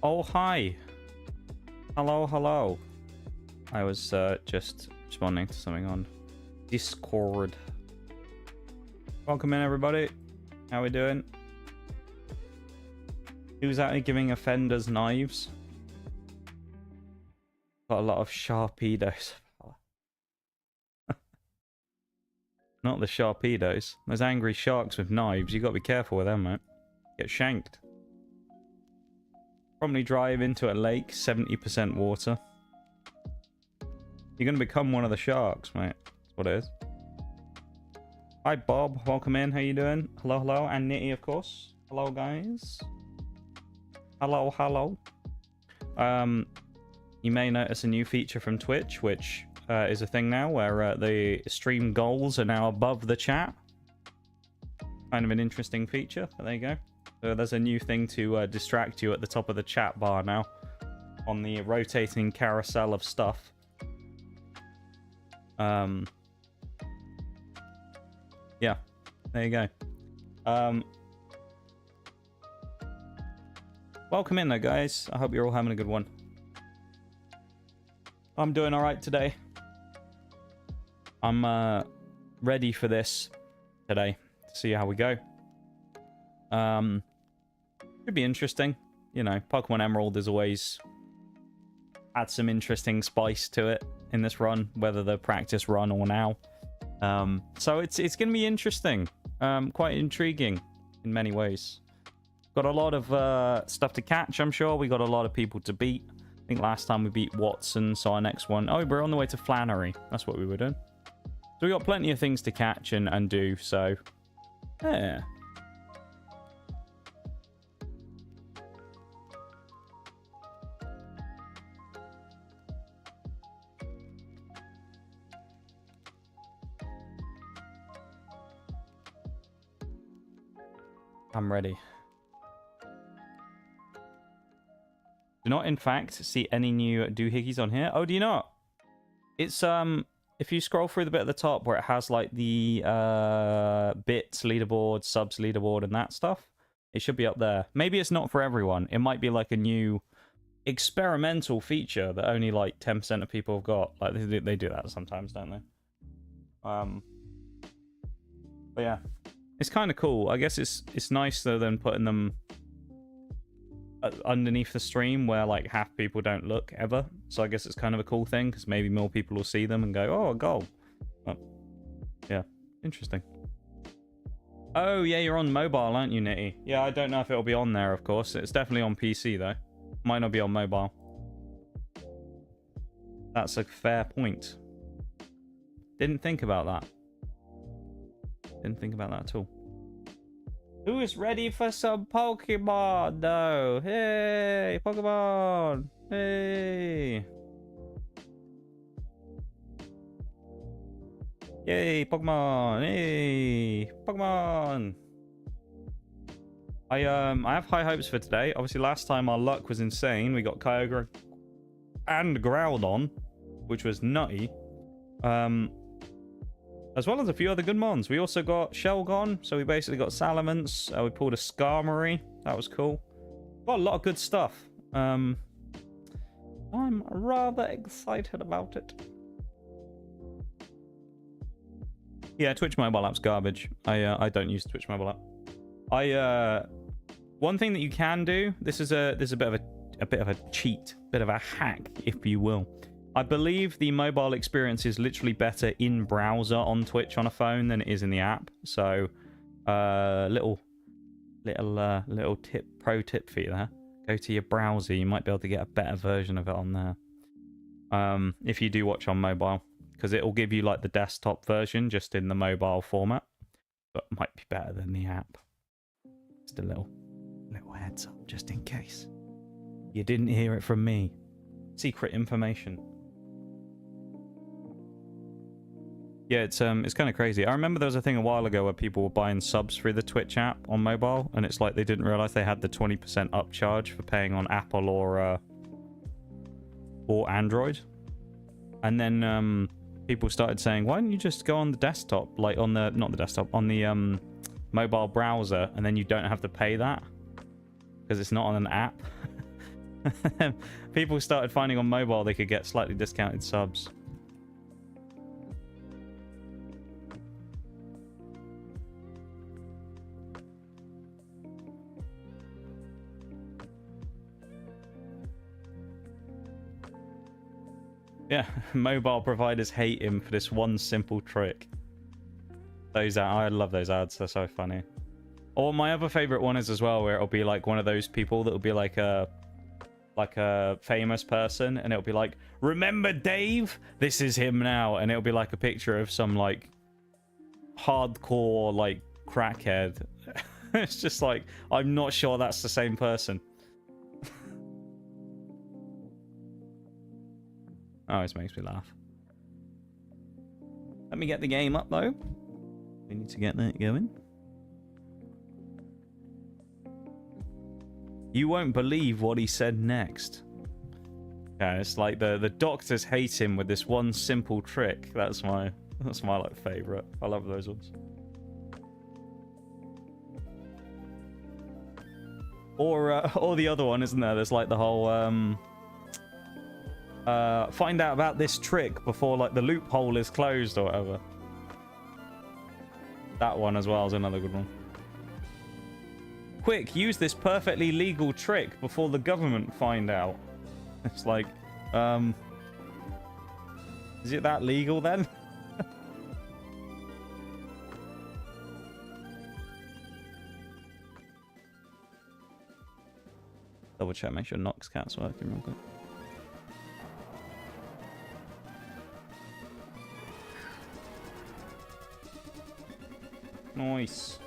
Oh, hi. Hello, hello. I was just responding to something on Discord. Welcome in, everybody. How we doing? Who's out here giving offenders knives? Got a lot of sharpedos. Not the sharpedos. Those angry sharks with knives. You got to be careful with them, mate. Get shanked. Probably drive into a lake, 70% water. You're going to become one of the sharks, mate. That's what it is. Hi, Bob. Welcome in. How you doing? Hello, hello. And Nitty, of course. Hello, guys. Hello, hello. You may notice a new feature from Twitch, which is a thing now, where the stream goals are now above the chat. Kind of an interesting feature, but there you go. So there's a new thing to distract you at the top of the chat bar now, on the rotating carousel of stuff. Yeah, there you go. Welcome in though, guys. I hope you're all having a good one. I'm doing alright today. I'm ready for this today to see how we go. Should be interesting. You know, Pokemon Emerald is always had some interesting spice to it in this run, whether the practice run or now. So it's going to be interesting. Quite intriguing in many ways. Got a lot of stuff to catch, I'm sure. We got a lot of people to beat. I think last time we beat Watson, so our next one... Oh, we're on the way to Flannery. That's what we were doing. So we got plenty of things to catch and do, so... Yeah. I'm ready. Do not, in fact, see any new doohickeys on here. Oh, do you not? It's, if you scroll through the bit at the top where it has, like, the, bits, leaderboard, subs leaderboard, and that stuff, it should be up there. Maybe it's not for everyone. It might be, like, a new experimental feature that only, like, 10% of people have got. Like, they do that sometimes, don't they? But, yeah. It's kind of cool. I guess it's nice, though, than putting them underneath the stream where, like, half people don't look ever. So I guess it's kind of a cool thing, because maybe more people will see them and go, oh, a goal. Oh, yeah, interesting. Oh, yeah, you're on mobile, aren't you, Nitty? Yeah, I don't know if it'll be on there, of course. It's definitely on PC, though. Might not be on mobile. That's a fair point. Didn't think about that. Didn't think about that at all. Who is ready for some Pokemon, though? Hey, Pokemon! Hey! Yay, Pokemon! Hey, Pokemon! I have high hopes for today. Obviously, last time our luck was insane. We got Kyogre and Groudon, which was nutty. As well as a few other good mons. We also got Shelgon, so we basically got Salamence. We pulled a Skarmory. That was cool. Got a lot of good stuff. I'm rather excited about it. Yeah, Twitch mobile app's garbage. I don't use Twitch mobile app. One thing that you can do. This is a bit of a cheat, bit of a hack, if you will. I believe the mobile experience is literally better in browser on Twitch on a phone than it is in the app. So, little pro tip for you there. Go to your browser. You might be able to get a better version of it on there. If you do watch on mobile, because it will give you like the desktop version just in the mobile format, but might be better than the app. Just a little heads up, just in case you didn't hear it from me. Secret information. Yeah, it's kind of crazy. I remember there was a thing a while ago where people were buying subs through the Twitch app on mobile, and it's like they didn't realize they had the 20% upcharge for paying on Apple or Android. And then people started saying, why don't you just go on the desktop, like on the not the desktop, on the mobile browser, and then you don't have to pay that because it's not on an app. People started finding on mobile they could get slightly discounted subs. Yeah, mobile providers hate him for this one simple trick. I love those ads, they're so funny. Or my other favorite one is as well, where it'll be like one of those people that will be like a famous person, and it'll be like, remember Dave? This is him now. And it'll be like a picture of some like hardcore like crackhead. It's just like, I'm not sure that's the same person. Always makes me laugh. Let me get the game up though. We need to get that going. You won't believe what he said next. Yeah, it's like the doctors hate him with this one simple trick. That's my like favorite. I love those ones. Or the other one, isn't there? There's like the whole find out about this trick before like the loophole is closed or whatever. That one as well is another good one. Quick, use this perfectly legal trick before the government find out. It's like, is it that legal then? Double check, make sure Nox Cat's working real quick. Nice.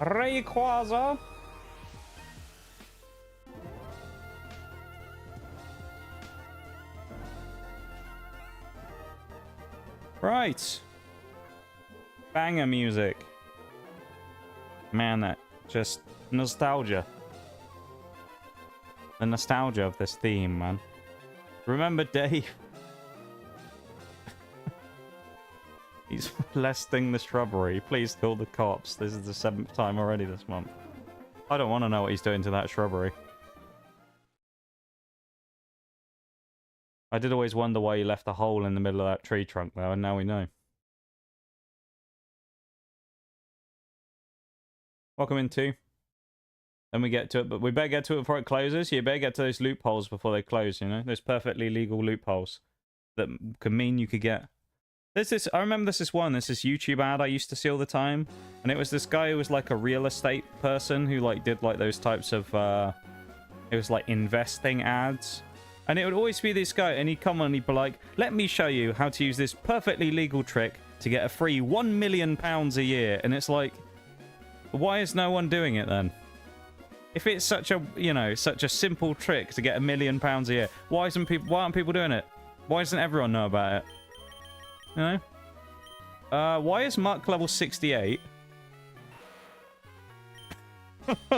Rayquaza. Right. Banger music. Man, that just nostalgia. The nostalgia of this theme, man. Remember Dave? He's molesting the shrubbery. Please call the cops. This is the 7th time already this month. I don't want to know what he's doing to that shrubbery. I did always wonder why he left a hole in the middle of that tree trunk though, and now we know. Welcome in too. Then we get to it, but we better get to it before it closes. You better get to those loopholes before they close, you know? Those perfectly legal loopholes that could mean you could get... I remember there's this YouTube ad I used to see all the time, and it was this guy who was like a real estate person who like did like those types of it was like investing ads, and it would always be this guy, and he'd come on and he'd be like, let me show you how to use this perfectly legal trick to get a free £1 million a year. And it's like, why is no one doing it then? If it's such a, you know, such a simple trick to get £1 million a year, why aren't people doing it? Why doesn't everyone know about it? You know? Why is Muck level 68?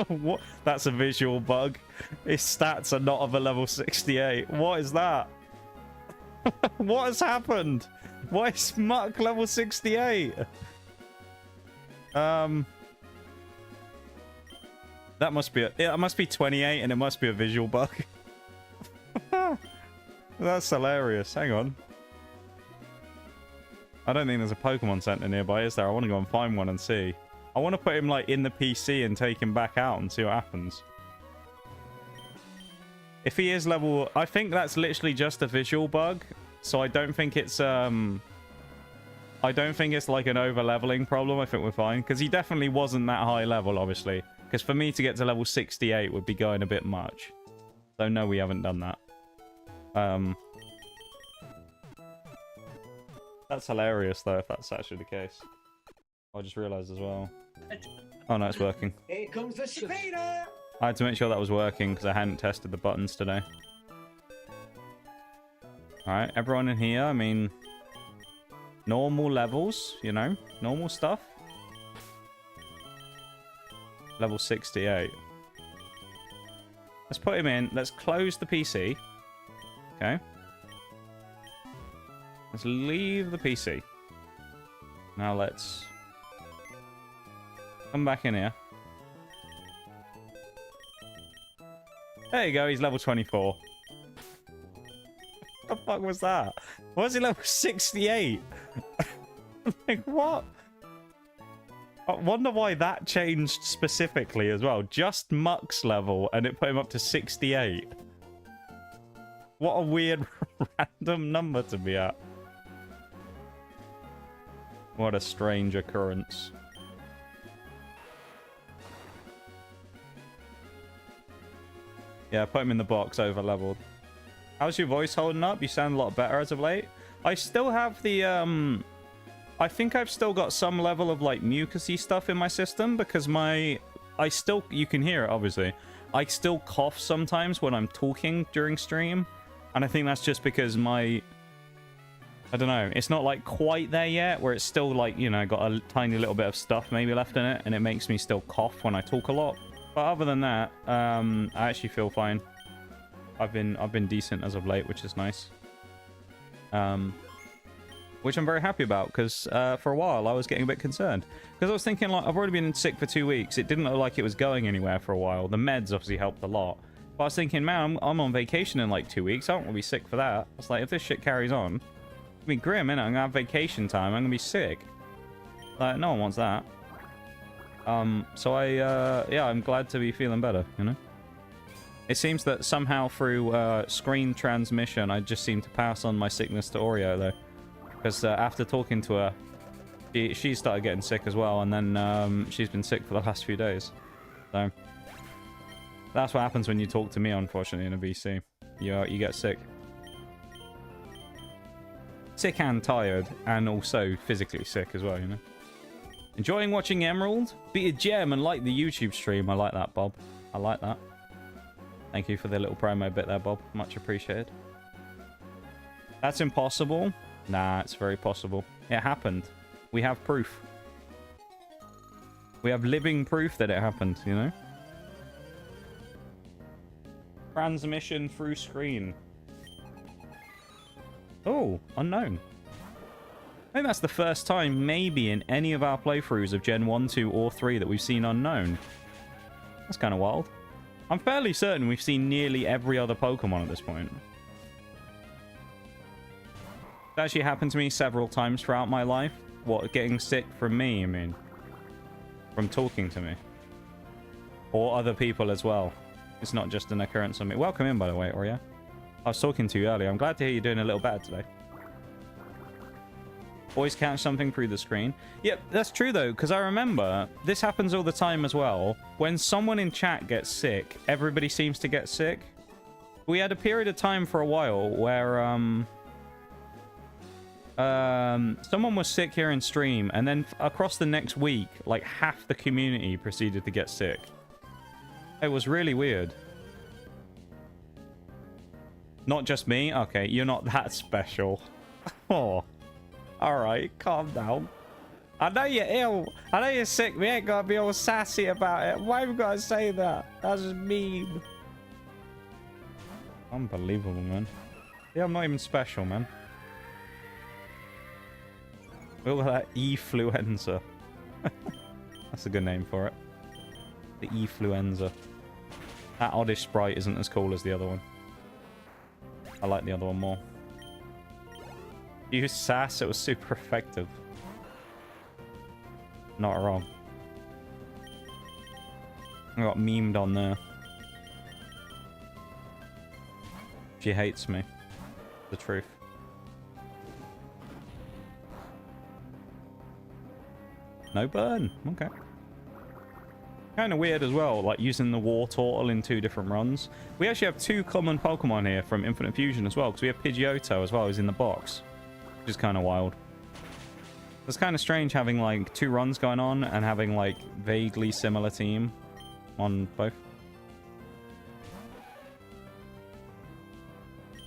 What? That's a visual bug. His stats are not of a level 68. What is that? What has happened? Why is Muck level 68? That must be it must be 28 and it must be a visual bug. That's hilarious. Hang on. I don't think there's a Pokemon Center nearby, is there? I want to go and find one and see. I want to put him like in the PC and take him back out and see what happens. If he is level... I think that's literally just a visual bug. So I don't think it's like an over-leveling problem. I think we're fine. Because he definitely wasn't that high level, obviously. Because for me to get to level 68 would be going a bit much. So no, we haven't done that. That's hilarious, though, if that's actually the case. I just realised as well. Oh, no, it's working. Here comes the spider! I had to make sure that was working because I hadn't tested the buttons today. Alright, everyone in here, I mean... normal levels, you know? Normal stuff. Level 68. Let's put him in. Let's close the PC. Okay. Let's leave the PC. Now let's come back in here. There you go, he's level 24. What the fuck was that? Why is he level 68? Like, what? I wonder why that changed specifically as well. Just Muck's level, and it put him up to 68. What a weird random number to be at. What a strange occurrence. Yeah, put him in the box, over leveled. How's your voice holding up? You sound a lot better as of late. I still have the, I think I've still got some level of, like, mucusy stuff in my system because you can hear it, obviously. I still cough sometimes when I'm talking during stream. And I think that's just because I don't know, it's not, like, quite there yet, where it's still, like, you know, got a tiny little bit of stuff maybe left in it, and it makes me still cough when I talk a lot. But other than that, I actually feel fine. I've been decent as of late, which is nice. Which I'm very happy about, because for a while I was getting a bit concerned. Because I was thinking, like, I've already been sick for 2 weeks. It didn't look like it was going anywhere for a while. The meds obviously helped a lot. But I was thinking, man, I'm on vacation in, like, 2 weeks. I don't want to be sick for that. I was like, if this shit carries on, it'll be grim, innit? I'm going to have vacation time. I'm going to be sick. Like, no one wants that. So yeah, I'm glad to be feeling better, you know? It seems that somehow through screen transmission, I just seem to pass on my sickness to Oreo, though. Because after talking to her, she started getting sick as well, and then she's been sick for the last few days. So that's what happens when you talk to me, unfortunately, in a VC. You get sick. Sick and tired, and also physically sick as well, you know? Enjoying watching Emerald? Be a gem and like the YouTube stream. I like that, Bob. I like that. Thank you for the little promo bit there, Bob. Much appreciated. That's impossible? Nah, it's very possible. It happened. We have proof. We have living proof that it happened, you know? Transmission through screen. Oh, unknown. I think that's the first time, maybe, in any of our playthroughs of Gen 1, 2, or 3 that we've seen unknown. That's kind of wild. I'm fairly certain we've seen nearly every other Pokemon at this point. It's actually happened to me several times throughout my life. What, getting sick from me, I mean? From talking to me. Or other people as well. It's not just an occurrence on me. Welcome in, by the way, Oreo. I was talking to you earlier. I'm glad to hear you're doing a little better today. Always catch something through the screen. Yep, that's true, though, because I remember this happens all the time as well. When someone in chat gets sick, everybody seems to get sick. We had a period of time for a while where someone was sick here in stream, and then across the next week, like half the community proceeded to get sick. It was really weird. Not just me? Okay, you're not that special. Oh. Alright, calm down. I know you're ill. I know you're sick. We ain't gotta be all sassy about it. Why have we gotta say that? That's just mean. Unbelievable, man. Yeah, I'm not even special, man. Look at that Efluenza. That's a good name for it. The Efluenza. That oddish sprite isn't as cool as the other one. I like the other one more. Use sass, it was super effective. Not wrong. I got memed on there. She hates me. The truth. No burn. Okay. Kind of weird as well, like using the War Turtle in 2 different runs. We actually have 2 common Pokemon here from Infinite Fusion as well, because we have Pidgeotto as well, who's in the box. Which is kind of wild. It's kind of strange having, like, 2 runs going on and having, like, vaguely similar team on both.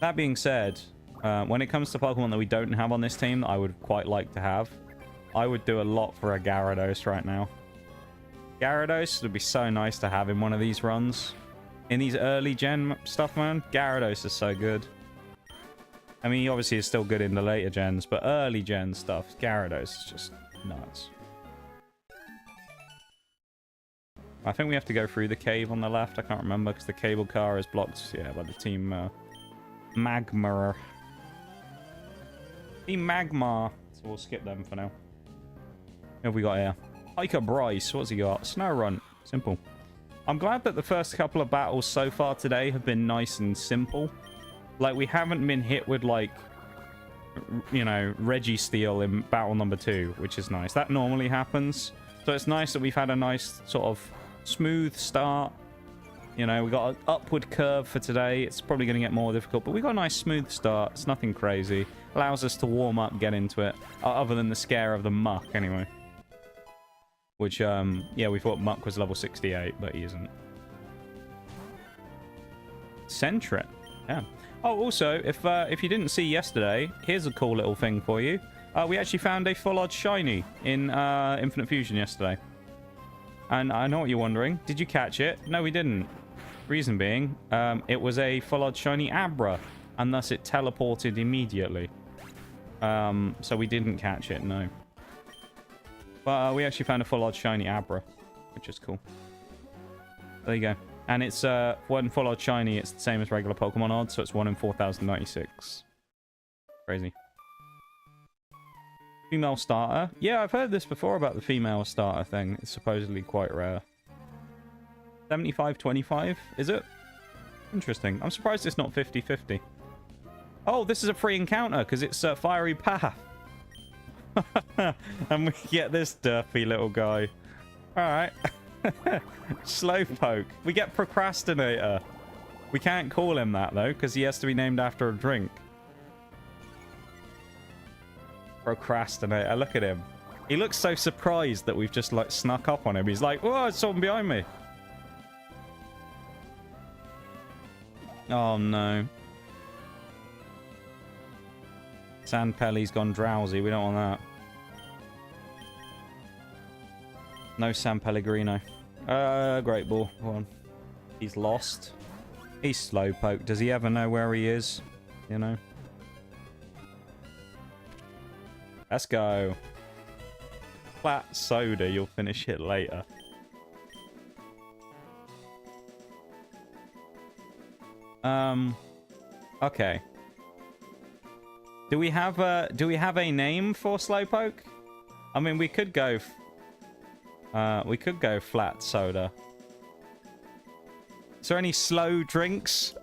That being said, when it comes to Pokemon that we don't have on this team that I would quite like to have, I would do a lot for a Gyarados right now. Gyarados would be so nice to have in one of these runs. In these early gen stuff, man, Gyarados is so good. I mean, he obviously is still good in the later gens, but early gen stuff, Gyarados is just nuts. I think we have to go through the cave on the left. I can't remember because the cable car is blocked, yeah, by the team Magma. Team Magma. So we'll skip them for now. What have we got here? Hiker Bryce. What's he got? Snow Run. Simple. I'm glad that the first couple of battles so far today have been nice and simple. Like, we haven't been hit with, like, you know, Reggie Steel in battle number 2, which is nice. That normally happens. So it's nice that we've had a nice sort of smooth start. You know, we got an upward curve for today. It's probably going to get more difficult, but we got a nice smooth start. It's nothing crazy. Allows us to warm up, get into it. Other than the scare of the Muck, anyway. Which, yeah, we thought Muck was level 68, but he isn't. Sentret. Yeah. Oh, also, if you didn't see yesterday, here's a cool little thing for you. We actually found a full odd shiny in Infinite Fusion yesterday. And I know what you're wondering. Did you catch it? No, we didn't. Reason being, it was a full odd shiny Abra, and thus it teleported immediately. So we didn't catch it, no. But we actually found a full odd shiny Abra, which is cool. There you go. And it's one full odd shiny, it's the same as regular Pokemon odds, so it's 1 in 4,096. Crazy. Female starter. Yeah, I've heard this before about the female starter thing. It's supposedly quite rare. 75-25, is it? Interesting. I'm surprised it's not 50-50. Oh, this is a free encounter because it's a fiery path. And we get this derpy little guy. Alright. Slowpoke. We get Procrastinator. We can't call him that, though, because he has to be named after a drink. Procrastinator. Look at him. He looks so surprised that we've just, like, snuck up on him. He's like, oh, it's someone behind me. Oh, no. Sandpelly's gone drowsy. We don't want that. No San Pellegrino. Great Ball. Go on. He's lost. He's Slowpoke. Does he ever know where he is? You know? Let's go. Flat soda. You'll finish it later. Okay. Do we have a name for Slowpoke? I mean, we could go flat soda. Is there any slow drinks?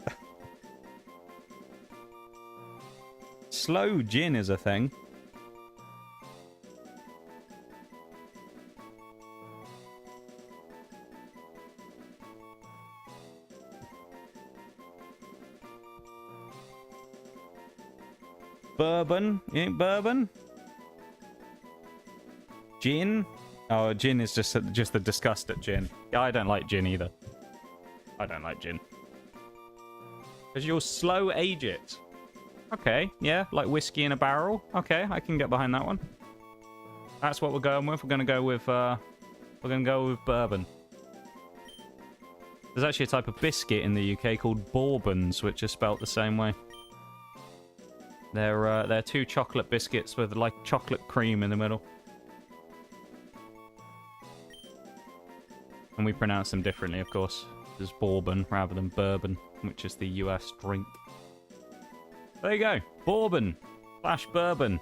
Slow gin is a thing. Bourbon? You ain't bourbon? Gin? Oh, gin is just the disgust at gin. Yeah, I don't like gin either. I don't like gin. Because you'll slow age it. Okay, yeah, like whiskey in a barrel. Okay, I can get behind that one. That's what we're going with. We're gonna go with bourbon. There's actually a type of biscuit in the UK called bourbons, which is spelt the same way. They're 2 chocolate biscuits with like chocolate cream in the middle. And we pronounce them differently, of course. There's bourbon rather than bourbon, which is the US drink. There you go. Bourbon. Flash bourbon.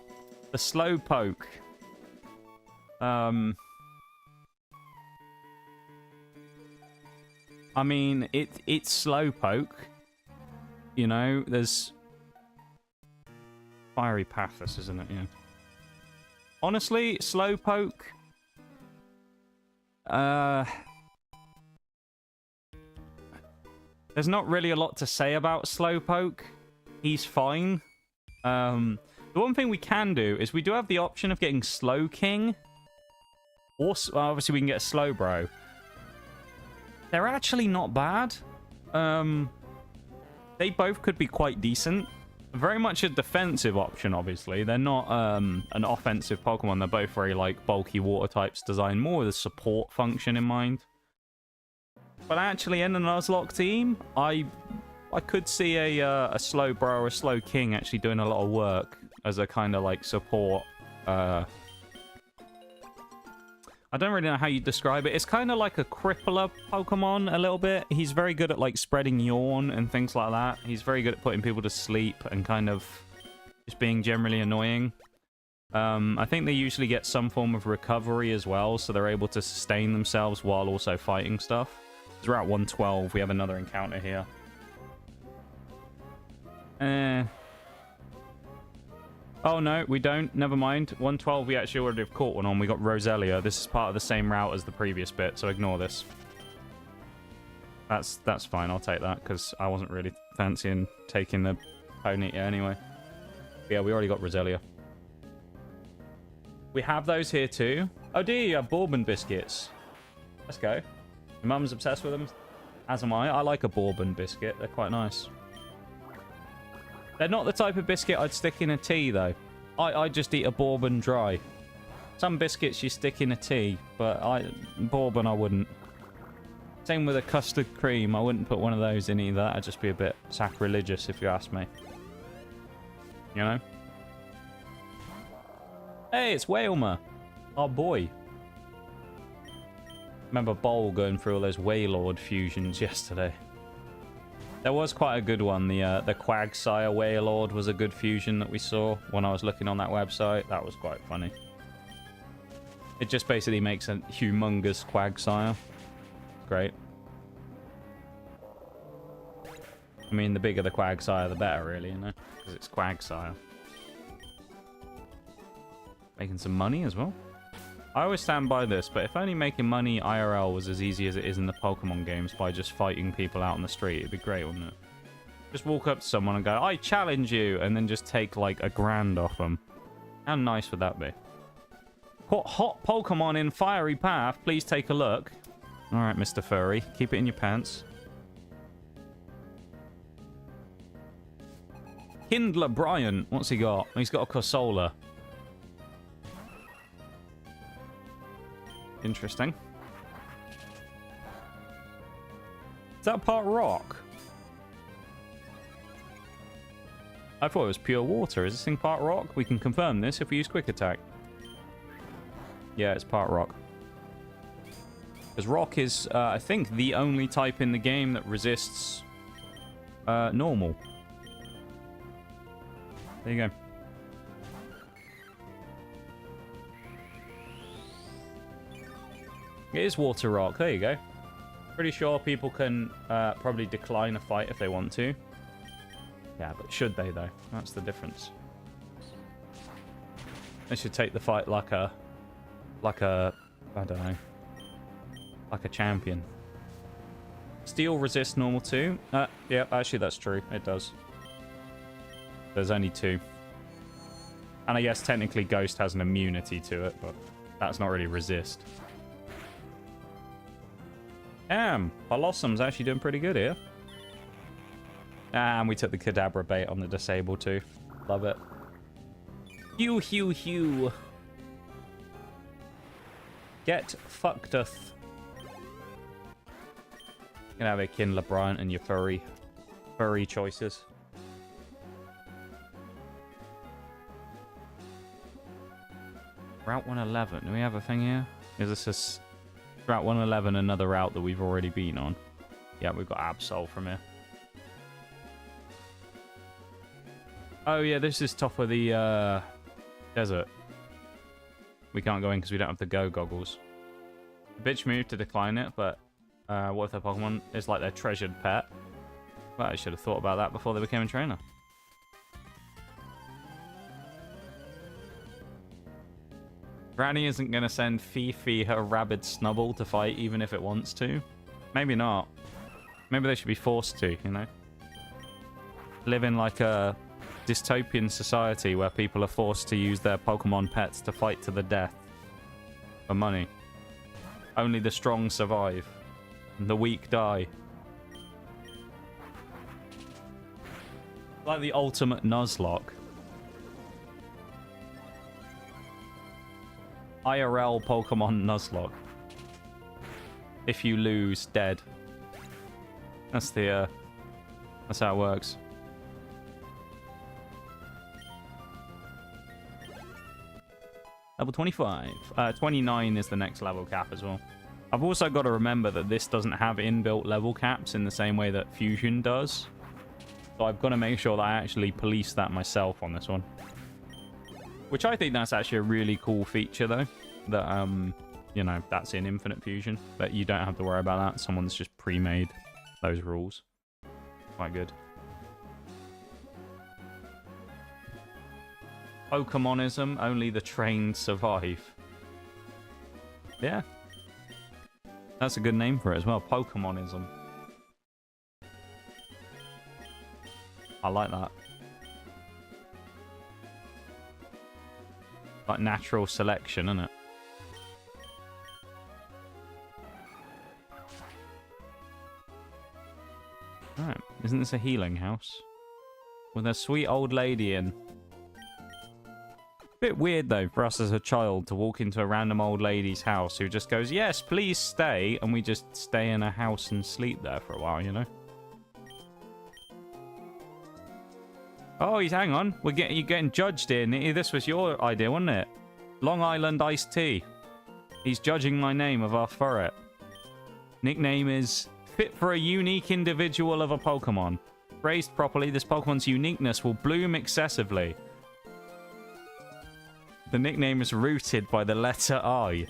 The Slowpoke. I mean, it's Slowpoke. You know, there's fiery pathos, isn't it? Yeah. Honestly, Slowpoke. There's not really a lot to say about Slowpoke. He's fine. The one thing we can do is we do have the option of getting Slow King. Or obviously we can get a Slowbro. They're actually not bad. They both could be quite decent. Very much a defensive option, obviously. They're not an offensive Pokemon. They're both very like bulky water types designed more with a support function in mind. But actually, in a Nuzlocke team, I could see a Slowbro or a Slow King actually doing a lot of work as a kind of like support. I don't really know how you describe it. It's kind of like a crippler Pokemon a little bit. He's very good at like spreading yawn and things like that. He's very good at putting people to sleep and kind of just being generally annoying. I think they usually get some form of recovery as well, so they're able to sustain themselves while also fighting stuff. Route 112, we have another encounter here. Oh, no, we don't. Never mind. 112, we actually already have caught one on. We got Roselia. This is part of the same route as the previous bit, so ignore this. That's fine. I'll take that, because I wasn't really fancying taking the Ponyta anyway. But yeah, we already got Roselia. We have those here, too. Oh, dear, you have Bourbon biscuits. Let's go. Your mum's obsessed with them, as am I. I like a Bourbon biscuit. They're quite nice. They're not the type of biscuit I'd stick in a tea, though. I just eat a Bourbon dry. Some biscuits you stick in a tea, but Bourbon I wouldn't. Same with a custard cream. I wouldn't put one of those in either. That'd just be a bit sacrilegious if you ask me. You know? Hey, it's Wailmer. Our boy. Remember Bowl going through all those Wailord fusions yesterday. There was quite a good one. The Quagsire Wailord was a good fusion that we saw when I was looking on that website. That was quite funny. It just basically makes a humongous Quagsire. Great. I mean, the bigger the Quagsire, the better, really, you know? Because it's Quagsire. Making some money as well. I always stand by this, but if only making money IRL was as easy as it is in the Pokemon games by just fighting people out on the street, it'd be great, wouldn't it? Just walk up to someone and go, I challenge you, and then just take like $1,000 off them. How nice would that be? What hot Pokemon in Fiery Path? Please take a look. Alright, Mr. Furry. Keep it in your pants. Kindler Bryant. What's he got? He's got a Corsola. Interesting. Is that part rock? I thought it was pure water. Is this thing part rock? We can confirm this if we use quick attack. Yeah, it's part rock. Because rock is, I think, the only type in the game that resists normal. There you go. It is water rock. There you go. Pretty sure people can probably decline a fight if they want to. Yeah, but should they, though? That's the difference. They should take the fight like a, I don't know, like a champion. Steel resists normal too? Yeah, actually that's true. It does. There's only 2. And I guess technically Ghost has an immunity to it, but that's not really resist. Damn, Blossom's actually doing pretty good here. And we took the Kadabra bait on the Disable too. Love it. Hew, hew, hew. Get fuckedeth. You can have a Kindler Bryant and your furry choices. Route 111. Do we have a thing here? Is this a... Route 111, another route that we've already been on. Yeah, we've got Absol from here. Oh, yeah, this is top of the desert. We can't go in because we don't have the Go goggles. The bitch moved to decline it, but what if their Pokemon is like their treasured pet? Well, I should have thought about that before they became a trainer. Granny isn't going to send Fifi her rabid Snubble to fight even if it wants to. Maybe not. Maybe they should be forced to, you know? Live in like a dystopian society where people are forced to use their Pokemon pets to fight to the death. For money. Only the strong survive. And the weak die. Like the ultimate Nuzlocke. IRL Pokemon Nuzlocke. If you lose, dead. That's the that's how it works. Level 25. 29 is the next level cap as well. I've also got to remember that this doesn't have inbuilt level caps in the same way that Fusion does. So I've got to make sure that I actually police that myself on this one. Which I think that's actually a really cool feature, though. That, you know, that's in Infinite Fusion. But you don't have to worry about that. Someone's just pre-made those rules. Quite good. Pokemonism, only the trained survive. Yeah. That's a good name for it as well. Pokemonism. I like that. Like natural selection, isn't it? Alright. Isn't this a healing house? With a sweet old lady in. Bit weird though for us as a child to walk into a random old lady's house who just goes, yes, please stay, and we just stay in a house and sleep there for a while, you know? Oh, hang on. You're getting judged here. This was your idea, wasn't it? Long Island iced tea. He's judging my name of our furret. Nickname is fit for a unique individual of a Pokemon. Raised properly, this Pokemon's uniqueness will bloom excessively. The nickname is rooted by the letter I.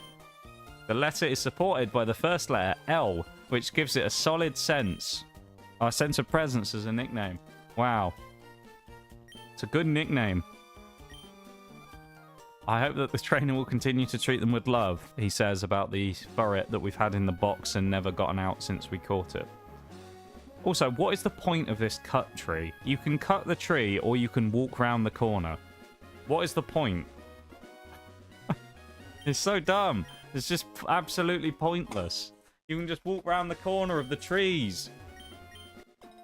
The letter is supported by the first letter, L, which gives it a solid sense. Our sense of presence as a nickname. Wow. It's a good nickname. I hope that the trainer will continue to treat them with love, he says about the furret that we've had in the box and never gotten out since we caught it. Also, what is the point of this cut tree? You can cut the tree or you can walk around the corner. What is the point? It's so dumb. It's just absolutely pointless. You can just walk around the corner of the trees.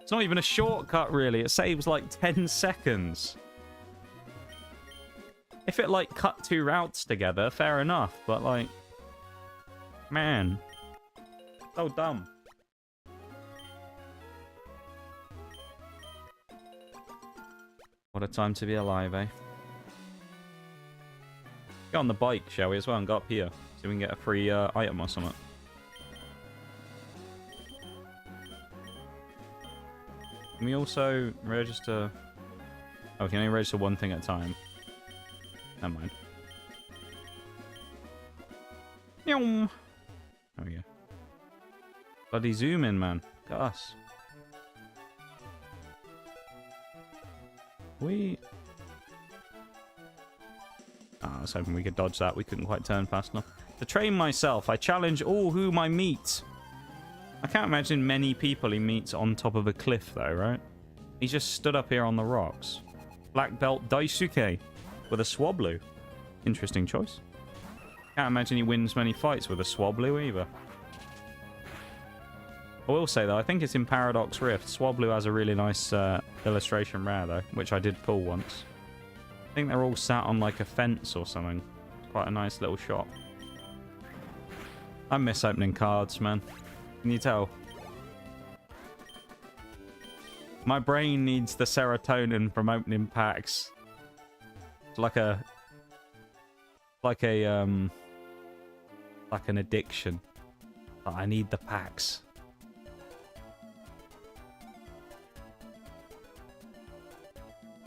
It's not even a shortcut, really. It saves like 10 seconds. If it, like, cut two routes together, fair enough. But, like, man. So dumb. What a time to be alive, eh? Get on the bike, shall we, as well, and go up here. So we can get a free item or something. Can we also register... Oh, we can only register one thing at a time. Never mind. There we go. Bloody zoom in, man. Look at us. I was hoping we could dodge that. We couldn't quite turn fast enough. To train myself, I challenge all whom I meet. I can't imagine many people he meets on top of a cliff, though, right? He just stood up here on the rocks. Black Belt Daisuke with a Swablu. Interesting choice. Can't imagine he wins many fights with a Swablu either. I will say, though, I think it's in Paradox Rift. Swablu has a really nice illustration rare, though, which I did pull once. I think they're all sat on, like, a fence or something. It's quite a nice little shop. I miss opening cards, man. Can you tell? My brain needs the serotonin from opening packs. It's like a... Like an addiction. I need the packs.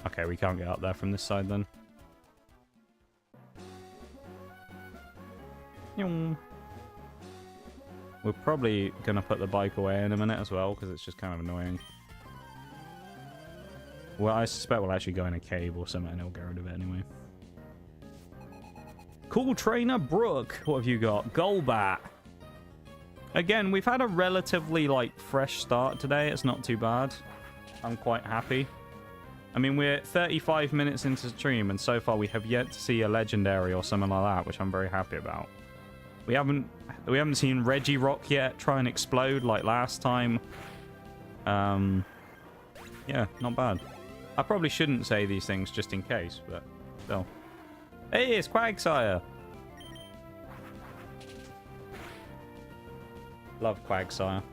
Okay, we can't get up there from this side then. We're probably going to put the bike away in a minute as well, because it's just kind of annoying. Well, I suspect we'll actually go in a cave or something and it'll get rid of it anyway. Cool Trainer Brooke. What have you got? Golbat. Again, we've had a relatively, like, fresh start today. It's not too bad. I'm quite happy. I mean, we're 35 minutes into the stream, and so far we have yet to see a legendary or something like that, which I'm very happy about. We haven't seen Regirock yet try and explode like last time. Yeah, not bad. I probably shouldn't say these things just in case, but still. Hey, it's Quagsire! Love Quagsire.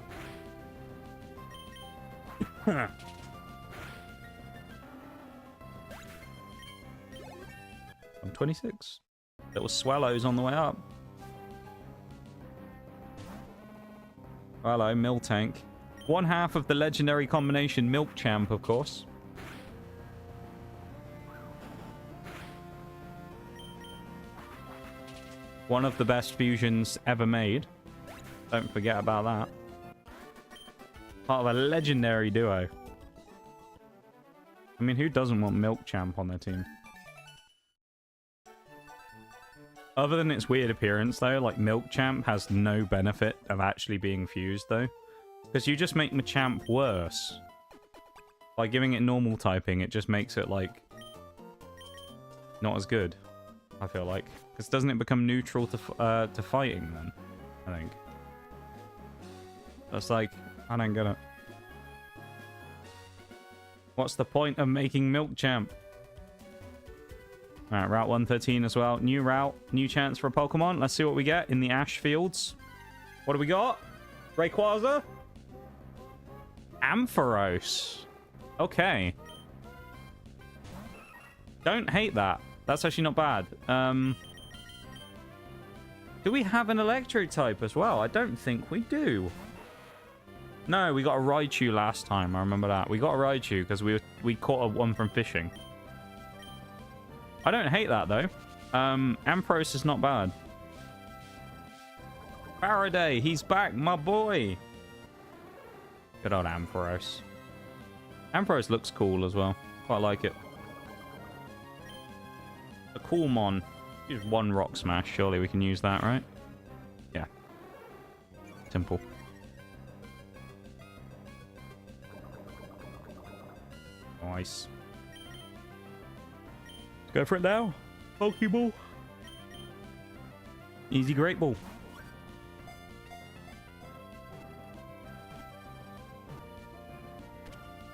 I'm 26. Little swallows on the way up. Hello, Miltank. One half of the legendary combination Milk Champ, of course. One of the best fusions ever made. Don't forget about that. Part of a legendary duo. I mean, who doesn't want Milk Champ on their team? Other than its weird appearance, though, like, Milk Champ has no benefit of actually being fused, though. Because you just make Machamp worse. By giving it normal typing, it just makes it, like, not as good, I feel like. Because doesn't it become neutral to fighting, then? I think. That's like, I don't get it. What's the point of making Milk Champ? Alright, Route 113 as well. New route, new chance for a Pokemon. Let's see what we get in the Ash Fields. What do we got? Rayquaza? Ampharos. Okay. Don't hate that. That's actually not bad. Do we have an Electric type as well? I don't think we do. No, we got a Raichu last time. I remember that. We got a Raichu because we caught one from fishing. I don't hate that, though. Ampharos is not bad. Faraday, he's back, my boy. Good old Ampharos. Ampharos looks cool as well. Quite like it. A cool mon. Use one Rock Smash. Surely we can use that, right? Yeah. Simple. Nice. Let's go for it now. Pokeball. Easy Great Ball.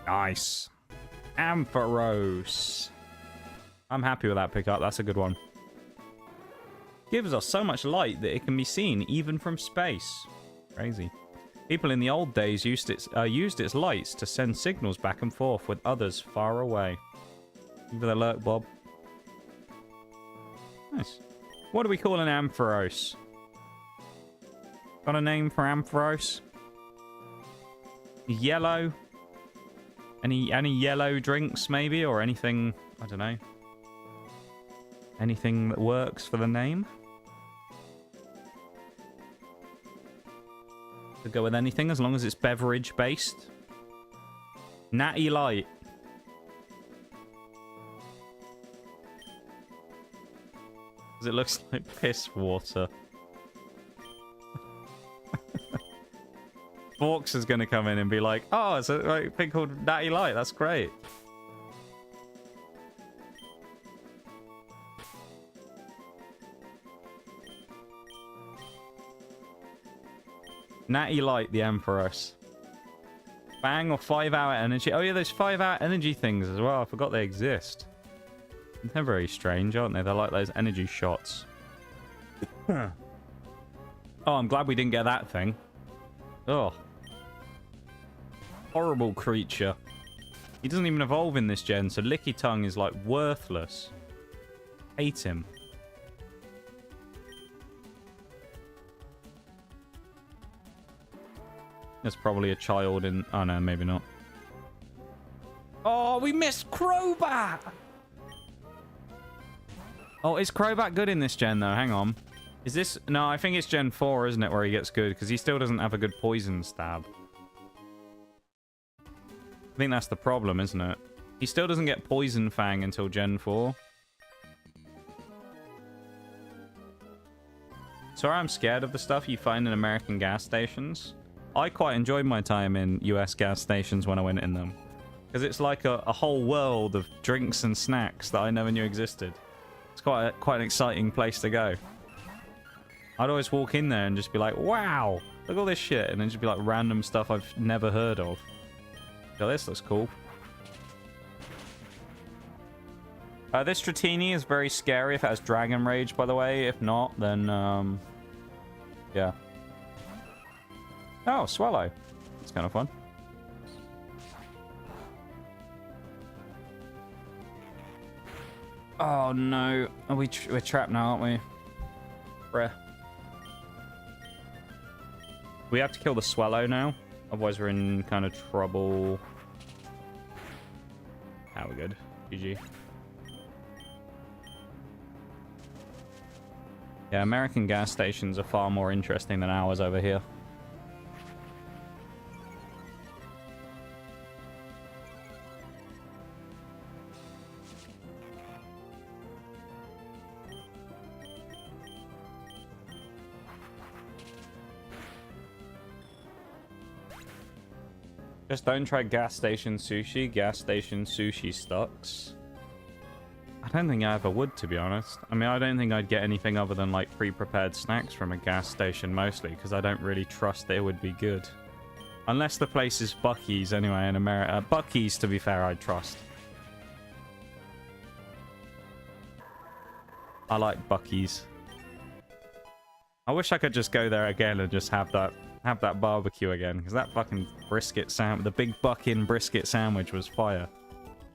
Nice. Ampharos. I'm happy with that pickup. That's a good one. Gives us so much light that it can be seen even from space. Crazy. People in the old days used its lights to send signals back and forth with others far away. Give it a lurk, Bob. Nice. What do we call an Ampharos? Got a name for Ampharos? Yellow? Any yellow drinks, maybe? Or anything, I don't know. Anything that works for the name? Could go with anything as long as it's beverage based. Natty Light. Because it looks like piss water. Forks is going to come in and be like, oh, it's a thing called Natty Light. That's great. Natty Light, the Ampharos. Bang or 5-hour energy. Oh yeah, there's 5-hour energy things as well. I forgot they exist. They're very strange, aren't they? They're like those energy shots. Oh, I'm glad we didn't get that thing. Oh. Horrible creature. He doesn't even evolve in this gen, so Licky Tongue is like worthless. Hate him. There's probably a child in... Oh, no, maybe not. Oh, we missed Crobat! Oh, is Crobat good in this gen, though? Hang on. Is this... No, I think it's Gen 4, isn't it, where he gets good? Because he still doesn't have a good poison stab. I think that's the problem, isn't it? He still doesn't get Poison Fang until Gen 4. Sorry, I'm scared of the stuff you find in American gas stations. I quite enjoyed my time in US gas stations when I went in them. Because it's like a whole world of drinks and snacks that I never knew existed. It's quite an exciting place to go. I'd always walk in there and just be like, wow, look at all this shit. And then just be like random stuff I've never heard of. Oh, this looks cool. This Dratini is very scary if it has Dragon Rage, by the way. If not, then, yeah. Oh, Swallow. That's kind of fun. Oh, no. We're trapped now, aren't we? Bruh. We have to kill the swallow now. Otherwise, we're in kind of trouble. Ah, we're good. GG. Yeah, American gas stations are far more interesting than ours over here. Just don't try gas station sushi. Gas station sushi sucks. I don't think I ever would, to be honest. I mean, I don't think I'd get anything other than like pre-prepared snacks from a gas station mostly, because I don't really trust that it would be good. Unless the place is Buc-ee's anyway in America. Buc-ee's, to be fair, I'd trust. I like Buc-ee's. I wish I could just go there again and just have that barbecue again, because that fucking brisket sandwich, the big buck-in brisket sandwich was fire.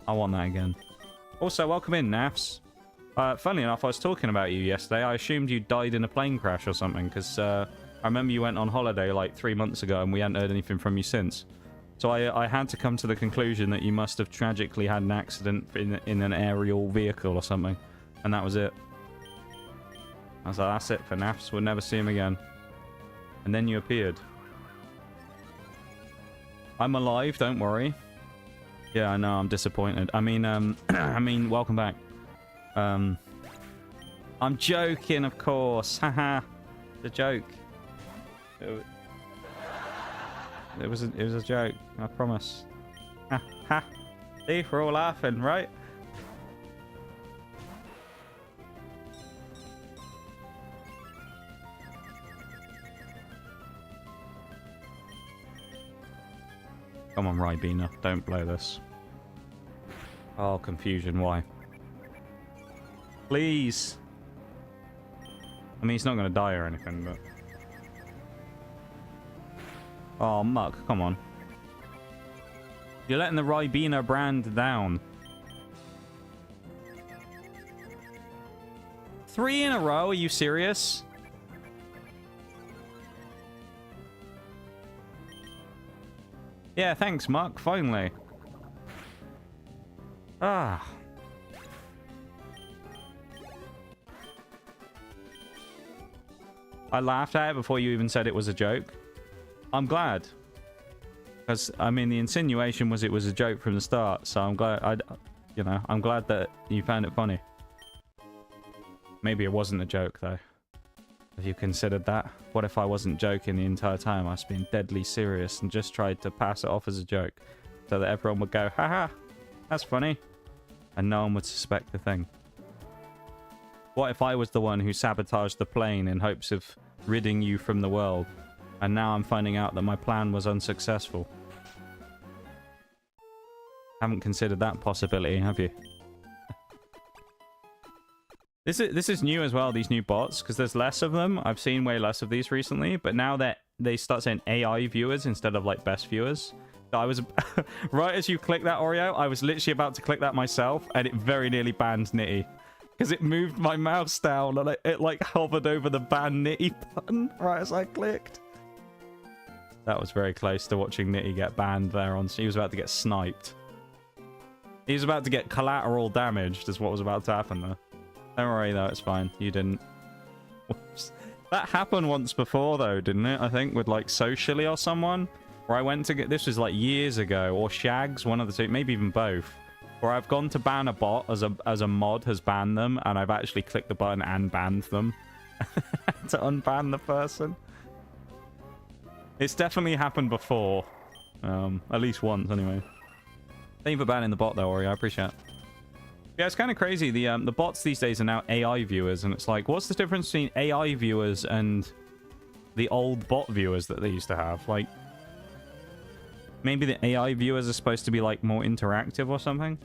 I want that again. Also, welcome in, Nafs. Funnily enough, I was talking about you yesterday. I assumed you died in a plane crash or something, because I remember you went on holiday like 3 months ago and we hadn't heard anything from you since. So I had to come to the conclusion that you must have tragically had an accident in an aerial vehicle or something. And that was it. I was like, that's it for Nafs. We'll never see him again. And then you appeared. I'm alive, don't worry. Yeah, I know, I'm disappointed. I mean, welcome back. I'm joking, of course. Haha. It's a joke. It was a joke, I promise. Ha ha. See, we're all laughing, right? Come on, Ribena. Don't blow this. Oh, confusion. Why? Please. I mean, he's not going to die or anything, but... Oh, Muck. Come on. You're letting the Ribena brand down. 3 in a row? Are you serious? Yeah, thanks, Mark. Finally. Ah. I laughed at it before you even said it was a joke. I'm glad. Because, I mean, the insinuation was it was a joke from the start. So I'm glad, I'm glad that you found it funny. Maybe it wasn't a joke, though. Have you considered that? What if I wasn't joking the entire time? I was being deadly serious and just tried to pass it off as a joke so that everyone would go, haha, that's funny. And no one would suspect the thing. What if I was the one who sabotaged the plane in hopes of ridding you from the world? And now I'm finding out that my plan was unsuccessful. Haven't considered that possibility, have you? This is new as well, these new bots, because there's less of them. I've seen way less of these recently, but now that they start saying AI viewers instead of like best viewers. I was right as you click that, Oreo, I was literally about to click that myself, and it very nearly banned Nitty. Because it moved my mouse down, and it like hovered over the ban Nitty button right as I clicked. That was very close to watching Nitty get banned there on. He was about to get sniped. He was about to get collateral damaged, is what was about to happen there. Don't worry, though, it's fine. You didn't. Whoops. That happened once before, though, didn't it? I think, with, like, Socially or someone. Where I went to get... This was, like, years ago. Or Shags, one of the two. Maybe even both. Where I've gone to ban a bot as a mod has banned them. And I've actually clicked the button and banned them. To unban the person. It's definitely happened before. At least once, anyway. Thank you for banning the bot, though, Ori. I appreciate it. Yeah, it's kind of crazy. The bots these days are now AI viewers, and it's like, what's the difference between AI viewers and the old bot viewers that they used to have? Like, maybe the AI viewers are supposed to be, like, more interactive or something?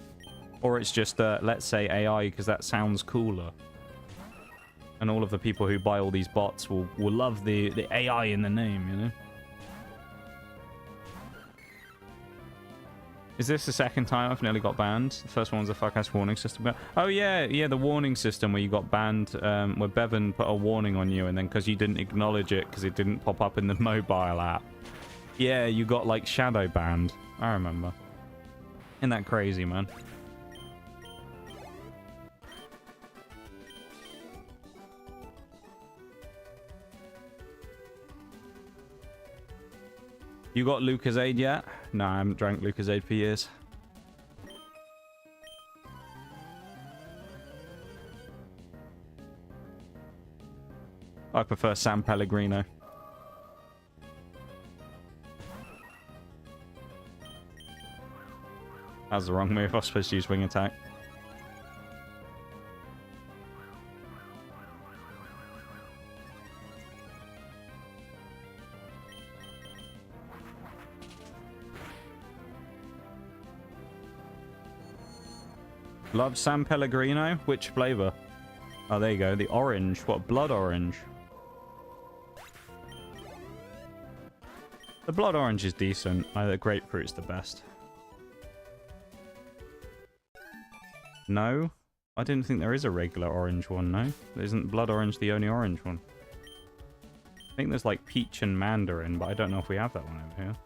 Or it's just, let's say AI, because that sounds cooler. And all of the people who buy all these bots will love the AI in the name, you know? Is this the second time I've nearly got banned? The first one was the fuck-ass warning system. Oh, yeah, the warning system where you got banned, where Bevan put a warning on you, and then because you didn't acknowledge it because it didn't pop up in the mobile app. Yeah, you got, like, shadow banned. I remember. Isn't that crazy, man? You got Lucozade yet? No, I haven't drank Lucozade for years. I prefer San Pellegrino. That was the wrong move. I was supposed to use wing attack. Love San Pellegrino? Which flavor? Oh, there you go. The orange. What? Blood orange. The blood orange is decent. The grapefruit's the best. No? I didn't think there is a regular orange one, no? Isn't blood orange the only orange one? I think there's like peach and mandarin, but I don't know if we have that one over here.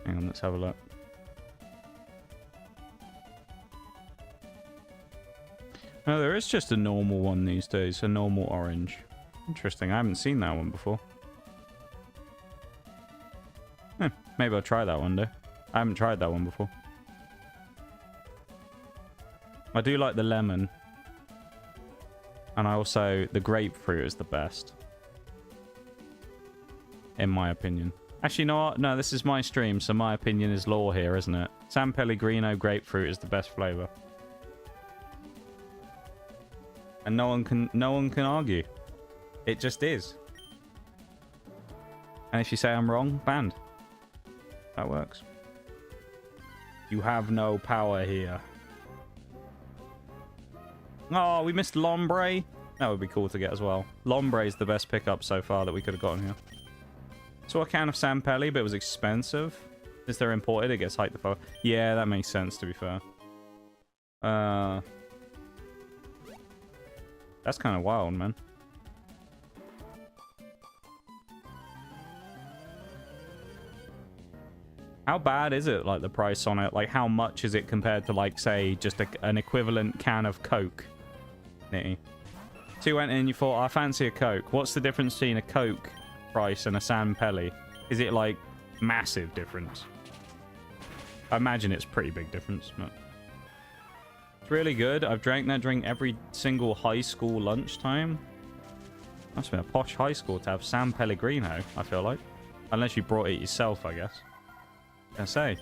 Hang on, let's have a look. No, there is just a normal one these days. A normal orange. Interesting. I haven't seen that one before. Maybe I'll try that one day. I haven't tried that one before. I do like the lemon. And I also... The grapefruit is the best. In my opinion. Actually, you know what? No, this is my stream, so my opinion is law here, isn't it? San Pellegrino grapefruit is the best flavor. And no one can argue. It just is. And if you say I'm wrong, banned. That works. You have no power here. Oh, we missed Lombre. That would be cool to get as well. Lombre is the best pickup so far that we could have gotten here. Saw a can of San Pelli, but it was expensive. Since they're imported, it gets hyped the fuck. Yeah, that makes sense, to be fair. That's kind of wild, man. How bad is it, like, the price on it? Like, how much is it compared to, like, say, just an equivalent can of Coke? Nitty. So you went in and you thought, I fancy a Coke. What's the difference between a Coke price and a San Pelli? Is it, like, massive difference? I imagine it's pretty big difference, but... It's really good. I've drank that drink every single high school lunchtime. Must have been a posh high school to have San Pellegrino, I feel like. Unless you brought it yourself, I guess. I say.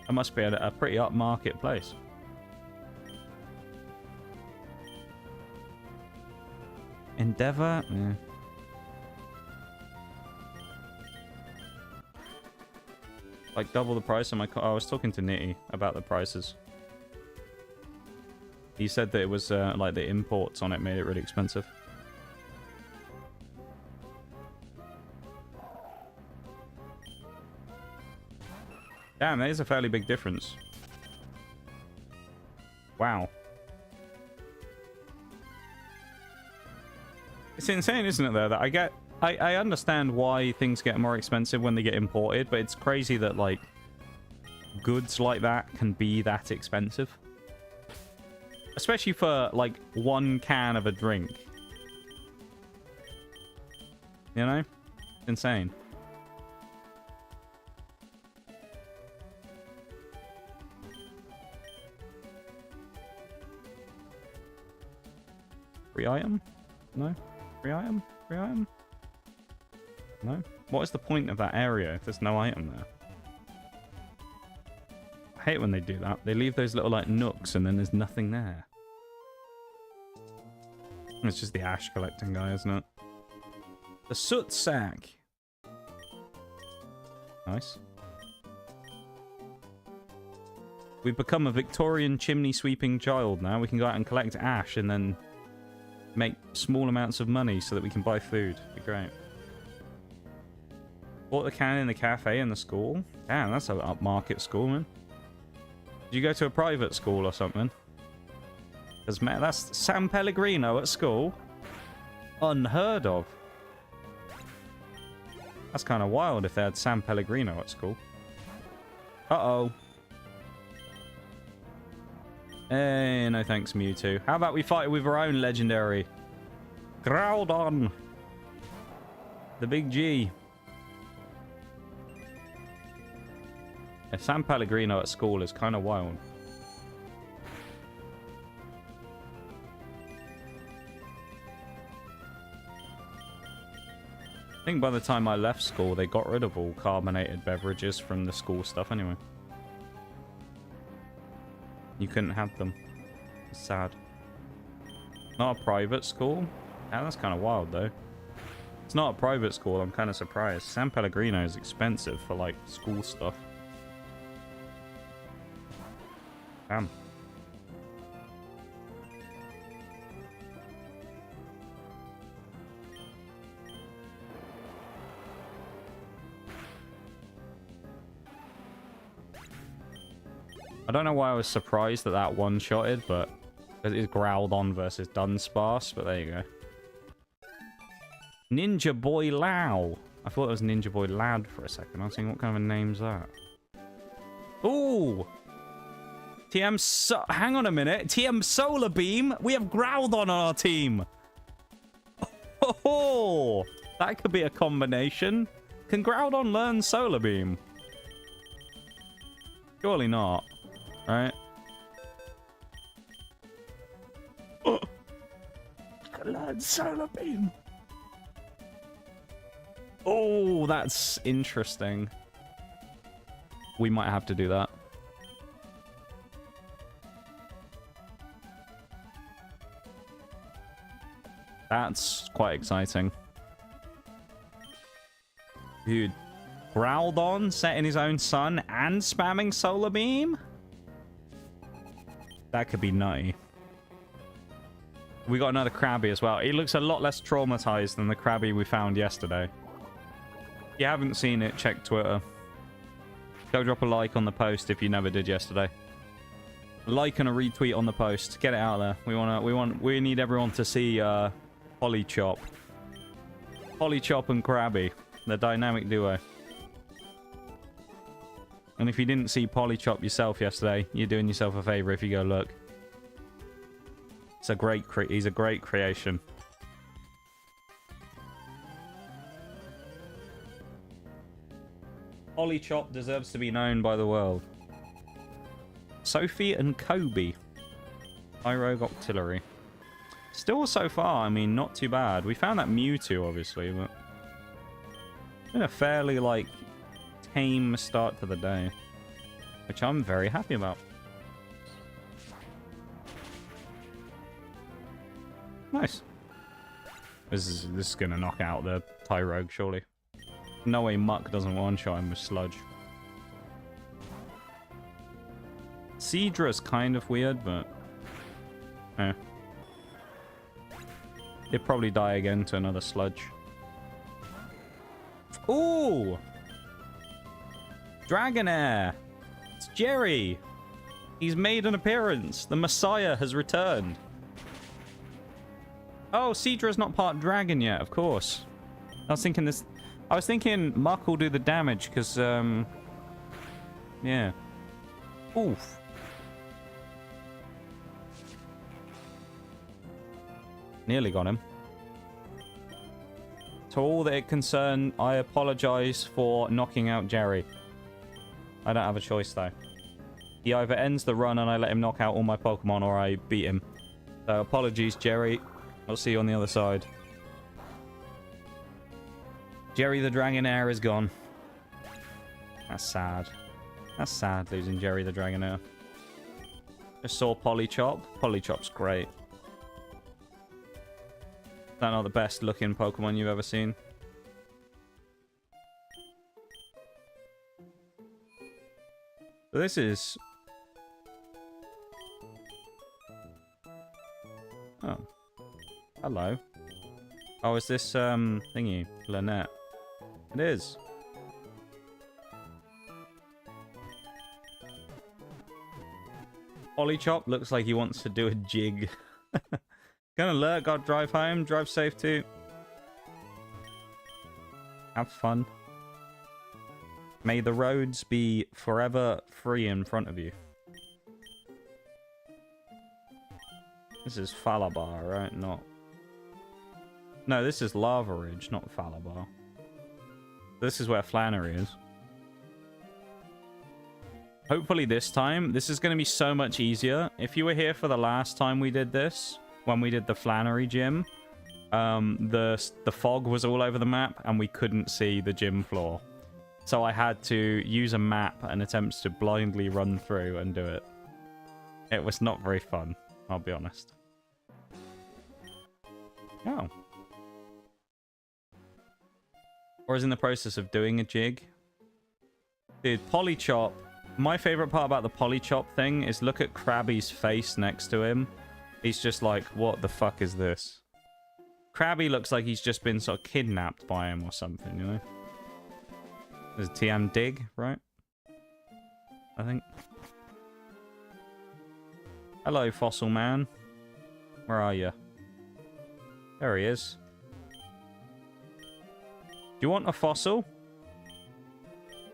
That must be a pretty upmarket place. Endeavour? Yeah. Like double the price on my... I was talking to Nitty about the prices. He said that it was like the imports on it made it really expensive. Damn, that is a fairly big difference. Wow. It's insane, isn't it, though, that I understand why things get more expensive when they get imported, but it's crazy that, like, goods like that can be that expensive. Especially for, like, one can of a drink. You know? Insane. Free item? No? Free item? Free item? No? What is the point of that area if there's no item there? I hate when they do that. They leave those little, like, nooks and then there's nothing there. It's just the ash collecting guy, isn't it? The soot sack. Nice. We've become a Victorian chimney-sweeping child now. We can go out and collect ash and then make small amounts of money so that we can buy food. It'd be great. Bought the cannon in the cafe in the school. Damn, that's an upmarket school, man. Did you go to a private school or something? Because, man, that's San Pellegrino at school. Unheard of. That's kind of wild if they had San Pellegrino at school. Uh-oh. Hey, no thanks, Mewtwo. How about we fight with our own legendary? Groudon. The big G. Yeah, San Pellegrino at school is kind of wild. I think by the time I left school, they got rid of all carbonated beverages from the school stuff anyway. You couldn't have them. It's sad. Not a private school? Yeah, that's kind of wild, though. It's not a private school. I'm kind of surprised. San Pellegrino is expensive for, like, school stuff. Damn. I don't know why I was surprised that that one-shotted, but it is Groudon versus Dunsparce, but there you go. Ninja Boy Lao. I thought it was Ninja Boy Lad for a second. I was thinking, what kind of a name's that? Ooh! Hang on a minute. TM Solar Beam. We have Groudon on our team. Oh, that could be a combination. Can Groudon learn Solar Beam? Surely not. Right? Oh. I can learn Solar Beam. Oh, that's interesting. We might have to do that. That's quite exciting. Dude, Groudon setting his own sun and spamming Solar Beam? That could be nutty. We got another Krabby as well. He looks a lot less traumatized than the Krabby we found yesterday. If you haven't seen it, check Twitter. Go drop a like on the post if you never did yesterday. A like and a retweet on the post. Get it out there. We need everyone to see Polychop. Polychop and Krabby. The dynamic duo. And if you didn't see Polychop yourself yesterday, you're doing yourself a favor if you go look. It's a great he's a great creation. Polychop deserves to be known by the world. Sophie and Kobe. Pyrogue Octillery. Still so far, I mean, not too bad. We found that Mewtwo, obviously, but... It's been a fairly, like, tame start to the day. Which I'm very happy about. Nice. This is gonna knock out the Tyrogue, surely. No way Muck doesn't one-shot him with Sludge. Seadra's kind of weird, but... Eh. He'd probably die again to another Sludge. Ooh! Dragonair! It's Jerry! He's made an appearance! The Messiah has returned! Oh, Seadra's not part dragon yet, of course. I was thinking Muck will do the damage, because, yeah. Oof. Nearly got him. To all that it concerned, I apologize for knocking out Jerry. I don't have a choice, though. He either ends the run and I let him knock out all my Pokemon, or I beat him. So, apologies, Jerry. I'll see you on the other side. Jerry the Dragonair is gone. That's sad. That's sad, losing Jerry the Dragonair. Just saw Polychop. Polychop's great. Is that not the best looking Pokemon you've ever seen? So this is Oh. Hello. Oh, is this, thingy? Lynette? It is. Chop looks like he wants to do a jig. Gonna alert, gotta drive home. Drive safe too. Have fun. May the roads be forever free in front of you. This is Falabar, right? Not... No, this is Lava Ridge, not Falabar. This is where Flannery is. Hopefully this time, this is going to be so much easier. If you were here for the last time we did this, when we did the Flannery gym, the fog was all over the map and we couldn't see the gym floor. So I had to use a map and attempt to blindly run through and do it. It was not very fun, I'll be honest. Oh. Or is in the process of doing a jig. Dude, Polychop. My favorite part about the Polychop thing is look at Krabby's face next to him. He's just like, what the fuck is this? Krabby looks like he's just been sort of kidnapped by him or something, you know? There's a TM dig, right? I think. Hello, fossil man. Where are you? There he is. Do you want a fossil?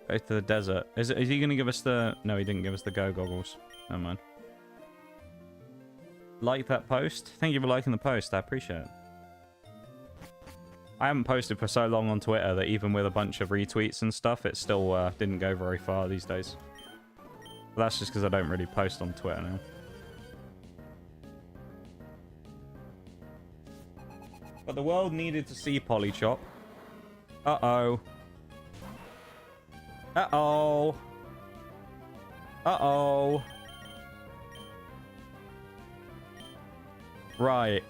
Go to the desert. Is he going to give us the... No, he didn't give us the go goggles. Never mind. Like that post. Thank you for liking the post. I appreciate it. I haven't posted for so long on Twitter that even with a bunch of retweets and stuff, it still didn't go very far these days. But that's just because I don't really post on Twitter now. But the world needed to see Polychop. Uh-oh. Uh-oh. Uh-oh. Right.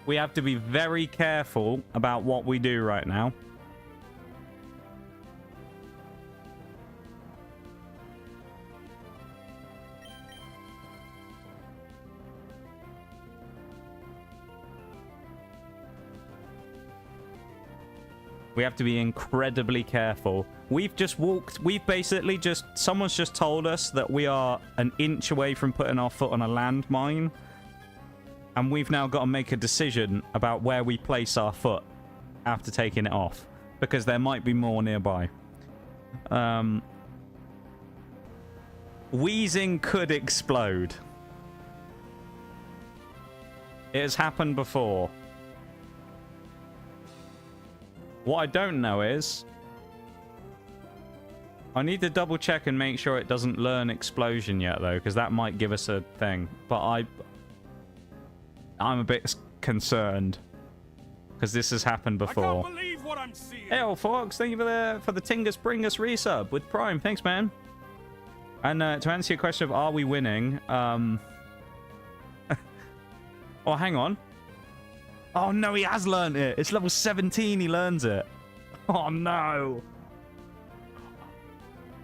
We have to be very careful about what we do right now. We have to be incredibly careful. We've just walked... We've basically just... Someone's just told us that we are an inch away from putting our foot on a landmine. And we've now got to make a decision about where we place our foot after taking it off. Because there might be more nearby. Wheezing could explode. It has happened before. What I don't know is... I need to double check and make sure it doesn't learn explosion yet, though, because that might give us a thing. But I'm a bit concerned. Because this has happened before. I can't believe what I'm seeing. Hey, Fox, thank you for the Tingus Bringus resub with Prime. Thanks, man. And to answer your question of are we winning, oh, hang on. Oh, no, he has learned it. It's level 17, he learns it. Oh, no.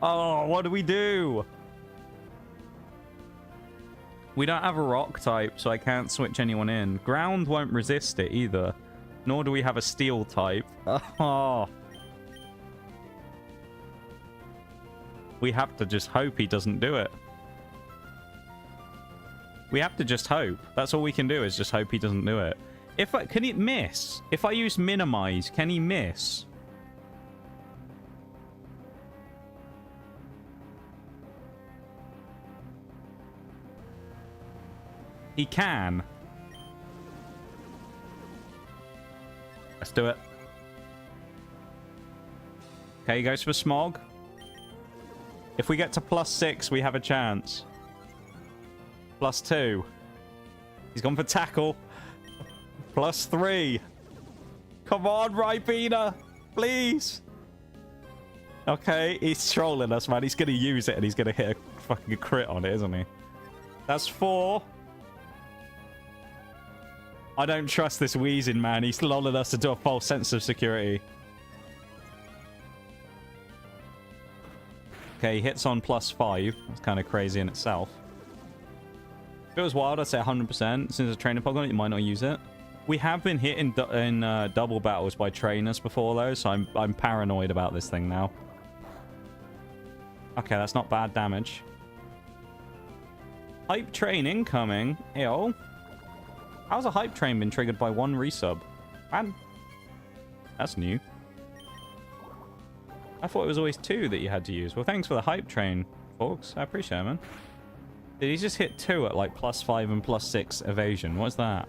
Oh, what do we do? We don't have a rock type, so I can't switch anyone in. Ground won't resist it either. Nor do we have a steel type. Oh. We have to just hope he doesn't do it. We have to just hope. That's all we can do is just hope he doesn't do it. Can it miss? If I use minimize, can he miss? He can. Let's do it. Okay, he goes for smog. If we get to +6, we have a chance. +2. He's gone for tackle. +3. Come on, Ribena. Please. Okay, he's trolling us, man. He's going to use it and he's going to hit a fucking crit on it, isn't he? That's 4. I don't trust this wheezing, man. He's lolling us into a false sense of security. Okay, he hits on +5. That's kind of crazy in itself. If it was wild, I'd say 100%. Since it's a trainer Pokemon, you might not use it. We have been hit in double battles by trainers before, though, so I'm paranoid about this thing now. Okay, that's not bad damage. Hype train incoming. Ew. How's a hype train been triggered by one resub? Man, that's new. I thought it was always 2 that you had to use. Well, thanks for the hype train, folks. I appreciate it, man. Did he just hit 2 at like +5 and +6 evasion? What's that?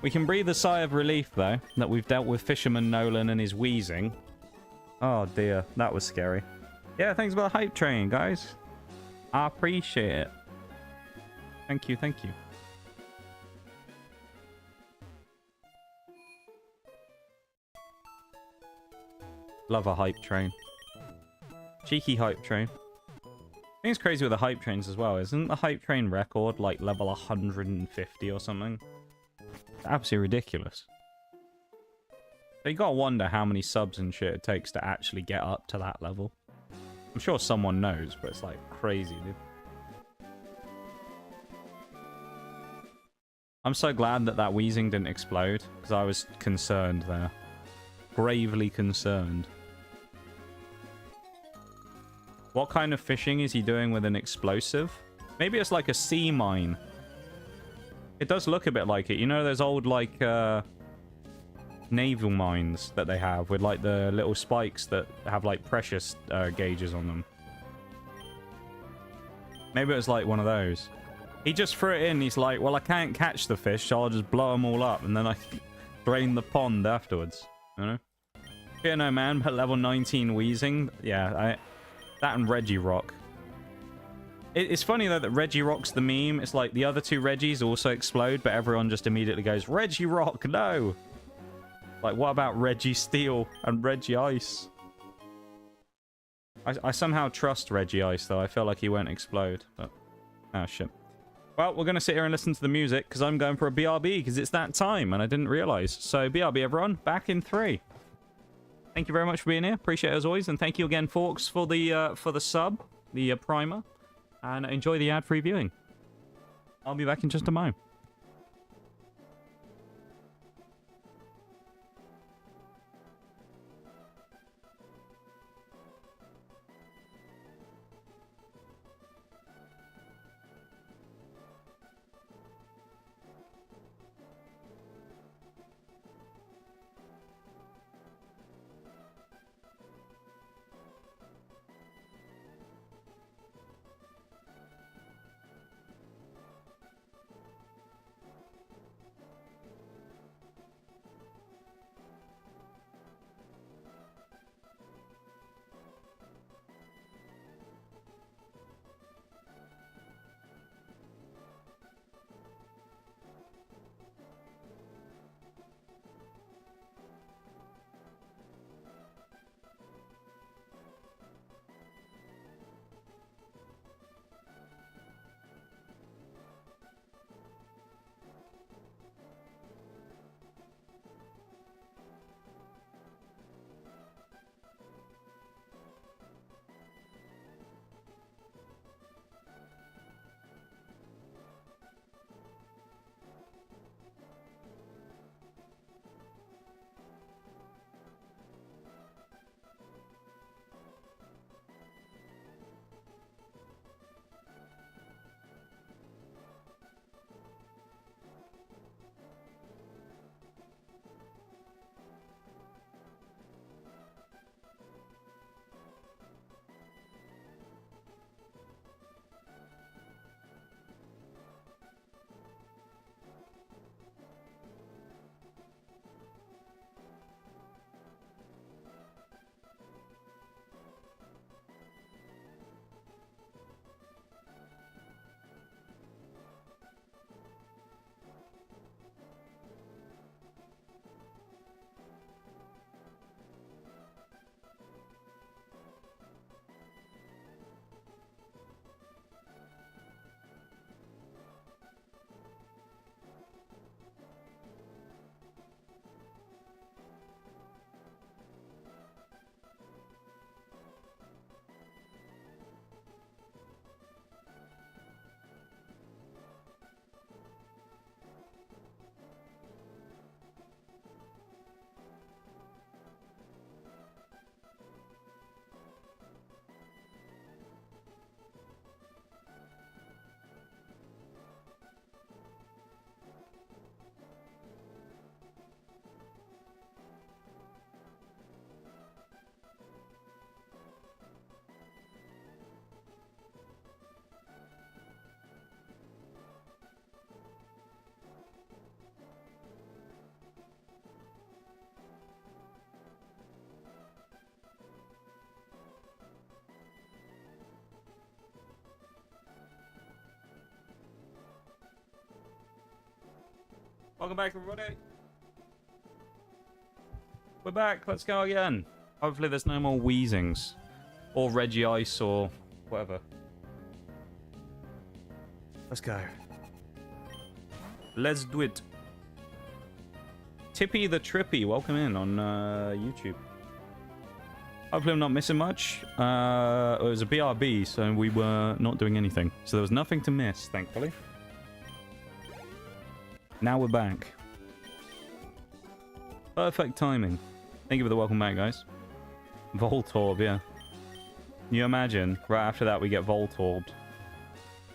We can breathe a sigh of relief, though, that we've dealt with Fisherman Nolan and his wheezing. Oh, dear. That was scary. Yeah, thanks for the hype train, guys. I appreciate it. Thank you, thank you. Love a hype train. Cheeky hype train. I think it's crazy with the hype trains as well. Isn't the hype train record like level 150 or something? It's absolutely ridiculous. So you gotta wonder how many subs and shit it takes to actually get up to that level. I'm sure someone knows, but it's like crazy, dude. I'm so glad that that wheezing didn't explode, because I was concerned there. Gravely concerned. What kind of fishing is he doing with an explosive? Maybe it's like a sea mine. It does look a bit like it. You know those old, like, naval mines that they have with, like, the little spikes that have, like, pressure gauges on them? Maybe it was like one of those. He just threw it in. He's like, well, I can't catch the fish, so I'll just blow them all up, and then I drain the pond afterwards. You know? Yeah, no, man, but level 19 wheezing. Yeah, that and Regirock. It's funny, though, that Regirock's the meme. It's like the other 2 Reggies also explode, but everyone just immediately goes, Regirock, no! Like, what about Registeel and Regice? I somehow trust Regice, though. I feel like he won't explode, but... oh, shit. Well, we're going to sit here and listen to the music, because I'm going for a BRB, because it's that time, and I didn't realize. So, BRB, everyone, back in 3. Thank you very much for being here. Appreciate it as always. And thank you again, Forks, for the sub, the primer. And enjoy the ad-free viewing. I'll be back in just a moment. Welcome back, everybody. We're back. Let's go again. Hopefully there's no more wheezings. Or Reggie Ice or whatever. Let's go. Let's do it. Tippy the Trippy, welcome in on YouTube. Hopefully I'm not missing much. It was a BRB, so we were not doing anything. So there was nothing to miss, thankfully. Now we're back. Perfect timing. Thank you for the welcome back, guys. Voltorb, yeah. Can you imagine? Right after that, we get Voltorbed.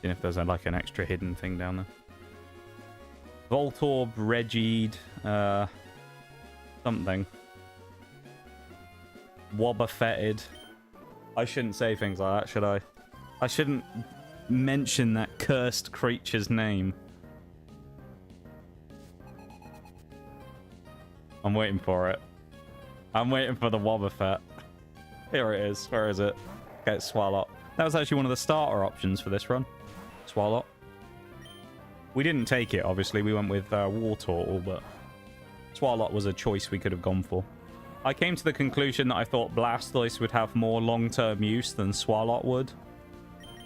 See if there's like an extra hidden thing down there. Voltorb, Regied, something. Wobbuffeted. I shouldn't say things like that, should I? I shouldn't mention that cursed creature's name. I'm waiting for it. I'm waiting for the Wobbuffet. Here it is. Where is it? Okay, it's Swalot. That was actually one of the starter options for this run. Swalot. We didn't take it, obviously. We went with Wartortle, but Swalot was a choice we could have gone for. I came to the conclusion that I thought Blastoise would have more long-term use than Swalot would.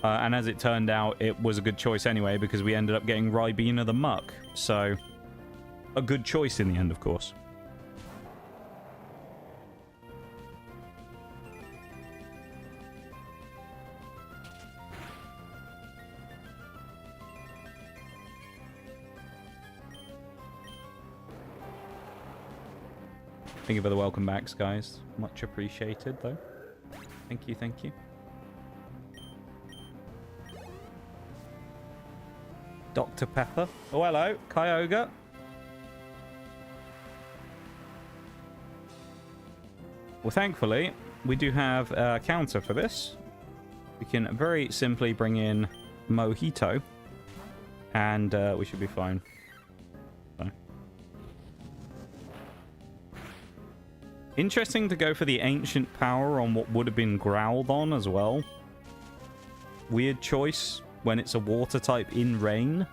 And as it turned out, it was a good choice anyway, because we ended up getting Ribena the Muck. So, a good choice in the end, of course. Thank you for the welcome backs, guys. Much appreciated, though. Thank you, thank you. Dr. Pepper. Oh, hello. Kyogre. Well, thankfully, we do have a counter for this. We can very simply bring in Mojito, and we should be fine. So. Interesting to go for the Ancient Power on what would have been Groudon as well. Weird choice when it's a Water type in Rain.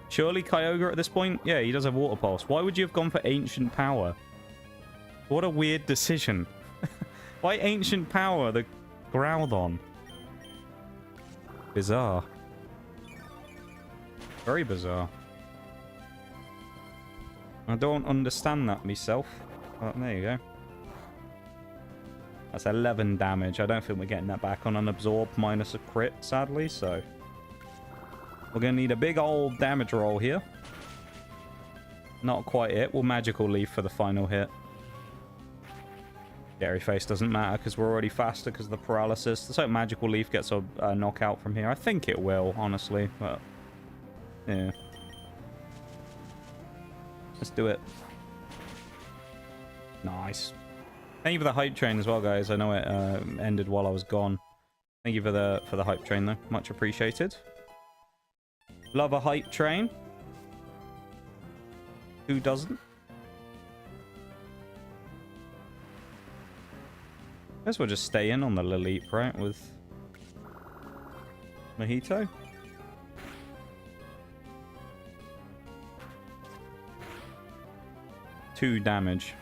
Surely Kyogre at this point? Yeah, he does have Water Pulse. Why would you have gone for Ancient Power? What a weird decision. Why Ancient Power the Groudon? Bizarre. Very bizarre. I don't understand that myself. But there you go. That's 11 damage. I don't think we're getting that back on an absorb minus a crit, sadly, so we're going to need a big old damage roll here. Not quite it. We'll Magical Leaf for the final hit. Scary Face doesn't matter because we're already faster because of the paralysis. Let's hope Magical Leaf gets a knockout from here. I think it will, honestly, but yeah. Let's do it. Nice. Thank you for the hype train as well, guys. I know it ended while I was gone. Thank you for the hype train, though. Much appreciated. Love a hype train. Who doesn't? Guess we'll just stay in on the Lilip, right? With Mojito. Two damage.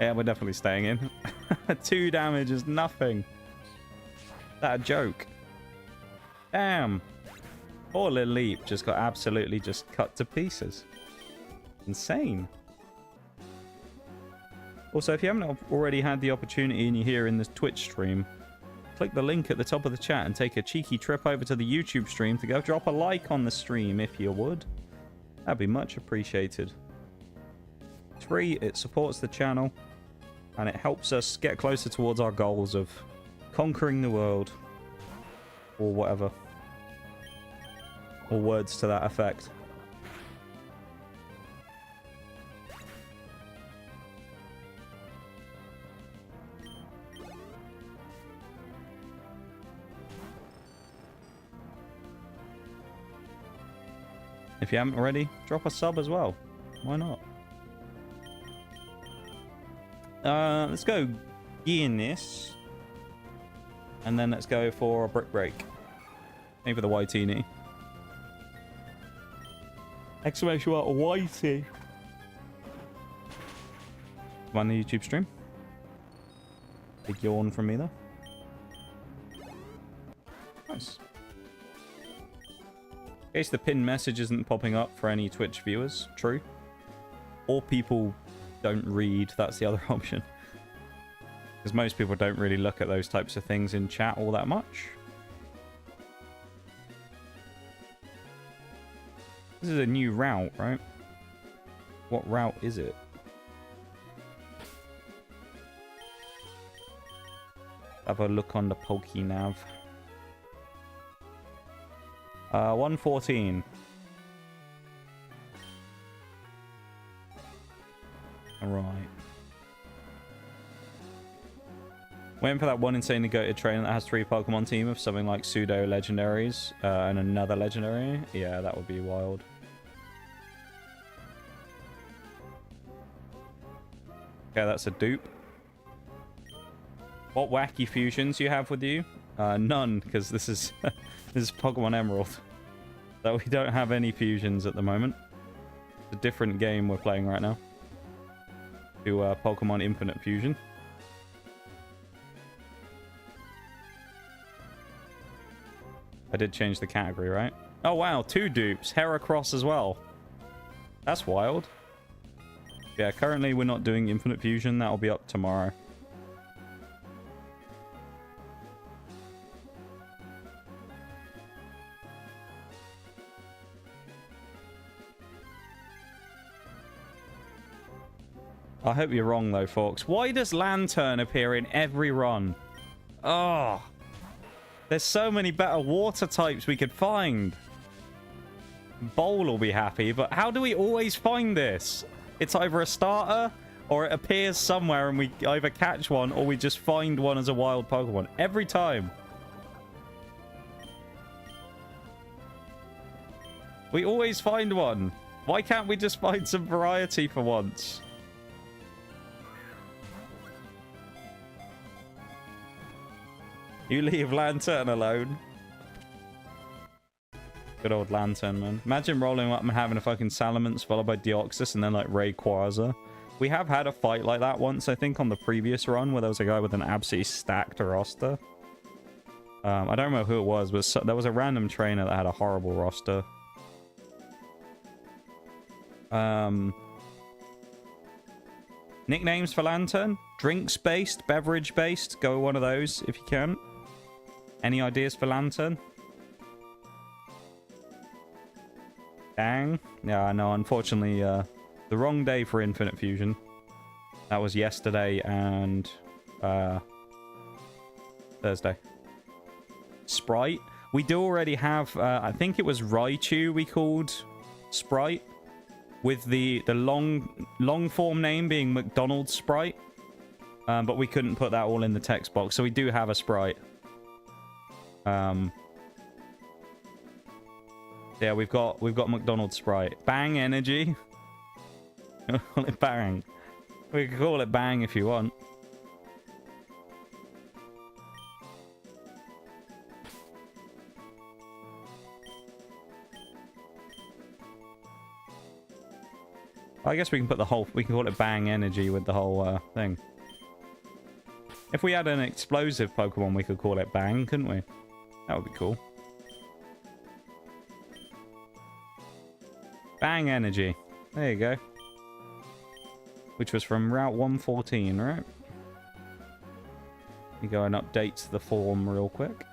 Yeah, we're definitely staying in. 2 damage is nothing. Is that a joke? Damn. Poor Lilip just got absolutely just cut to pieces. Insane. Also, if you haven't already had the opportunity and you're here in this Twitch stream, click the link at the top of the chat and take a cheeky trip over to the YouTube stream to go drop a like on the stream if you would. That'd be much appreciated. It's free, it supports the channel, and it helps us get closer towards our goals of conquering the world. Or whatever. Or words to that effect. If you haven't already, drop a sub as well. Why not? Let's go Guinness. And then let's go for a Brick Break. Maybe the Whitini. Exclamation mark Whitey. On the YouTube stream. Big yawn from me though. Nice. In case the pinned message isn't popping up for any Twitch viewers, true. Or people don't read, that's the other option. Because most people don't really look at those types of things in chat all that much. This is a new route, right? What route is it? Have a look on the PokeNav. 114. Alright. Waiting for that one insanely goated trainer that has 3 Pokemon team of something like pseudo legendaries and another legendary. Yeah, that would be wild. Okay, that's a dupe. What wacky fusions you have with you? None, because this is this is Pokemon Emerald. So we don't have any fusions at the moment. It's a different game we're playing right now. To Pokemon Infinite Fusion. I did change the category, right? Oh wow, 2 dupes. Heracross as well. That's wild. Yeah, currently we're not doing Infinite Fusion. That'll be up tomorrow. I hope you're wrong though, folks. Why does Lantern appear in every run? Oh, there's so many better water types we could find. Bowl will be happy, but how do we always find this? It's either a starter or it appears somewhere and we either catch one or we just find one as a wild Pokemon. Every time. We always find one. Why can't we just find some variety for once? You leave Lantern alone. Good old Lantern, man. Imagine rolling up and having a fucking Salamence followed by Deoxys and then like Rayquaza. We have had a fight like that once, I think, on the previous run where there was a guy with an absolutely stacked roster. I don't remember who it was, but there was a random trainer that had a horrible roster. Nicknames for Lantern? Drinks-based, beverage-based. Go with one of those if you can. Any ideas for Lantern? Dang. Yeah, I know. Unfortunately, the wrong day for Infinite Fusion. That was yesterday and Thursday. Sprite. We do already have, I think it was Raichu we called Sprite. With the long form name being McDonald's Sprite. But we couldn't put that all in the text box. So we do have a Sprite. Yeah, we've got McDonald's Sprite. Bang Energy. Call it Bang. We could call it Bang if you want. I guess we can put the whole... We can call it Bang Energy with the whole thing. If we had an explosive Pokemon, we could call it Bang, couldn't we? That would be cool. Bang Energy. There you go. Which was from Route 114, right? Let me go and update the form real quick.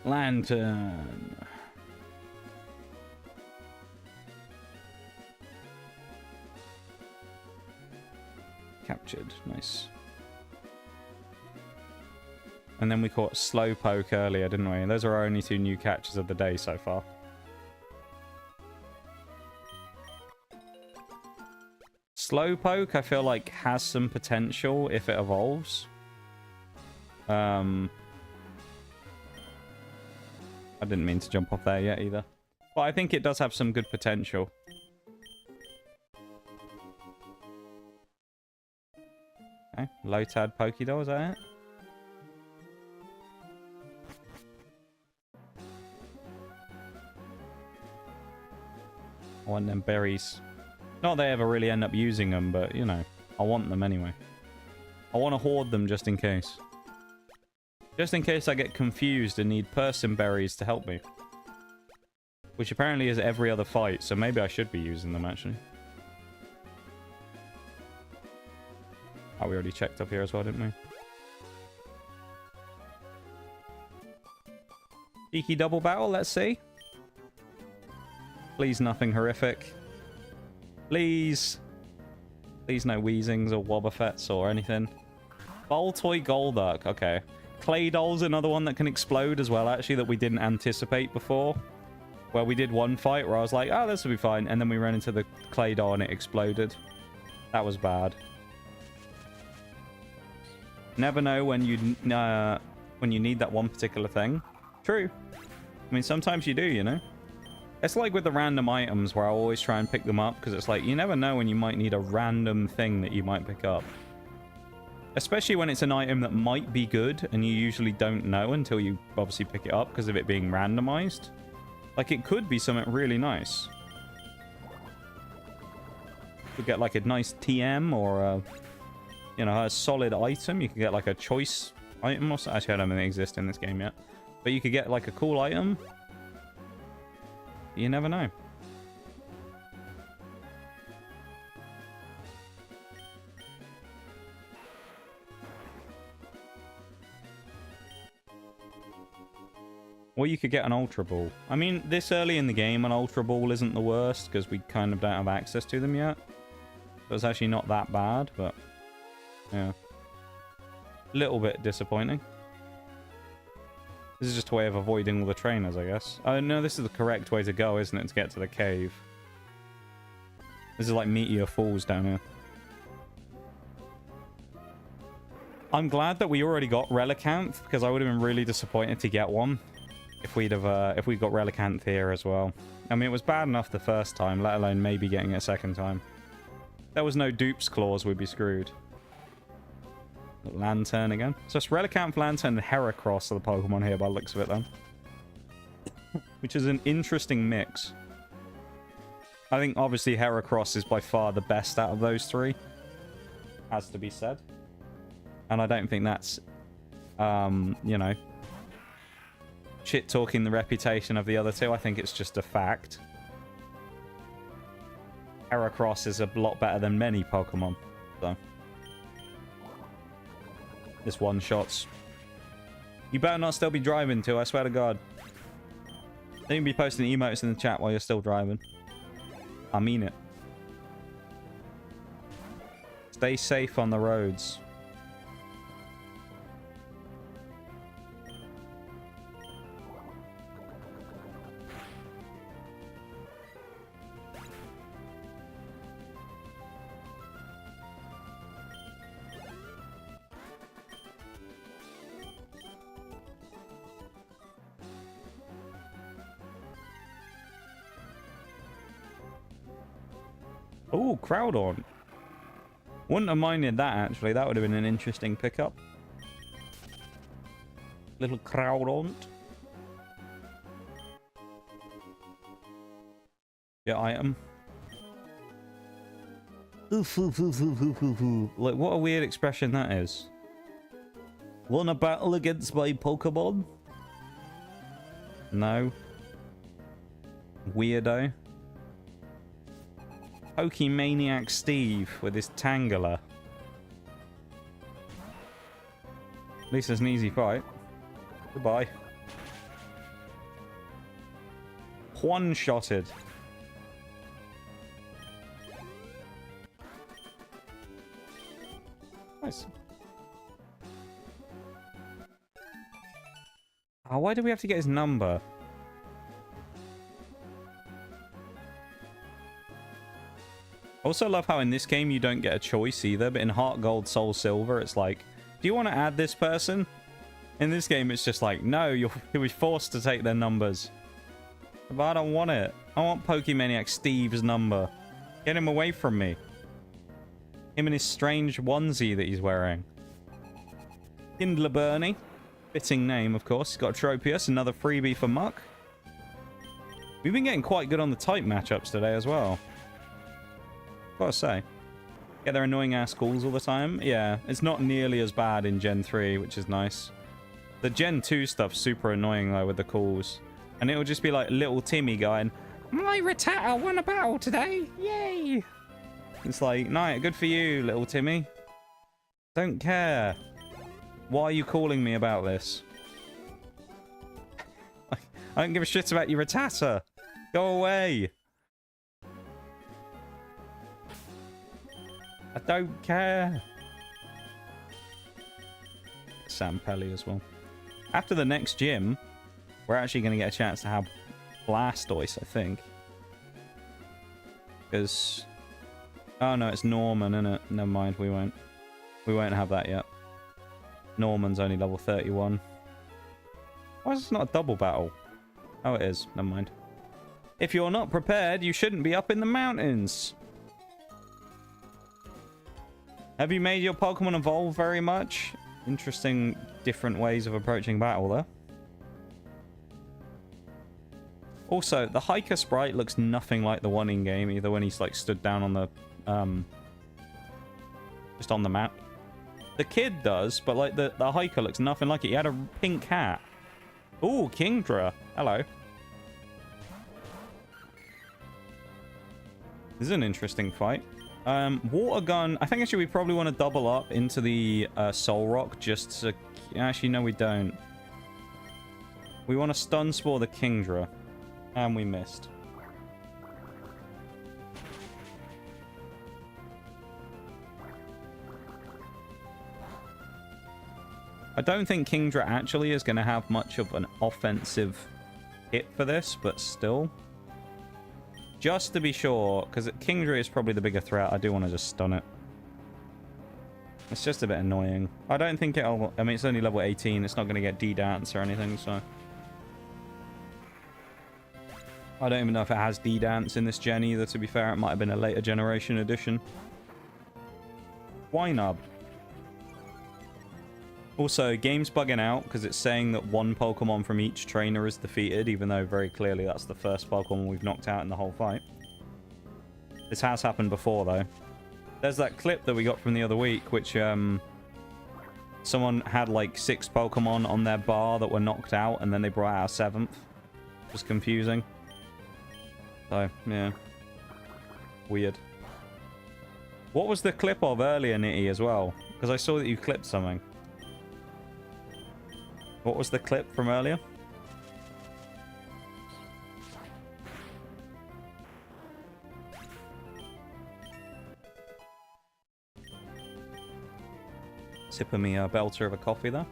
Lantern. Captured. Nice. And then we caught Slowpoke earlier, didn't we? And those are our only 2 new catches of the day so far. Slowpoke, I feel like, has some potential if it evolves. I didn't mean to jump off there yet either. But I think it does have some good potential. Okay, Lotad Pokédoll, is that it? I want them berries. Not they ever really end up using them, but, you know, I want them anyway. I want to hoard them just in case. Just in case I get confused and need person berries to help me. Which apparently is every other fight, so maybe I should be using them, actually. Oh, we already checked up here as well, didn't we? Cheeky double battle, let's see. Please nothing horrific. Please. Please no Weezings or Wobbuffets or anything. Boltoy Golduck, okay. Claydoll's another one that can explode as well, actually, that we didn't anticipate before. Where we did one fight where I was like, oh, this will be fine. And then we ran into the Claydoll and it exploded. That was bad. Never know when you need that one particular thing. True. I mean, sometimes you do, you know? It's like with the random items where I always try and pick them up because it's like, you never know when you might need a random thing that you might pick up. Especially when it's an item that might be good and you usually don't know until you obviously pick it up because of it being randomized. Like, it could be something really nice. You could get like a nice TM or a, you know, a solid item. You could get like a choice item or something. Actually, I don't think they exist in this game yet. But you could get like a cool item. You never know. Or you could get an Ultra Ball. I mean, this early in the game, an Ultra Ball isn't the worst because we kind of don't have access to them yet. So it's actually not that bad, but yeah. A little bit disappointing. This is just a way of avoiding all the trainers, I guess. Oh, no, this is the correct way to go, isn't it, to get to the cave? This is like Meteor Falls down here. I'm glad that we already got Relicanth, because I would have been really disappointed to get one if we got Relicanth here as well. I mean, it was bad enough the first time, let alone maybe getting it a second time. If there was no dupes clause, we'd be screwed. Lantern again. So it's Relicanth, Lantern, and Heracross are the Pokemon here by the looks of it then. Which is an interesting mix. I think obviously Heracross is by far the best out of those three. Has to be said. And I don't think that's, you know, shit-talking the reputation of the other two. I think it's just a fact. Heracross is a lot better than many Pokemon. So. This one-shots. You better not still be driving too, I swear to God. Don't even be posting emotes in the chat while you're still driving. I mean it. Stay safe on the roads. Oh, Crowdon. Wouldn't have minded that, actually. That would have been an interesting pickup. Little Crowdon. Yeah, item. Like, what a weird expression that is. Wanna battle against my Pokemon? No. Weirdo. Pokemaniac Steve with his Tangela. At least it's an easy fight. Goodbye. One-shotted. Nice. Oh, why do we have to get his number? Also love how in this game you don't get a choice either, but in Heart Gold, Soul Silver, it's like, do you want to add this person? In this game, it's just like, no, you'll be forced to take their numbers. But I don't want it. I want Pokemaniac Steve's number. Get him away from me. Him and his strange onesie that he's wearing. Kindler Bernie. Fitting name, of course. He's got a Tropius, another freebie for Muck. We've been getting quite good on the type matchups today as well. Gotta say. Get their annoying ass calls all the time. Yeah, it's not nearly as bad in Gen 3, which is nice. The Gen 2 stuff's super annoying though with the calls. And it'll just be like little Timmy going, "My Rattata won a battle today. Yay!" It's like, "Night, good for you, little Timmy. Don't care. Why are you calling me about this? I don't give a shit about your Rattata. Go away. I don't care." Sam Pelly as well. After the next gym, we're actually going to get a chance to have Blastoise, I think. Because... oh, no, it's Norman, isn't it? Never mind, we won't. We won't have that yet. Norman's only level 31. Why is this not a double battle? Oh, it is. Never mind. If you're not prepared, you shouldn't be up in the mountains. Have you made your Pokemon evolve very much? Interesting, different ways of approaching battle there. Also, the hiker sprite looks nothing like the one in game, either when he's like stood down on the just on the map. The kid does, but like the hiker looks nothing like it. He had a pink hat. Ooh, Kingdra. Hello. This is an interesting fight. Water gun. I think actually we probably want to double up into the Soul Rock just to... actually, no, we don't. We want to stun spore the Kingdra. And we missed. I don't think Kingdra actually is going to have much of an offensive hit for this, but still. Just to be sure, because Kingdra is probably the bigger threat, I do want to just stun it. It's just a bit annoying. I don't think it'll... I mean, it's only level 18. It's not going to get D-Dance or anything, so... I don't even know if it has D-Dance in this gen either, to be fair. It might have been a later generation edition. Wynub. Also, game's bugging out because it's saying that one Pokemon from each trainer is defeated, even though very clearly that's the first Pokemon we've knocked out in the whole fight. This has happened before, though. There's that clip that we got from the other week, which someone had like 6 Pokemon on their bar that were knocked out, and then they brought out a 7th. Just confusing. So, yeah. Weird. What was the clip of earlier, Nitty, as well? Because I saw that you clipped something. What was the clip from earlier? Sipping me a belter of a coffee there.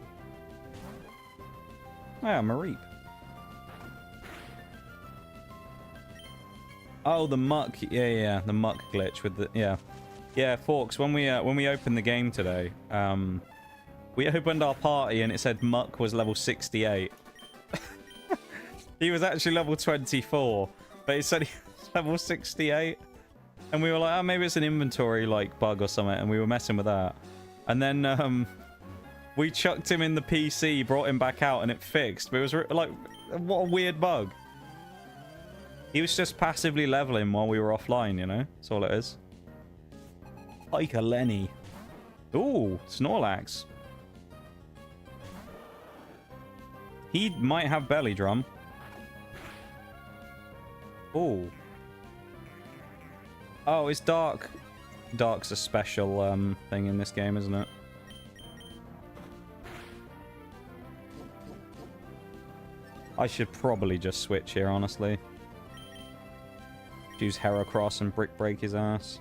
Yeah, Mareep. Oh, the muck. Yeah, the muck glitch with the... Yeah, Forks, when we opened the game today, we opened our party and it said Muck was level 68. He was actually level 24, but it said he was level 68. And we were like, oh, maybe it's an inventory like bug or something, and we were messing with that. And then we chucked him in the PC, brought him back out, and it fixed. But it was like, what a weird bug. He was just passively leveling while we were offline, you know? That's all it is. Hiker Lenny. Ooh, Snorlax. He might have belly drum. Ooh. Oh, it's Dark. Dark's a special thing in this game, isn't it? I should probably just switch here, honestly. Use Heracross and Brick Break his ass.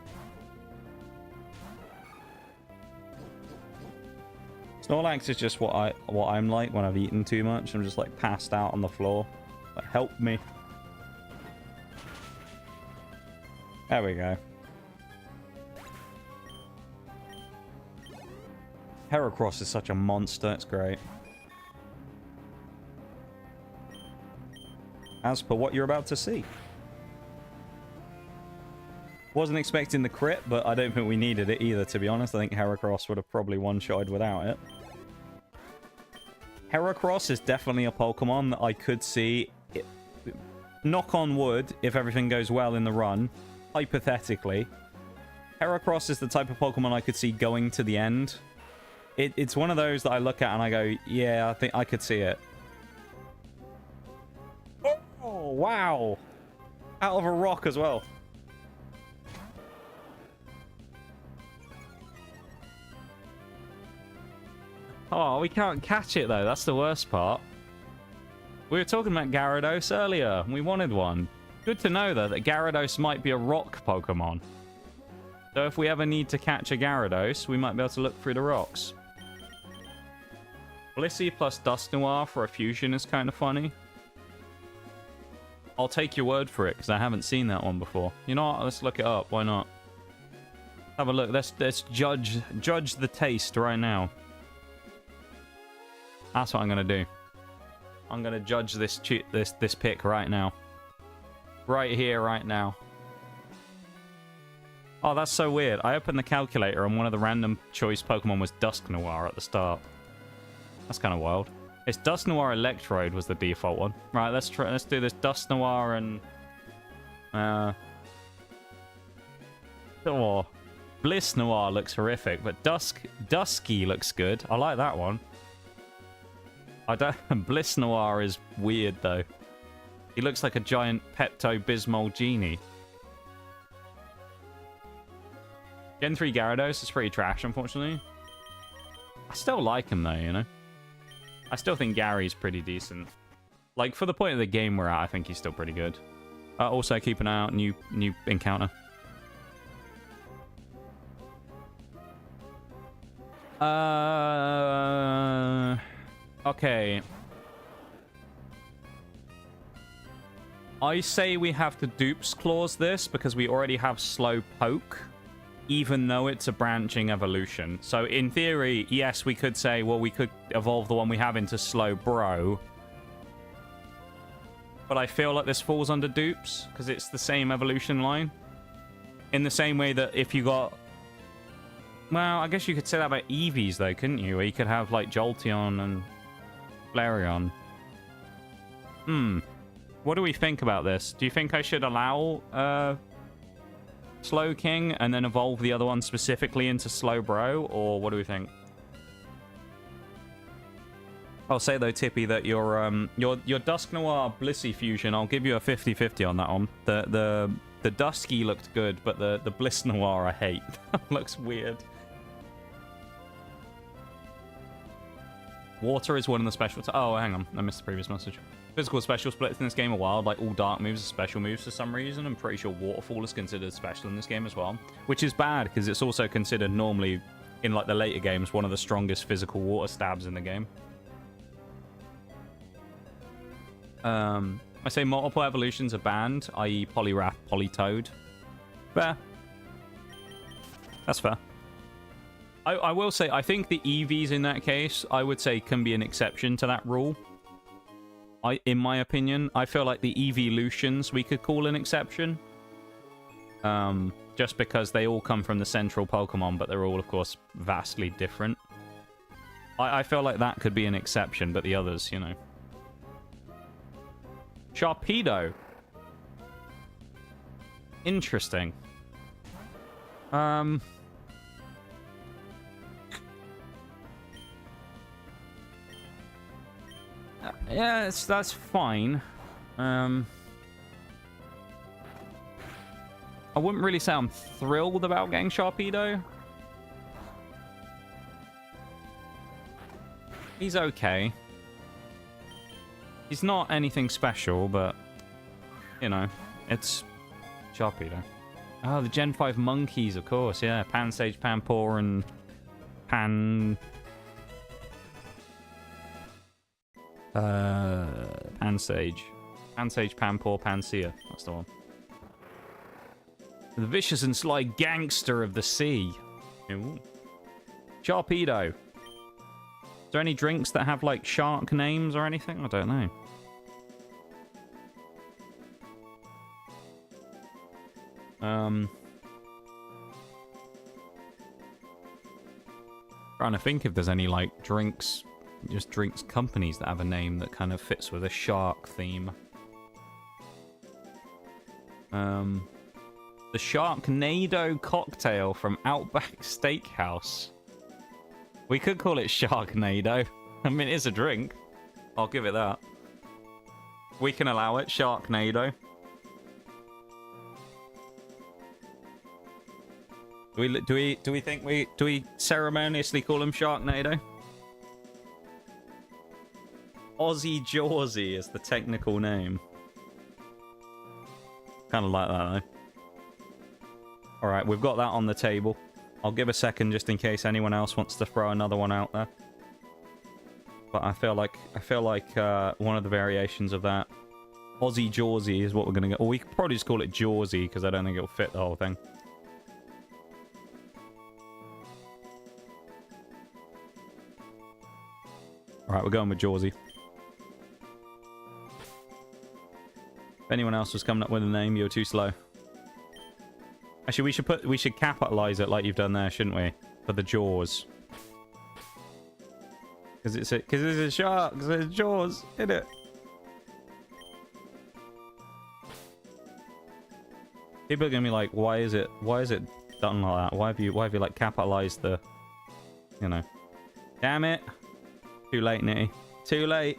Snorlax is just what I'm like when I've eaten too much. I'm just like passed out on the floor. Like, help me. There we go. Heracross is such a monster. It's great. As per what you're about to see. Wasn't expecting the crit, but I don't think we needed it either, to be honest. I think Heracross would have probably one-shotted without it. Heracross is definitely a Pokemon that I could see knock on wood, if everything goes well in the run, hypothetically, Heracross is the type of Pokemon I could see going to the end. It's one of those that I look at and I go, yeah, I think I could see it. Oh, wow. Out of a rock as well. Oh, we can't catch it, though. That's the worst part. We were talking about Gyarados earlier. We wanted one. Good to know, though, that Gyarados might be a rock Pokemon. So if we ever need to catch a Gyarados, we might be able to look through the rocks. Blissey plus Dusknoir for a fusion is kind of funny. I'll take your word for it, because I haven't seen that one before. You know what? Let's look it up. Why not? Have a look. Let's judge the taste right now. That's what I'm going to do. I'm going to judge this pick right now. Right here, right now. Oh, that's so weird. I opened the calculator and one of the random choice Pokemon was Dusknoir at the start. That's kind of wild. It's Dusknoir Electrode was the default one. Right, let's do this Dusknoir and oh, Blissnoir looks horrific, but Dusky looks good. I like that one. Blissnoir is weird though. He looks like a giant Pepto-Bismol genie. Gen 3 Gyarados is pretty trash, unfortunately. I still like him though, you know. I still think Gary's pretty decent. Like, for the point of the game we're at, I think he's still pretty good. Also, keep an eye out, new encounter. Okay. I say we have to dupes clause this because we already have slow poke, even though it's a branching evolution. So in theory, yes, we could say, well, we could evolve the one we have into slow bro. But I feel like this falls under dupes because it's the same evolution line. In the same way that if you got... Well, I guess you could say that about Eevees though, couldn't you? Where you could have like Jolteon and Flareon. What do we think about this? Do you think I should allow Slow King and then evolve the other one specifically into Slow Bro? Or what do we think? I'll say though, Tippy, that your Dusknoir Blissey fusion, I'll give you a 50-50 on that one. The Dusky looked good, but the Blissnoir I hate. Looks weird. Water is one of the special... Oh, hang on. I missed the previous message. Physical special splits in this game are wild. Like, all dark moves are special moves for some reason. I'm pretty sure Waterfall is considered special in this game as well. Which is bad, because it's also considered normally, in like the later games, one of the strongest physical water stabs in the game. I say multiple evolutions are banned, i.e. Poliwrath, Politoed. Fair. That's fair. I will say, I think the Eevees in that case, I would say, can be an exception to that rule. In my opinion, I feel like the Eeveelutions we could call an exception. Just because they all come from the central Pokemon, but they're all, of course, vastly different. I feel like that could be an exception, but the others, you know. Sharpedo. Interesting. Yeah, that's fine. I wouldn't really say I'm thrilled about getting Sharpedo. He's okay. He's not anything special, but, you know, it's Sharpedo. Oh, the Gen 5 monkeys, of course, yeah. Pansage, Panpour, and Pansage, Panpour, Pansear. That's the one. The vicious and sly gangster of the sea. Ooh. Sharpedo. Is there any drinks that have, like, shark names or anything? I don't know. Trying to think if there's any, like, drinks... Just drinks companies that have a name that kind of fits with a shark theme. The Sharknado cocktail from Outback Steakhouse. We could call it Sharknado. I mean, it's a drink. I'll give it that. We can allow it. Sharknado. Do we think do we ceremoniously call him Sharknado? Aussie Jawsy is the technical name. Kind of like that though. Alright, we've got that on the table. I'll give a second just in case anyone else wants to throw another one out there. But I feel like one of the variations of that. Aussie Jawsy is what we're gonna get. Or we could probably just call it Jawsy because I don't think it'll fit the whole thing. Alright, we're going with Jawsy. If anyone else was coming up with a name, you're too slow. Actually, we should capitalize it like you've done there, shouldn't we? For the jaws. Because it's a shark, because it's jaws, isn't it? People are gonna be like, why is it done like that? Why have you like capitalized the, you know? Damn it! Too late, Nitty. Too late.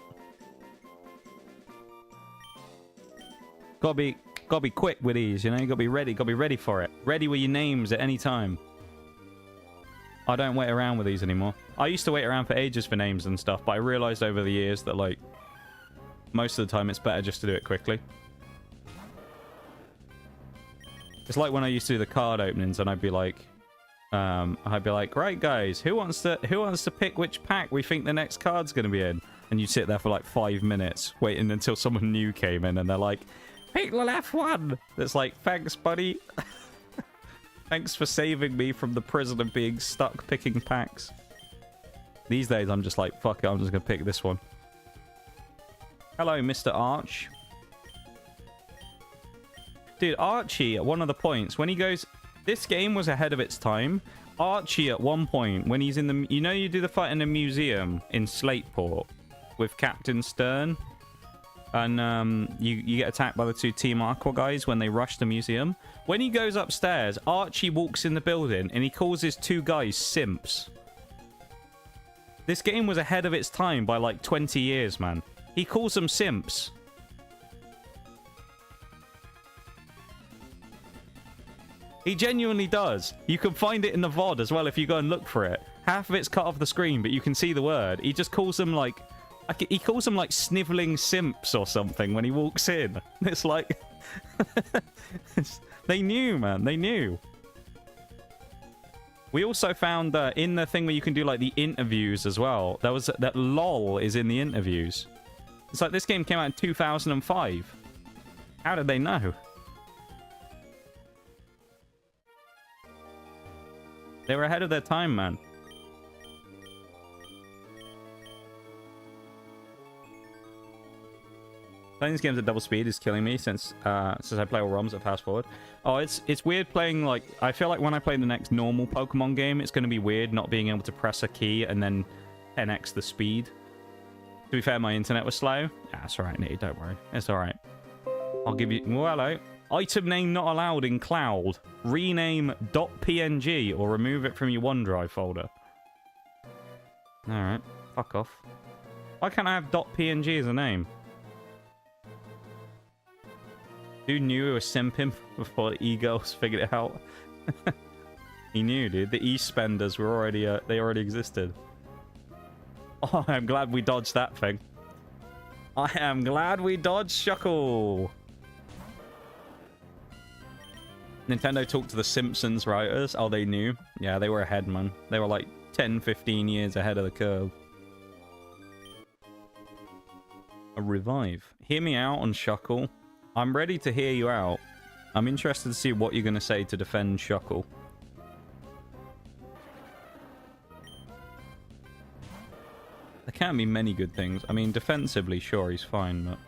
Gotta be quick with these, you know. You gotta be ready for it. Ready with your names at any time. I don't wait around with these anymore. I used to wait around for ages for names and stuff, but I realized over the years that like most of the time it's better just to do it quickly. It's like when I used to do the card openings, and I'd be like, right guys, who wants to pick which pack we think the next card's gonna be in? And you'd sit there for like 5 minutes waiting until someone new came in, and they're like, pick the left one. It's like, thanks, buddy. Thanks for saving me from the prison of being stuck picking packs. These days, I'm just like, fuck it, I'm just gonna pick this one. Hello, Mr. Arch. Dude, Archie, at one of the points, when he goes... This game was ahead of its time. Archie, at one point, when he's in the... You know you do the fight in the museum in Slateport with Captain Stern? And you get attacked by the two Team Aqua guys when they rush the museum. When he goes upstairs, Archie walks in the building and he calls his two guys simps. This game was ahead of its time by like 20 years, man. He calls them simps. He genuinely does. You can find it in the VOD as well if you go and look for it. Half of it's cut off the screen, but you can see the word. He just calls them like... He calls them like sniveling simps or something when he walks in. It's like... They knew, man. They knew. We also found in the thing where you can do like the interviews as well. There was that LOL is in the interviews. It's like this game came out in 2005. How did they know? They were ahead of their time, man. Playing these games at double speed is killing me since I play all ROMs at fast forward. Oh, it's weird playing, like... I feel like when I play the next normal Pokemon game, it's going to be weird not being able to press a key and then 10x the speed. To be fair, my internet was slow. Yeah, that's alright, Nitty, don't worry. It's alright. I'll give you... Well, hello. Item name not allowed in cloud. Rename .png or remove it from your OneDrive folder. Alright, fuck off. Why can't I have .png as a name? Dude knew he was simping before the e-girls figured it out. He knew, dude. The e-spenders were already, they already existed. Oh, I'm glad we dodged that thing. I am glad we dodged Shuckle. Nintendo talked to the Simpsons writers. Oh, they knew. Yeah, they were ahead, man. They were like 10, 15 years ahead of the curve. A revive. Hear me out on Shuckle. I'm ready to hear you out. I'm interested to see what you're going to say to defend Shuckle. There can't be many good things. I mean, defensively, sure, he's fine, but...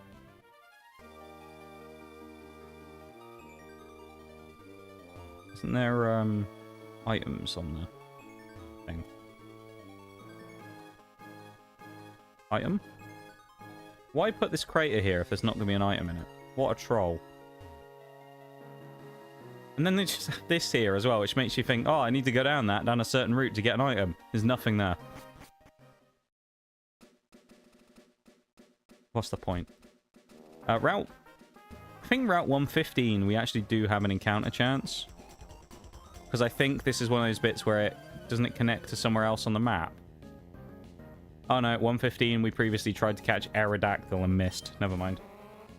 Isn't there, items on the thing? Item? Why put this crater here if there's not going to be an item in it? What a troll. And then there's just this here as well, which makes you think, oh, I need to go down a certain route to get an item. There's nothing there. What's the point? I think Route 115, we actually do have an encounter chance. Because I think this is one of those bits where doesn't it connect to somewhere else on the map? Oh no, 115, we previously tried to catch Aerodactyl and missed. Never mind.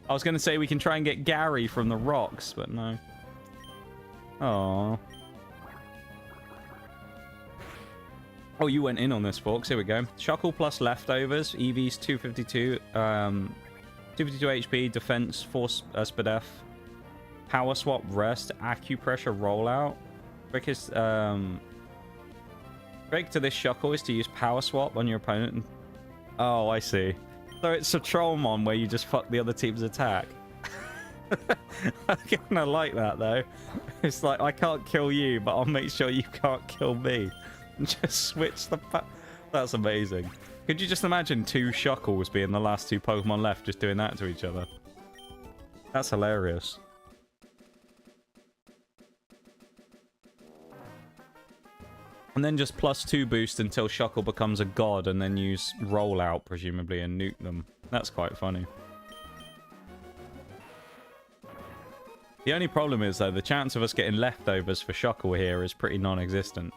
I was going to say we can try and get Gary from the rocks, but no. Oh. Oh, you went in on this, folks. Here we go. Shuckle plus leftovers. EV's 252. 252 HP. Defense. Force SPDF. Power swap. Rest. Acupressure rollout. Quickest. Trick to this Shuckle is to use power swap on your opponent. Oh, I see. So it's a Trollmon where you just fuck the other team's attack. I kind of like that though. It's like, I can't kill you, but I'll make sure you can't kill me. Just switch the... That's amazing. Could you just imagine 2 Shuckles being the last 2 Pokemon left, just doing that to each other? That's hilarious. And then just +2 boost until Shuckle becomes a god, and then use rollout, presumably, and nuke them. That's quite funny. The only problem is, though, the chance of us getting leftovers for Shuckle here is pretty non-existent.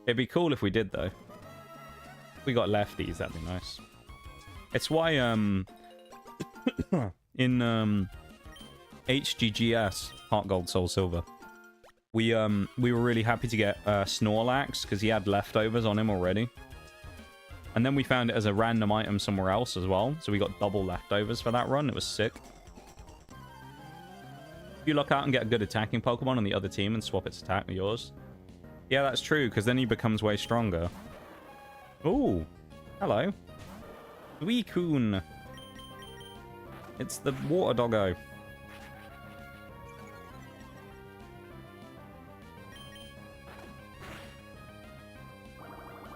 It'd be cool if we did, though. If we got lefties, that'd be nice. It's why, in, HGGS, Heart Gold, Soul Silver, we were really happy to get Snorlax, because he had leftovers on him already. And then we found it as a random item somewhere else as well, so we got double leftovers for that run. It was sick. If you look out and get a good attacking Pokemon on the other team and swap its attack with yours. Yeah, that's true, because then he becomes way stronger. Ooh, hello. Suicune. It's the water doggo.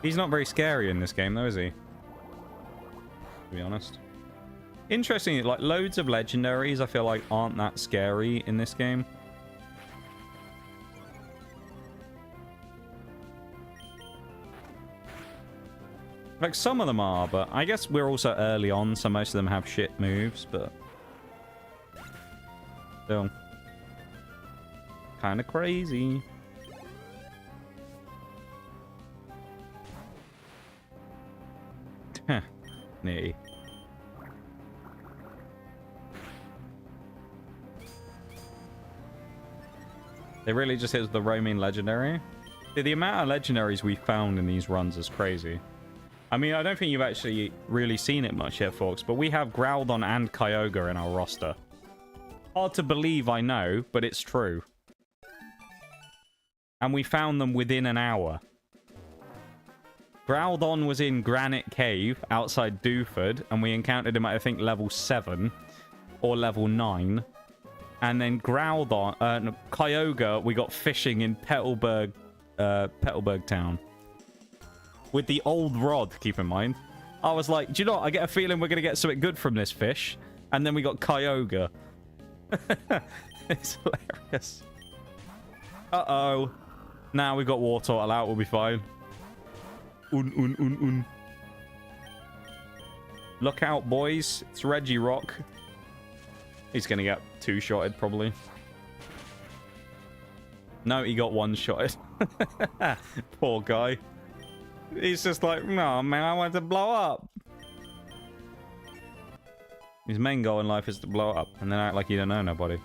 He's not very scary in this game, though, is he? To be honest. Interestingly, like, loads of legendaries I feel like aren't that scary in this game. Like, some of them are, but I guess we're also early on, so most of them have shit moves, but... still. Kinda crazy. Heh. Nee. They really just hit the roaming legendary. The amount of legendaries we found in these runs is crazy. I mean, I don't think you've actually really seen it much yet, folks, but we have Groudon and Kyogre in our roster. Hard to believe, I know, but it's true. And we found them within an hour. Groudon was in Granite Cave outside Dewford, and we encountered him at, I think, level 7 or level 9. And then Groudon, Kyogre, we got fishing in Petalburg Town. With the old rod, keep in mind. I was like, do you know what? I get a feeling we're going to get something good from this fish. And then we got Kyogre. It's hilarious. Uh-oh. Now we've got Wartortle out, we'll be fine. Look out, boys. It's Regirock. He's going to get 2-shotted, probably. No, he got 1-shotted. Poor guy. He's just like, no, man, I want to blow up. His main goal in life is to blow up, and then act like you don't know nobody.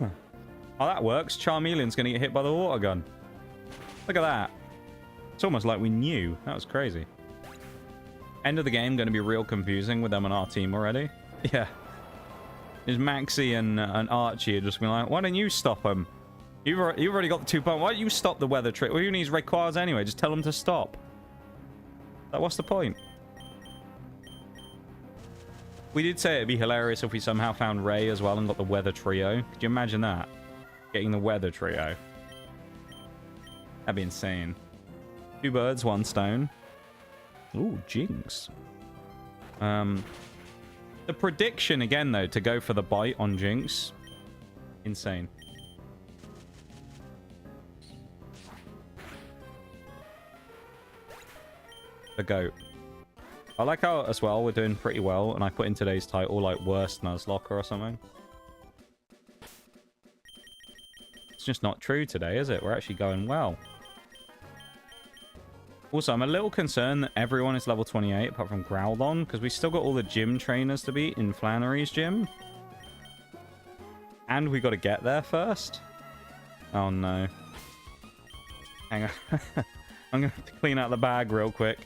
Oh, that works. Charmeleon's going to get hit by the water gun. Look at that. It's almost like we knew. That was crazy. End of the game going to be real confusing with them on our team already. Yeah. There's Maxie and Archie are just being like, why don't you stop him? You've already got the 2 points. Why don't you stop the weather trick? Well, who needs Rayquaza anyway? Just tell them to stop. Like, what's the point? We did say it'd be hilarious if we somehow found Ray as well and got the weather trio. Could you imagine that? Getting the weather trio. That'd be insane. 2 birds, 1 stone. Ooh, Jinx. The prediction again, though, to go for the bite on Jinx. Insane. the goat. I like how, as well, we're doing pretty well, and I put in today's title, like, worst nuzlocke or something. It's just not true today, is it? We're actually going well. Also, I'm a little concerned that everyone is level 28, apart from Groudon, because we still got all the gym trainers to beat in Flannery's gym. And we got to get there first. Oh, no. Hang on. I'm going to have to clean out the bag real quick.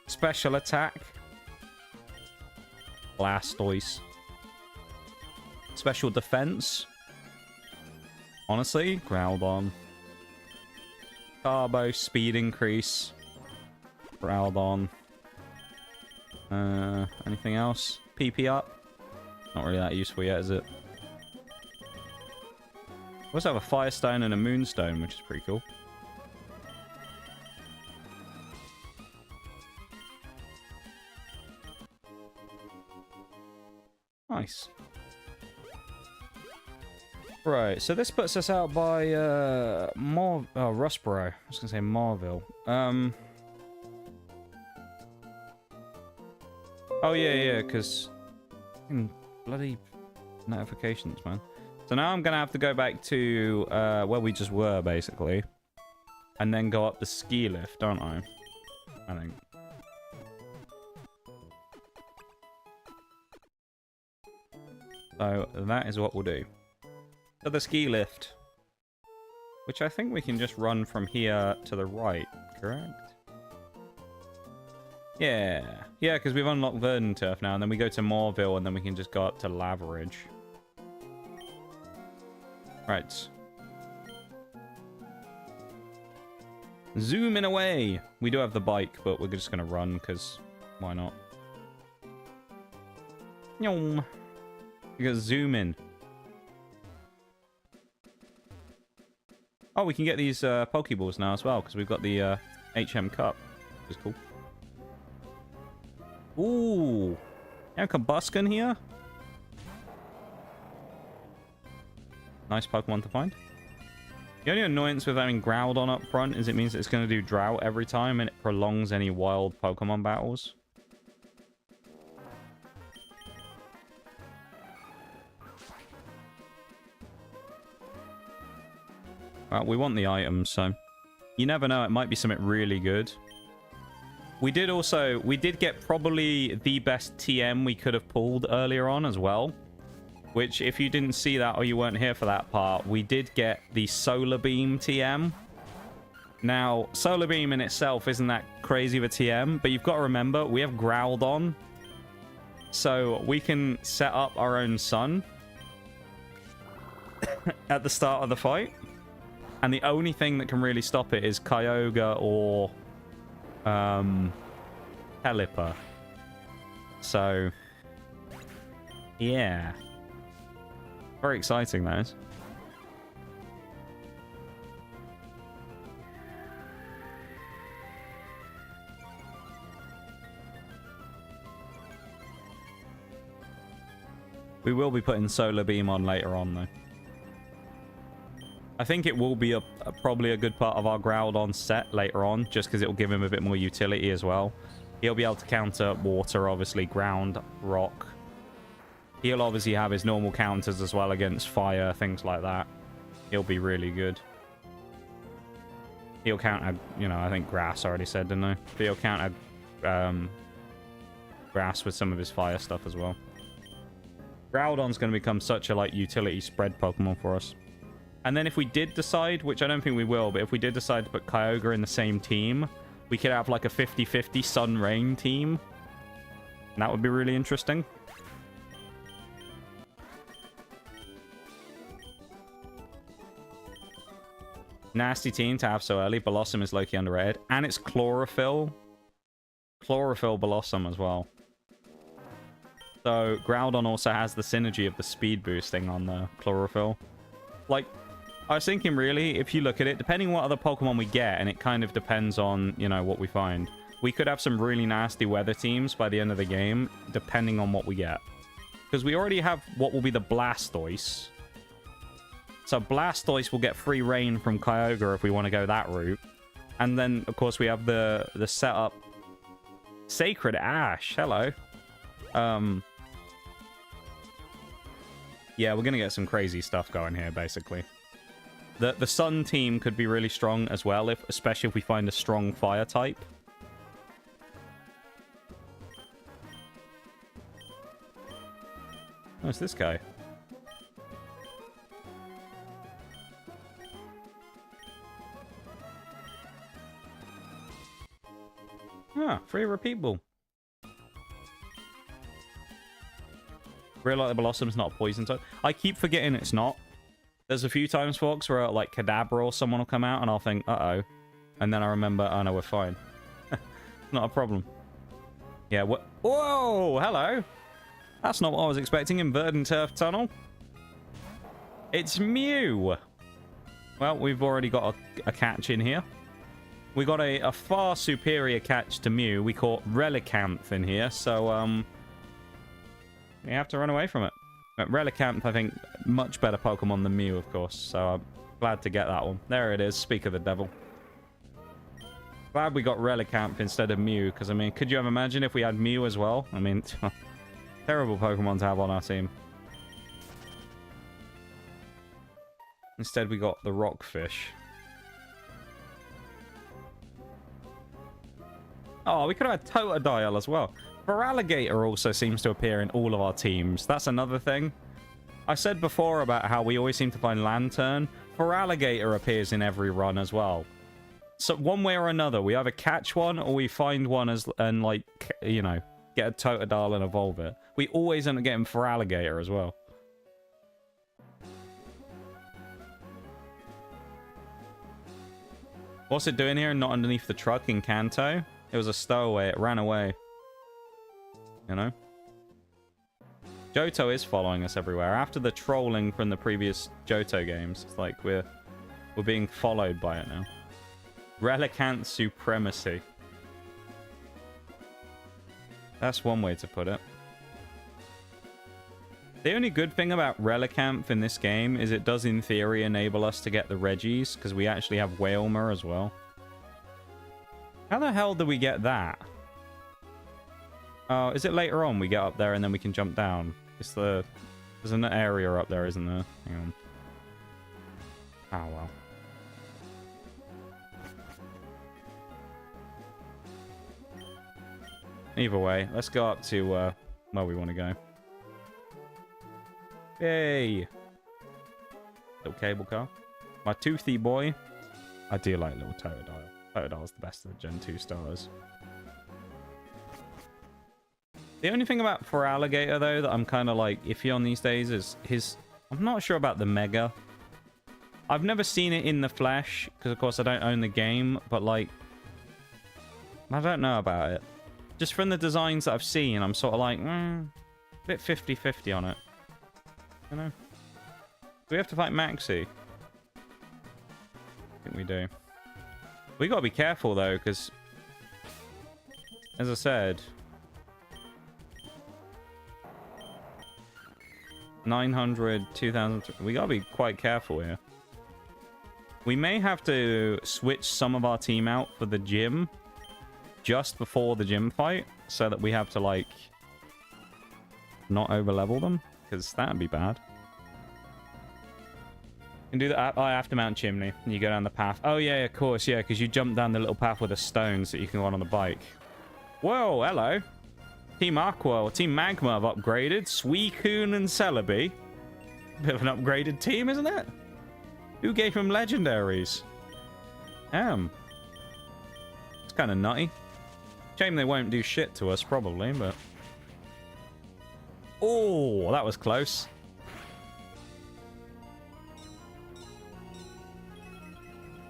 Special attack. Blastoise. Special defense. Honestly, Groudon. Carbo, speed increase. Groudon. Anything else? PP up? Not really that useful yet, is it? We also have a Firestone and a Moonstone, which is pretty cool. Nice. Right, so this puts us out by Rustboro. I was gonna say Marville. Oh yeah, because bloody notifications, man. So now I'm gonna have to go back to where we just were, basically, and then go up the ski lift, don't I? I think. So that is what we'll do. To the ski lift. Which I think we can just run from here to the right, correct? Yeah. Yeah, because we've unlocked Verdant Turf now, and then we go to Moorville, and then we can just go up to Laveridge. Right. Zooming away! We do have the bike, but we're just going to run, because why not? Yum. We got zoom in. Oh, we can get these Pokeballs now as well, because we've got the HM Cup, which is cool. Ooh! Yeah, Combuskin here. Nice Pokemon to find. The only annoyance with having Groudon up front is it means that it's going to do Drought every time, and it prolongs any wild Pokemon battles. Well, we want the items, so you never know, it might be something really good. We did get probably the best TM we could have pulled earlier on as well. Which, if you didn't see that or you weren't here for that part, we did get the Solar Beam TM. Now, Solar Beam in itself isn't that crazy of a TM, but you've got to remember, we have Groudon. So we can set up our own sun at the start of the fight. And the only thing that can really stop it is Kyogre or Pelipper. So, yeah. Very exciting, that is. We will be putting Solar Beam on later on, though. I think it will be probably a good part of our Groudon set later on, just because it will give him a bit more utility as well. He'll be able to counter water, obviously, ground, rock. He'll obviously have his normal counters as well against fire, things like that. He'll be really good. He'll counter, you know, I think grass, I already said, didn't I? But he'll counter grass with some of his fire stuff as well. Groudon's going to become such a, like, utility spread Pokemon for us. And then if we did decide, which I don't think we will, but if we did decide to put Kyogre in the same team, we could have like a 50-50 Sun-Rain team. And that would be really interesting. Nasty team to have so early. Blossom is low-key underrated. And it's Chlorophyll. Chlorophyll Blossom as well. So Groudon also has the synergy of the speed boosting on the Chlorophyll. Like, I was thinking, really, if you look at it, depending on what other Pokemon we get, and it kind of depends on, you know, what we find, we could have some really nasty weather teams by the end of the game, depending on what we get. Because we already have what will be the Blastoise. So Blastoise will get free reign from Kyogre if we want to go that route. And then, of course, we have the setup. Sacred Ash, hello. Yeah, we're going to get some crazy stuff going here, basically. The Sun team could be really strong as well, especially if we find a strong fire type. Oh, it's this guy. Ah, free repeat ball. Real Light Blossom's not a poison type. I keep forgetting it's not. There's a few times, folks, where like Kadabra or someone will come out and I'll think, uh-oh. And then I remember, oh no, we're fine. Not a problem. Yeah, what? Whoa, hello. That's not what I was expecting in Verdant Turf Tunnel. It's Mew. Well, we've already got a catch in here. We got a far superior catch to Mew. We caught Relicanth in here, so we have to run away from it. But Relicanth, I think, much better Pokemon than Mew, of course. So I'm glad to get that one. There it is. Speak of the devil. Glad we got Relicanth instead of Mew, because, I mean, could you ever imagine if we had Mew as well? I mean, terrible Pokemon to have on our team. Instead, we got the Rockfish. Oh, we could have had Totodile as well. Feraligatr also seems to appear in all of our teams. That's another thing. I said before about how we always seem to find Lantern. Feraligatr appears in every run as well. So one way or another, we either catch one or we find one and like, you know, get a Totodile and evolve it. We always end up getting Feraligatr as well. What's it doing here? Not underneath the truck in Kanto? It was a stowaway. It ran away. You know? Johto is following us everywhere. After the trolling from the previous Johto games, it's like we're being followed by it now. Relicanth Supremacy. That's one way to put it. The only good thing about Relicanth in this game is it does, in theory, enable us to get the Regis, because we actually have Wailmer as well. How the hell do we get that? Oh, is it later on we get up there and then we can jump down? There's an area up there, isn't there? Hang on. Oh, well. Either way, let's go up to where we want to go. Yay! Little cable car. My toothy boy. I do like little Totodile. Totodile's the best of the Gen 2 stars. The only thing about Feraligatr, though, that I'm kind of like iffy on these days is his... I'm not sure about the Mega. I've never seen it in the flesh, because of course I don't own the game, but like... I don't know about it. Just from the designs that I've seen, I'm sort of like, a bit 50-50 on it. You know? Do we have to fight Maxi? I think we do. We gotta be careful, though, because... As I said... 900, 2000... We gotta be quite careful here. We may have to switch some of our team out for the gym just before the gym fight, so that we have to, like, not overlevel them, because that'd be bad. You can do that. Oh, I have to mount Chimney, and you go down the path. Oh, yeah, of course, yeah, because you jump down the little path with the stones that you can go on the bike. Whoa, hello. Team Aqua, or Team Magma have upgraded. Suicune and Celebi. Bit of an upgraded team, isn't it? Who gave him legendaries? Damn. It's kind of nutty. Shame they won't do shit to us, probably, but... Oh, that was close.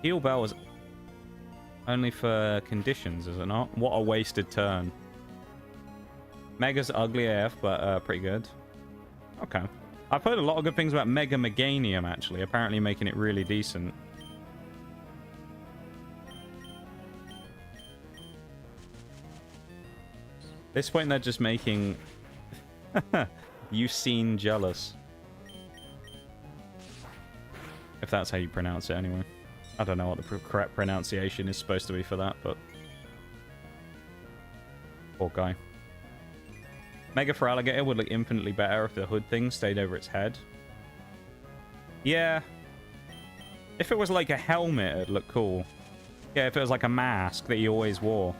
Heal Bell was only for conditions, is it not? What a wasted turn. Mega's ugly AF, but pretty good. Okay. I've heard a lot of good things about Mega Meganium, actually. Apparently making it really decent. At this point, they're just making Ucine jealous. that's how you pronounce it anyway. I don't know what the correct pronunciation is supposed to be for that, but... Poor guy. Mega for alligator would look infinitely better if the hood thing stayed over its head. Yeah. If it was like a helmet, it'd look cool. Yeah, if it was like a mask that he always wore.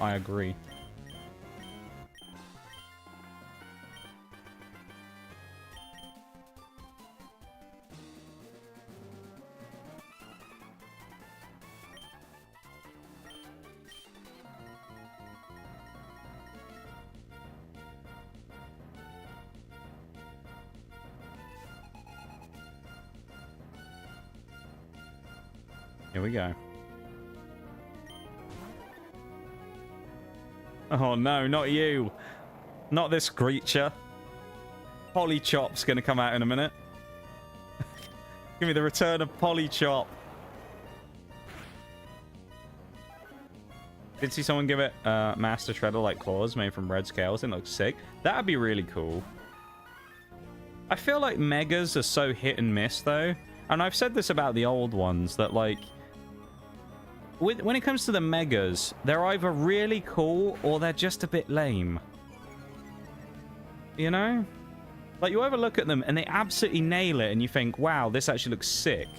I agree. Here we go. Oh no, not you. Not this creature. Polychop's gonna come out in a minute. Give me the return of Polychop. Did see someone give it Master Shredder like claws made from red scales? It looks sick. That'd be really cool. I feel like Megas are so hit and miss though. And I've said this about the old ones, that like... when it comes to the Megas, they're either really cool or they're just a bit lame. You know? Like, you ever look at them and they absolutely nail it and you think, wow, this actually looks sick.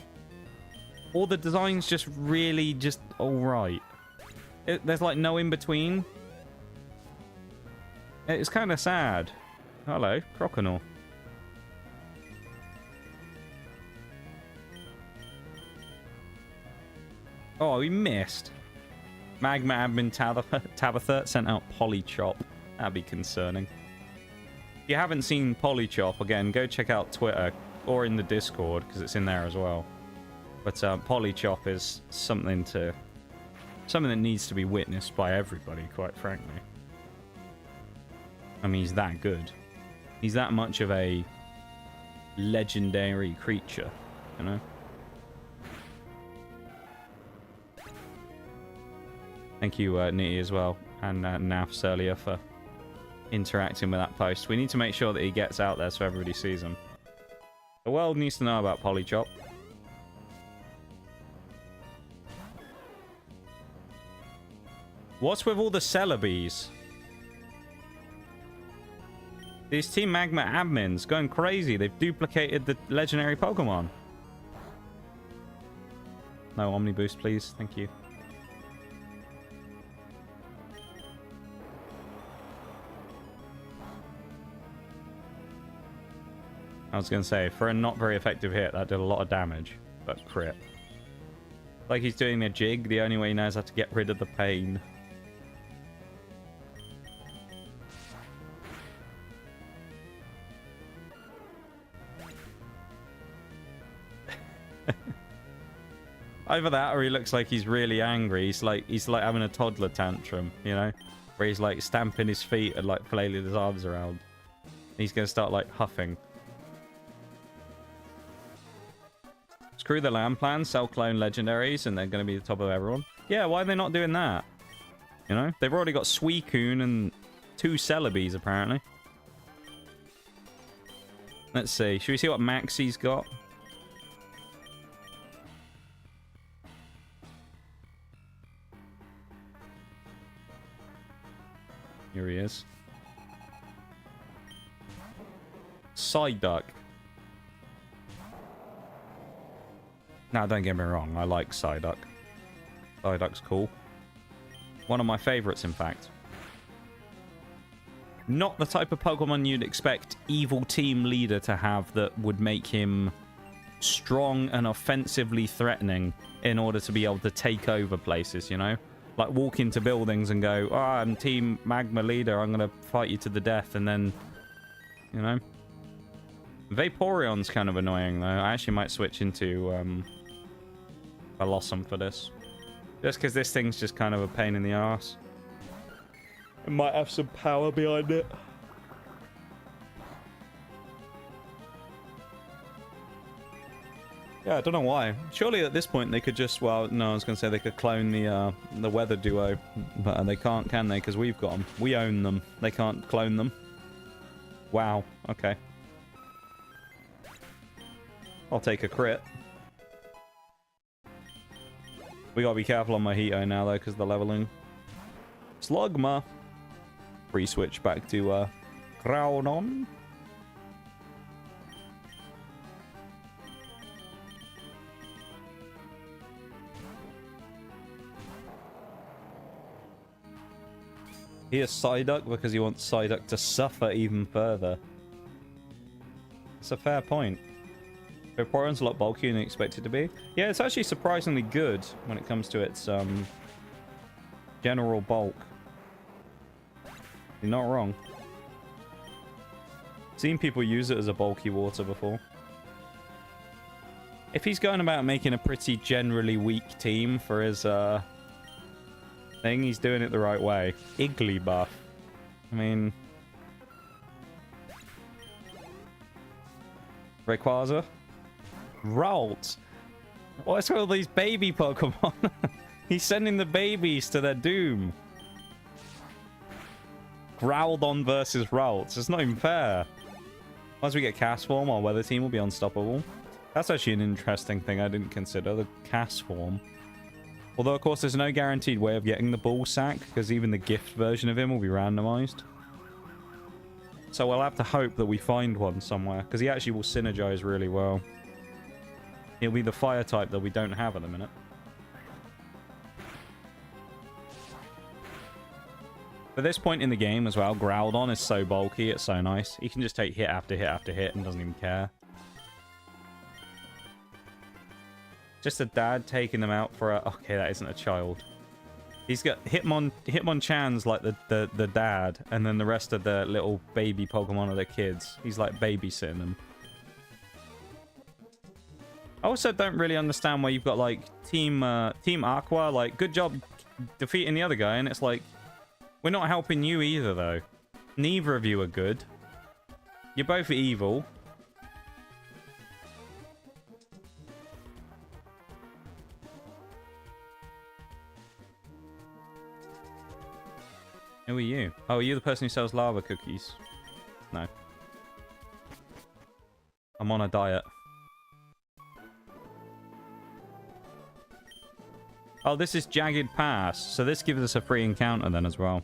Or the design's just really just alright. There's like no in-between. It's kind of sad. Hello, Croconaw. Oh, we missed. Magma admin Tabitha sent out Polychop. That'd be concerning. If you haven't seen Polychop, again, go check out Twitter or in the Discord, because it's in there as well. But Polychop is something that needs to be witnessed by everybody, quite frankly. I mean, he's that good. He's that much of a legendary creature, you know? Thank you, Nitty, as well, and Nafs earlier for interacting with that post. We need to make sure that he gets out there so everybody sees him. The world needs to know about Polychop. What's with all the Celebies? These Team Magma admins going crazy. They've duplicated the legendary Pokemon. No Omni Boost, please. Thank you. I was going to say, for a not very effective hit, that did a lot of damage. But crit. Like he's doing a jig, the only way he knows how to get rid of the pain. Either that or he looks like he's really angry. He's like having a toddler tantrum, you know? Where he's like stamping his feet and like flailing his arms around. He's going to start like huffing. Screw the land plan, sell clone legendaries, and they're going to be the top of everyone. Yeah, why are they not doing that? You know? They've already got Suicune and 2 Celebies, apparently. Let's see. Should we see what Maxie's got? Here he is. Psyduck. Now, don't get me wrong, I like Psyduck. Psyduck's cool. One of my favorites, in fact. Not the type of Pokemon you'd expect evil team leader to have that would make him strong and offensively threatening in order to be able to take over places, you know? Like walk into buildings and go, oh, I'm Team Magma leader, I'm going to fight you to the death, and then, you know? Vaporeon's kind of annoying, though. I actually might switch into Blossom for this. Just because this thing's just kind of a pain in the ass. It might have some power behind it. Yeah, I don't know why. Surely at this point they could just, well, no, I was going to say they could clone the weather duo. But they can't, can they? Because we've got them. We own them. They can't clone them. Wow. Okay. I'll take a crit. We gotta be careful on Mojito now, though, because of the leveling. Slugma. Free switch back to Groudon. He is Psyduck because he wants Psyduck to suffer even further. It's a fair point. Vaporeon's a lot bulkier than expected to be. Yeah, it's actually surprisingly good when it comes to its general bulk. You're not wrong. Seen people use it as a bulky water before. If he's going about making a pretty generally weak team for his thing, he's doing it the right way. Iggly buff. I mean... Rayquaza? Ralt! What's with all these baby Pokemon? He's sending the babies to their doom. Groudon versus Ralt. It's not even fair. Once we get Cast Form, our weather team will be unstoppable. That's actually an interesting thing I didn't consider, the Cast Form. Although, of course, there's no guaranteed way of getting the ball sack, because even the gift version of him will be randomized. So we'll have to hope that we find one somewhere, because he actually will synergize really well. He'll be the fire type that we don't have at the minute. At this point in the game as well, Groudon is so bulky, it's so nice. He can just take hit after hit after hit and doesn't even care. Just a dad taking them out for a... Okay, that isn't a child. He's got Hitmonchan's like the dad, and then the rest of the little baby Pokemon are the kids. He's like babysitting them. I also don't really understand why you've got like Team Aqua, like, good job defeating the other guy, and it's like, we're not helping you either though. Neither of you are good. You're both evil. Who are you? Oh, are you the person who sells lava cookies? No. I'm on a diet. Oh, this is Jagged Pass. So this gives us a free encounter then as well.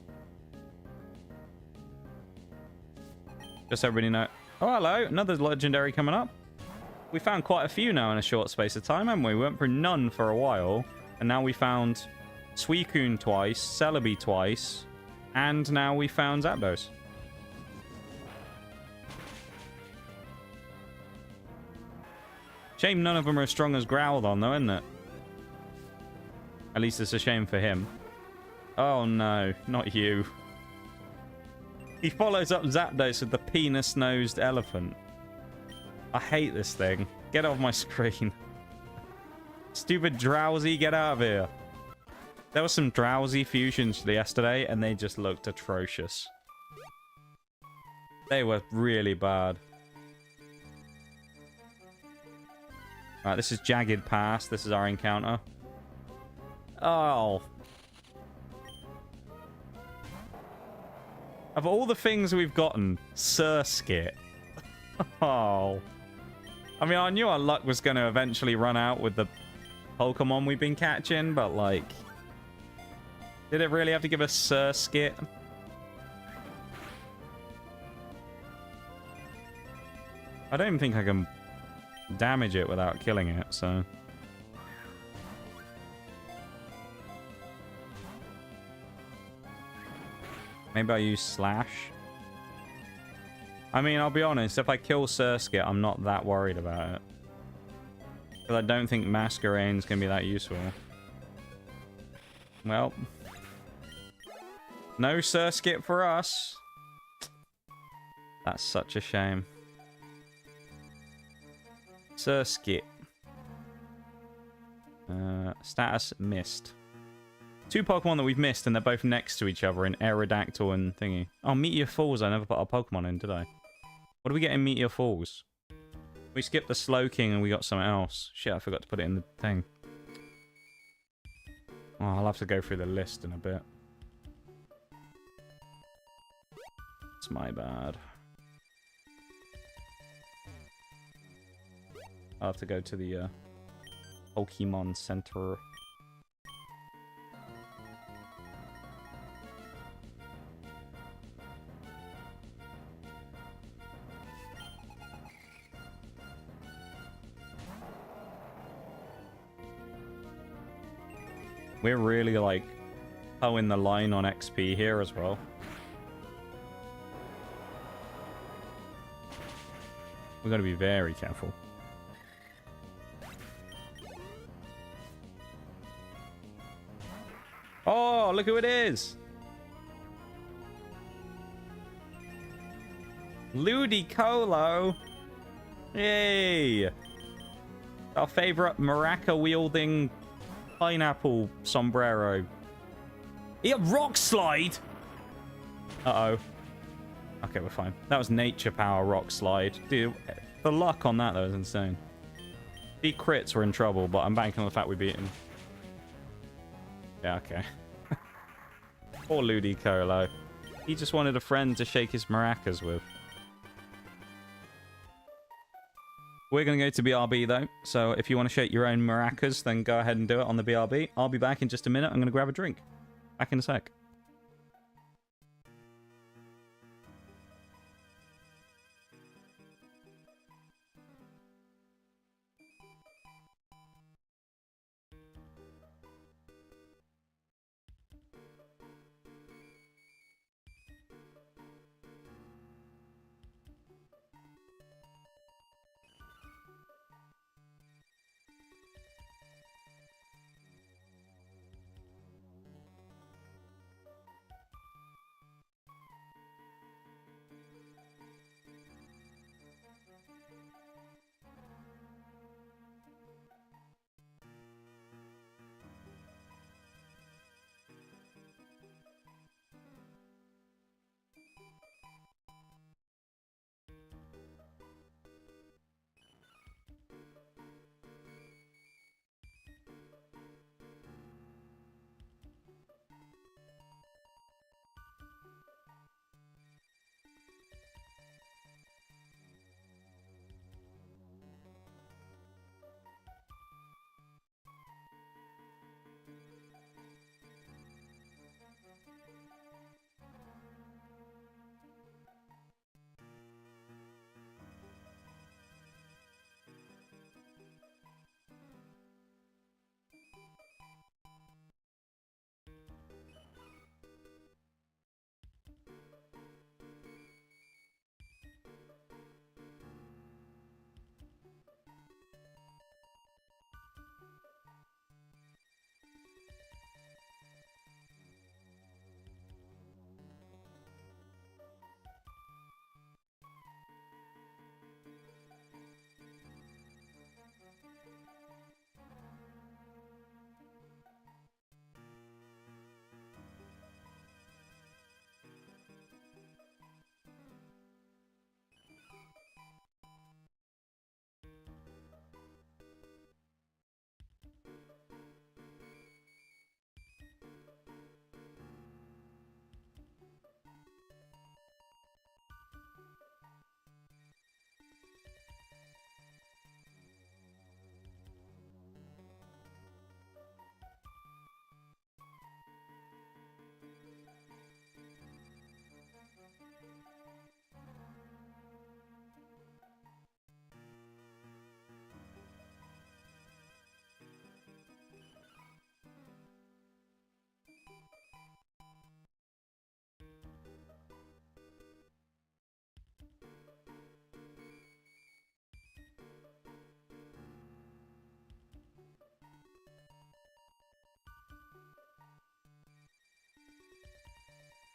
Just so everybody know. Oh, hello. Another legendary coming up. We found quite a few now in a short space of time, haven't we? We went through none for a while. And now we found Suicune twice, Celebi twice, and now we found Zapdos. Shame none of them are as strong as Groudon, though, isn't it? At least it's a shame for him. Oh no, not you. He follows up Zapdos with the penis-nosed elephant. I hate this thing. Get off my screen. Stupid Drowsy, get out of here. There were some Drowsy fusions yesterday, and they just looked atrocious. They were really bad. Alright, this is Jagged Pass. This is our encounter. Oh. Of all the things we've gotten, Surskit. Oh. I mean, I knew our luck was going to eventually run out with the Pokemon we've been catching, but like... Did it really have to give us Surskit? I don't even think I can damage it without killing it, so... Maybe I use Slash. I mean, I'll be honest, if I kill Surskit, I'm not that worried about it. Because I don't think Masquerade's going to be that useful. Well. No Surskit for us. That's such a shame. Surskit. Status missed. Two Pokemon that we've missed, and they're both next to each other in Aerodactyl and thingy. Oh, Meteor Falls. I never put our Pokemon in, did I? What do we get in Meteor Falls? We skipped the Slowking and we got something else. Shit, I forgot to put it in the thing. Oh, I'll have to go through the list in a bit. It's my bad. I'll have to go to the Pokemon Center. We're really, like, hoeing the line on XP here as well. We've got to be very careful. Oh, look who it is! Ludicolo! Yay! Our favorite maraca-wielding pineapple sombrero. Yeah, rock slide! Uh-oh. Okay, we're fine. That was nature power rock slide. Dude, the luck on that, though, is insane. If he crits, we're in trouble, but I'm banking on the fact we beat him. Yeah, okay. Poor Ludicolo. He just wanted a friend to shake his maracas with. We're going to go to BRB, though. So if you want to shake your own maracas, then go ahead and do it on the BRB. I'll be back in just a minute. I'm going to grab a drink. Back in a sec.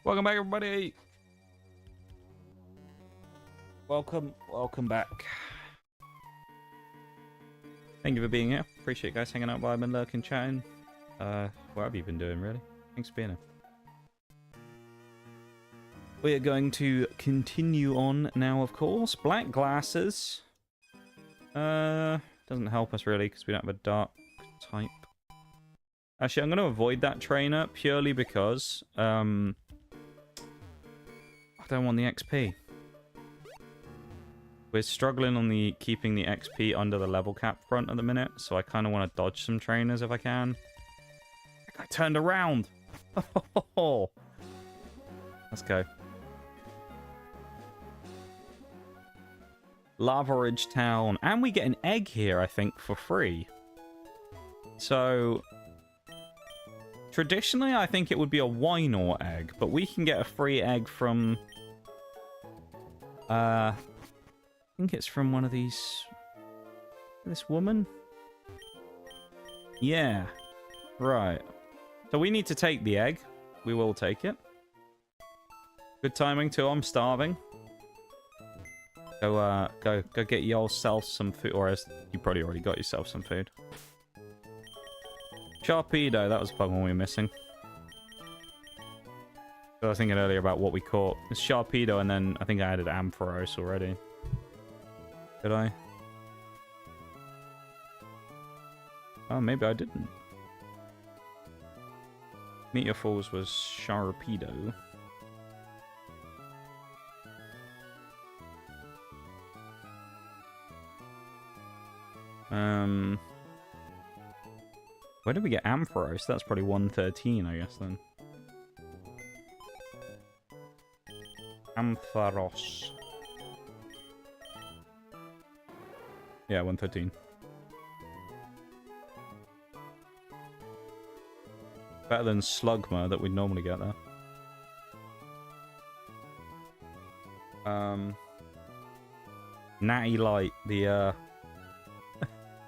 Welcome back, everybody. Welcome back. Thank you for being here. Appreciate you guys hanging out while I've been lurking, chatting. What have you been doing, really? Thanks for being here. We are going to continue on now, of course. Black glasses. Doesn't help us really because we don't have a dark type. Actually, I'm going to avoid that trainer purely because I don't want the XP. We're struggling on the keeping the XP under the level cap front at the minute, so I kind of want to dodge some trainers if I can. I turned around. Let's go. Lava Ridge Town. And we get an egg here, I think, for free. So, traditionally, I think it would be a Wynor egg, but we can get a free egg from... I think it's from one of these... This woman? Yeah. Right. So we need to take the egg. We will take it. Good timing, too. I'm starving. Go get yourself some food. Or else you probably already got yourself some food. Sharpedo, that was a Pokemon we were missing. I was thinking earlier about what we caught. It's Sharpedo, and then I think I added Ampharos already. Did I? Oh, maybe I didn't. Meteor Falls was Sharpedo. Where did we get Ampharos? That's probably 113, I guess, then. Ampharos. Yeah, 113. Better than Slugma that we'd normally get there. Natty Light, the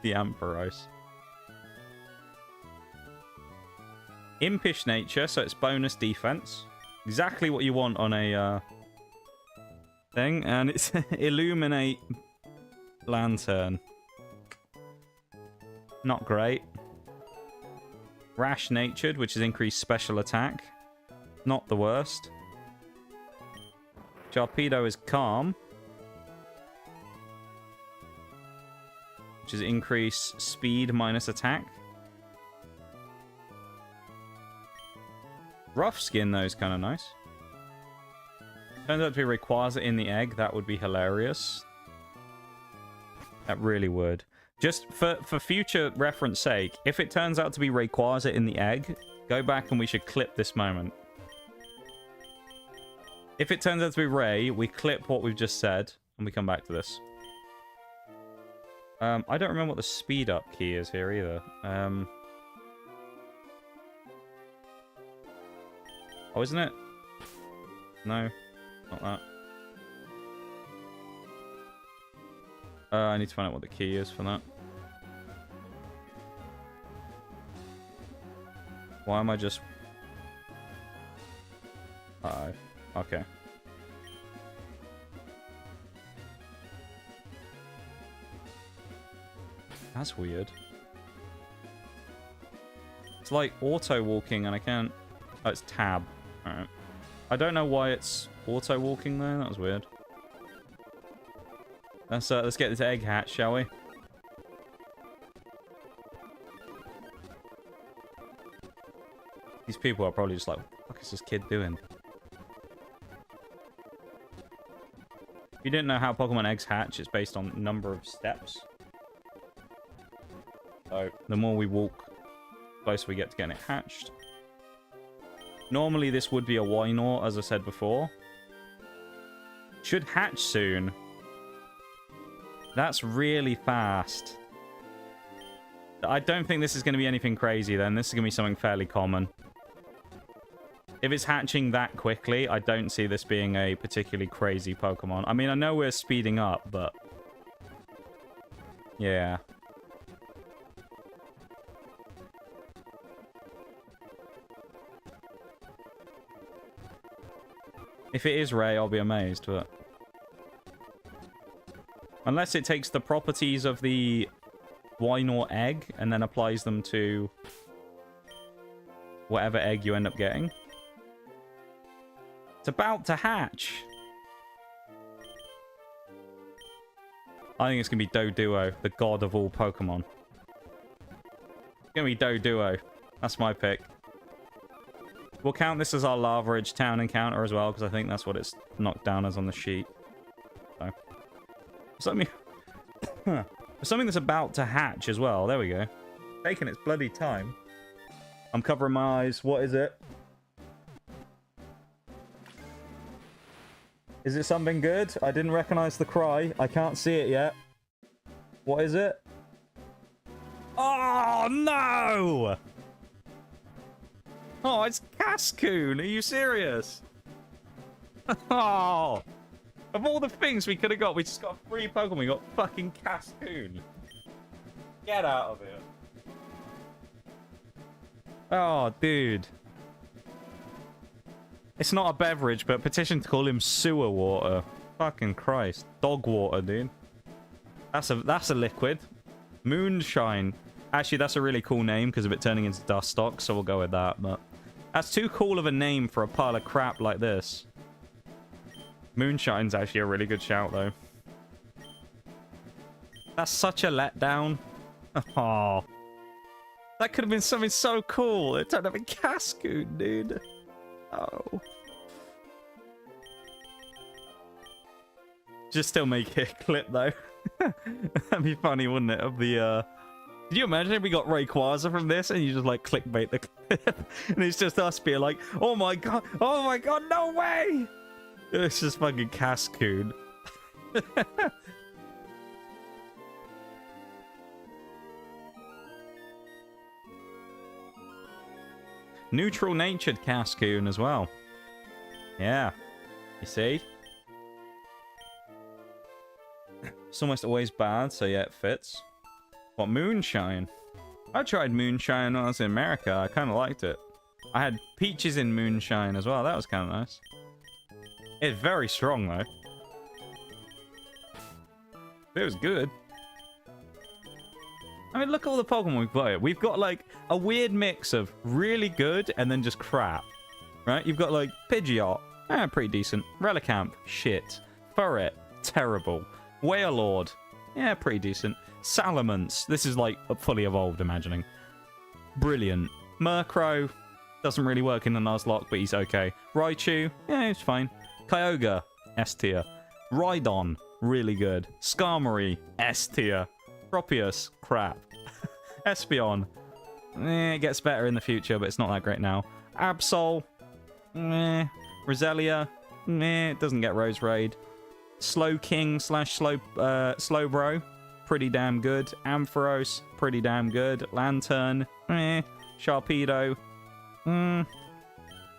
the Ampharos. Impish nature, so it's bonus defense. Exactly what you want on a thing, and it's Illuminate Lantern. Not great. Rash natured, which is increased special attack. Not the worst. Sharpedo is calm, which is increase speed minus attack. Rough skin, though, is kind of nice. Turns out to be Rayquaza in the egg. That would be hilarious. That really would. Just for future reference sake, if it turns out to be Rayquaza in the egg, go back and we should clip this moment. If it turns out to be Ray, we clip what we've just said, and we come back to this. I don't remember what the speed up key is here either. Oh, isn't it? No, not that. I need to find out what the key is for that. Why am I just... okay. That's weird. It's like auto-walking and I can't... Oh, it's tab. Alright. I don't know why it's auto-walking there. That was weird. Let's get this egg hatch, shall we? These people are probably just like, what the fuck is this kid doing? If you didn't know how Pokemon eggs hatch, it's based on number of steps. So, the more we walk, the closer we get to getting it hatched. Normally, this would be a Wynor, as I said before. Should hatch soon. That's really fast. I don't think this is going to be anything crazy, then. This is going to be something fairly common. If it's hatching that quickly, I don't see this being a particularly crazy Pokemon. I mean, I know we're speeding up, but... yeah. If it is Ray, I'll be amazed, but... unless it takes the properties of the Wynor egg and then applies them to whatever egg you end up getting. It's about to hatch. I think it's going to be Doduo, the god of all Pokemon. It's going to be Doduo. That's my pick. We'll count this as our Lava Ridge Town encounter as well, because I think that's what it's knocked down as on the sheet. So. Something... Something that's about to hatch as well. There we go. Taking its bloody time. I'm covering my eyes. What is it? Is it something good? I didn't recognize the cry. I can't see it yet. What is it? Oh, no! Oh, it's Cascoon. Are you serious? Oh! Of all the things we could have got, we just got a free Pokemon. We got fucking Cascoon. Get out of here. Oh, dude. It's not a beverage, but petition to call him sewer water. Fucking Christ. Dog water, dude. That's a liquid. Moonshine. Actually, that's a really cool name because of it turning into Nuzlocke, so we'll go with that. But that's too cool of a name for a pile of crap like this. Moonshine's actually a really good shout, though. That's such a letdown. Oh. That could have been something so cool. It turned up in Cascoon, dude. Oh. Just still make it a clip, though. That'd be funny, wouldn't it? Of the, Could you imagine if we got Rayquaza from this and you just, like, clickbait the clip? And it's just us being like, oh my god, no way! It's just fucking Cascoon. Neutral natured Cascoon as well. Yeah. You see? It's almost always bad, so yeah, it fits. What, Moonshine? I tried Moonshine when I was in America. I kind of liked it. I had peaches in Moonshine as well. That was kind of nice. It's very strong, though. It was good. I mean, look at all the Pokemon we've got here. We've got, like, a weird mix of really good and then just crap. Right? You've got, like, Pidgeot. Pretty decent. Relicanth. Shit. Furret. Terrible. Wailord. Yeah, pretty decent. Salamence. This is, like, a fully evolved, imagining. Brilliant. Murkrow. Doesn't really work in the Nuzlocke, but he's okay. Raichu. Yeah, he's fine. Kyogre. S tier. Rhydon. Really good. Skarmory. S tier. Tropius, crap. Espeon, it gets better in the future, but it's not that great now. Absol, Roselia, it doesn't get Rose Raid. Slowking / Slowbro, pretty damn good. Ampharos, pretty damn good. Lantern, Sharpedo, and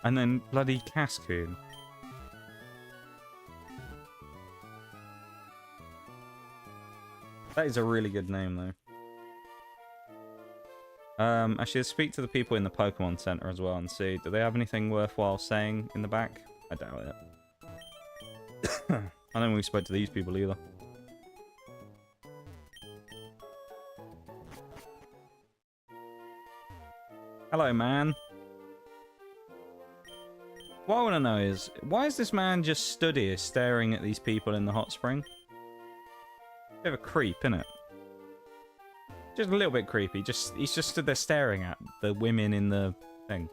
then bloody Cascoon. That is a really good name, though. Actually, let's speak to the people in the Pokemon Center as well and see. Do they have anything worthwhile saying in the back? I doubt it. I don't think we spoke to these people either. Hello, man. What I want to know is, why is this man just stood here staring at these people in the hot spring? Bit of a creep, innit? Just a little bit creepy. He's just stood there staring at the women in the thing.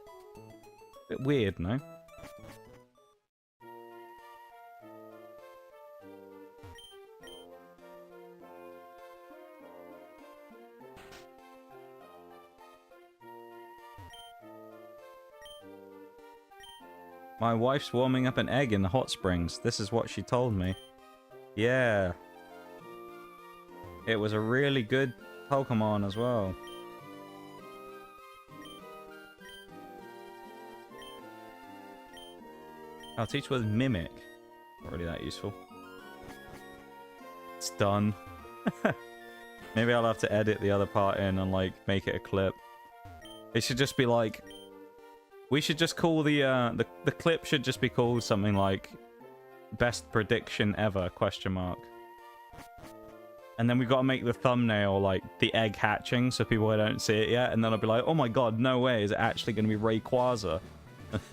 Bit weird, no? My wife's warming up an egg in the hot springs. This is what she told me. Yeah. It was a really good Pokemon as well. I'll teach with Mimic. Not really that useful. It's done. Maybe I'll have to edit the other part in and, like, make it a clip. It should just be like... We should just call the clip should just be called something like... Best prediction ever, ? And then we've got to make the thumbnail, like, the egg hatching, so people don't see it yet. And then I'll be like, oh my god, no way, is it actually going to be Rayquaza?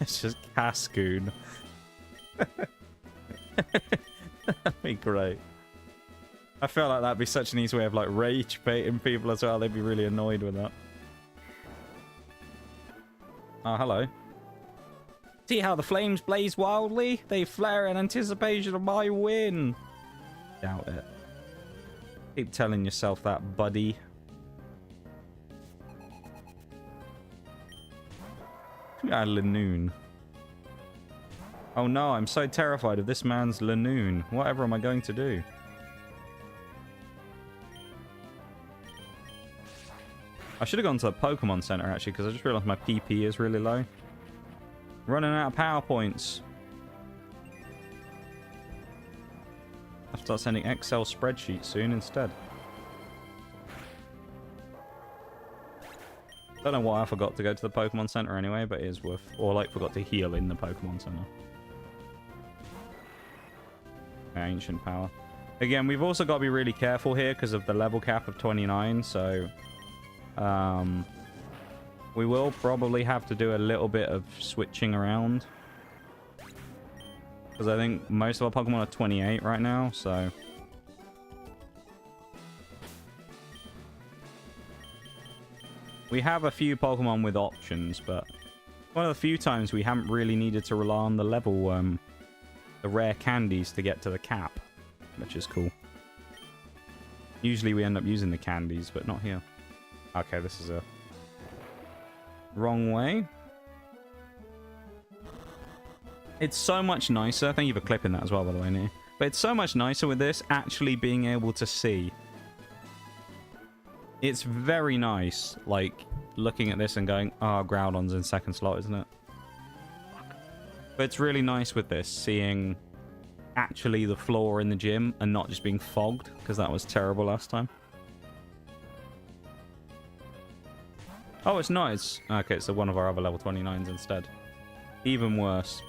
It's just Cascoon. That'd be great. I feel like that'd be such an easy way of, like, rage baiting people as well. They'd be really annoyed with that. Oh, hello. See how the flames blaze wildly? They flare in anticipation of my win. Doubt it. Keep telling yourself that, buddy. Lanoon. Oh no, I'm so terrified of this man's Lanoon. Whatever am I going to do? I should have gone to the Pokemon Center actually, because I just realized my PP is really low. Running out of power points. I'll start sending Excel spreadsheets soon instead. Don't know why I forgot to go to the Pokemon Center anyway, but it is worth... Or, like, forgot to heal in the Pokemon Center. Ancient power. Again, we've also got to be really careful here because of the level cap of 29, so... we will probably have to do a little bit of switching around. Because I think most of our Pokemon are 28 right now, so... We have a few Pokemon with options, but one of the few times we haven't really needed to rely on the level, the rare candies to get to the cap, which is cool. Usually we end up using the candies, but not here. Okay, this is a wrong way. It's so much nicer. Thank you for clipping that as well, by the way, Nia. But it's so much nicer with this actually being able to see. It's very nice, like, looking at this and going, oh, Groudon's in second slot, isn't it? But it's really nice with this, seeing actually the floor in the gym and not just being fogged, because that was terrible last time. Oh, it's not. It's... Okay, it's one of our other level 29s instead. Even worse.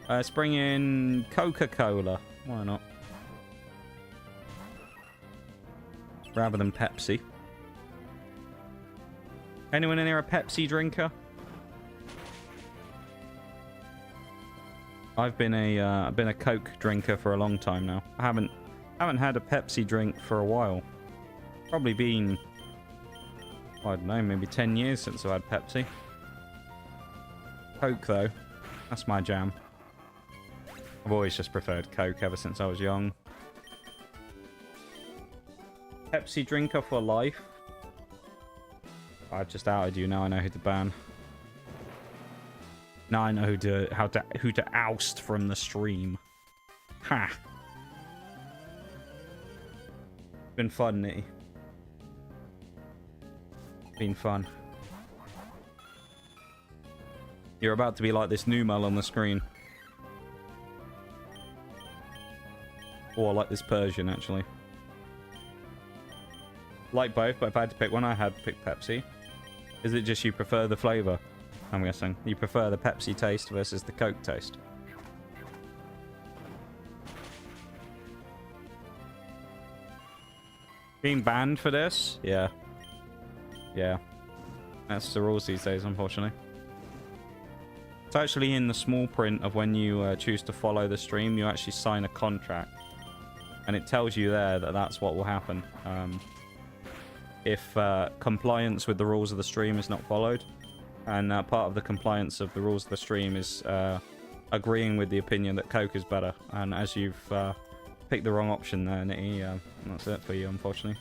Let's bring in Coca-Cola. Why not? Rather than Pepsi. Anyone in here a Pepsi drinker? I've been a Coke drinker for a long time now. I haven't had a Pepsi drink for a while. Probably been, I don't know, maybe 10 years since I've had Pepsi. Coke though, that's my jam. I've always just preferred Coke ever since I was young. Pepsi drinker for life. I've just outed you. Now I know who to ban. Now I know who to oust from the stream. Ha! Been fun, Nitty. Been fun. You're about to be like this Numel on the screen. Or like this Persian, actually. Like both, but if I had to pick one, I had picked Pepsi. Is it just you prefer the flavour? I'm guessing. You prefer the Pepsi taste versus the Coke taste. Being banned for this? Yeah. Yeah. That's the rules these days, unfortunately. It's actually in the small print of when you choose to follow the stream, you actually sign a contract. And it tells you there that that's what will happen. If compliance with the rules of the stream is not followed. And part of the compliance of the rules of the stream is agreeing with the opinion that Coke is better. And as you've picked the wrong option there, Nitty, that's it for you, unfortunately.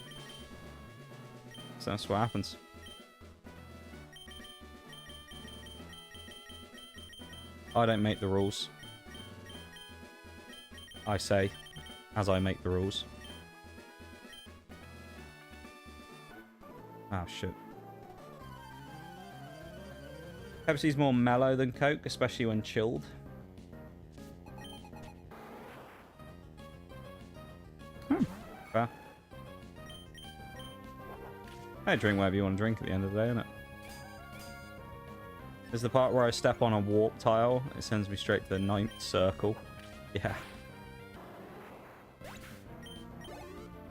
So that's what happens. I don't make the rules. I say, as I make the rules. Oh, shit. Pepsi's more mellow than Coke, especially when chilled. Fair. Hey, drink whatever you want to drink at the end of the day, innit? There's the part where I step on a warp tile. It sends me straight to the 9th circle. Yeah.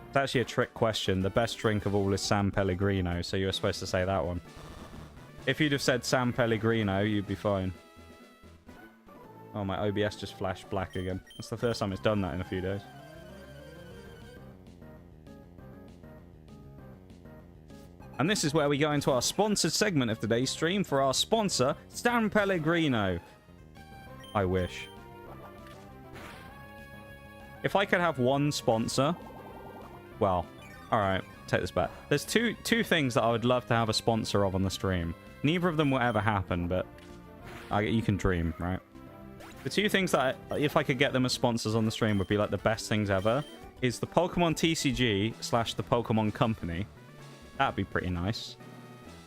It's actually a trick question. The best drink of all is San Pellegrino, so you were supposed to say that one. If you'd have said San Pellegrino, you'd be fine. Oh, my OBS just flashed black again. That's the first time it's done that in a few days. And this is where we go into our sponsored segment of today's stream for our sponsor, San Pellegrino. I wish. If I could have one sponsor Well, alright, take this back. There's two things that I would love to have a sponsor of on the stream. Neither of them will ever happen, but you can dream, right? The two things that, if I could get them as sponsors on the stream, would be like the best things ever, is the Pokemon TCG / the Pokemon Company. That'd be pretty nice.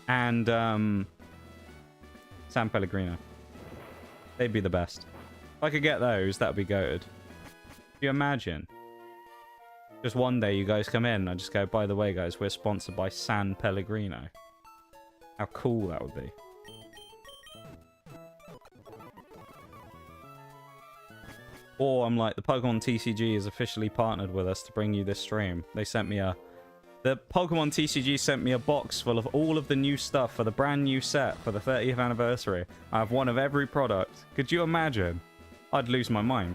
And San Pellegrino. They'd be the best. If I could get those, that'd be goated. Can you imagine? Just one day you guys come in and I just go, by the way, guys, we're sponsored by San Pellegrino. How cool that would be. Or I'm like, the Pokemon TCG is officially partnered with us to bring you this stream. They sent me the Pokemon TCG sent me a box full of all of the new stuff for the brand new set for the 30th anniversary. I have one of every product. Could you imagine? I'd lose my mind.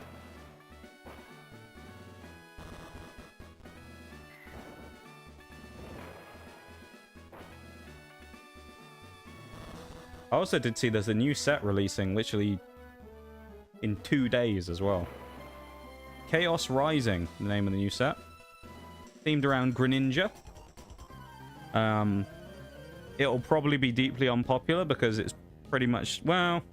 I also did see there's a new set releasing literally in 2 days as well. Chaos Rising, the name of the new set. Themed around Greninja. It'll probably be deeply unpopular because it's pretty much, well,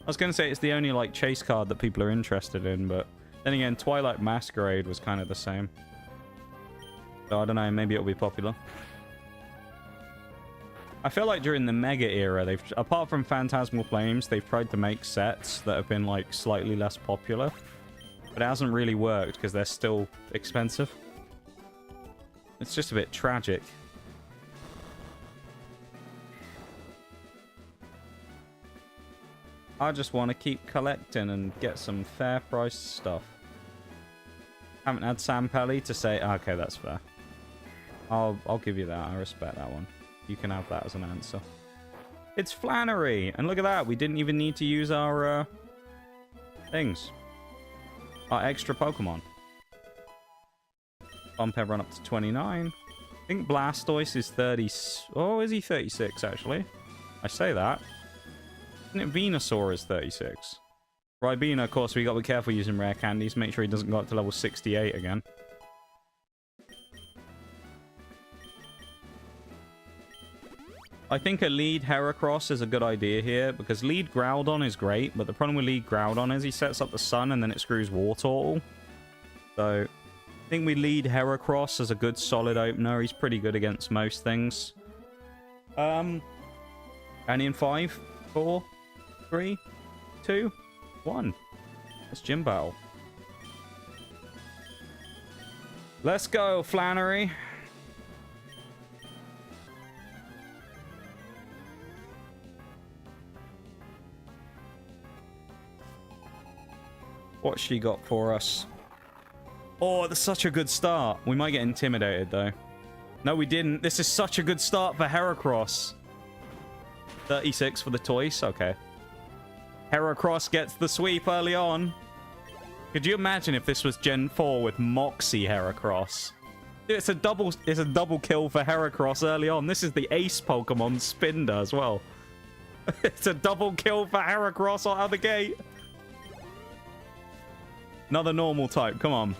I was going to say it's the only like chase card that people are interested in, but then again, Twilight Masquerade was kind of the same. So I don't know, maybe it'll be popular. I feel like during the Mega era, they've, apart from Phantasmal Flames, they've tried to make sets that have been like slightly less popular. But it hasn't really worked because they're still expensive. It's just a bit tragic. I just want to keep collecting and get some fair price stuff. Haven't had Sam Pelly to say, okay, that's fair. I'll give you that. I respect that one. You can have that as an answer. It's Flannery! And look at that, we didn't even need to use our things. Our extra Pokemon. Bump everyone up to 29. I think Blastoise is 30... Oh, is he 36, actually? I say that. Isn't it Venusaur is 36? Ribena, of course, we got to be careful using rare candies. Make sure he doesn't go up to level 68 again. I think a lead Heracross is a good idea here, because lead Groudon is great, but the problem with lead Groudon is he sets up the sun and then it screws Wartortle. So, I think we lead Heracross as a good solid opener. He's pretty good against most things. And in 5, 4, 3, 2, 1. It's gym battle. Let's go, Flannery. What's she got for us? Oh, that's such a good start. We might get intimidated, though. No, we didn't. This is such a good start for Heracross. 36 for the Toys. Okay. Heracross gets the sweep early on. Could you imagine if this was Gen 4 with Moxie Heracross? Dude, it's a double kill for Heracross early on. This is the ace Pokemon Spinder as well. It's a double kill for Heracross out of the gate. Another normal type. Come on.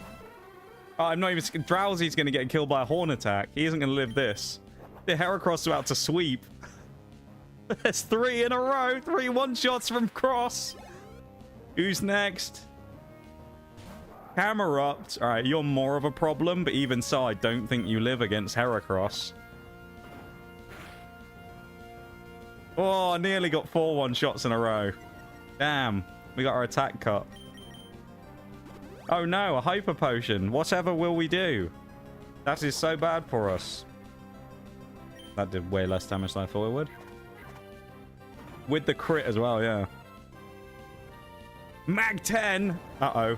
Oh, I'm not even... Drowsy's going to get killed by a Horn attack. He isn't going to live this. The Heracross is about to sweep. There's 3 in a row. 3 one-shots from Cross. Who's next? Camerupt. All right, you're more of a problem, but even so, I don't think you live against Heracross. Oh, I nearly got 4 one-shots in a row. Damn. We got our attack cut. Oh no, a Hyper Potion. Whatever will we do? That is so bad for us. That did way less damage than I thought it would. With the crit as well, yeah. Mag 10! Uh-oh.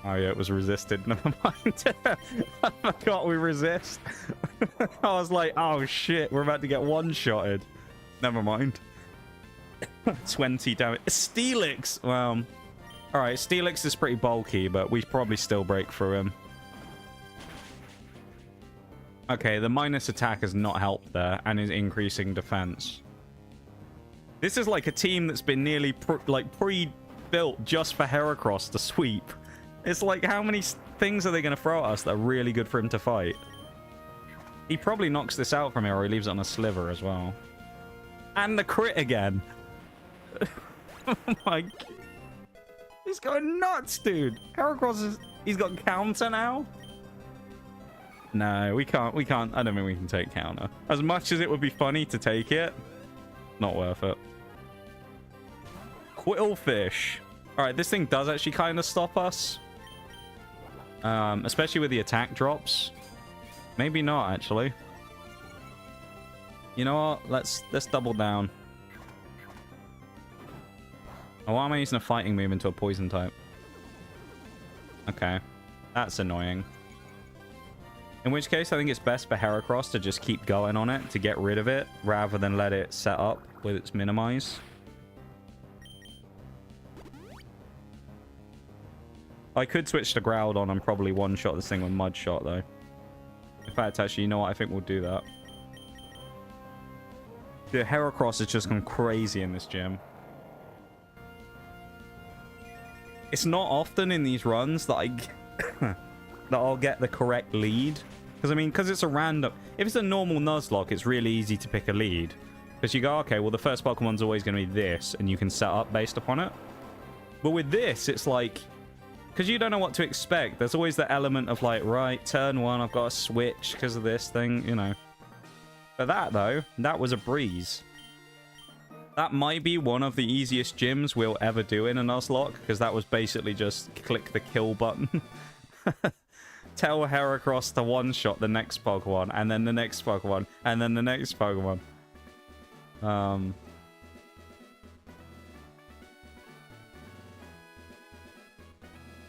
Oh yeah, it was resisted. Never mind. I forgot we resist. I was like, oh shit, we're about to get one-shotted. Never mind. 20 damage. Steelix! Well, alright, Steelix is pretty bulky, but we probably still break through him. Okay, the minus attack has not helped there, and is increasing defense. This is like a team that's been nearly pre-built just for Heracross to sweep. It's like, how many things are they going to throw at us that are really good for him to fight? He probably knocks this out from here, or he leaves it on a sliver as well. And the crit again. Oh my God. He's going nuts, dude. Heracross is... He's got counter now? No, we can't. I don't think we can take counter. As much as it would be funny to take it, not worth it. Quillfish. Alright, this thing does actually kind of stop us. Especially with the attack drops. Maybe not, actually. You know what? Let's double down. Oh, why am I using a fighting move into a poison type? Okay. That's annoying. In which case, I think it's best for Heracross to just keep going on it to get rid of it, rather than let it set up with its minimize. I could switch to Groudon and probably one-shot this thing with Mud Shot, though. In fact, actually, you know what? I think we'll do that. The Heracross has just gone crazy in this gym. It's not often in these runs that that I'll get the correct lead. Because, I mean, because it's a random... If it's a normal Nuzlocke, it's really easy to pick a lead. Because you go, okay, well, the first Pokemon's always going to be this, and you can set up based upon it. But with this, it's like... Because you don't know what to expect. There's always the element of, like, right, turn one, I've got to switch because of this thing, you know. But that, though, that was a breeze. That might be one of the easiest gyms we'll ever do in a Nuzlocke, because that was basically just click the kill button. Tell Heracross to one-shot the next Pokemon, and then the next Pokemon, and then the next Pokemon.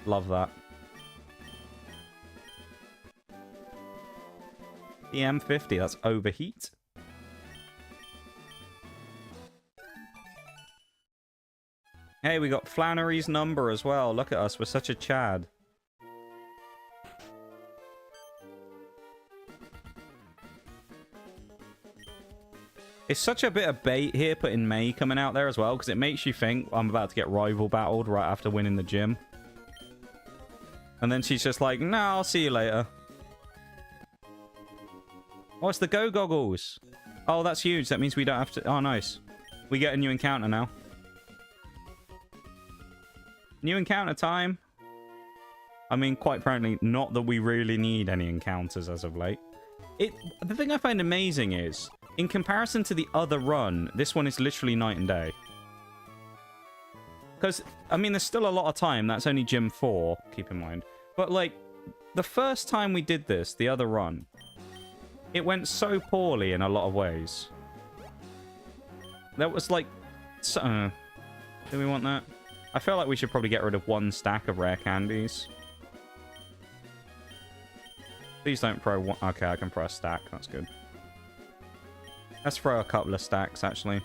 Love that. EM50, that's overheat. Hey, we got Flannery's number as well. Look at us, we're such a Chad. It's such a bit of bait here putting May coming out there as well, because it makes you think I'm about to get rival battled right after winning the gym. And then she's just like, no, I'll see you later. Oh, it's the Go Goggles. Oh, that's huge. That means we don't have to... Oh, nice. We get a new encounter now. New encounter time. I mean, quite frankly, not that we really need any encounters as of late. The thing I find amazing is, in comparison to the other run, this one is literally night and day. Because, I mean, there's still a lot of time. That's only Gym 4, keep in mind. But, like, the first time we did this, the other run, it went so poorly in a lot of ways. That was, like... do we want that? I feel like we should probably get rid of one stack of rare candies. Please don't throw one... Okay, I can throw a stack. That's good. Let's throw a couple of stacks, actually.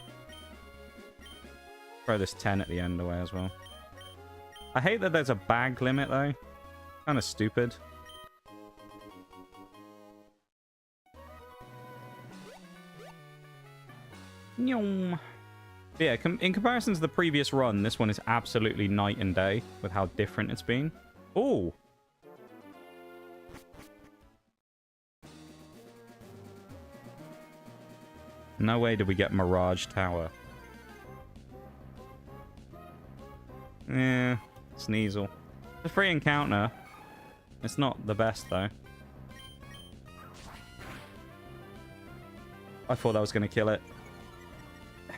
Throw this 10 at the end away as well. I hate that there's a bag limit, though. Kind of stupid. Nyom. Yeah, in comparison to the previous run, this one is absolutely night and day with how different it's been. Ooh. No way did we get Mirage Tower. Yeah, Sneasel. It's a free encounter. It's not the best, though. I thought that was going to kill it.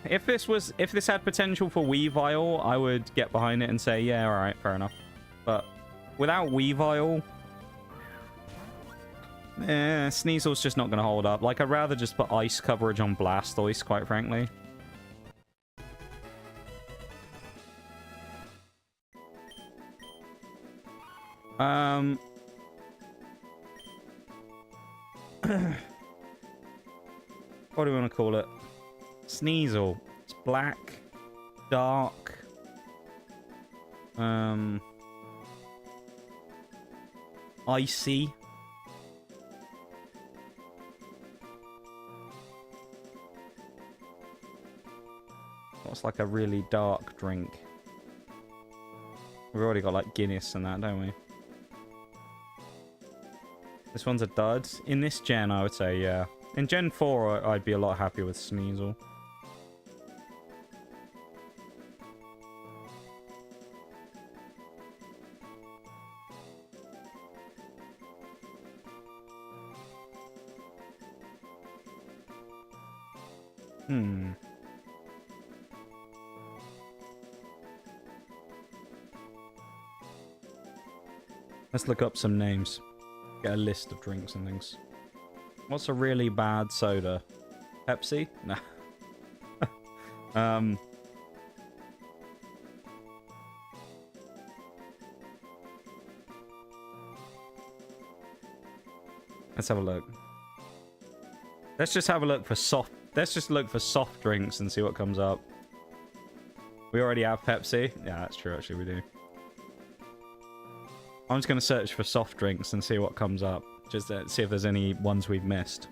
If this had potential for Weavile, I would get behind it and say, yeah, alright, fair enough. But without Weavile, Sneasel's just not going to hold up. Like, I'd rather just put ice coverage on Blastoise, quite frankly. What do we want to call it? Sneasel. It's black, dark. Icy. What's like a really dark drink? We've already got like Guinness and that, don't we? This one's a dud. In this gen, I would say, yeah. In Gen 4, I'd be a lot happier with Sneasel. Let's look up some names. Get a list of drinks and things. What's a really bad soda? Pepsi? Nah. Let's have a look. Let's just have a look for soft. Let's just look for soft drinks and see what comes up. We already have Pepsi. Yeah, that's true. Actually, we do. I'm just going to search for soft drinks and see what comes up. Just to see if there's any ones we've missed.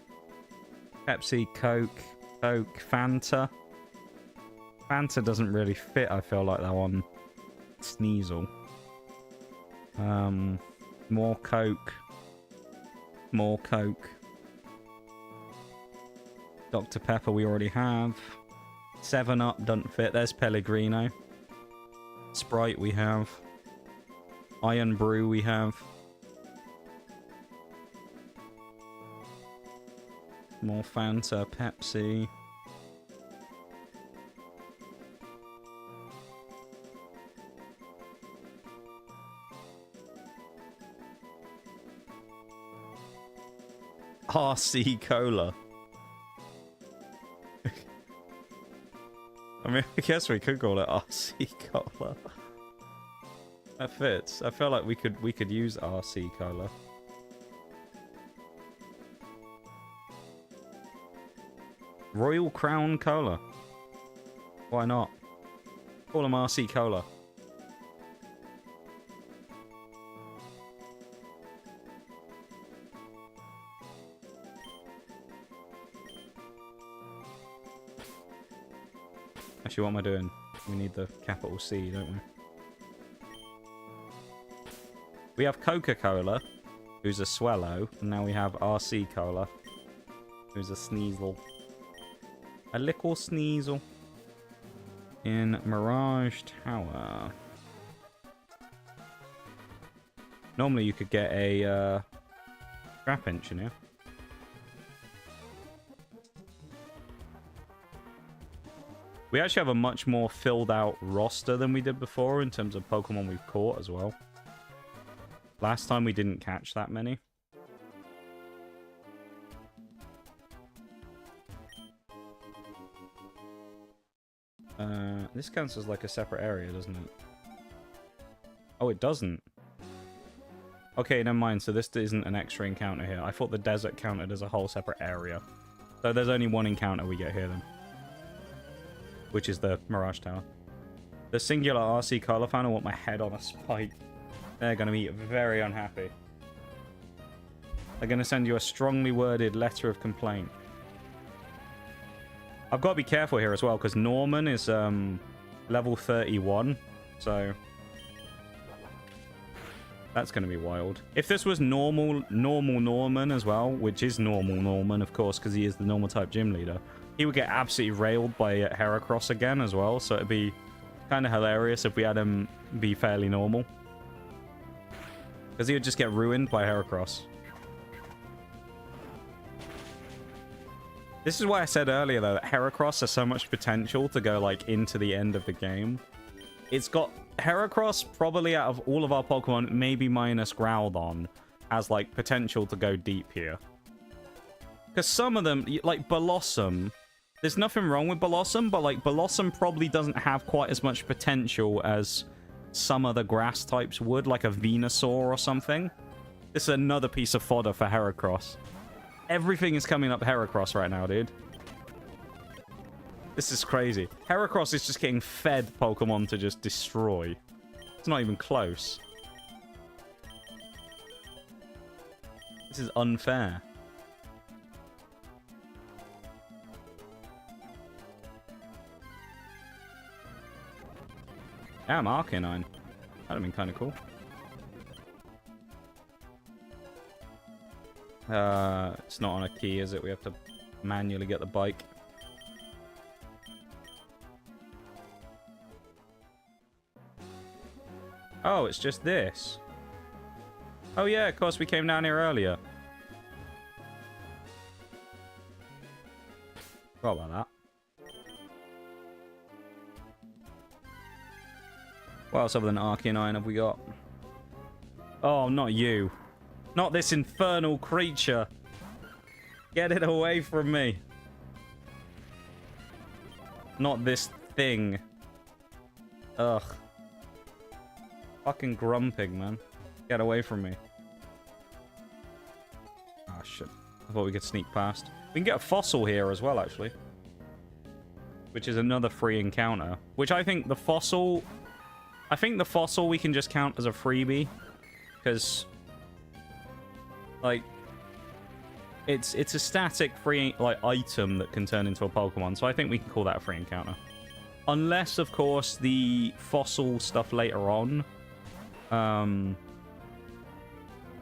Pepsi, Coke, Fanta. Fanta doesn't really fit, I feel like, that one. Sneasel. More Coke. More Coke. Dr. Pepper we already have. 7-Up doesn't fit. There's Pellegrino. Sprite we have. Iron Brew we have. More Fanta, Pepsi. RC Cola. I mean, I guess we could call it RC Cola. That fits. I feel like we could use RC Cola. Royal Crown Cola. Why not? Call them RC Cola. Actually, what am I doing? We need the capital C, don't we? We have Coca-Cola, who's a swallow, and now we have RC Cola, who's a sneasel. A little sneasel. In Mirage Tower. Normally you could get a scrap engineer. We actually have a much more filled out roster than we did before in terms of Pokemon we've caught as well. Last time we didn't catch that many. This counts as like a separate area, doesn't it? Oh, it doesn't. Okay, never mind. So this isn't an extra encounter here. I thought the desert counted as a whole separate area. So there's only one encounter we get here then. Which is the Mirage Tower. The singular RC Cola fan, I want my head on a spike. They're going to be very unhappy. They're going to send you a strongly worded letter of complaint. I've got to be careful here as well, because Norman is level 31. So that's going to be wild. If this was normal Norman as well, which is normal Norman, of course, because he is the normal type gym leader, he would get absolutely railed by Heracross again as well. So it'd be kind of hilarious if we had him be fairly normal. Because he would just get ruined by Heracross. This is why I said earlier, though, that Heracross has so much potential to go, like, into the end of the game. It's got... Heracross, probably out of all of our Pokemon, maybe minus Groudon, has, like, potential to go deep here. Because some of them, like Blossom, there's nothing wrong with Blossom, but, like, Blossom probably doesn't have quite as much potential as some of the grass types would, like a Venusaur or something. This is another piece of fodder for Heracross. Everything is coming up Heracross right now, dude. This is crazy. Heracross is just getting fed Pokemon to just destroy. It's not even close. This is unfair. Damn, Arcanine. That'd have been kind of cool. It's not on a key, is it? We have to manually get the bike. Oh, it's just this. Oh yeah, of course we came down here earlier. Forgot about that. What else other than Arcanine have we got? Oh, not you. Not this infernal creature. Get it away from me. Not this thing. Ugh. Fucking grumping, man. Get away from me. Ah, shit. I thought we could sneak past. We can get a fossil here as well, actually. Which is another free encounter. Which I think the fossil... I think the fossil we can just count as a freebie. Because... like... It's a static free like item that can turn into a Pokemon. So I think we can call that a free encounter. Unless, of course, the fossil stuff later on...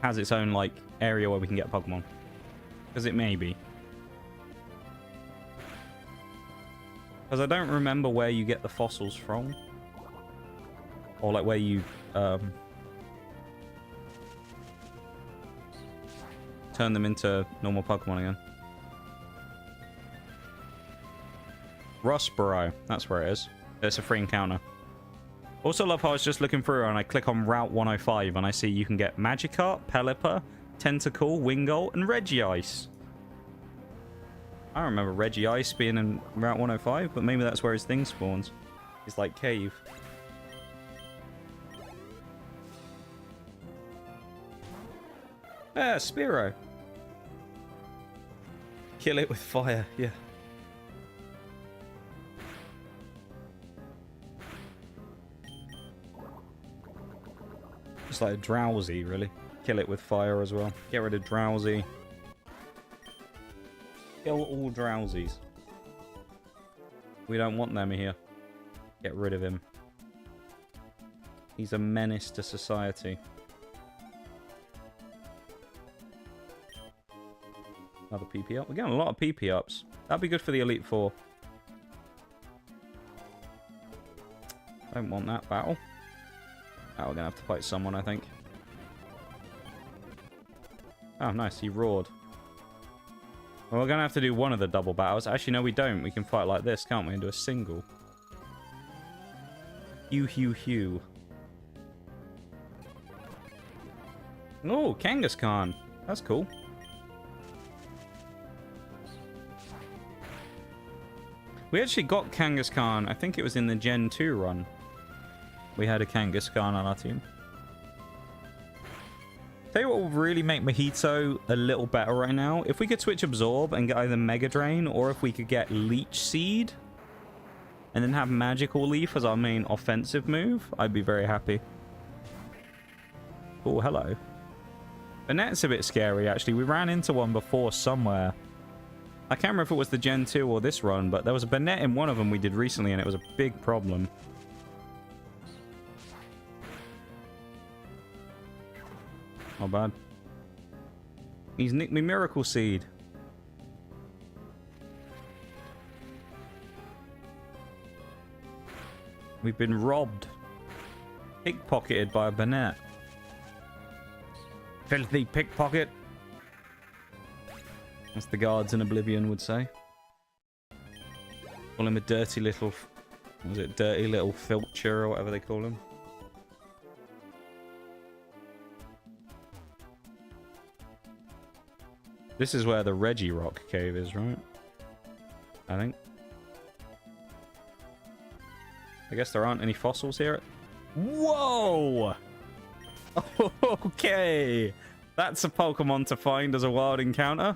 has its own, like, area where we can get Pokemon. Because it may be. Because I don't remember where you get the fossils from. Or, like, where you, turn them into normal Pokemon again. Rustboro. That's where it is. It's a free encounter. Also love how I was just looking through and I click on Route 105 and I see you can get Magikarp, Pelipper, Tentacle, Wingull, and Regice. I don't remember Regice being in Route 105, but maybe that's where his thing spawns. His, like, cave. Ah, Spearow. Kill it with fire, yeah. Just like a Drowsy, really. Kill it with fire as well. Get rid of Drowsy. Kill all Drowsies. We don't want them here. Get rid of him. He's a menace to society. Another PP up. We're getting a lot of PP ups. That'd be good for the Elite Four. Don't want that battle. Oh, we're gonna have to fight someone, I think. Oh, nice. He roared. Well, we're gonna have to do one of the double battles. Actually, no, we don't. We can fight like this, can't we? And do a single. Hew, hew, hew. Oh, Kangaskhan. That's cool. We actually got Kangaskhan. I think it was in the Gen 2 run. We had a Kangaskhan on our team. Tell you what will really make Mojito a little better right now. If we could switch Absorb and get either Mega Drain, or if we could get Leech Seed, and then have Magical Leaf as our main offensive move, I'd be very happy. Oh, hello. Banette's a bit scary, actually. We ran into one before somewhere. I can't remember if it was the Gen 2 or this run, but there was a Banette in one of them we did recently, and it was a big problem. Not bad. He's nicked me Miracle Seed. We've been robbed. Pickpocketed by a Banette. Filthy pickpocket. As the guards in Oblivion would say. Call him a dirty little... What was it? Dirty little filcher or whatever they call him. This is where the Regirock cave is, right? I think. I guess there aren't any fossils here. Whoa! Okay! That's a Pokemon to find as a wild encounter.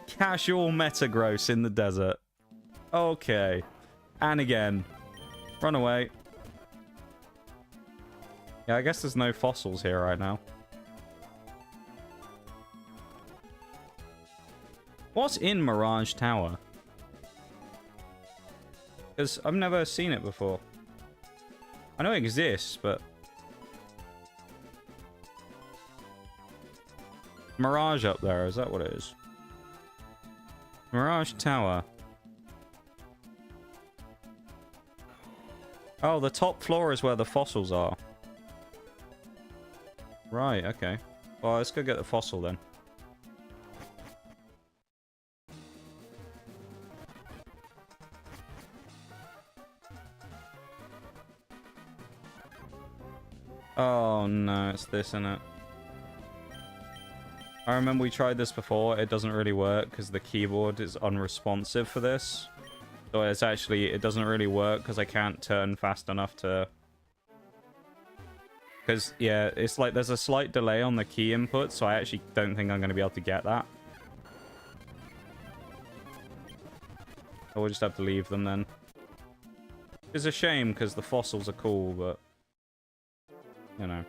Casual Metagross in the desert. Okay. And again. Run away. Yeah, I guess there's no fossils here right now. What's in Mirage Tower? Because I've never seen it before. I know it exists, but Mirage up there, is that what it is? Mirage Tower. Oh, the top floor is where the fossils are. Right, okay. Well, let's go get the fossil then. Oh no, it's this, isn't it? I remember we tried this before. It doesn't really work because the keyboard is unresponsive for this. So it's actually, it doesn't really work because I can't turn fast enough to... Because, yeah, it's like there's a slight delay on the key input, so I actually don't think I'm going to be able to get that. So we'll just have to leave them then. It's a shame because the fossils are cool, but... You know,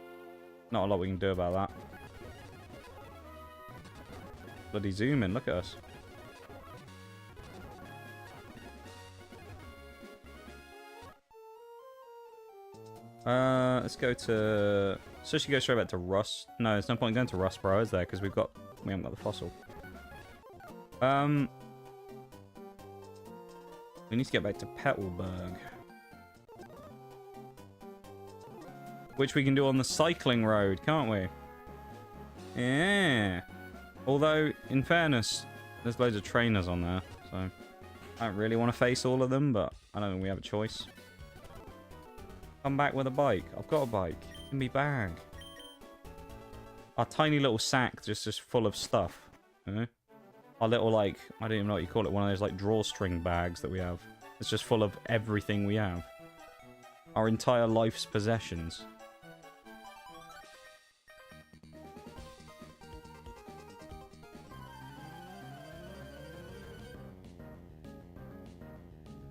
not a lot we can do about that. Bloody zoom in, look at us. Let's go to... So she goes straight back to Rust. No, there's no point going to Rustboro, is there? Because we haven't got the fossil. We need to get back to Petalburg. Which we can do on the cycling road, can't we? Yeah. Although, in fairness, there's loads of trainers on there, so... I don't really want to face all of them, but I don't think we have a choice. Come back with a bike. I've got a bike. In me bag. Our tiny little sack just full of stuff. You know? Our little, like, I don't even know what you call it. One of those, like, drawstring bags that we have. It's just full of everything we have. Our entire life's possessions.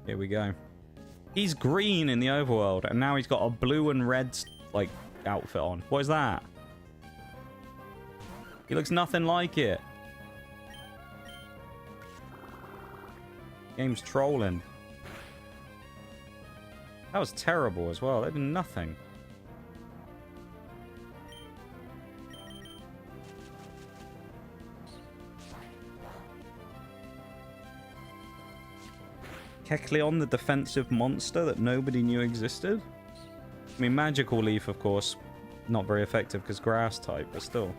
Here we go. He's green in the overworld, and now he's got a blue and red, like, outfit on. What is that? He looks nothing like it. Game's trolling. That was terrible as well. They did nothing. Kecleon, the defensive monster that nobody knew existed? I mean, Magical Leaf, of course, not very effective because grass type, but still.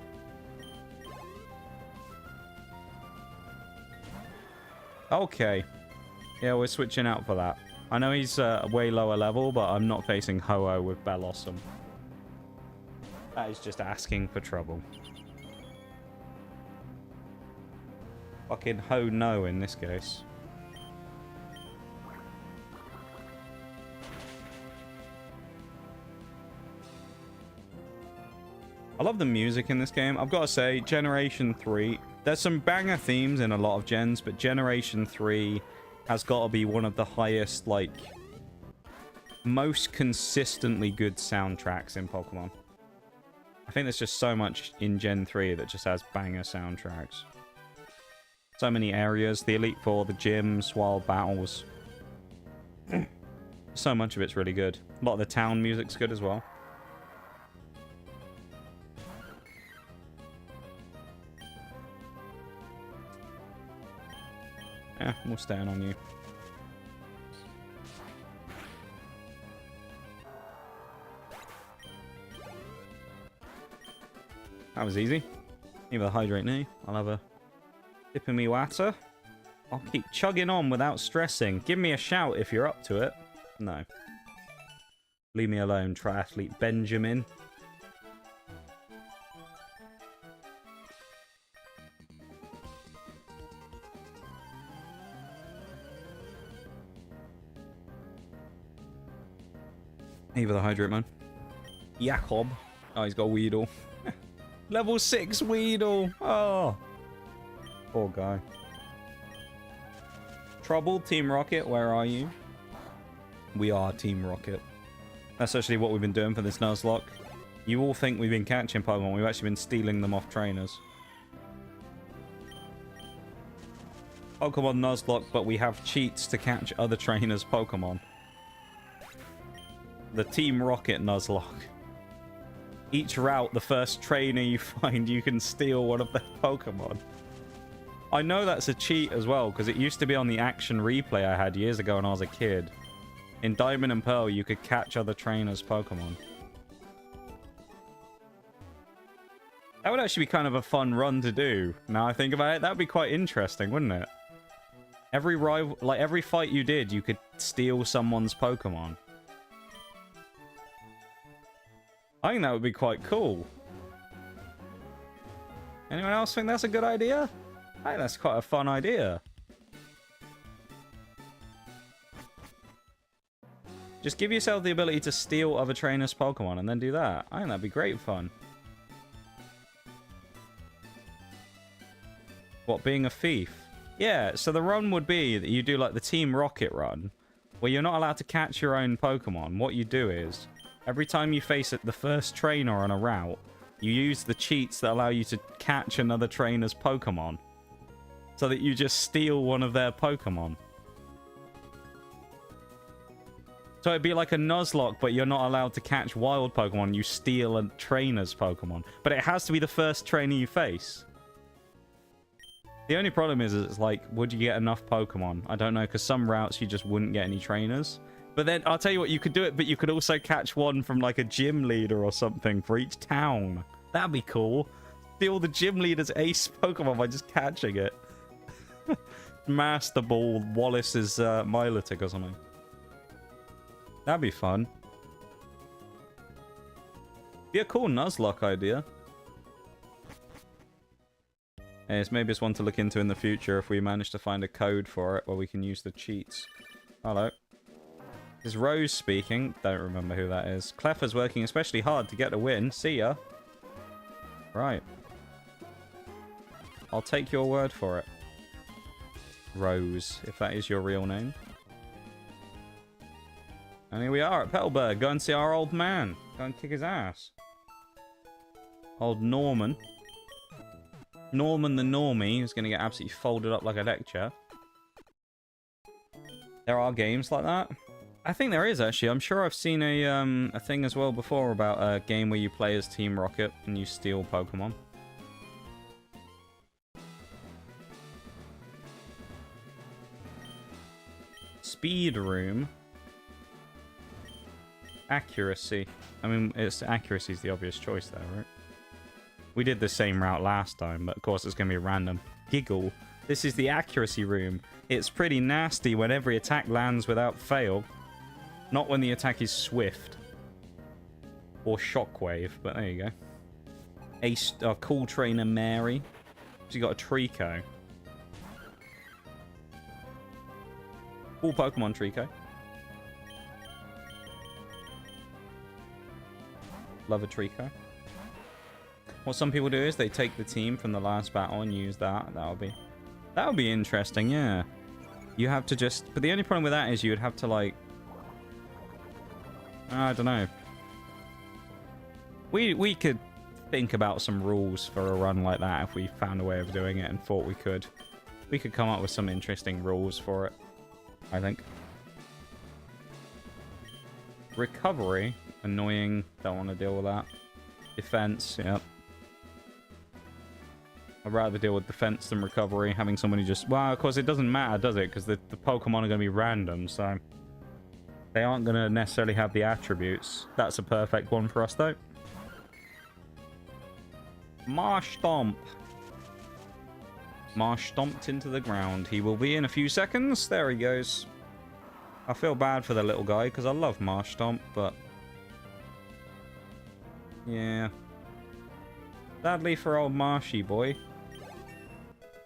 Okay. Yeah, we're switching out for that. I know he's way lower level, but I'm not facing Ho-Oh with Bellossom. That is just asking for trouble. Fucking Ho-No in this case. I love the music in this game. I've got to say, Generation 3... There's some banger themes in a lot of gens, but Generation 3 has got to be one of the highest, like... most consistently good soundtracks in Pokemon. I think there's just so much in Gen 3 that just has banger soundtracks. So many areas. The Elite Four, the gyms, wild battles. So much of it's really good. A lot of the town music's good as well. Yeah, we'll stand on you. That was easy. Give a hydrate knee. I'll have a dip in me water. I'll keep chugging on without stressing. Give me a shout if you're up to it. No. Leave me alone, triathlete Benjamin. Either the hydrate man. Jacob. Oh, he's got Weedle. Level 6 Weedle. Oh. Poor guy. Trouble, Team Rocket, where are you? We are Team Rocket. That's actually what we've been doing for this Nuzlocke. You all think we've been catching Pokemon. We've actually been stealing them off trainers. Pokemon Nuzlocke, but we have cheats to catch other trainers' Pokemon. The Team Rocket Nuzlocke. Each route, the first trainer you find, you can steal one of their Pokemon. I know that's a cheat as well, because it used to be on the action replay I had years ago when I was a kid. In Diamond and Pearl, you could catch other trainers' Pokemon. That would actually be kind of a fun run to do. Now I think about it, that would be quite interesting, wouldn't it? Every rival, like every fight you did, you could steal someone's Pokemon. I think that would be quite cool. Anyone else think that's a good idea? I think that's quite a fun idea. Just give yourself the ability to steal other trainers' Pokemon and then do that. I think that'd be great fun. What, being a thief? Yeah, so the run would be that you do like the Team Rocket run, where you're not allowed to catch your own Pokemon. What you do is, every time you face the first trainer on a route, you use the cheats that allow you to catch another trainer's Pokemon. So that you just steal one of their Pokemon. So it'd be like a Nuzlocke, but you're not allowed to catch wild Pokemon. You steal a trainer's Pokemon. But it has to be the first trainer you face. The only problem is it's like, would you get enough Pokemon? I don't know, because some routes you just wouldn't get any trainers. But then, I'll tell you what, you could do it, but you could also catch one from like a gym leader or something for each town. That'd be cool. Steal the gym leader's ace Pokemon by just catching it. Master Ball Wallace's Milotic or something. That'd be fun. Be a cool Nuzlocke idea. Hey, maybe it's one to look into in the future if we manage to find a code for it where we can use the cheats. Hello. Is Rose speaking? Don't remember who that is. Cleffer's working especially hard to get a win. See ya. Right. I'll take your word for it. Rose, if that is your real name. And here we are at Petalburg. Go and see our old man. Go and kick his ass. Old Norman. Norman the Normie, who's going to get absolutely folded up like a lecture. There are games like that. I think there is, actually. I'm sure I've seen a thing as well before about a game where you play as Team Rocket and you steal Pokemon. Speed room. Accuracy. I mean, accuracy is the obvious choice there, right? We did the same route last time, but of course it's going to be random. Giggle. This is the accuracy room. It's pretty nasty when every attack lands without fail. Not when the attack is swift. Or shockwave, but there you go. Cool trainer Mary. She's got a Trico. Cool Pokemon Trico. Love a Trico. What some people do is they take the team from the last battle and use that. That would be interesting, yeah. You have to just... But the only problem with that is you would have to, like... I don't know. We could think about some rules for a run like that if we found a way of doing it and thought we could. We could come up with some interesting rules for it, I think. Recovery. Annoying. Don't want to deal with that. Defense. Yep. I'd rather deal with defense than recovery. Having somebody just... Well, of course, it doesn't matter, does it? Because the Pokemon are going to be random, so... They aren't going to necessarily have the attributes. That's a perfect one for us, though. Marsh Stomp. Marsh stomped into the ground. He will be in a few seconds. There he goes. I feel bad for the little guy, because I love Marsh Stomp, but... Yeah. Sadly for old Marshy boy.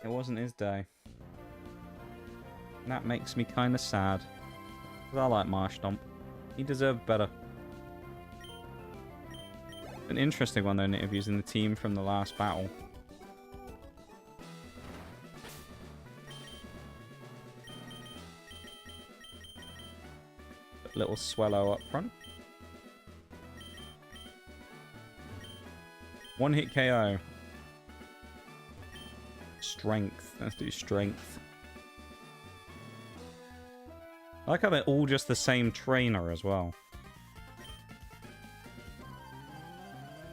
It wasn't his day. And that makes me kind of sad. Because I like Marsh Stomp. He deserved better. An interesting one though, interviews in the team from the last battle. Little Swellow up front. One hit KO. Strength. Let's do strength. I like how they're all just the same trainer as well.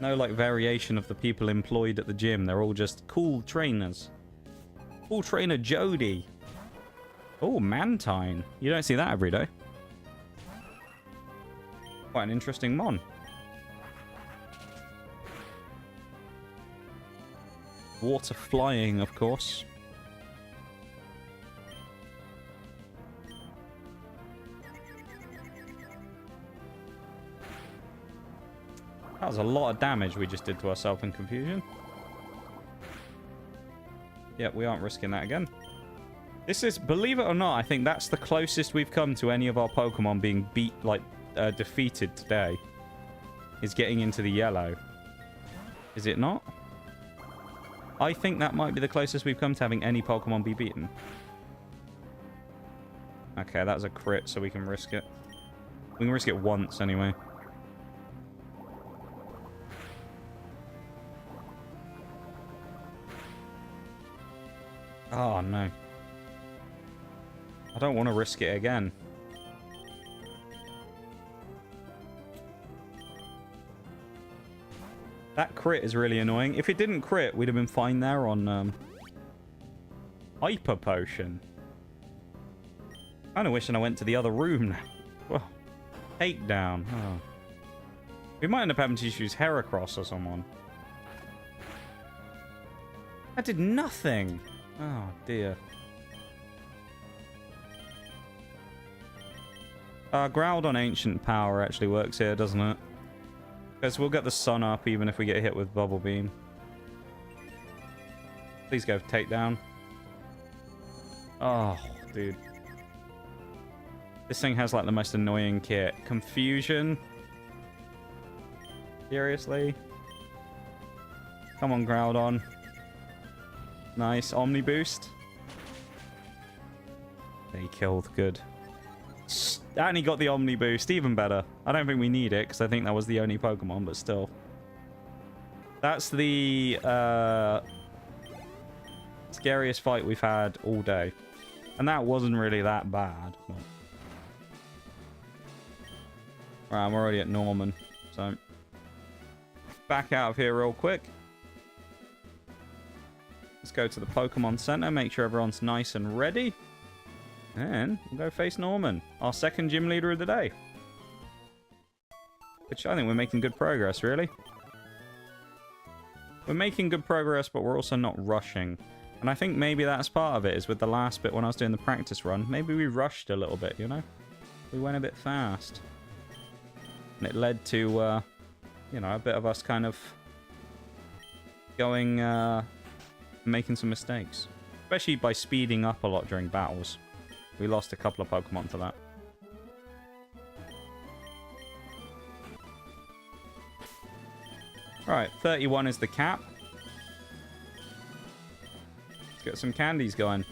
No, like, variation of the people employed at the gym. They're all just cool trainers. Cool trainer Jody. Oh, Mantine. You don't see that every day. Quite an interesting mon. Water flying, of course. That was a lot of damage we just did to ourselves in confusion. Yep, we aren't risking that again. This is, believe it or not, I think that's the closest we've come to any of our Pokemon being defeated today. Is getting into the yellow. Is it not? I think that might be the closest we've come to having any Pokemon be beaten. Okay, that was a crit, so we can risk it. We can risk it once, anyway. Oh, no. I don't want to risk it again. That crit is really annoying. If it didn't crit, we'd have been fine there on Hyper Potion. Kind of wishing I went to the other room now. Well, takedown. Oh. We might end up having to use Heracross or someone. That did nothing. Oh, dear. Groudon Ancient Power actually works here, doesn't it? Because we'll get the sun up even if we get hit with Bubble Beam. Please go takedown. Oh, dude. This thing has like the most annoying kit. Confusion. Seriously? Come on, Groudon. Nice. Omni Boost. They killed. Good. And he got the Omni Boost. Even better. I don't think we need it because I think that was the only Pokemon, but still. That's the scariest fight we've had all day. And that wasn't really that bad. But... Right, I'm already at Norman. So, back out of here real quick. Let's go to the Pokemon Center. Make sure everyone's nice and ready. And we'll go face Norman, our second gym leader of the day. Which I think we're making good progress, really. We're making good progress, but we're also not rushing. And I think maybe that's part of it, is with the last bit when I was doing the practice run. Maybe we rushed a little bit, you know? We went a bit fast. And it led to, you know, a bit of us kind of going, making some mistakes. Especially by speeding up a lot during battles. We lost a couple of Pokemon to that. Right, 31 is the cap. Let's get some candies going.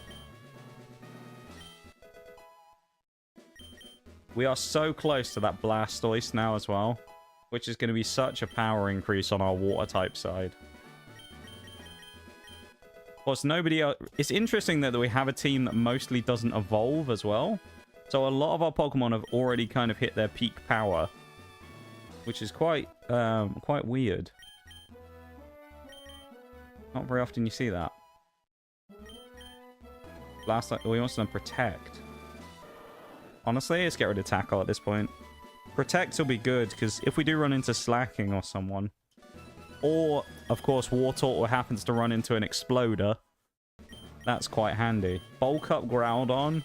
We are so close to that Blastoise now as well, which is going to be such a power increase on our water type side. Plus, nobody else... It's interesting that we have a team that mostly doesn't evolve as well. So a lot of our Pokemon have already kind of hit their peak power, which is quite weird. Not very often you see that. Last time, we want to protect. Honestly, let's get rid of tackle at this point. Protect will be good, because if we do run into slacking or someone, or, of course, Wartortle happens to run into an Exploder, that's quite handy. Bulk up Groudon.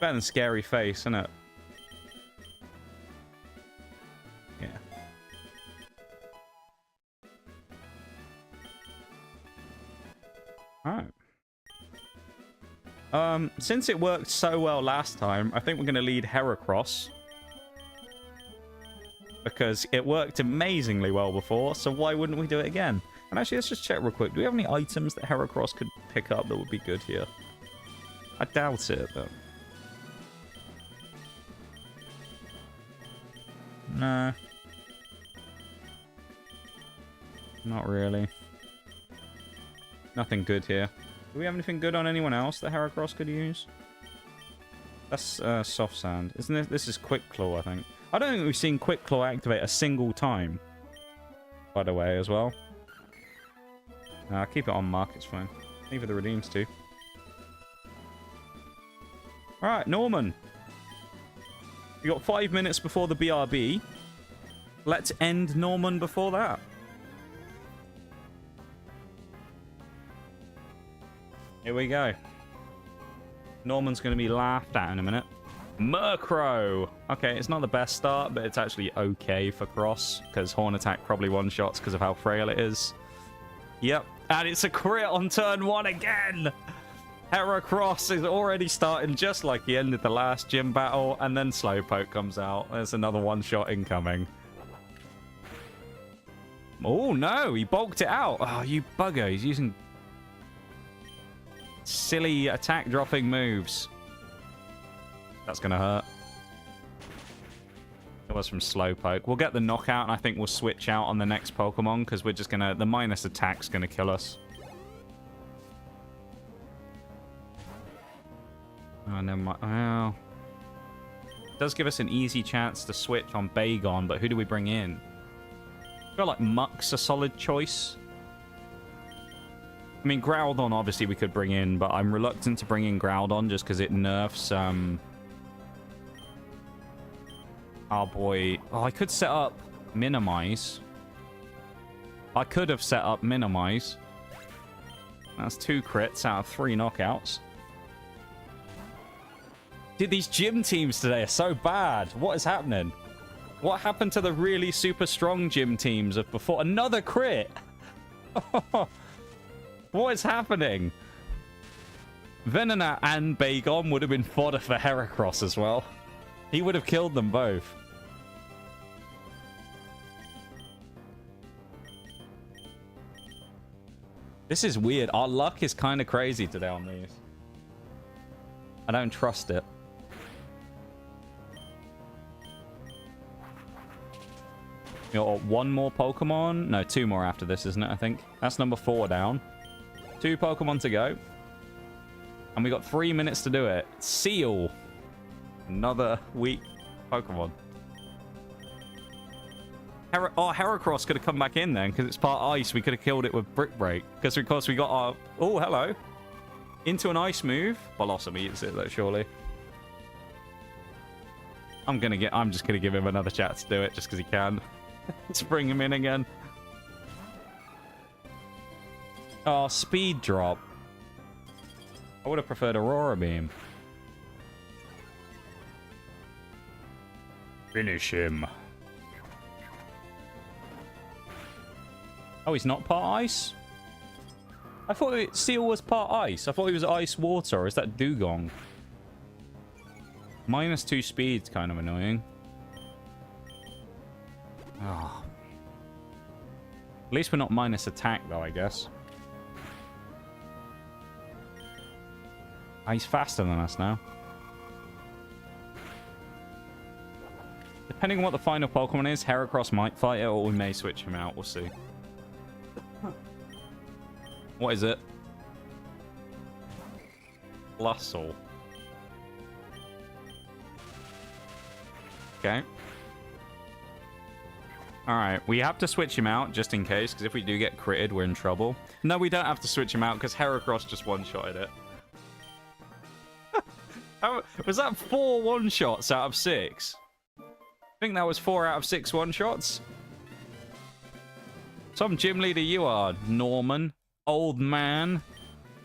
Better than Scary Face, isn't it? Yeah. Alright. Since it worked so well last time, I think we're going to lead Heracross. Because it worked amazingly well before, so why wouldn't we do it again? And actually, let's just check real quick. Do we have any items that Heracross could pick up that would be good here? I doubt it, though. Nah. Not really. Nothing good here. Do we have anything good on anyone else that Heracross could use? That's Soft Sand. Isn't it? This is Quick Claw, I think. I don't think we've seen Quick Claw activate a single time, by the way, as well. Keep it on Mark, it's fine. Neither the redeems too. Alright, Norman. We got 5 minutes before the BRB. Let's end Norman before that. Here we go. Norman's going to be laughed at in a minute. Murkrow! Okay, it's not the best start, but it's actually okay for Cross, because Horn Attack probably one-shots because of how frail it is. Yep, and it's a crit on turn 1 again! Heracross is already starting just like he ended the last gym battle, and then Slowpoke comes out. There's another one-shot incoming. Oh, no, he bulked it out. Oh, you bugger. He's using silly attack-dropping moves. That's going to hurt. It was from Slowpoke. We'll get the knockout, and I think we'll switch out on the next Pokemon, because we're just going to... The minus attack's going to kill us. Oh, never mind. Well, it does give us an easy chance to switch on Bagon, but who do we bring in? I feel like Muck's a solid choice. I mean, Groudon, obviously, we could bring in, but I'm reluctant to bring in Groudon just because it nerfs... Oh, boy. Oh, I could set up Minimize. I could have set up Minimize. That's 2 crits out of 3 knockouts. Dude, these gym teams today are so bad. What is happening? What happened to the really super strong gym teams of before? Another crit! What is happening? Venonat and Bagon would have been fodder for Heracross as well. He would have killed them both. This is weird. Our luck is kind of crazy today on these. I don't trust it. You know, one more Pokemon? No, 2 more after this, isn't it, I think? That's number 4 down. 2 Pokemon to go. And we got 3 minutes to do it. Seal. Another weak Pokemon. Heracross could have come back in then, because it's part ice. We could have killed it with Brick Break. Because, of course, we got our... Oh, hello. Into an ice move. Blossom eats it, though, surely. I'm just going to give him another chance to do it, just because he can. Let's bring him in again. Oh, speed drop. I would have preferred Aurora Beam. Finish him. Oh, he's not part ice? I thought Seal was part ice. I thought he was ice water. Or is that Dugong? -2 speed's kind of annoying. Oh. At least we're not minus attack, though, I guess. Oh, he's faster than us now. Depending on what the final Pokemon is, Heracross might fight it, or we may switch him out. We'll see. What is it? Blustle. Okay. Alright, we have to switch him out just in case, because if we do get critted, we're in trouble. No, we don't have to switch him out, because Heracross just one-shotted it. Was that 4 one-shots out of 6? I think that was 4 out of 6 one-shots. Some gym leader you are, Norman. Old man.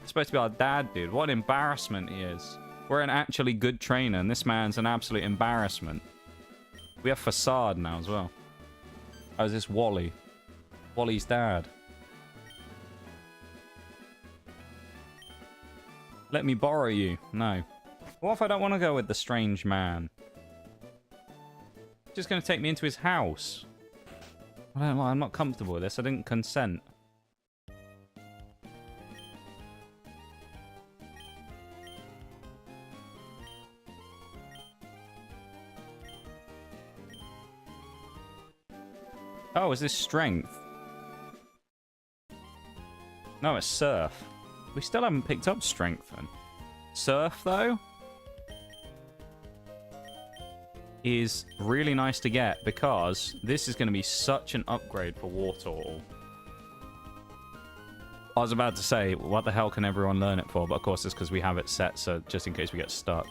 Supposed to be our dad, dude. What an embarrassment he is. We're an actually good trainer, and this man's an absolute embarrassment. We have Facade now as well. Oh, is this Wally? Wally's dad. Let me borrow you. No. What if I don't want to go with the strange man? He's just going to take me into his house. I don't know. I'm not comfortable with this. I didn't consent. Oh, is this strength? No, it's surf. We still haven't picked up strength then. Surf, though? is really nice to get because this is going to be such an upgrade for War Turtle. I was about to say, what the hell can everyone learn it for? But of course it's because we have it set, so just in case we get stuck.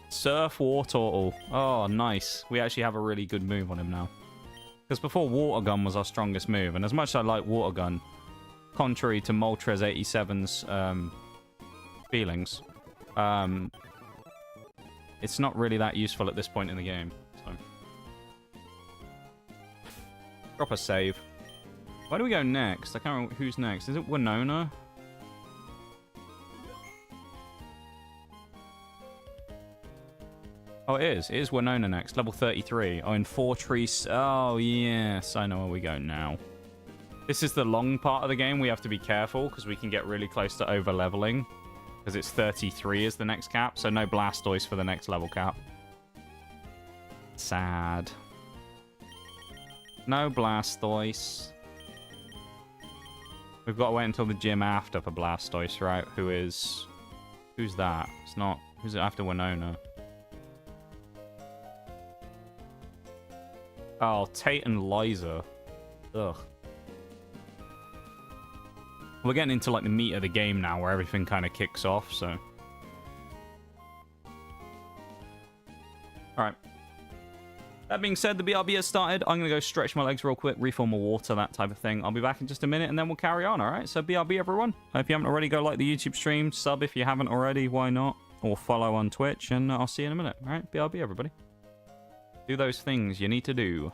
Surf War Turtle. Oh, nice. We actually have a really good move on him now. Because before, Water Gun was our strongest move. And as much as I like Water Gun, contrary to Moltres 87's feelings, it's not really that useful at this point in the game. So. Drop a save. Where do we go next? I can't remember who's next. Is it Winona? Oh, it is. It is Winona next. Level 33. Oh, in Fortress. Oh, yes. I know where we go now. This is the long part of the game. We have to be careful because we can get really close to over-leveling. Because it's 33 is the next cap. So no Blastoise for the next level cap. Sad. No Blastoise. We've got to wait until the gym after for Blastoise, right? Who's that? It's not... Who's it after Winona? Oh, Tate and Liza. Ugh. We're getting into, like, the meat of the game now, where everything kind of kicks off, so... Alright. That being said, the BRB has started. I'm going to go stretch my legs real quick, refill my water, that type of thing. I'll be back in just a minute, and then we'll carry on, alright? So, BRB, everyone. If you haven't already, go like the YouTube stream. Sub if you haven't already, why not? Or follow on Twitch, and I'll see you in a minute, alright? BRB, everybody. Do those things you need to do.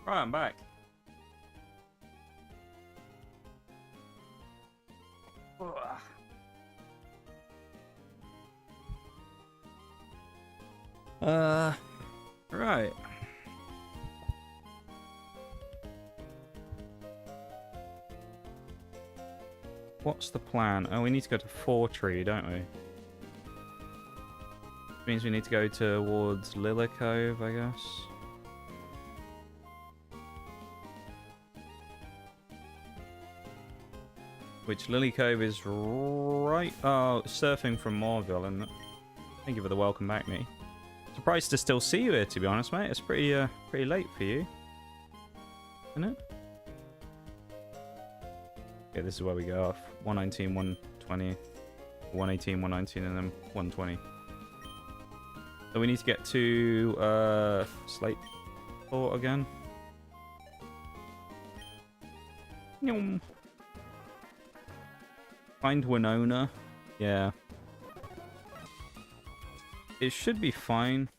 Right, I'm back. Right. What's the plan? Oh, we need to go to 4 Tree, don't we? Which means we need to go towards Lilla Cove, I guess. Which Lily Cove is right... Oh, surfing from Moorville, and thank you for the welcome back, mate. Surprised to still see you here, to be honest, mate. It's pretty late for you. Isn't it? Okay, this is where we go off. 119, 120, 118, 119, and then 120. So we need to get to Slate Port again. Find Winona. Yeah. It should be fine.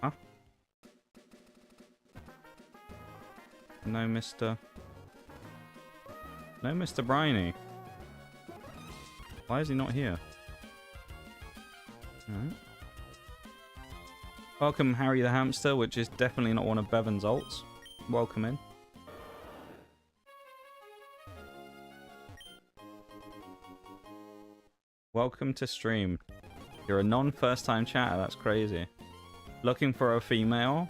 Huh? No, Mr. No, Mr. Briney. Why is he not here? Alright. Welcome, Harry the Hamster, which is definitely not one of Bevan's ults. Welcome in. Welcome to stream. You're a non-first time chatter, that's crazy. Looking for a female?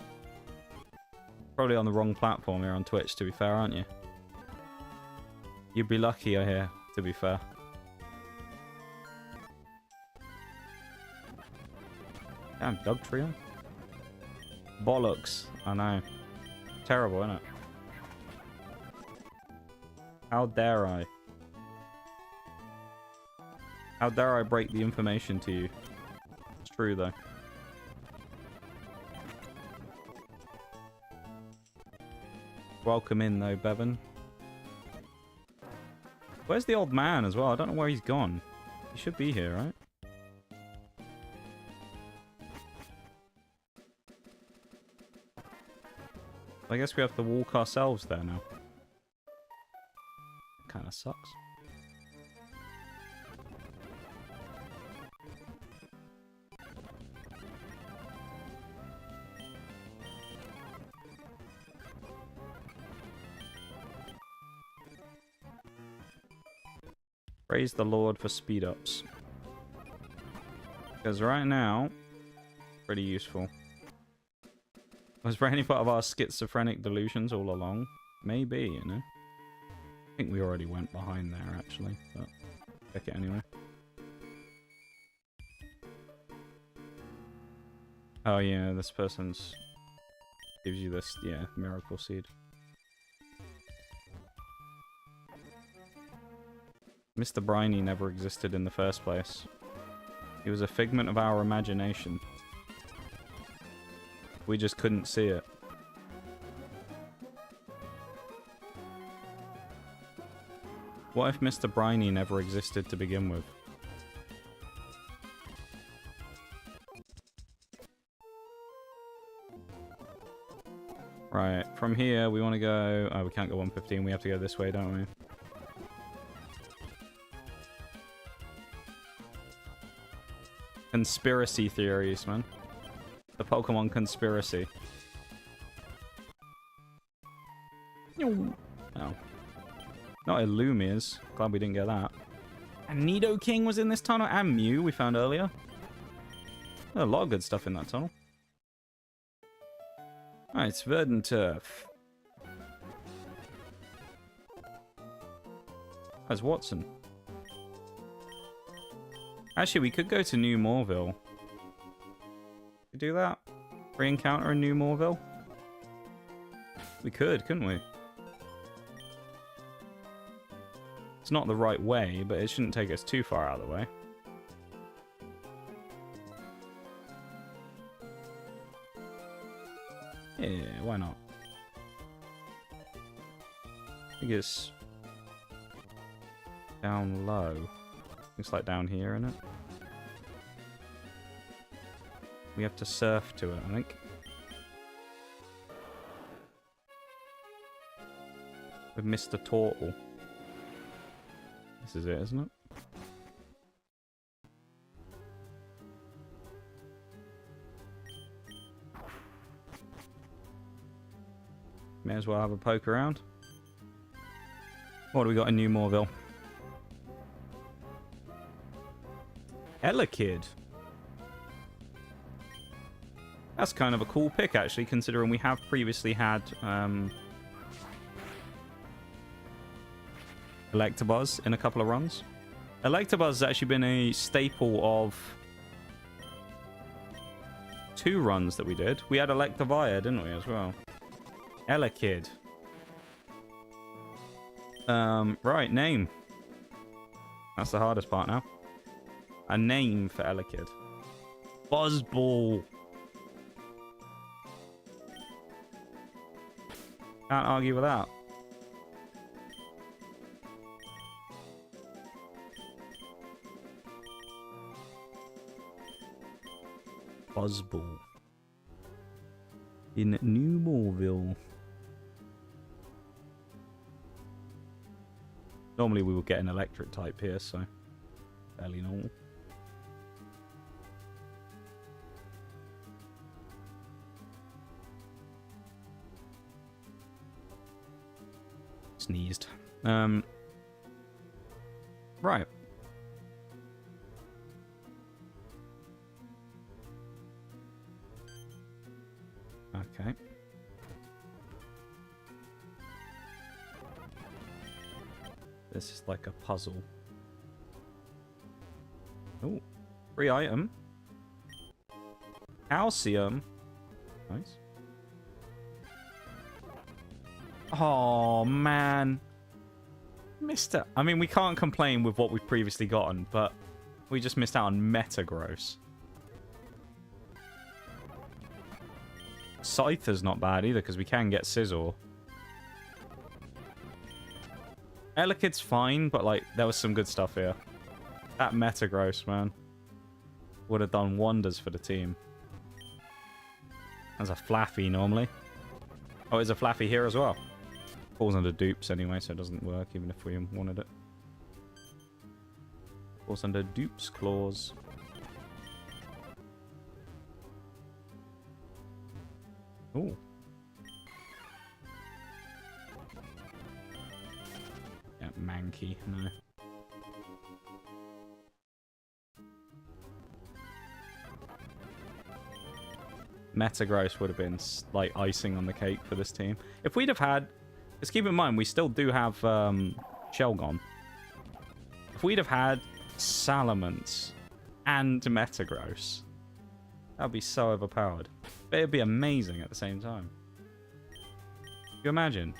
Probably on the wrong platform here on Twitch, to be fair, aren't you? You'd be lucky, I hear, to be fair. Damn, Doug Trio? Bollocks, I know. Terrible, isn't it? How dare I? How dare I break the information to you? It's true, though. Welcome in, though, Bevan. Where's the old man as well? I don't know where he's gone. He should be here, right? I guess we have to walk ourselves there now. Kinda sucks. Praise the Lord for speed ups. Because right now, pretty useful. Was there any part of our schizophrenic delusions all along? Maybe, you know. I think we already went behind there, actually. But check it anyway. Oh yeah, this person's... gives you this, yeah, miracle seed. Mr. Briney never existed in the first place. He was a figment of our imagination. We just couldn't see it. What if Mr. Briney never existed to begin with? Right, from here we want to go... Oh, we can't go 115, we have to go this way, don't we? Conspiracy theories, man. The Pokemon conspiracy. Oh. Not Illumias. Glad we didn't get that. And Nidoking was in this tunnel. And Mew we found earlier. There's a lot of good stuff in that tunnel. Alright, it's Verdant Turf. That's Watson. Actually, we could go to New Moorville. Could do that? Re-encounter in New Moorville? We could, couldn't we? It's not the right way, but it shouldn't take us too far out of the way. Yeah, why not? I think it's down low. Looks like down here, isn't it? We have to surf to it, I think. With Mr. Turtle. This is it, isn't it? May as well have a poke around. What do we got in New Moorville? Elekid. That's kind of a cool pick, actually, considering we have previously had Electabuzz in a couple of runs. Electabuzz has actually been a staple of 2 runs that we did. We had Electivire, didn't we, as well? Elekid. Right, name. That's the hardest part now. A name for Elekid. Buzzball. Can't argue with that. Buzzball. In New Moorville. Normally we would get an electric type here, so fairly normal. Sneezed. Right. Okay. This is like a puzzle. Oh, free item. Calcium. Nice. Oh, man. Missed it. I mean, we can't complain with what we've previously gotten, but we just missed out on Metagross. Scyther's not bad either, because we can get Scizor. Elekid's fine, but, like, there was some good stuff here. That Metagross, man, would have done wonders for the team. There's a Flaffy, normally. Oh, there's a Flaffy here as well. Falls under dupes anyway, so it doesn't work, even if we wanted it. Falls under dupes clause. Ooh. Yeah, Mankey, no. Metagross would have been like icing on the cake for this team. If we'd have had... Let's keep in mind, we still do have Shelgon. If we'd have had Salamence and Metagross, that would be so overpowered. But it'd be amazing at the same time. Can you imagine?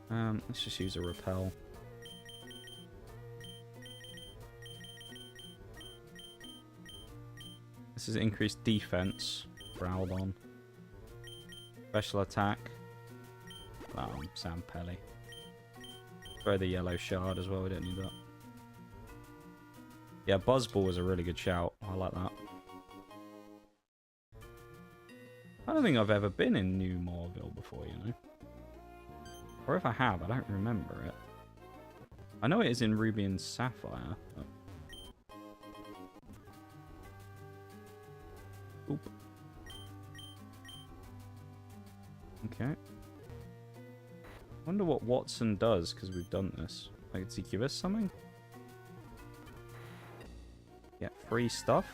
Let's just use a Repel. This is increased defense. Groudon. Special attack. Sampelli. Throw the yellow shard as well. We don't need that. Yeah, Buzzball was a really good shout. I like that. I don't think I've ever been in New Moorville before, you know. Or if I have, I don't remember it. I know it is in Ruby and Sapphire. But... Oop. Okay. Wonder what Watson does, because we've done this. Like, does he give us something? Yeah, free stuff?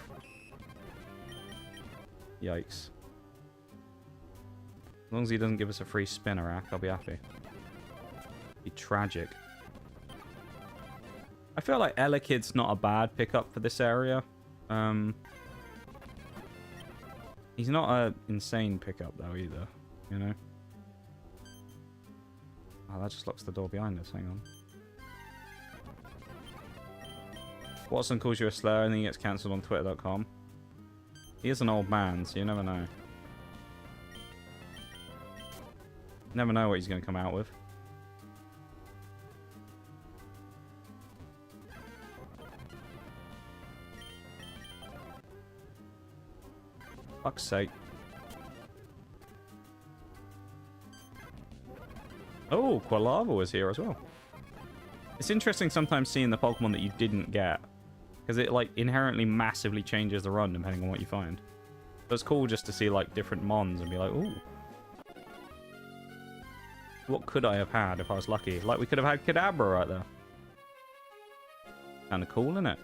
Yikes. As long as he doesn't give us a free Spinarak, I'll be happy. Be tragic. I feel like Elekid's not a bad pickup for this area. He's not an insane pickup, though, either. You know? Oh, that just locks the door behind us. Hang on. Watson calls you a slur and then he gets cancelled on Twitter.com. He is an old man, so you never know. Never know what he's going to come out with. Fuck's sake. Oh, Quilava was here as well. It's interesting sometimes seeing the Pokemon that you didn't get. Because it, like, inherently massively changes the run depending on what you find. So it's cool just to see, like, different Mons and be like, ooh. What could I have had if I was lucky? Like, we could have had Kadabra right there. Kind of cool, isn't it?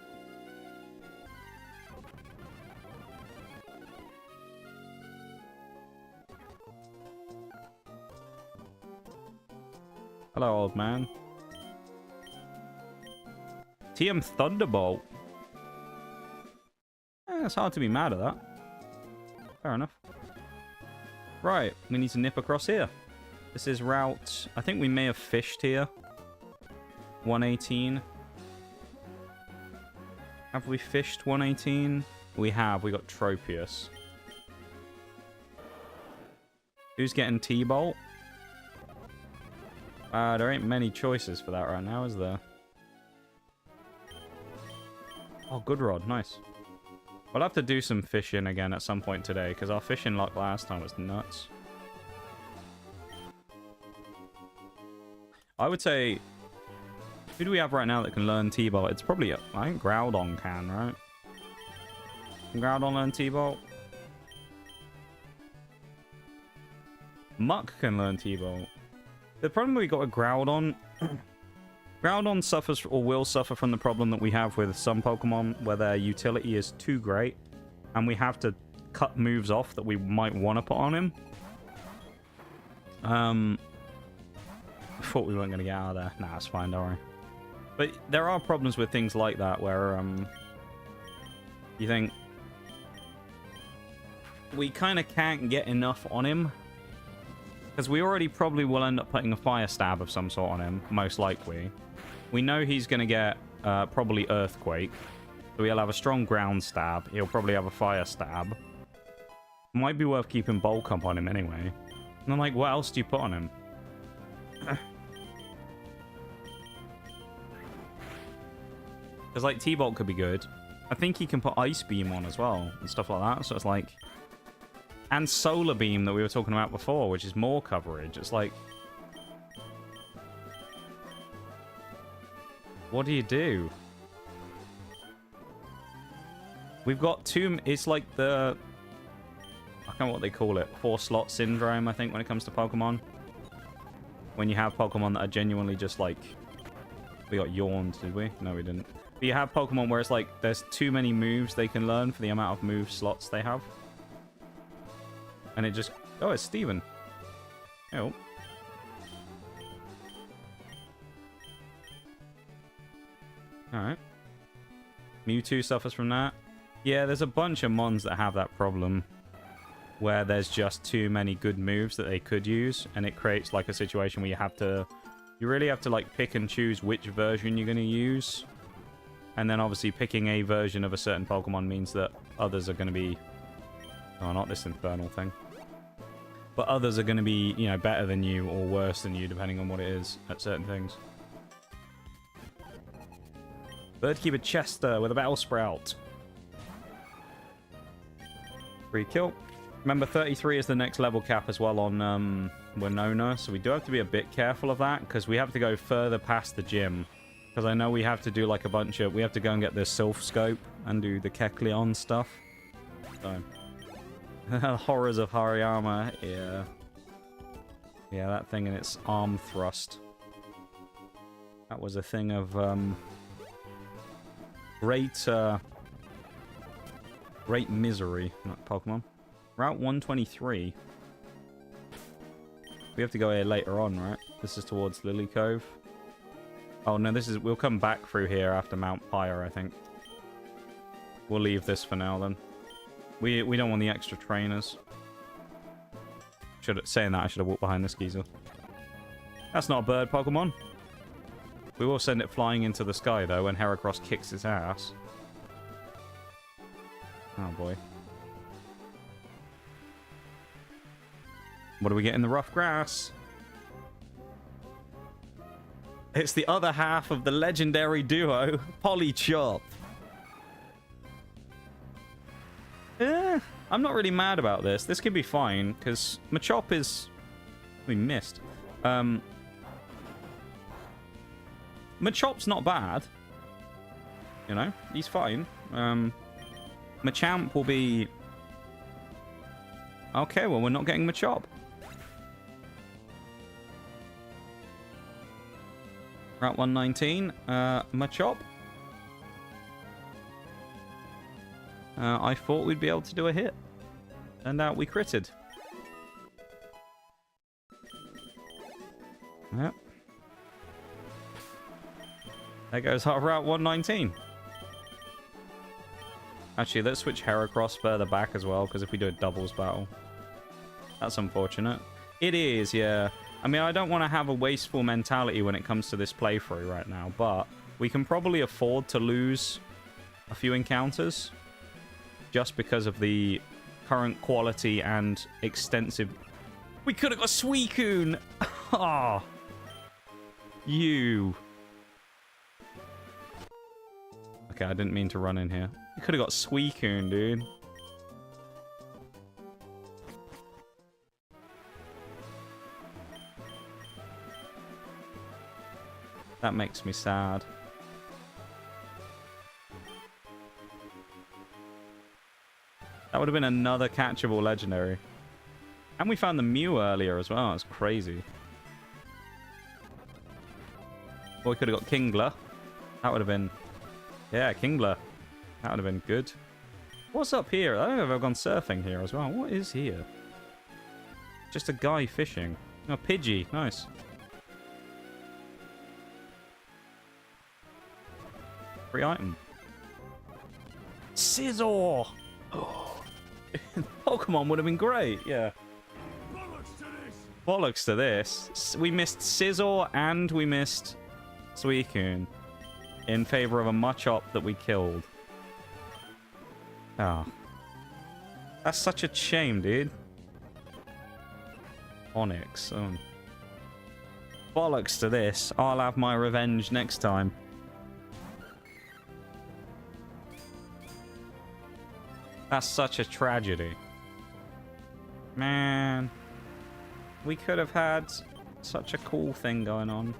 Hello, old man. TM Thunderbolt. It's hard to be mad at that. Fair enough. Right, we need to nip across here. This is route... I think we may have fished here. 118. Have we fished 118? We have. We got Tropius. Who's getting T-Bolt? There ain't many choices for that right now, is there? Oh, good rod. Nice. We'll have to do some fishing again at some point today, because our fishing luck last time was nuts. I would say... Who do we have right now that can learn T-Bolt? It's probably... I think Groudon can, right? Can Groudon learn T-Bolt? Muck can learn T-Bolt. The problem we got with Groudon... Groudon suffers or will suffer from the problem that we have with some Pokemon where their utility is too great and we have to cut moves off that we might want to put on him. I thought we weren't going to get out of there. Nah, it's fine, don't worry. But there are problems with things like that where you think we kind of can't get enough on him. Because we already probably will end up putting a Fire Stab of some sort on him, most likely. We know he's going to get probably Earthquake. So he'll have a strong Ground Stab. He'll probably have a Fire Stab. Might be worth keeping Bulk Up on him anyway. And I'm like, what else do you put on him? Because, like, T-Bolt could be good. I think he can put Ice Beam on as well and stuff like that. So it's like... And Solar Beam that we were talking about before, which is more coverage. It's like... What do you do? We've got two... It's like the... I can't know what they call it. 4-slot syndrome, I think, when it comes to Pokemon. When you have Pokemon that are genuinely just like... We got yawned, did we? No, we didn't. But you have Pokemon where it's like there's too many moves they can learn for the amount of move slots they have. And it just... Oh, it's Steven. Oh. Alright. Mewtwo suffers from that. Yeah, there's a bunch of Mons that have that problem. Where there's just too many good moves that they could use. And it creates like a situation where you have to... You really have to like pick and choose which version you're going to use. And then obviously picking a version of a certain Pokemon means that others are going to be... Oh, not this infernal thing. But others are going to be, you know, better than you or worse than you, depending on what it is at certain things. Birdkeeper Chester with a Battle Sprout. Free kill. Remember, 33 is the next level cap as well on Winona, so we do have to be a bit careful of that, because we have to go further past the gym. Because I know we have to do like a bunch of... We have to go and get the Sylph Scope and do the Kecleon stuff. So... Horrors of Hariyama, yeah. Yeah, that thing in its arm thrust. That was a thing of, great misery, not Pokemon. Route 123. We have to go here later on, right? This is towards Lily Cove. Oh, no, this is... We'll come back through here after Mount Pyre, I think. We'll leave this for now, then. We don't want the extra trainers. Saying that, I should have walked behind this geezer. That's not a bird Pokemon. We will send it flying into the sky, though, when Heracross kicks its ass. Oh, boy. What do we get in the rough grass? It's the other half of the legendary duo, Pollychop. I'm not really mad about this. This could be fine, because Machop is... We missed. Machop's not bad. You know, he's fine. Machamp will be... Okay, well, we're not getting Machop. Route 119, Machop. I thought we'd be able to do a hit. Turned out we critted. Yep. There goes our Route 119. Actually, let's switch Heracross further back as well, because if we do a doubles battle... That's unfortunate. It is, yeah. I mean, I don't want to have a wasteful mentality when it comes to this playthrough right now, but we can probably afford to lose a few encounters just because of the current quality and extensive... We could have got Suicune! Ah, you. Okay, I didn't mean to run in here. We could have got Suicune, dude. That makes me sad. That would have been another catchable legendary. And we found the Mew earlier as well. That's crazy. Or we could have got Kingler. That would have been... Yeah, Kingler. That would have been good. What's up here? I don't know if I've gone surfing here as well. What is here? Just a guy fishing. Oh, Pidgey. Nice. Free item. Scizor! Oh. Pokemon would have been great, yeah. Bollocks to this. We missed Scizor and we missed Suicune in favor of a Machop that we killed. Ah. Oh. That's such a shame, dude. Onyx. Oh. Bollocks to this. I'll have my revenge next time. That's such a tragedy. Man. We could have had such a cool thing going on.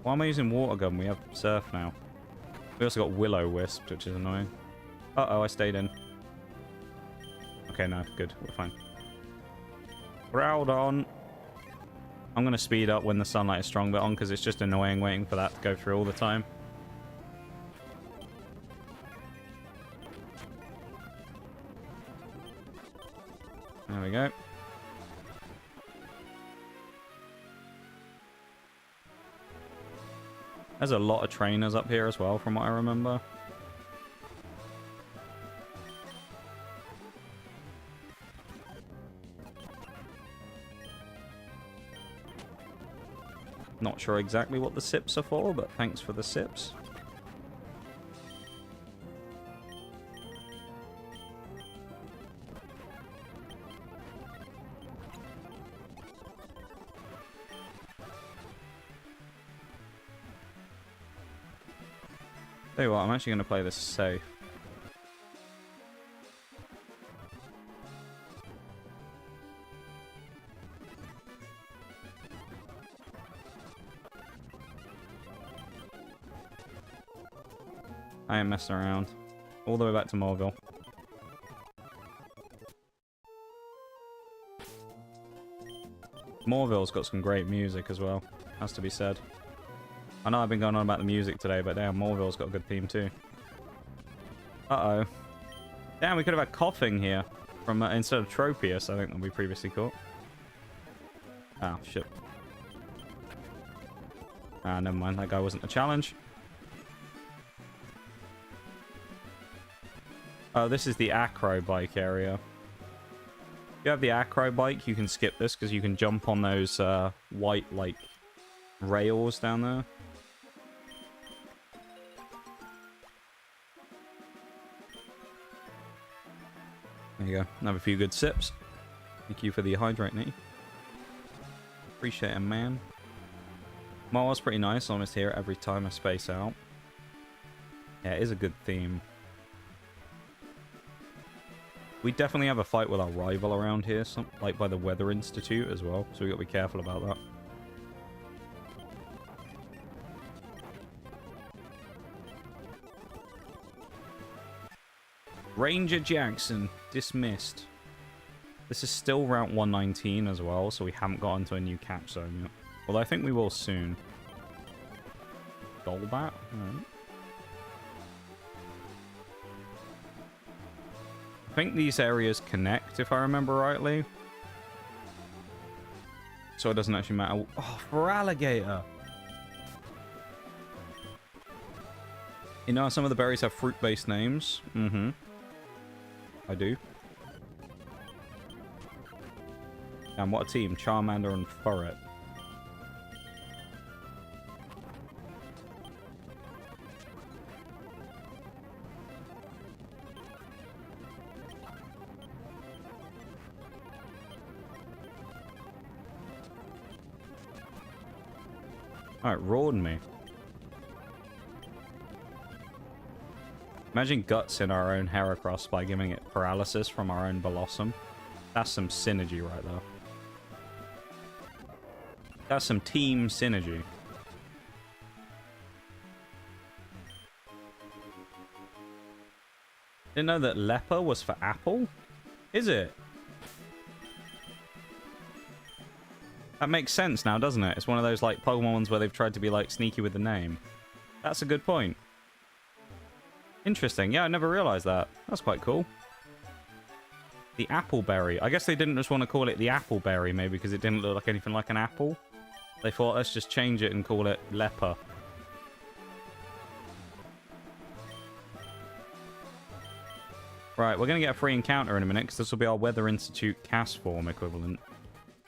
Why am I using water gun? We have surf now. We also got Will-O-Wisp, which is annoying. Uh-oh, I stayed in. Okay, no, good. We're fine. Groudon. I'm going to speed up when the sunlight is strong bit on, because it's just annoying waiting for that to go through all the time. There we go. There's a lot of trainers up here as well, from what I remember. Not sure exactly what the sips are for, but thanks for the sips. Tell you what, I'm actually going to play this safe. I ain't messing around. All the way back to Morville. Morville's got some great music as well, has to be said. I know I've been going on about the music today, but damn, Morville's got a good theme too. Uh-oh. Damn, we could have had Coughing here from instead of Tropius, I think, that we previously caught. Ah, shit. Ah, never mind. That guy wasn't a challenge. Oh, this is the Acro bike area. If you have the Acro bike, you can skip this because you can jump on those white, like, rails down there. There you go. Have a few good sips. Thank you for the hydrate, Nate. Appreciate it, man. Well, was pretty nice. Almost here every time I space out. Yeah, it is a good theme. We definitely have a fight with our rival around here, like by the Weather Institute as well, so we got to be careful about that. Ranger Jackson, dismissed. This is still Route 119 as well, so we haven't got onto a new catch zone yet. Although I think we will soon. Golbat? Alright. I think these areas connect, if I remember rightly. So it doesn't actually matter. Oh, for alligator! You know how some of the berries have fruit-based names? Mm-hmm. I do. And what a team. Charmander and Furret. Alright, roared me. Imagine guts in our own Heracross by giving it paralysis from our own Blossom. That's some synergy right there. That's some team synergy. Didn't know that leper was for apple? Is it? That makes sense now, doesn't it? It's one of those like Pokemon ones where they've tried to be like sneaky with the name. That's a good point. Interesting. Yeah, I never realized that. That's quite cool. The Appleberry. I guess they didn't just want to call it the Appleberry, maybe because it didn't look like anything like an apple. They thought, let's just change it and call it Leper. Right, we're going to get a free encounter in a minute because this will be our Weather Institute cast form equivalent.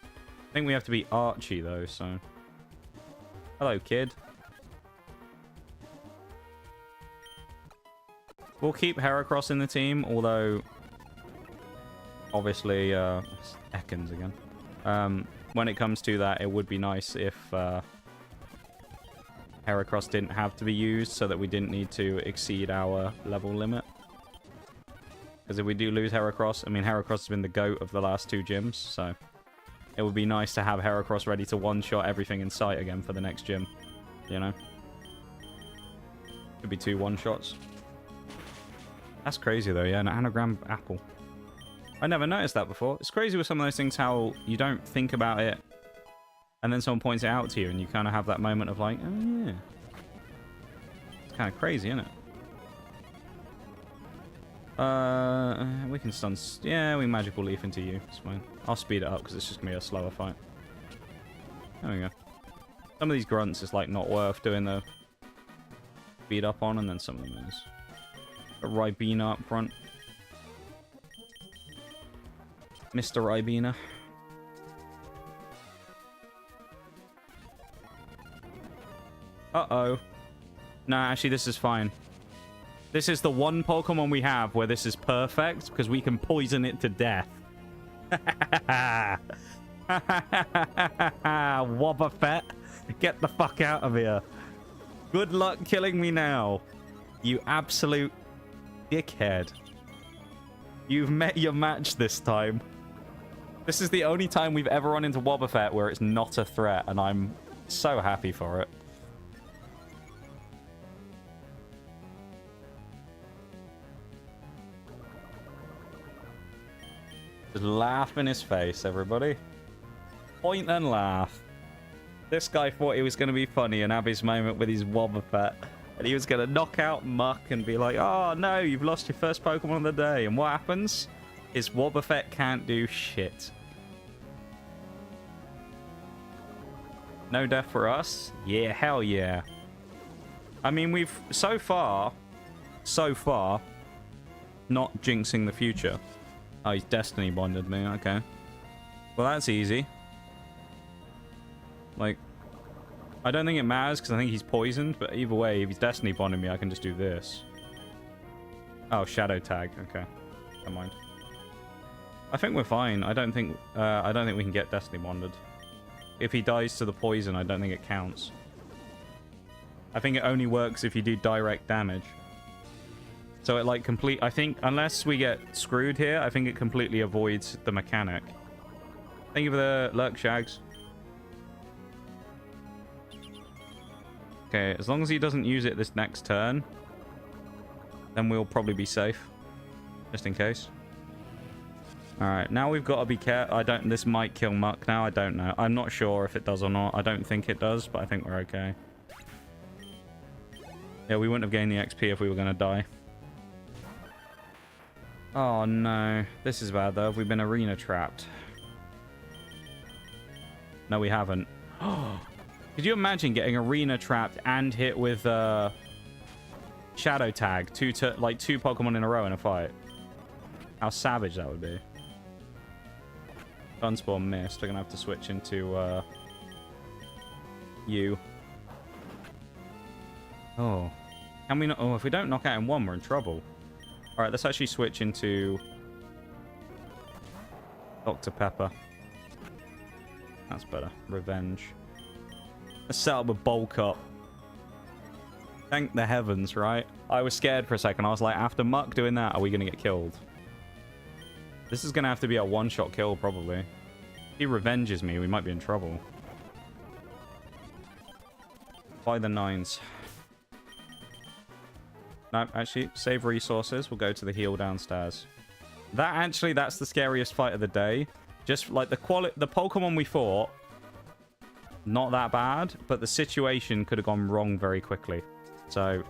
I think we have to be Archie, though, so... Hello, kid. We'll keep Heracross in the team, although... Obviously, Ekans again. When it comes to that, it would be nice if Heracross didn't have to be used so that we didn't need to exceed our level limit. Because if we do lose Heracross, I mean, Heracross has been the GOAT of the last two gyms, so... It would be nice to have Heracross ready to one-shot everything in sight again for the next gym. You know? Could be 2 one-shots. That's crazy, though, yeah. An anagram apple. I never noticed that before. It's crazy with some of those things how you don't think about it, and then someone points it out to you, and you kind of have that moment of like, oh, yeah. It's kind of crazy, isn't it? We can stun... Yeah, we Magical Leaf into you. It's fine. I'll speed it up because it's just going to be a slower fight. There we go. Some of these grunts is like not worth doing the speed up on, and then some of them is. A Ribena up front. Mr. Ribena. Uh-oh. Nah, actually, this is fine. This is the one Pokemon we have where this is perfect, because we can poison it to death. Wobbuffet, get the fuck out of here. Good luck killing me now, you absolute dickhead. You've met your match this time. This is the only time we've ever run into Wobbuffet where it's not a threat, and I'm so happy for it. Just laugh in his face, everybody. Point and laugh. This guy thought he was going to be funny and have his moment with his Wobbuffet. And he was going to knock out Muck and be like, oh no, you've lost your first Pokemon of the day. And what happens? His Wobbuffet can't do shit. No death for us? Yeah, hell yeah. I mean, we've so far, not jinxing the future. Oh, he's Destiny bonded me. Okay. Well, that's easy. Like, I don't think it matters because I think he's poisoned, but either way, if he's Destiny bonded me, I can just do this. Oh, Shadow Tag. Okay. Never mind. I think we're fine. I don't think we can get Destiny bonded. If he dies to the poison, I don't think it counts. I think it only works if you do direct damage. So it like I think unless we get screwed here, I think it completely avoids the mechanic. Thank you for the lurk, Shags. Okay, as long as he doesn't use it this next turn, then we'll probably be safe. Just in case. Alright, now we've got to be careful. This might kill Muck now, I don't know. I'm not sure if it does or not. I don't think it does, but I think we're okay. Yeah, we wouldn't have gained the XP if we were going to die. Oh no, this is bad though. Have we been arena trapped? No, we haven't. Could you imagine getting arena trapped and hit with Shadow Tag, two Pokemon in a row in a fight? How savage that would be. Dunspawn missed. We're gonna have to switch into you. Oh, can we not? Oh, if we don't knock out in one, we're in trouble. All right, let's actually switch into Dr. Pepper. That's better. Revenge. Let's set up a bulk up. Thank the heavens, right? I was scared for a second. I was like, after Muck doing that, are we going to get killed? This is going to have to be a one-shot kill, probably. If he revenges me, we might be in trouble. By the 9s. No, actually, save resources. We'll go to the heal downstairs. That's the scariest fight of the day. Just like the Pokemon we fought, not that bad, but the situation could have gone wrong very quickly. So,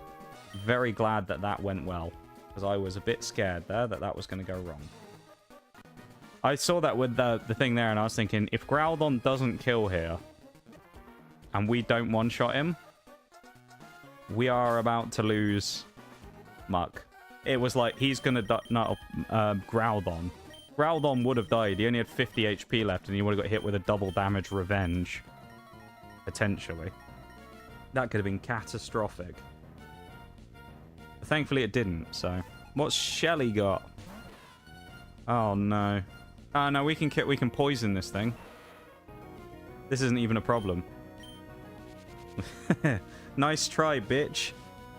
very glad that that went well, because I was a bit scared there that was going to go wrong. I saw that with the thing there, and I was thinking, if Groudon doesn't kill here, and we don't one-shot him, we are about to lose Muck. It was like, he's going to die. No, Groudon. Groudon would have died. He only had 50 HP left, and he would have got hit with a double damage revenge. Potentially. That could have been catastrophic. But thankfully, it didn't, so. What's Shelly got? Oh, no. Oh, no, we can poison this thing. This isn't even a problem. Nice try, bitch.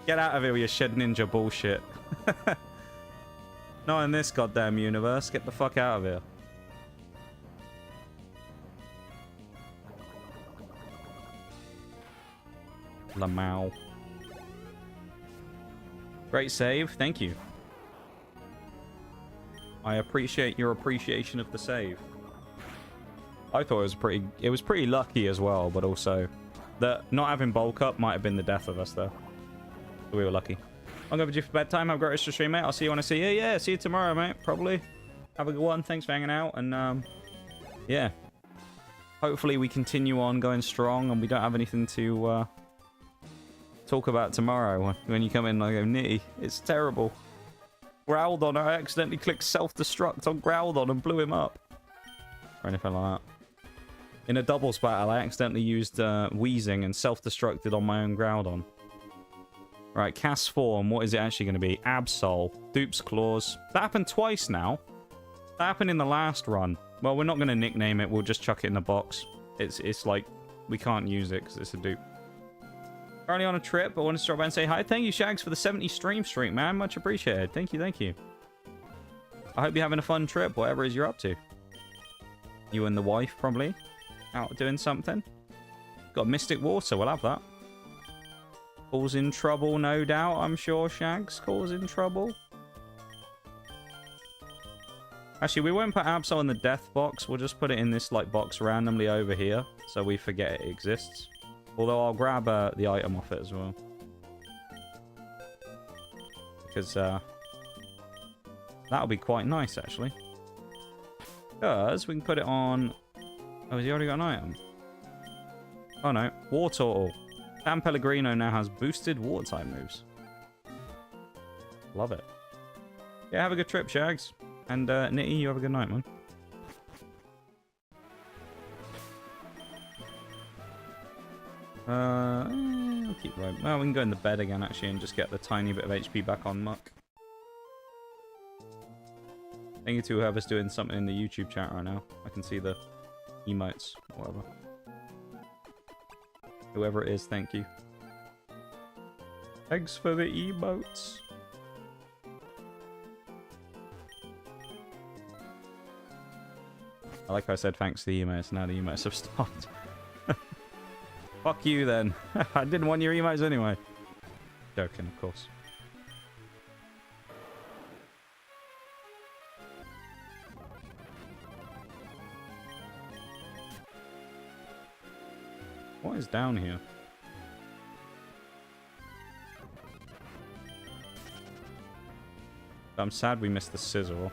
Get out of here with your shed ninja bullshit. Not in this goddamn universe. Get the fuck out of here. Lamau. Great save. Thank you. I appreciate your appreciation of the save. I thought it was pretty lucky as well, but also that not having bulk up might have been the death of us though. We were lucky. I'm going to for bedtime. Have a great rest of the stream, mate. I'll see you when I see you. Yeah, see you tomorrow, mate. Probably. Have a good one. Thanks for hanging out. And, yeah. Hopefully we continue on going strong and we don't have anything to talk about tomorrow. When you come in and I go, Nitty, it's terrible. Groudon, I accidentally clicked self-destruct on Groudon and blew him up. Or anything like that. In a doubles battle, I accidentally used Wheezing and self-destructed on my own Groudon. Right, cast form. What is it actually going to be? Absol. Dupe's Claws. That happened twice now. That happened in the last run. Well, we're not going to nickname it. We'll just chuck it in the box. It's like, we can't use it because it's a dupe. Currently on a trip. I want to stop by and say hi. Thank you, Shags, for the 70 stream streak, man. Much appreciated. Thank you, thank you. I hope you're having a fun trip, whatever it is you're up to. You and the wife, probably. Out doing something. Got Mystic Water. We'll have that. Calls in trouble, no doubt. I'm sure Shags calls in trouble. Actually, we won't put Absol in the death box. We'll just put it in this like box randomly over here, so we forget it exists. Although I'll grab the item off it as well, because that'll be quite nice actually. Because we can put it on. Oh, has he already got an item? Oh no, War Turtle. San Pellegrino now has boosted water type moves. Love it. Yeah, have a good trip, Shags. And Nitty, you have a good night, man. I'll keep right. Well, we can go in the bed again, actually, and just get the tiny bit of HP back on Muck. Thank you to whoever's doing something in the YouTube chat right now. I can see the emotes, whatever. Whoever it is, thank you. Thanks for the emotes. I like how I said thanks to the emotes, now the emotes have stopped. Fuck you then. I didn't want your emotes anyway. Joking, of course. What is down here? I'm sad we missed the sizzle.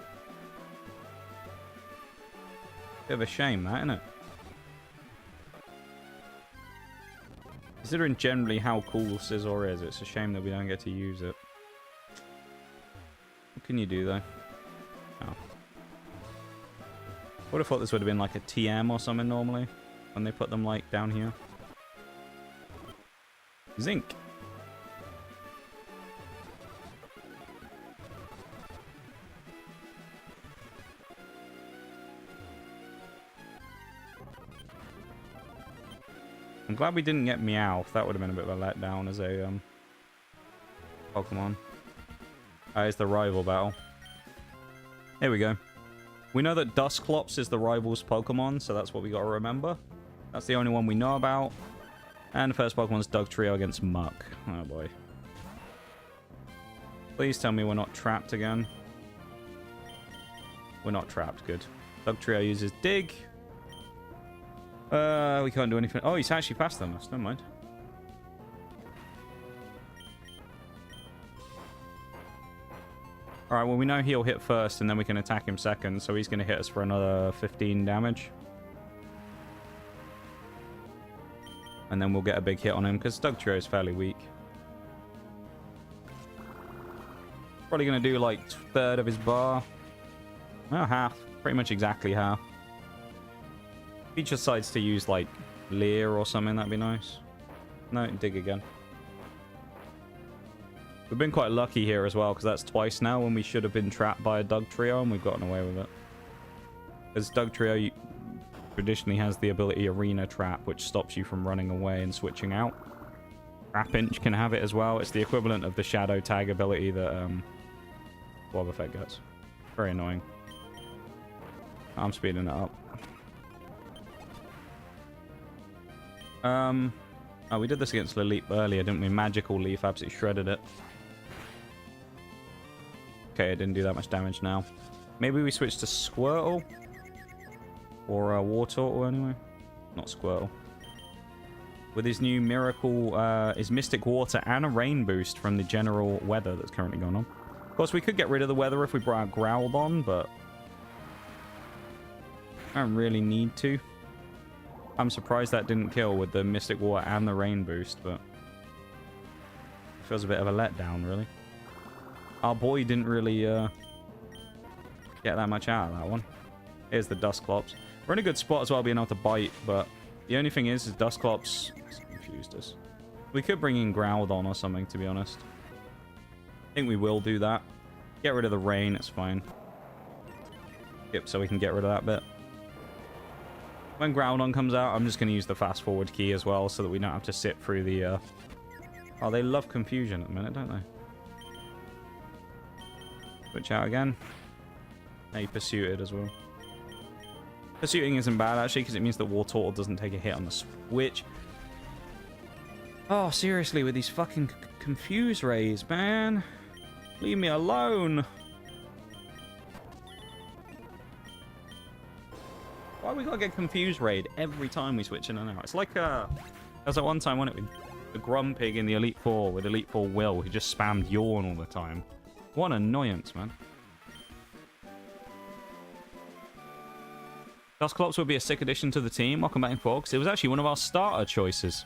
Bit of a shame, that, isn't it? Considering generally how cool Scizor is, it's a shame that we don't get to use it. What can you do, though? Oh. Would have thought this would have been like a TM or something normally, when they put them, like, down here. Zinc. I'm glad we didn't get Meowth. That would have been a bit of a letdown as a Pokemon. It's the rival battle. Here we go. We know that Dusclops is the rival's Pokemon, so that's what we got to remember. That's the only one we know about. And the first Pokemon's Dugtrio against Muck. Oh boy. Please tell me we're not trapped again. We're not trapped. Good. Dugtrio uses Dig. We can't do anything. Oh, he's actually faster than us. Never mind. Alright, well, we know he'll hit first, and then we can attack him second, so he's going to hit us for another 15 damage. And then we'll get a big hit on him, because Dugtrio is fairly weak. Probably going to do, like, a third of his bar. Well, half. Pretty much exactly half. If he decides to use, like, Leer or something, that'd be nice. No, Dig again. We've been quite lucky here as well, because that's twice now when we should have been trapped by a Dugtrio, and we've gotten away with it. Because Dugtrio traditionally has the ability Arena Trap, which stops you from running away and switching out. Trapinch can have it as well. It's the equivalent of the Shadow Tag ability that Wobbuffet gets. Very annoying. I'm speeding it up. Oh, we did this against Laleep earlier, didn't we? Magical Leaf absolutely shredded it. Okay, it didn't do that much damage now. Maybe we switch to Squirtle? Or Wartortle anyway? Not Squirtle. With his new Miracle, his Mystic Water and a Rain boost from the general weather that's currently going on. Of course, we could get rid of the weather if we brought out Groudon, but I don't really need to. I'm surprised that didn't kill with the Mystic Water and the Rain boost, but it feels a bit of a letdown, really. Our boy didn't really get that much out of that one. Here's the Dusclops. We're in a good spot as well, being able to bite, but the only thing is Dusclops confused us. We could bring in Groudon or something, to be honest. I think we will do that. Get rid of the Rain, it's fine. Yep, so we can get rid of that bit. When Groudon comes out, I'm just going to use the fast forward key as well, so that we don't have to sit through the... Oh, they love confusion at the minute, don't they? Switch out again. Now you Pursuited as well. Pursuiting isn't bad, actually, because it means that Wartortle doesn't take a hit on the switch. Oh, seriously, with these fucking Confuse Rays, man. Leave me alone. Why we gotta get Confuse Raid every time we switch in and out? It's like, there's that one time, wasn't it, with the Grumpig in the Elite Four, with Elite Four Will, who just spammed Yawn all the time. What an annoyance, man. Dusclops would be a sick addition to the team. Welcome back in 4, because it was actually one of our starter choices.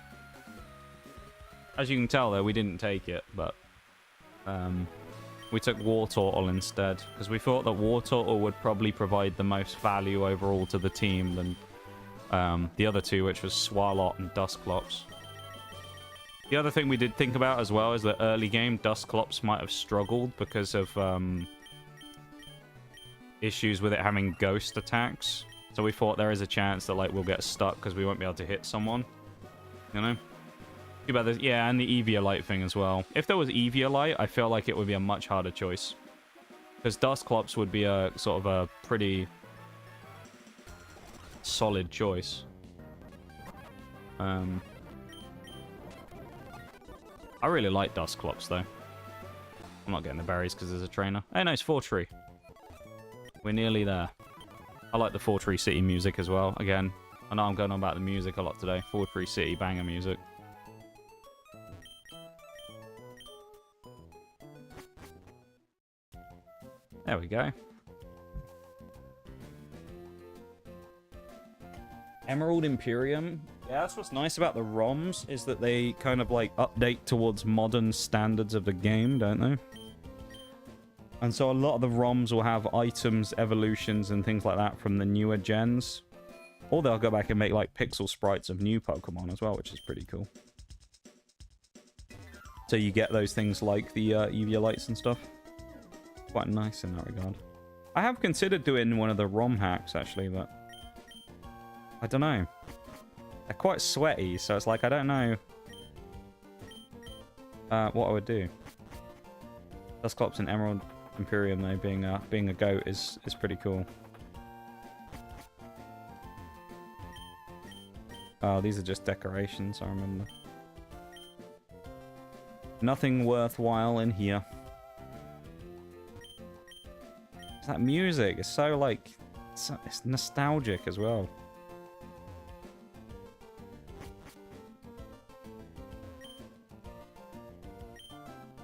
As you can tell, though, we didn't take it, but we took Wartortle instead, because we thought that Wartortle would probably provide the most value overall to the team than the other two, which was Swalot and Dusclops. The other thing we did think about as well is that early game, Dusclops might have struggled because of issues with it having ghost attacks. So we thought there is a chance that like we'll get stuck because we won't be able to hit someone. You know? Too bad there's, yeah, and the Eviolite thing as well. If there was Eviolite, I feel like it would be a much harder choice. Because Dusclops would be a sort of a pretty solid choice. I really like Dusclops, though. I'm not getting the berries because there's a trainer. Oh, no, it's Fortree. We're nearly there. I like the Fortree City music as well. Again, I know I'm going on about the music a lot today. Fortree City banger music. There we go. Emerald Imperium. Yeah, that's what's nice about the ROMs, is that they kind of like update towards modern standards of the game, don't they? And so a lot of the ROMs will have items, evolutions, and things like that from the newer gens. Or they'll go back and make like pixel sprites of new Pokemon as well, which is pretty cool. So you get those things like the Eviolites and stuff. Quite nice in that regard. I have considered doing one of the ROM hacks, actually, but I don't know. They're quite sweaty, so it's like, I don't know what I would do. Dusclops and Emerald Imperium, though, being a goat is pretty cool. Oh, these are just decorations, I remember. Nothing worthwhile in here. That music is so, like, it's nostalgic as well.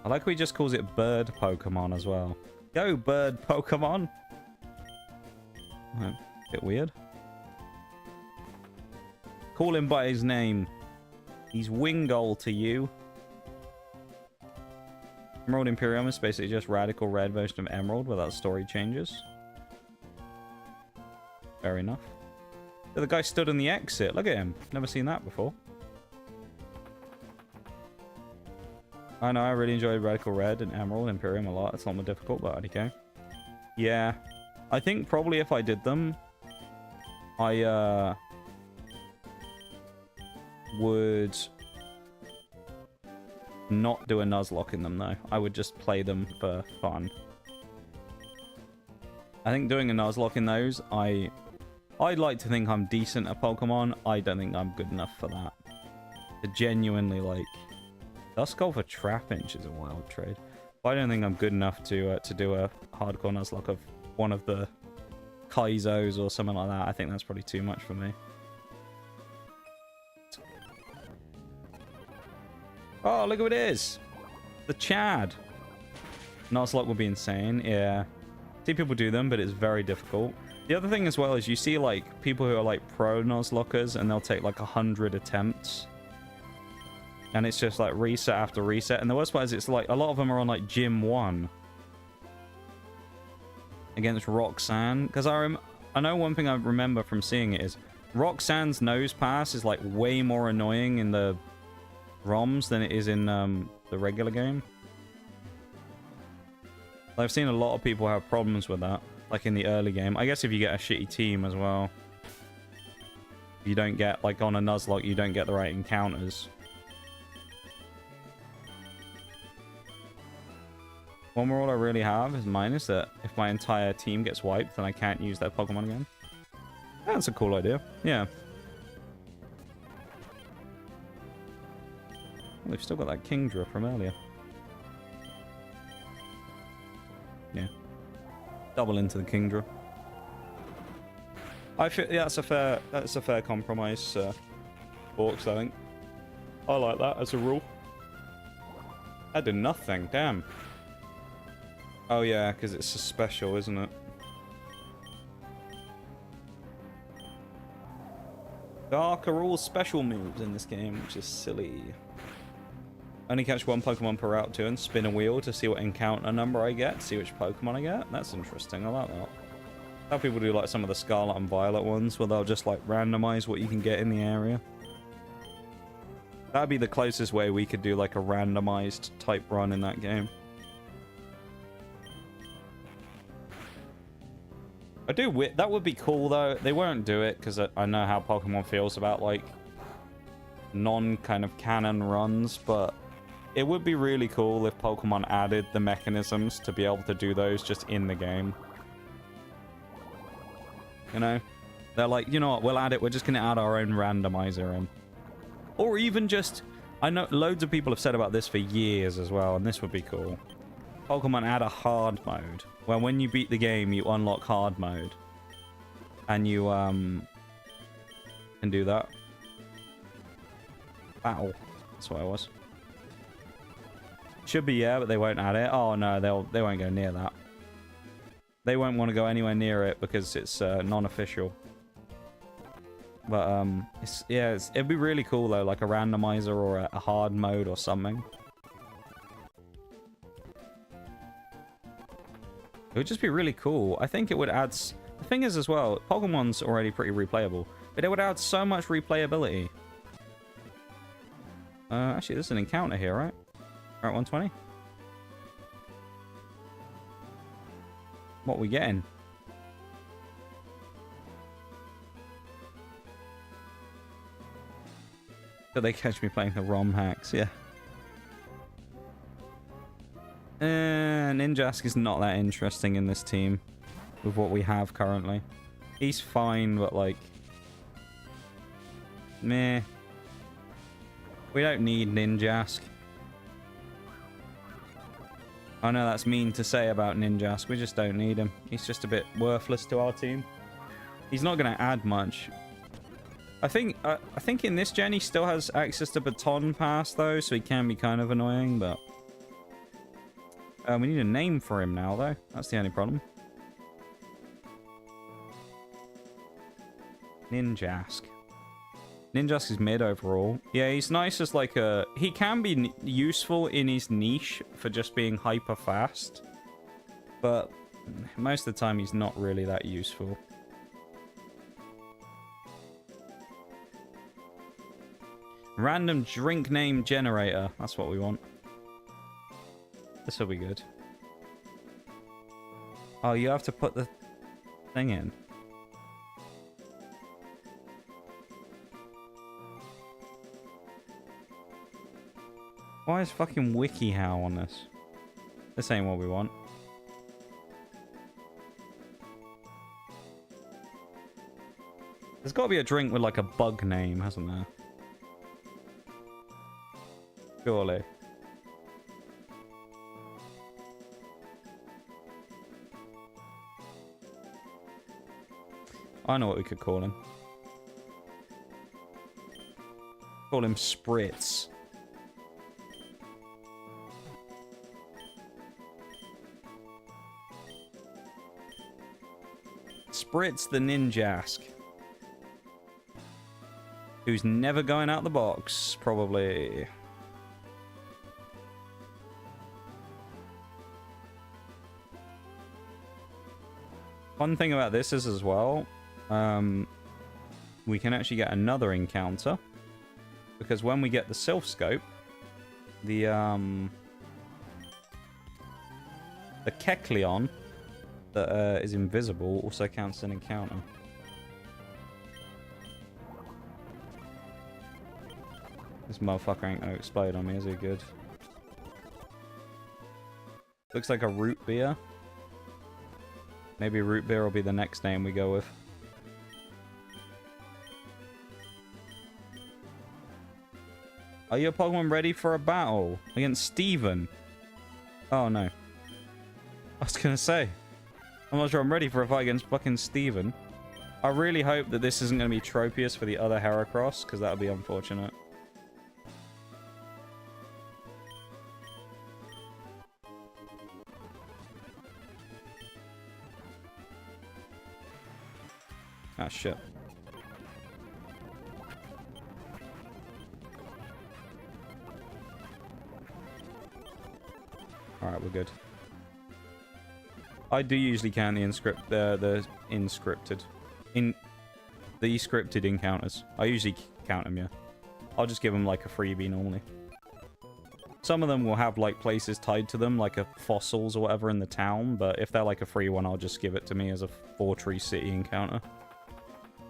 I like how he just calls it bird Pokemon as well. Go, bird Pokemon! Oh, bit weird. Call him by his name. He's Wingull to you. Emerald Imperium is basically just radical red version of Emerald without story changes. Fair enough. So the guy stood in the exit. Look at him. Never seen that before. I know, I really enjoyed Radical Red and Emerald Imperium a lot. It's a lot more difficult, but okay. Yeah. I think probably if I did them, I would not do a nuzlocke in them, though. I would just play them for fun. I think doing a nuzlocke in those, I'd like to think I'm decent at Pokemon. I don't think I'm good enough for that. To genuinely, like... Duskull for Trapinch is a wild trade. But I don't think I'm good enough to do a hardcore nuzlocke of one of the Kaizos or something like that. I think that's probably too much for me. Oh, look who it is! The Chad! Nuzlocke would be insane, yeah. See people do them, but it's very difficult. The other thing as well is you see, like, people who are, like, pro Nuzlockers, and they'll take, like, 100 attempts. And it's just, like, reset after reset. And the worst part is it's, like, a lot of them are on, like, Gym 1. Against Roxanne. Because I know one thing I remember from seeing it is Roxanne's nose pass is, like, way more annoying in the ROMs than it is in the regular game. I've seen a lot of people have problems with that, like in the early game. I guess if you get a shitty team as well, you don't get, like on a Nuzlocke, you don't get the right encounters. One rule I really have is mine is that if my entire team gets wiped, then I can't use that Pokemon again. That's a cool idea. Yeah. Well, they've still got that Kingdra from earlier. Yeah. Double into the Kingdra. I feel yeah, that's a fair compromise, Orcs, I think. I like that as a rule. I did nothing, damn. Oh yeah, because it's a special, isn't it? Dark are all special moves in this game, which is silly. Only catch one Pokemon per route turn, spin a wheel to see what encounter number I get, see which Pokemon I get. That's interesting, I like that. How people do like some of the Scarlet and Violet ones, where they'll just like randomize what you can get in the area. That'd be the closest way we could do like a randomized type run in that game. That would be cool though. They won't do it because I know how Pokemon feels about like non kind of canon runs, but it would be really cool if Pokemon added the mechanisms to be able to do those just in the game. You know? They're like, you know what, we'll add it. We're just going to add our own randomizer in. Or even just... I know loads of people have said about this for years as well, and this would be cool. Pokemon add a hard mode, where when you beat the game, you unlock hard mode. And you, can do that. Battle. That's what it was. Should be, yeah, but they won't add it. Oh, no, they won't go near that. They won't want to go anywhere near it because it's non-official. But, it'd be really cool, though, like a randomizer or a hard mode or something. It would just be really cool. I think it would add... The thing is, as well, Pokemon's already pretty replayable, but it would add so much replayability. Actually, there's an encounter here, right? We're at 120. What are we getting? Did they catch me playing the ROM hacks? Yeah. Ninjask is not that interesting in this team with what we have currently. He's fine, but like... Meh. We don't need Ninjask. I know that's mean to say about Ninjask. We just don't need him. He's just a bit worthless to our team. He's not going to add much. I think in this gen he still has access to Baton Pass though, so he can be kind of annoying, but... we need a name for him now though. That's the only problem. Ninjask. Ninjask is mid overall. Yeah, he's nice as like a... He can be useful in his niche for just being hyper fast. But most of the time he's not really that useful. Random drink name generator. That's what we want. This will be good. Oh, you have to put the thing in. Why is fucking WikiHow on this? This ain't what we want. There's got to be a drink with like a bug name, hasn't there? Surely. I know what we could call him. Call him Spritz. Spritz the Ninjask. Who's never going out the box, probably. One thing about this is as well, we can actually get another encounter. Because when we get the Sylph Scope, the Kecleon that is invisible also counts as an encounter. This motherfucker ain't gonna explode on me, is he good? Looks like a root beer. Maybe root beer will be the next name we go with. Are your Pokemon ready for a battle against Steven? Oh no. I was gonna say, I'm not sure I'm ready for a fight against fucking Steven. I really hope that this isn't gonna be Tropius for the other Heracross, because that would be unfortunate. Ah, shit. Alright, we're good. I do usually count the scripted encounters. I usually count them, yeah. I'll just give them like a freebie normally. Some of them will have like places tied to them, like a fossils or whatever in the town, but if they're like a free one, I'll just give it to me as a Fortree City encounter.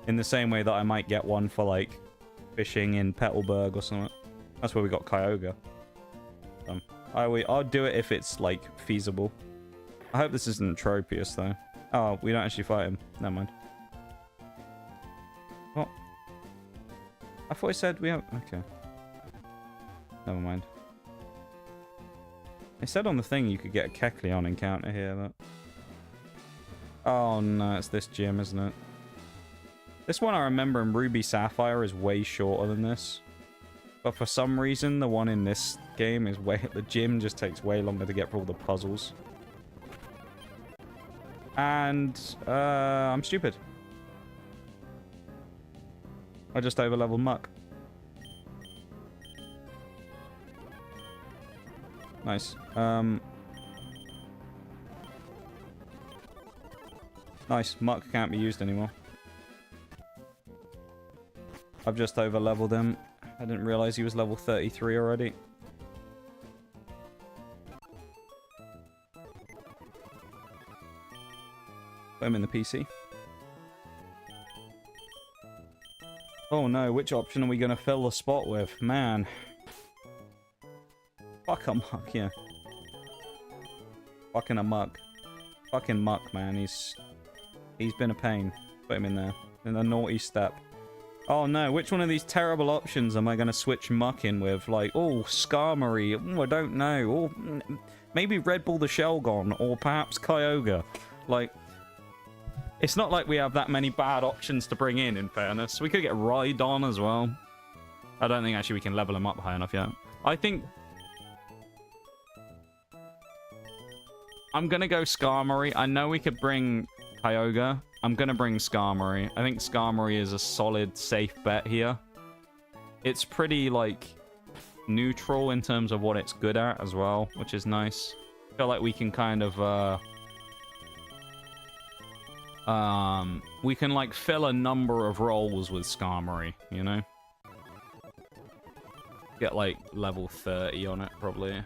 In the same way that I might get one for like fishing in Petalburg or something. That's where we got Kyogre. I'll do it if it's like feasible. I hope this isn't Tropius though. Oh, we don't actually fight him. Never mind. I thought I said we have... Okay. Never mind. It said on the thing you could get a Kecleon encounter here, but... Oh no, it's this gym, isn't it? This one I remember in Ruby Sapphire is way shorter than this. But for some reason, the one in this game is way... The gym just takes way longer to get for all the puzzles. And... I'm stupid. I just over-leveled Muck. Nice. Nice. Muck can't be used anymore. I've just over-leveled him. I didn't realize he was level 33 already. Put him in the PC. Oh no, which option are we going to fill the spot with? Man. Fuck a Muck, yeah. Fucking a Muck. Fucking Muck, man. He's been a pain. Put him in there. In a naughty step. Oh no, which one of these terrible options am I going to switch Muck in with? Like, oh, Skarmory. I don't know. Or maybe Red Bull the Shelgon. Or perhaps Kyogre. Like, it's not like we have that many bad options to bring in fairness. We could get Rhydon as well. I don't think actually we can level him up high enough yet. I think... I'm going to go Skarmory. I know we could bring Kyogre. I'm going to bring Skarmory. I think Skarmory is a solid, safe bet here. It's pretty, like, neutral in terms of what it's good at as well, which is nice. I feel like we can kind of, we can, like, fill a number of roles with Skarmory, you know? Get, like, level 30 on it, probably.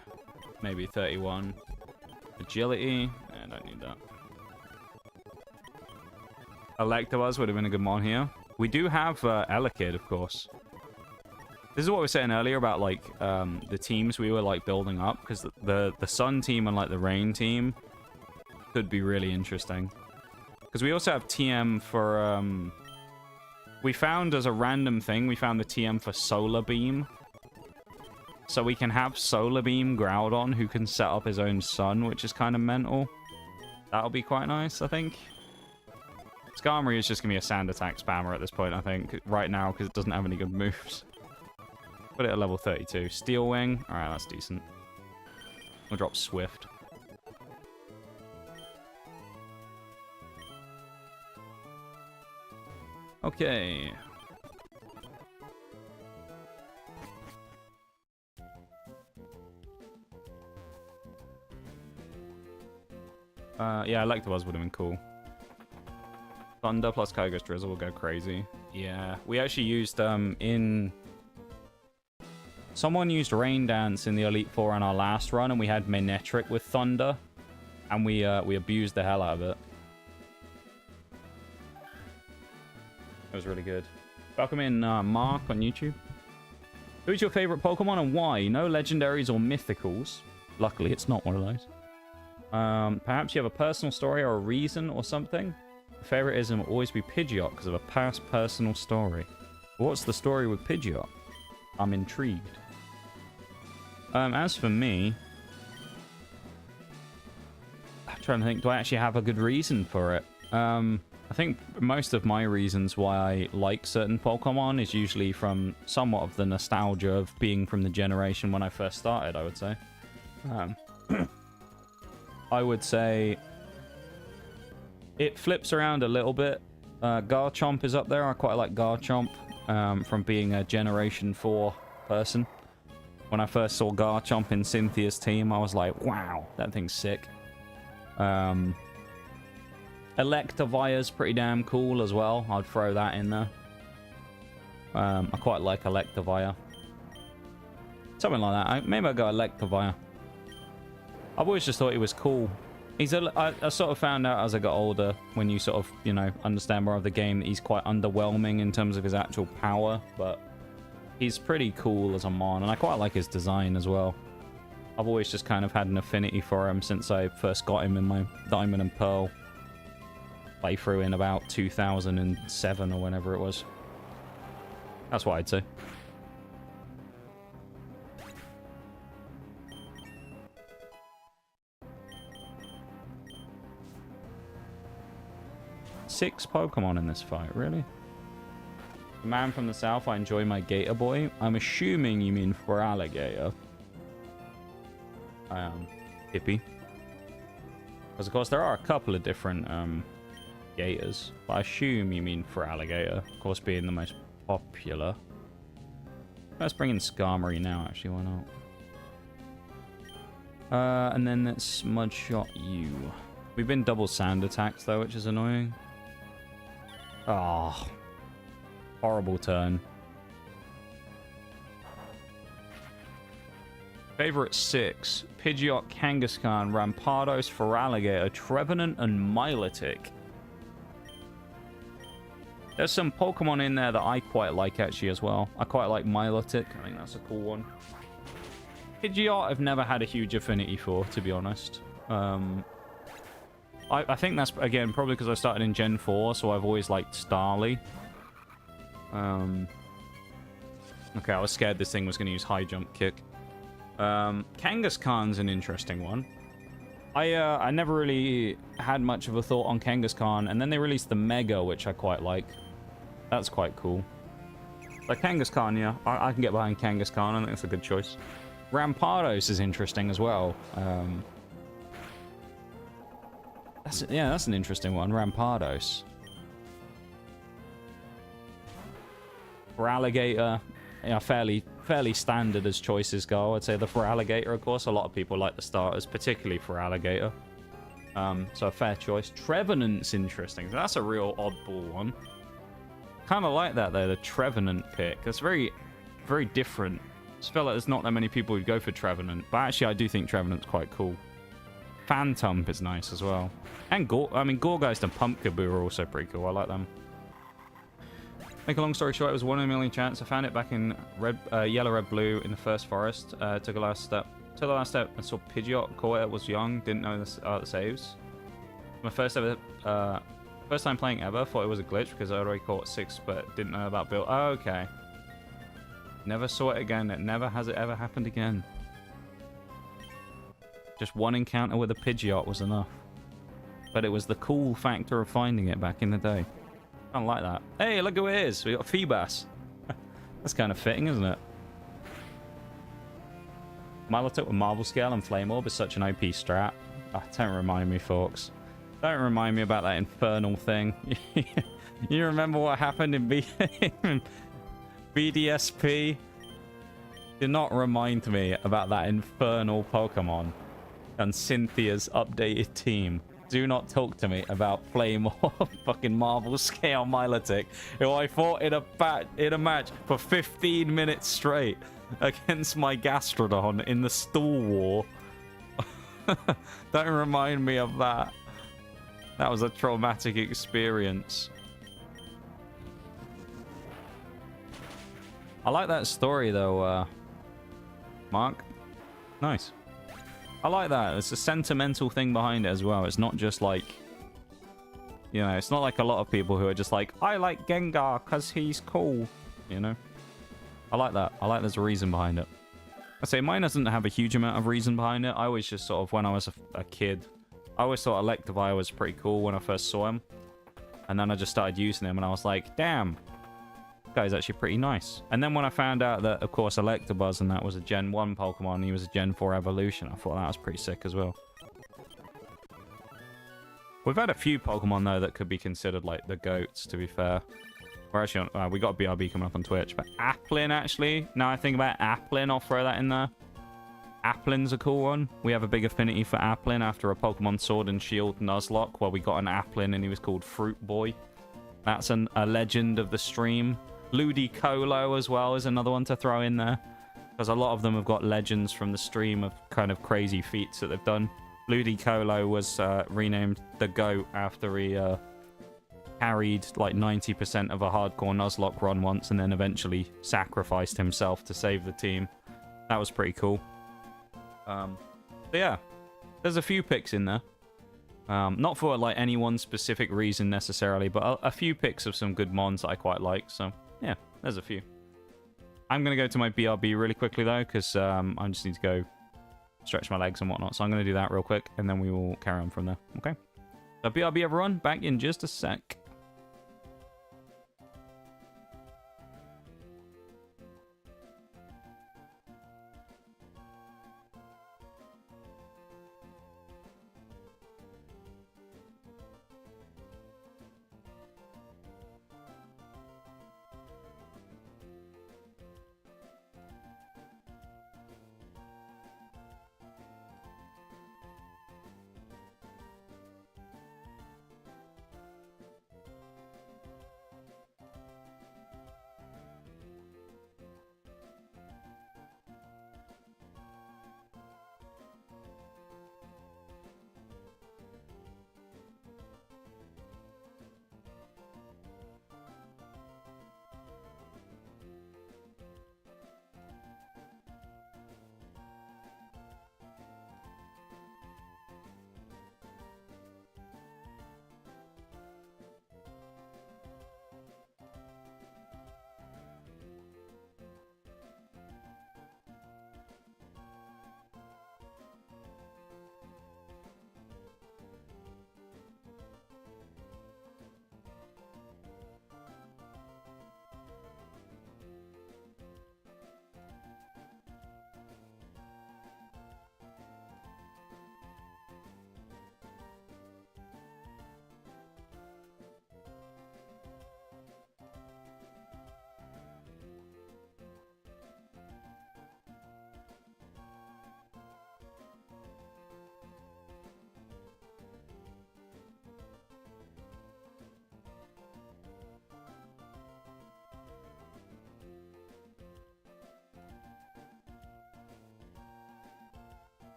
Maybe 31. Agility. I don't need that. Electabuzz would have been a good mon here. We do have Elekid, of course. This is what we were saying earlier about, like, the teams we were, like, building up. Because the Sun team and, like, the Rain team could be really interesting. Because we also have TM for... we found as a random thing, we found the TM for Solar Beam. So we can have Solar Beam Groudon who can set up his own sun, which is kind of mental. That'll be quite nice, I think. Skarmory is just going to be a sand attack spammer at this point, I think, right now, because it doesn't have any good moves. Put it at level 32. Steel Wing. Alright, that's decent. We'll drop Swift. Okay. Yeah, Electabuzz would have been cool. Thunder plus Kyogre's Drizzle will go crazy. Yeah, we actually used, someone used Rain Dance in the Elite Four on our last run, and we had Manectric with Thunder. And we abused the hell out of it. It was really good. Welcome in, Mark on YouTube. Who's your favorite Pokemon and why? No legendaries or mythicals. Luckily, it's not one of those. Perhaps you have a personal story or a reason or something? Favoritism will always be Pidgeot because of a past personal story. What's the story with Pidgeot? I'm intrigued. As for me... I'm trying to think, do I actually have a good reason for it? I think most of my reasons why I like certain Pokemon is usually from somewhat of the nostalgia of being from the generation when I first started, I would say. I would say it flips around a little bit. Garchomp is up there. I quite like Garchomp from being a Generation 4 person. When I first saw Garchomp in Cynthia's team, I was like, wow, that thing's sick. Electivire's pretty damn cool as well. I'd throw that in there. I quite like Electivire. Something like that. Maybe I'll go Electivire. I've always just thought he was cool. I sort of found out as I got older, when you sort of, you know, understand more of the game, that he's quite underwhelming in terms of his actual power, but he's pretty cool as a mon, and I quite like his design as well. I've always just kind of had an affinity for him since I first got him in my Diamond and Pearl playthrough in about 2007 or whenever it was. That's what I'd say. Six Pokemon in this fight, really? Man from the south, I enjoy my Gator Boy. I'm assuming you mean for alligator. Hippie. Because, of course, there are a couple of different gators. But I assume you mean for alligator. Of course, being the most popular. Let's bring in Skarmory now, actually. Why not? And then let's Smudge Shot you. We've been double sand attacked, though, which is annoying. Oh. Horrible turn. Favorite 6. Pidgeot, Kangaskhan, Rampardos, Feraligatr, Trevenant, and Milotic. There's some Pokemon in there that I quite like, actually, as well. I quite like Milotic. I think that's a cool one. Pidgeot I've never had a huge affinity for, to be honest. I think that's, again, probably because I started in Gen 4, so I've always liked Starly. Okay, I was scared this thing was going to use High Jump Kick. Kangaskhan's an interesting one. I never really had much of a thought on Kangaskhan, and then they released the Mega, which I quite like. That's quite cool. Like Kangaskhan, yeah, I can get behind Kangaskhan. I think that's a good choice. Rampardos is interesting as well. That's an interesting one, Rampardos. Feraligatr, yeah, fairly standard as choices go. I'd say the Feraligatr, of course. A lot of people like the starters, particularly Feraligatr. So a fair choice. Trevenant's interesting. That's a real oddball one. Kind of like that, though, the Trevenant pick. That's very, very different. I just feel like there's not that many people who'd go for Trevenant. But actually, I do think Trevenant's quite cool. Phantump is nice as well. And Gorgeist and Pumpkaboo are also pretty cool. I like them. Make a long story short, it was 1 in a million chance. I found it back in yellow, red, blue in the first forest. Took the last step. I saw Pidgeot. Caught it. Was young. Didn't know the saves. My first time playing ever. Thought it was a glitch because I already caught 6, but didn't know about build. Oh, okay. Never saw it again. It never has it ever happened again. Just one encounter with a Pidgeot was enough. But it was the cool factor of finding it back in the day. I don't like that. Hey, look who it is. We got Feebas. That's kind of fitting, isn't it? Milotic with Marvel Scale and Flame Orb is such an OP strat. Oh, don't remind me, folks. Don't remind me about that infernal thing. You remember what happened in BDSP? Do not remind me about that infernal Pokemon and Cynthia's updated team. Do not talk to me about Flame or fucking Marvel Scale Milotic, who I fought in a match for 15 minutes straight against my Gastrodon in the Stool War. Don't remind me of that. That was a traumatic experience. I like that story though, Mark. Nice. I like that. It's a sentimental thing behind it as well. It's not just like, you know, it's not like a lot of people who are just like, I like Gengar because he's cool, you know? I like that. I like there's a reason behind it. I say mine doesn't have a huge amount of reason behind it. I always just sort of, when I was a kid, I always thought Electivire was pretty cool when I first saw him. And then I just started using him and I was like, damn, this guy's actually pretty nice. And then when I found out that, of course, Electabuzz and that was a Gen 1 Pokemon and he was a Gen 4 evolution, I thought that was pretty sick as well. We've had a few Pokemon, though, that could be considered, like, the GOATs, to be fair. We're actually on, we got a BRB coming up on Twitch. But Applin, actually, now I think about Applin, I'll throw that in there. Applin's a cool one. We have a big affinity for Applin after a Pokemon Sword and Shield Nuzlocke, where we got an Applin and he was called Fruit Boy. That's a legend of the stream. Ludicolo as well is another one to throw in there, because a lot of them have got legends from the stream of kind of crazy feats that they've done. Ludicolo was renamed the GOAT after he carried like 90% of a hardcore Nuzlocke run once and then eventually sacrificed himself to save the team. That was pretty cool. But yeah, there's a few picks in there. Not for like any one specific reason necessarily, but a few picks of some good mons that I quite like. So yeah, there's a few. I'm going to go to my BRB really quickly, though, because I just need to go stretch my legs and whatnot. So I'm going to do that real quick, and then we will carry on from there. Okay? So BRB, everyone. Back in just a sec.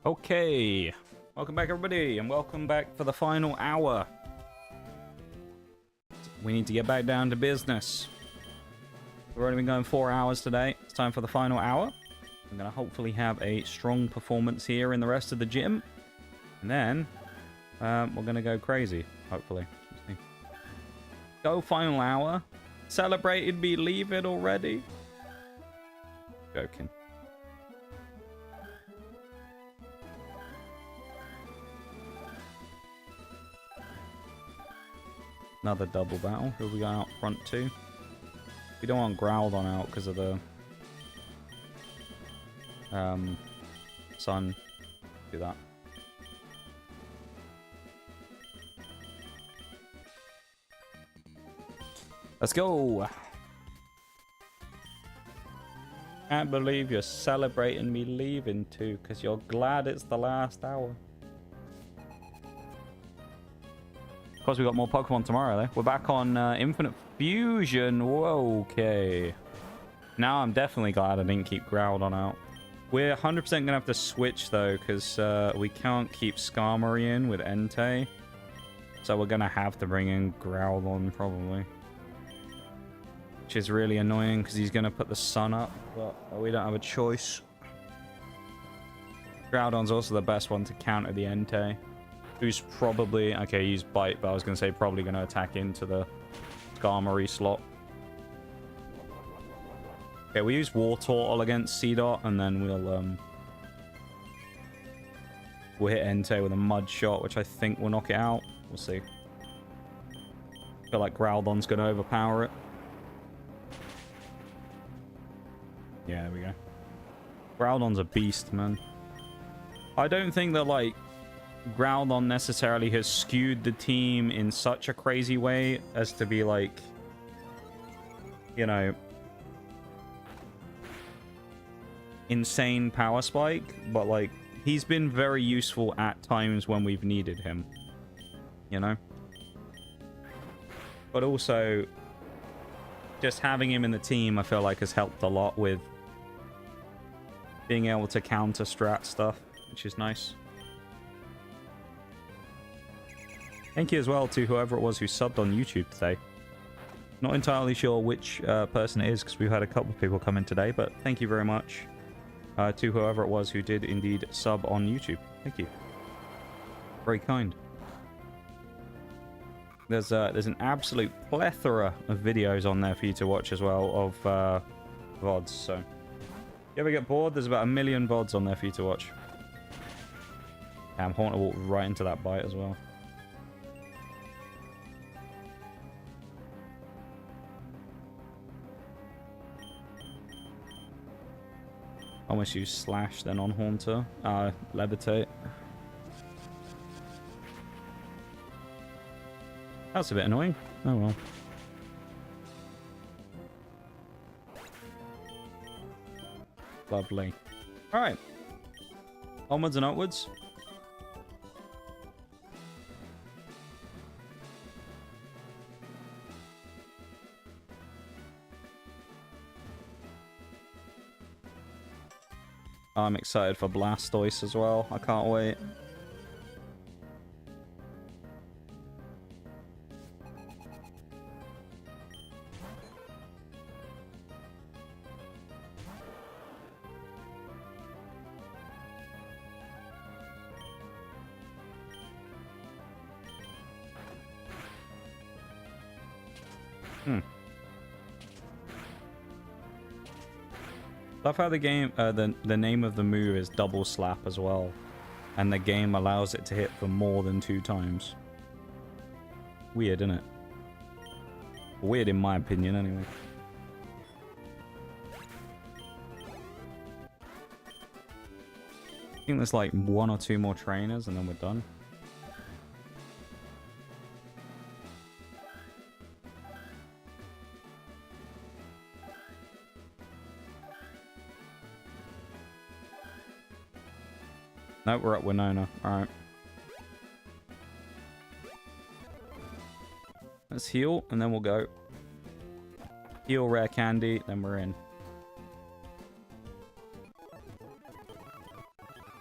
Okay, welcome back everybody, and welcome back for the final hour. We need to get back down to business. We've already been going 4 hours today. It's time for the final hour. I'm going to hopefully have a strong performance here in the rest of the gym. And then, we're going to go crazy, hopefully. Go final hour. Celebrated me, leave it already. Joking. Another double battle. Who are we going out front to? We don't want Growled out because of the sun. Do that. Let's go. Can't believe you're celebrating me leaving too, because you're glad it's the last hour. Of course, we got more Pokemon tomorrow, though. We're back on Infinite Fusion. Whoa, okay. Now I'm definitely glad I didn't keep Groudon out. We're 100% going to have to switch, though, because we can't keep Skarmory in with Entei. So we're going to have to bring in Groudon, probably. Which is really annoying, because he's going to put the sun up, but we don't have a choice. Groudon's also the best one to counter the Entei. Who's probably... Okay, use Bite, but I was going to say probably going to attack into the Skarmory slot. Okay, we use Wartortle against Seedot, and then we'll hit Entei with a Mud Shot, which I think will knock it out. We'll see. I feel like Groudon's going to overpower it. Yeah, there we go. Groudon's a beast, man. I don't think that, like, Groudon necessarily has skewed the team in such a crazy way as to be, like, you know, insane power spike, but, like, he's been very useful at times when we've needed him, you know? But also, just having him in the team, I feel like has helped a lot with being able to counter strat stuff, which is nice. Thank you as well to whoever it was who subbed on YouTube today. Not entirely sure which person it is, because we've had a couple of people come in today, but thank you very much to whoever it was who did indeed sub on YouTube. Thank you. Very kind. There's an absolute plethora of videos on there for you to watch as well of VODs, so if you ever get bored, there's about 1 million VODs on there for you to watch. Damn, Haunter walked right into that bite as well. Almost use Slash then on Haunter. Levitate. That's a bit annoying. Oh well. Lovely. Alright. Onwards and upwards. I'm excited for Blastoise as well. I can't wait. Love how the game, the name of the move is Double Slap as well, and the game allows it to hit for more than 2 times. Weird, isn't it? Weird in my opinion, anyway. I think there's like 1 or 2 more trainers, and then we're done. No, we're at Winona. Alright. Let's heal, and then we'll go. Heal, rare candy, then we're in.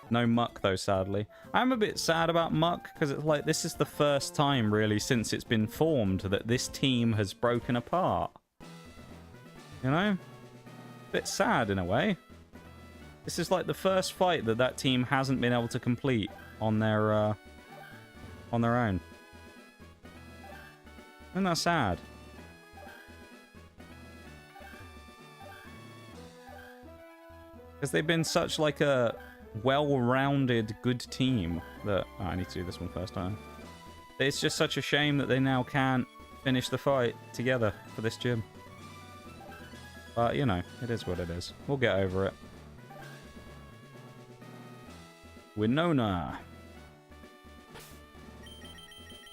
No Muck, though, sadly. I'm a bit sad about Muck, because it's like, this is the first time, really, since it's been formed, that this team has broken apart. You know? A bit sad, in a way. This is like the first fight that that team hasn't been able to complete on their own. Isn't that sad? Because they've been such like a well-rounded, good team that... Oh, I need to do this one first time. It's just such a shame that they now can't finish the fight together for this gym. But, you know, it is what it is. We'll get over it. Winona.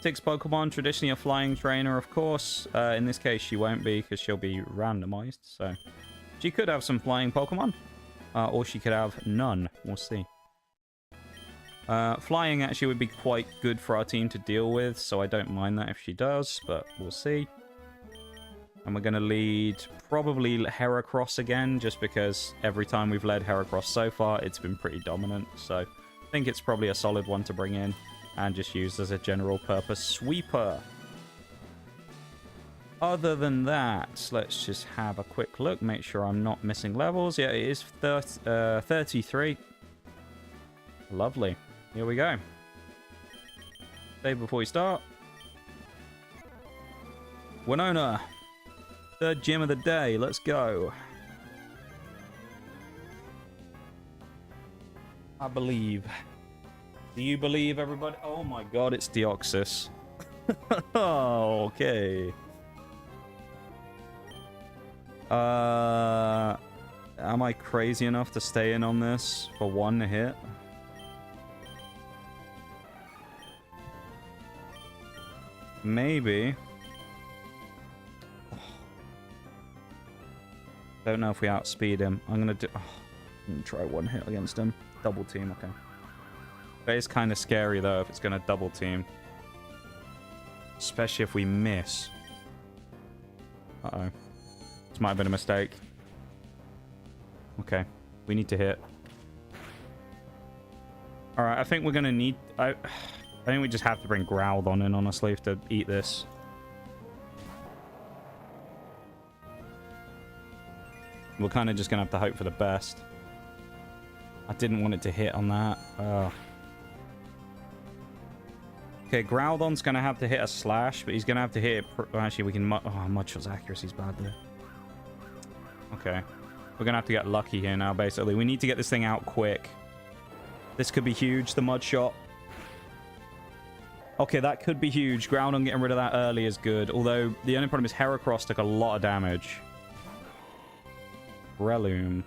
6 Pokemon, traditionally a flying trainer, of course. In this case, she won't be, because she'll be randomized. So, she could have some flying Pokemon. Or she could have none. We'll see. Flying actually would be quite good for our team to deal with, so I don't mind that if she does, but we'll see. And we're going to lead probably Heracross again, just because every time we've led Heracross so far, it's been pretty dominant. So I think it's probably a solid one to bring in and just use as a general purpose sweeper. Other than that, let's just have a quick look, make sure I'm not missing levels. Yeah, it is 33. Lovely. Here we go. Save before we start. Winona. 3rd gym of the day. Let's go. I believe. Do you believe, everybody? Oh my god, it's Deoxys. Oh, okay. Am I crazy enough to stay in on this for 1 hit? Maybe. Don't know if we outspeed him. I'm gonna do... Oh, I'm gonna try 1 hit against him. Double team, okay. But it's kind of scary though if it's gonna double team. Especially if we miss. Uh-oh. This might have been a mistake. Okay. We need to hit. Alright, I think we're going to need... I think we just have to bring Growlithe in, honestly, to eat this. We're kind of just going to have to hope for the best. I didn't want it to hit on that. Okay, Groudon's going to have to hit a slash, but he's going to have to hit it... actually, we can... oh, Mudshot's accuracy's bad there. Okay. We're going to have to get lucky here now, basically. We need to get this thing out quick. This could be huge, the Mudshot. Okay, that could be huge. Groudon getting rid of that early is good. Although, the only problem is Heracross took a lot of damage. Breloom.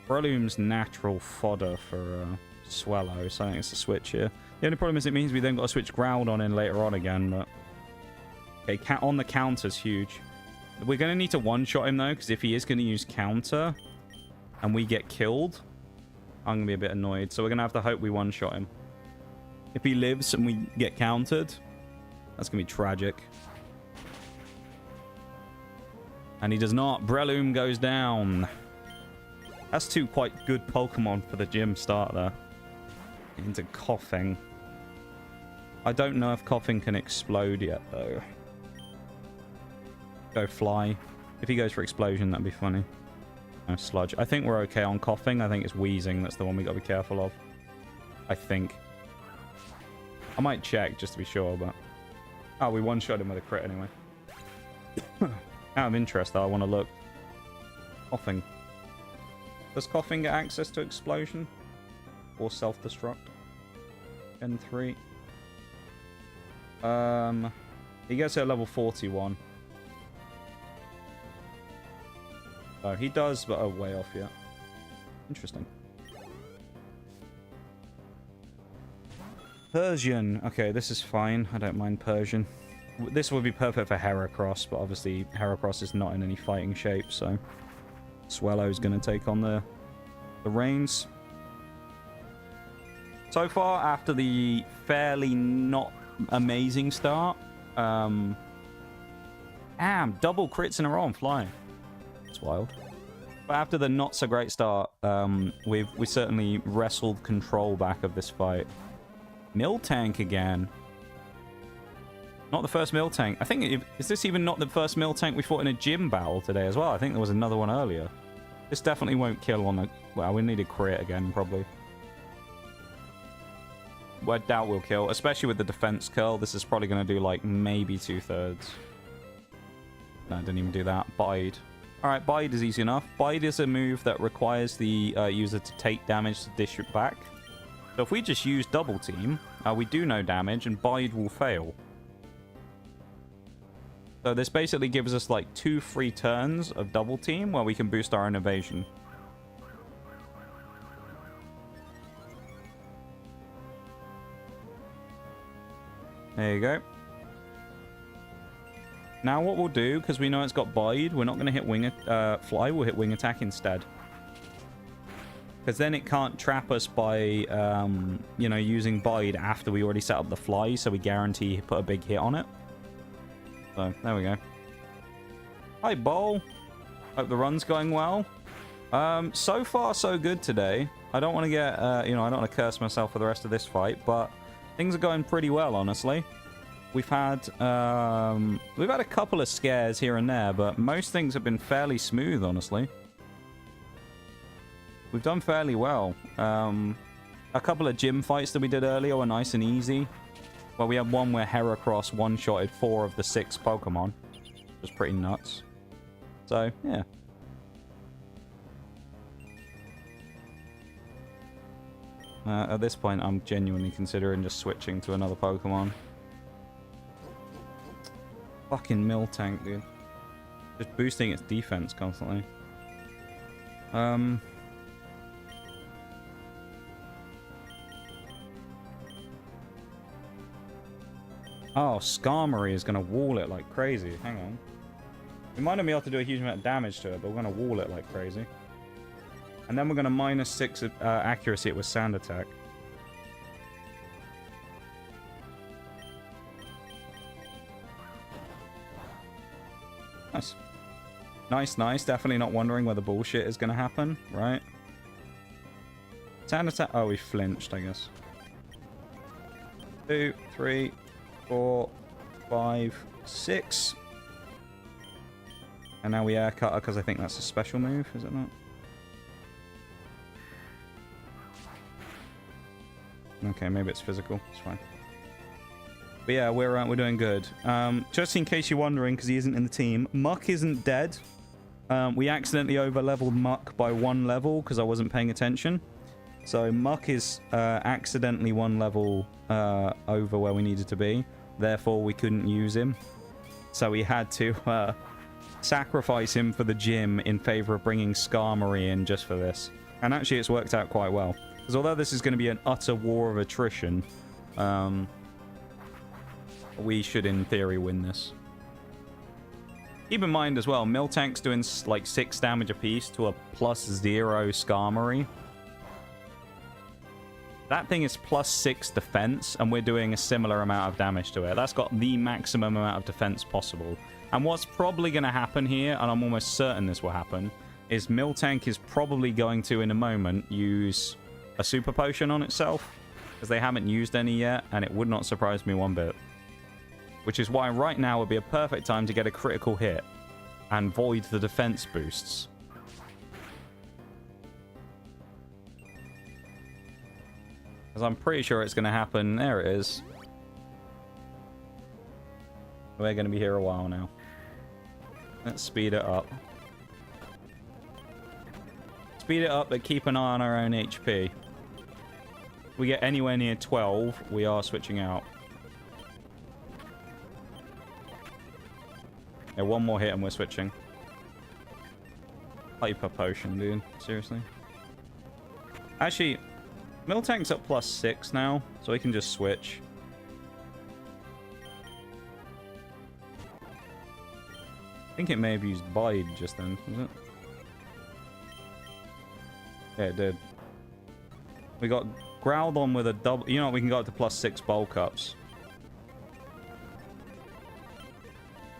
Breloom's natural fodder for Swellow, so I think it's a switch here. The only problem is it means we then got to switch Groudon in later on again, but... okay, on the counter's huge. We're going to need to one-shot him, though, because if he is going to use counter and we get killed, I'm going to be a bit annoyed. So we're going to have to hope we one-shot him. If he lives and we get countered, that's going to be tragic. And he does not. Breloom goes down. That's two quite good Pokemon for the gym start there. Into Coughing. I don't know if Coughing can explode yet, though. Go Fly. If he goes for Explosion, that'd be funny. No, Sludge. I think we're okay on Coughing. I think it's Wheezing. That's the one we got to be careful of. I think. I might check just to be sure, but... oh, we one-shot him with a crit anyway. Out of interest, though, I want to look. Coughing. Does Coughing get access to Explosion? Or Self-Destruct? Gen 3. He gets at level 41. Oh, he does, but way off yet. Interesting. Persian. Okay, this is fine. I don't mind Persian. This would be perfect for Heracross, but obviously Heracross is not in any fighting shape, so Swellow's going to take on the reins. So far, after the fairly not amazing start, damn, double crits in a row on flying. It's wild. But after the not so great start, we certainly wrestled control back of this fight. Miltank again. Not the first Miltank. I think, is this even not the first Miltank we fought in a gym battle today as well? I think there was another one earlier. This definitely won't kill on a... well, we need a crit again, probably. Well, I doubt we'll kill, especially with the defense curl. This is probably going to do, like, maybe 2/3. No, didn't even do that. Bide. Alright, Bide is easy enough. Bide is a move that requires the user to take damage to dish it back. So if we just use Double Team, we do no damage, and Bide will fail. So this basically gives us like 2 free turns of Double Team where we can boost our own evasion. There you go. Now what we'll do, because we know it's got Bide, we're not going to hit Fly, we'll hit Wing Attack instead. Because then it can't trap us by, you know, using Bide after we already set up the Fly, so we guarantee put a big hit on it. So, there we go. Hi, Bowl. Hope the run's going well. So far, so good today. I don't want to get, you know, I don't want to curse myself for the rest of this fight, but things are going pretty well, honestly. We've had a couple of scares here and there, but most things have been fairly smooth, honestly. We've done fairly well. A couple of gym fights that we did earlier were nice and easy. Well, we had one where Heracross one-shotted 4 of the 6 Pokemon. Which was pretty nuts. So, yeah. At this point, I'm genuinely considering just switching to another Pokemon. Fucking Miltank, dude. Just boosting its defense constantly. Oh, Skarmory is going to wall it like crazy. Hang on. We might not be able to do a huge amount of damage to it, but we're going to wall it like crazy. And then we're going to -6 accuracy it with Sand Attack. Nice. Nice, nice. Definitely not wondering whether bullshit is going to happen, right? 10 attack. Oh, we flinched, I guess. 2, 3, 4, 5, 6. And now we air cutter because I think that's a special move, is it not? Okay, maybe it's physical. It's fine. But yeah, we're doing good. Just in case you're wondering, because he isn't in the team, Muck isn't dead. We accidentally over-leveled Muck by 1 level because I wasn't paying attention. So Muck is accidentally 1 level over where we needed to be. Therefore, we couldn't use him. So we had to sacrifice him for the gym in favor of bringing Skarmory in just for this. And actually, it's worked out quite well. Because although this is going to be an utter war of attrition, we should, in theory, win this. Keep in mind as well, Miltank's doing like 6 damage apiece to a +0 Skarmory. That thing is +6 defense, and we're doing a similar amount of damage to it. That's got the maximum amount of defense possible. And what's probably going to happen here, and I'm almost certain this will happen, is Miltank is probably going to, in a moment, use a super potion on itself, because they haven't used any yet, and it would not surprise me one bit. Which is why right now would be a perfect time to get a critical hit and void the defense boosts. Because I'm pretty sure it's going to happen. There it is. We're going to be here a while now. Let's speed it up. Speed it up, but keep an eye on our own HP. If we get anywhere near 12, we are switching out. Yeah, 1 more hit and we're switching. Hyper potion, dude. Seriously. Actually, Miltank's up +6 now, so we can just switch. I think it may have used Bide just then, was it? Yeah, it did. We got Groudon with a double... You know what? We can go up to +6 bulk ups.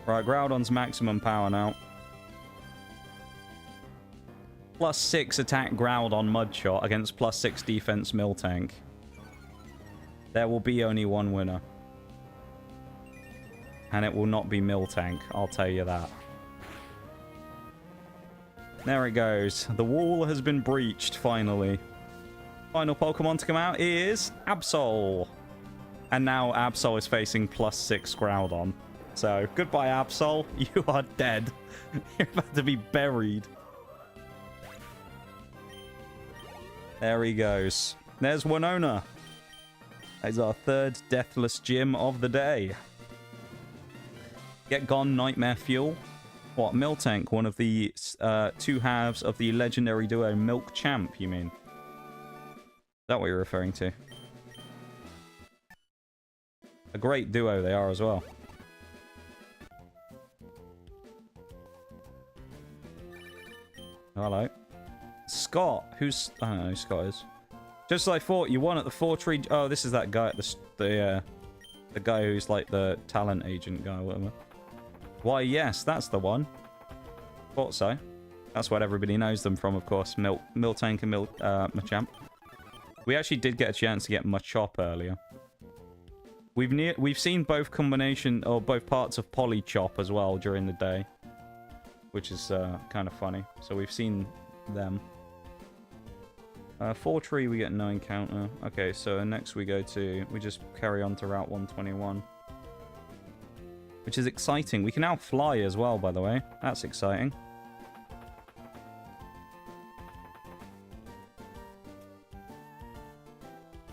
Right, Groudon's maximum power now. +6 attack Groudon Mudshot against +6 defense Miltank. There will be only one winner. And it will not be Miltank, I'll tell you that. There it goes. The wall has been breached, finally. Final Pokemon to come out is Absol. And now Absol is facing +6 Groudon. So, goodbye Absol. You are dead. You're about to be buried. There he goes. There's Winona. That is our 3rd Deathless Gym of the day. Get gone, Nightmare Fuel. What, Miltank, one of the 2 halves of the legendary duo Milk Champ, you mean? Is that what you're referring to? A great duo they are as well. Hello. Scott, who's... I don't know who Scott is. Just as I thought, you won at the 4-tree... Oh, this is that guy at the guy who's like the talent agent guy or whatever. Why, yes, that's the one. Thought so. That's what everybody knows them from, of course. Miltank and Machamp. We actually did get a chance to get Machop earlier. We've seen both both parts of Polychop as well during the day. Which is kind of funny. So we've seen them. 4-tree, we get no encounter. Okay, so next we just carry on to Route 121. Which is exciting. We can now fly as well, by the way. That's exciting.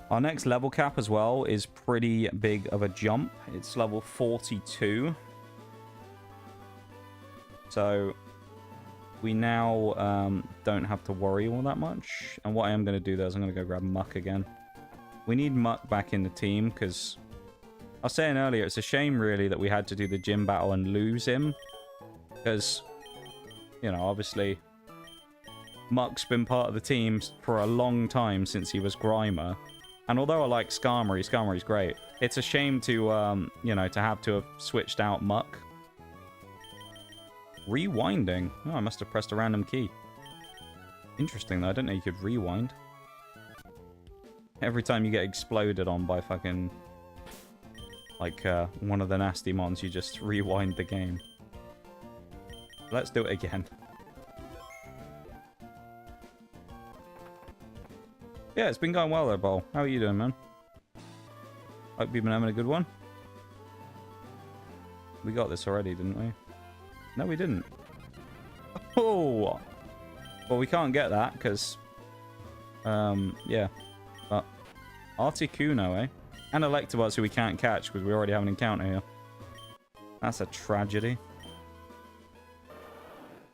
Our next level cap as well is pretty big of a jump. It's level 42. So we now don't have to worry all that much. And what I am going to do, though, is I'm going to go grab Muck again. We need Muck back in the team, because I was saying earlier, it's a shame, really, that we had to do the gym battle and lose him. Because, you know, obviously, Muck's been part of the team for a long time since he was Grimer. And although I like Skarmory's great. It's a shame to, you know, to have switched out Muck. Rewinding. Oh, I must have pressed a random key. Interesting, though. I didn't know you could rewind. Every time you get exploded on by fucking... like, one of the nasty mons, you just rewind the game. Let's do it again. Yeah, it's been going well there, Bol. How are you doing, man? Hope you've been having a good one. We got this already, didn't we? No, we didn't. Oh! Well, we can't get that, because... yeah. But... Articuno, eh? And Electabots who we can't catch, because we already have an encounter here. That's a tragedy.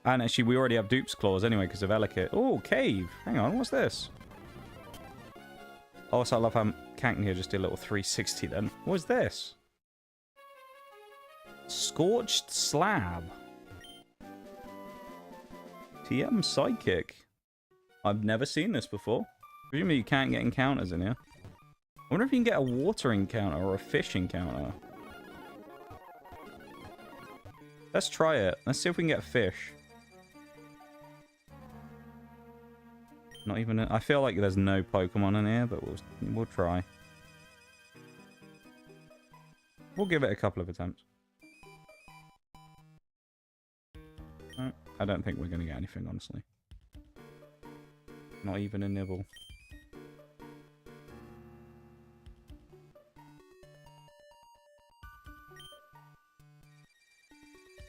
And actually, we already have Dupe's Claws anyway, because of Elekit. Oh, cave! Hang on, what's this? Also, I love how Kank here just did a little 360 then. What is this? Scorched Slab. TM Psychic. I've never seen this before. Presumably you can't get encounters in here. I wonder if you can get a water encounter or a fish encounter. Let's try it. Let's see if we can get a fish. Not even... I feel like there's no Pokemon in here, but we'll try. We'll give it a couple of attempts. No, I don't think we're going to get anything, honestly. Not even a nibble.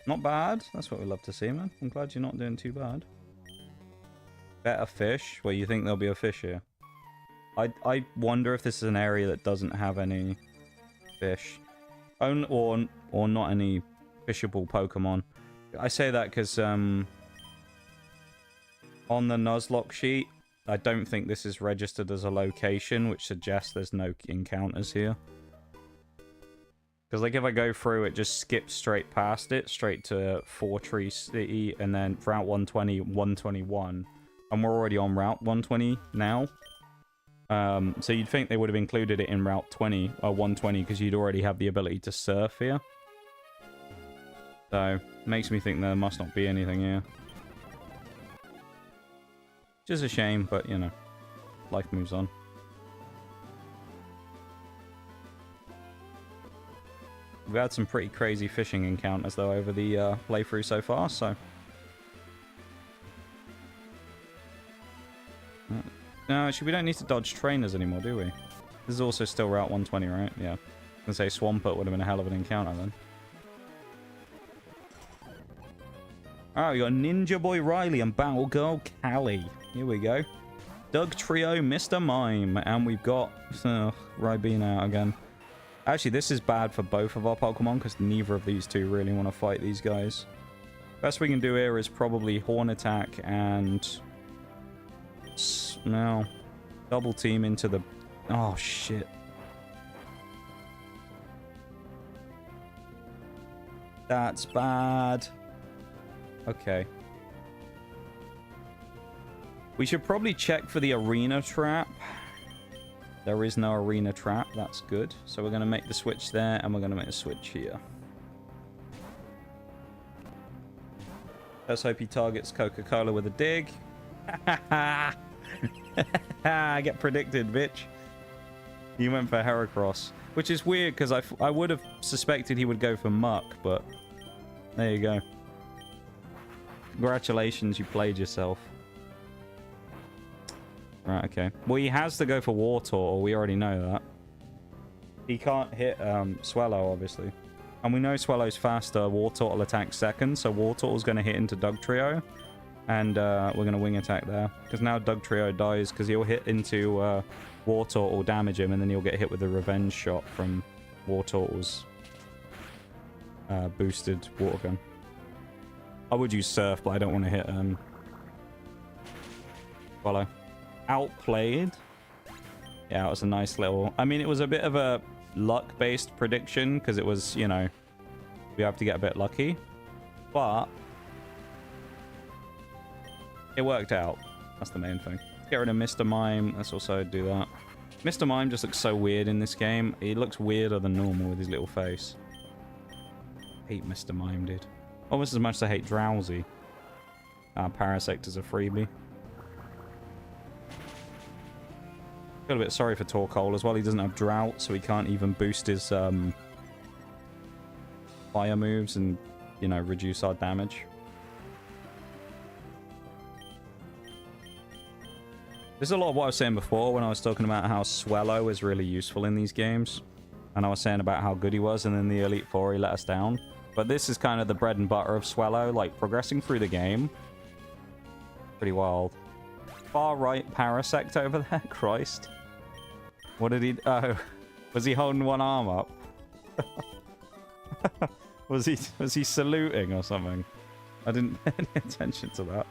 Not bad. That's what we love to see, man. I'm glad you're not doing too bad. Better fish? Well, you think there'll be a fish here? I wonder if this is an area that doesn't have any fish. Or not any fishable Pokemon. I say that because on the Nuzlocke sheet, I don't think this is registered as a location, which suggests there's no encounters here. Because, like, if I go through, it just skips straight past it, straight to Four Tree City, and then Route 120, 121. And we're already on Route 120 now. So you'd think they would have included it in Route 20, or 120, because you'd already have the ability to surf here. So, makes me think there must not be anything here. Just a shame, but, you know, life moves on. We've had some pretty crazy fishing encounters, though, over the playthrough so far, so... No, actually, we don't need to dodge trainers anymore, do we? This is also still Route 120, right? Yeah. I was gonna say Swampert would have been a hell of an encounter, then. Alright, we got Ninja Boy Riley and Battle Girl Callie. Here we go. Doug Trio, Mr. Mime. And we've got... Ribena out again. Actually, this is bad for both of our Pokemon, because neither of these two really want to fight these guys. Best we can do here is probably Horn Attack and... No. Double team into the... Oh, shit. That's bad. Okay. We should probably check for the arena trap. There is no arena trap. That's good. So we're going to make the switch there, and we're going to make a switch here. Let's hope he targets Coca-Cola with a dig. Get predicted, bitch. He went for Heracross, which is weird because I would have suspected he would go for Muck, but there you go. Congratulations, you played yourself. Right, okay. Well, he has to go for Wartortle. We already know that. He can't hit Swellow, obviously. And we know Swellow's faster. Wartortle attacks second, so Wartortle's going to hit into Dugtrio. And we're going to wing attack there. Because now Dugtrio dies, because he'll hit into Wartortle, damage him, and then he'll get hit with a revenge shot from Wartortle's boosted water gun. I would use Surf, but I don't want to hit Swallow. Outplayed. Yeah, it was a nice little... I mean, it was a bit of a luck-based prediction, because it was, you know, we have to get a bit lucky. But it worked out. That's the main thing. Get rid of Mr. Mime. Let's also do that. Mr. Mime just looks so weird in this game. He looks weirder than normal with his little face. I hate Mr. Mime, dude. Almost as much as I hate Drowsy. Parasect is a freebie. Feel a bit sorry for Torkoal as well. He doesn't have Drought, so he can't even boost his fire moves and, you know, reduce our damage. This is a lot of what I was saying before when I was talking about how Swellow is really useful in these games. And I was saying about how good he was, and then the Elite Four, he let us down. But this is kind of the bread and butter of Swellow, like progressing through the game. Pretty wild. Far right Parasect over there, Christ. What did he... Oh, was he holding one arm up? was he saluting or something? I didn't pay any attention to that.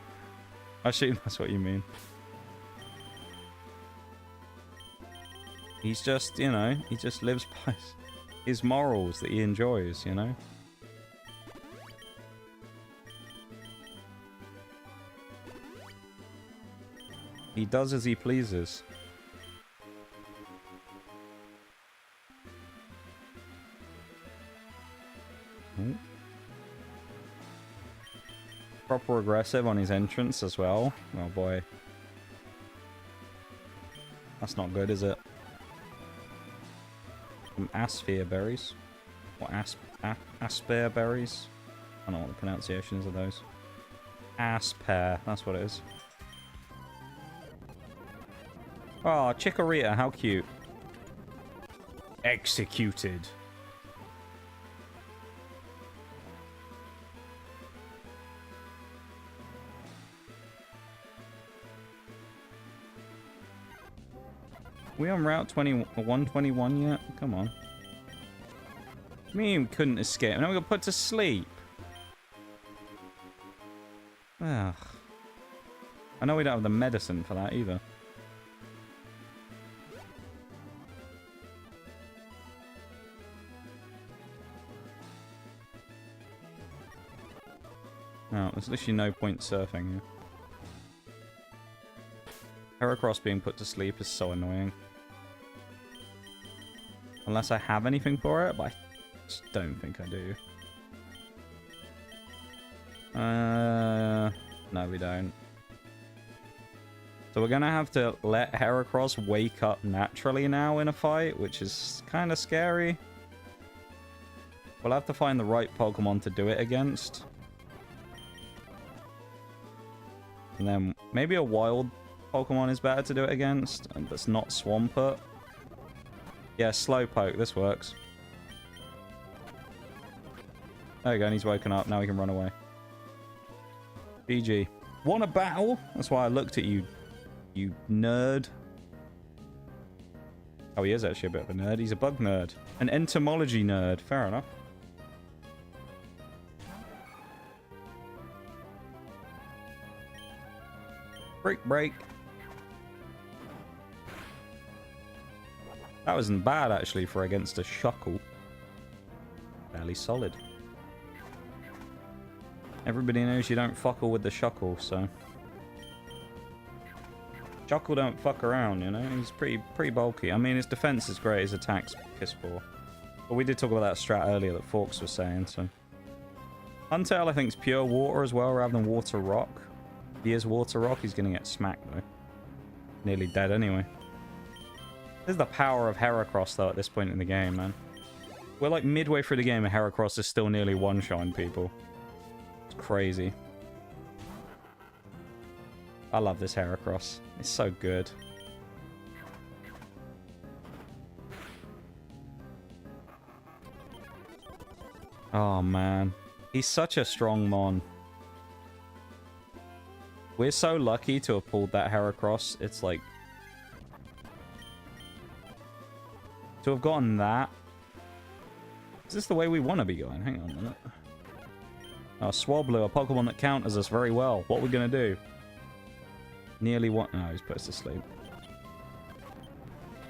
I assume that's what you mean. He's just, you know, he just lives by his morals that he enjoys, you know? He does as he pleases. Ooh. Proper aggressive on his entrance as well. Oh boy. That's not good, is it? Some asphere berries. Or asper berries. I don't know what the pronunciation is of those. Asper, that's what it is. Oh, Chikorita, how cute. Executed. We on Route 121 yet? Come on. Me, we couldn't escape. Now we got put to sleep. Ugh. I know we don't have the medicine for that either. No, there's literally no point surfing here. Heracross being put to sleep is so annoying. Unless I have anything for it, but I just don't think I do. No, we don't. So we're gonna have to let Heracross wake up naturally now in a fight, which is kind of scary. We'll have to find the right Pokemon to do it against. And then maybe a wild Pokemon is better to do it against, and that's not Swampert. Yeah, Slowpoke, this works. There we go, and he's woken up. Now we can run away. GG. Want a battle? That's why I looked at you, you nerd. Oh, he is actually a bit of a nerd. He's a bug nerd. An entomology nerd. Fair enough. Break. That wasn't bad, actually, for against a Shuckle. Fairly solid. Everybody knows you don't fuckle with the Shuckle, so... Shuckle don't fuck around, you know? He's pretty bulky. I mean, his defense is great, his attack's piss poor. But we did talk about that strat earlier that Forks was saying, so... Huntail, I think, is pure water as well, rather than water rock. If he is water rock, he's gonna get smacked, though. Nearly dead, anyway. This is the power of Heracross, though, at this point in the game, man. We're like midway through the game and Heracross is still nearly one-shotting people. It's crazy. I love this Heracross. It's so good. Oh, man. He's such a strong mon. We're so lucky to have pulled that Heracross. It's like... To have gotten that. Is this the way we want to be going? Hang on a minute. Oh, Swablu, a Pokemon that counters us very well. What are we going to do? Nearly one... No, he's put us to sleep.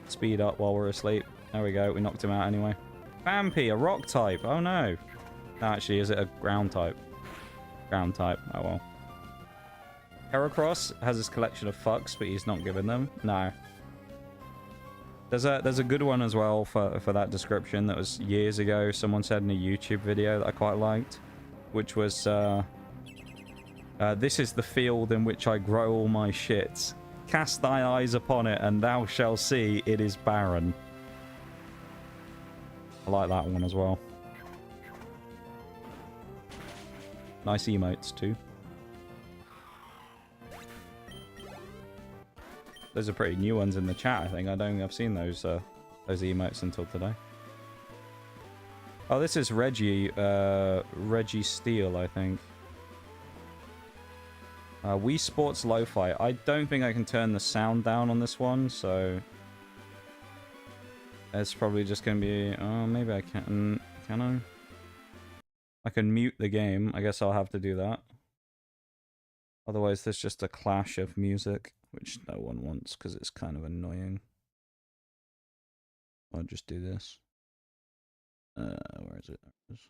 Speed up while we're asleep. There we go. We knocked him out anyway. Vampy, a rock type. Oh, no. No, actually, is it a ground type? Ground type. Oh, well. Heracross has his collection of fucks, but he's not giving them. No. There's a good one as well for that description that was years ago. Someone said in a YouTube video that I quite liked. which was this is the field in which I grow all my shit. Cast thy eyes upon it, and thou shalt see it is barren. I like that one as well. Nice emotes too. Those are pretty new ones in the chat, I think. I don't think I've seen those emotes until today. Oh, this is Reggie Steele, I think. Wii Sports Lo-Fi. I don't think I can turn the sound down on this one, so... It's probably just going to be... Oh, maybe I can... Can I? I can mute the game. I guess I'll have to do that. Otherwise, there's just a clash of music, which no one wants because it's kind of annoying. I'll just do this. Where is it? It's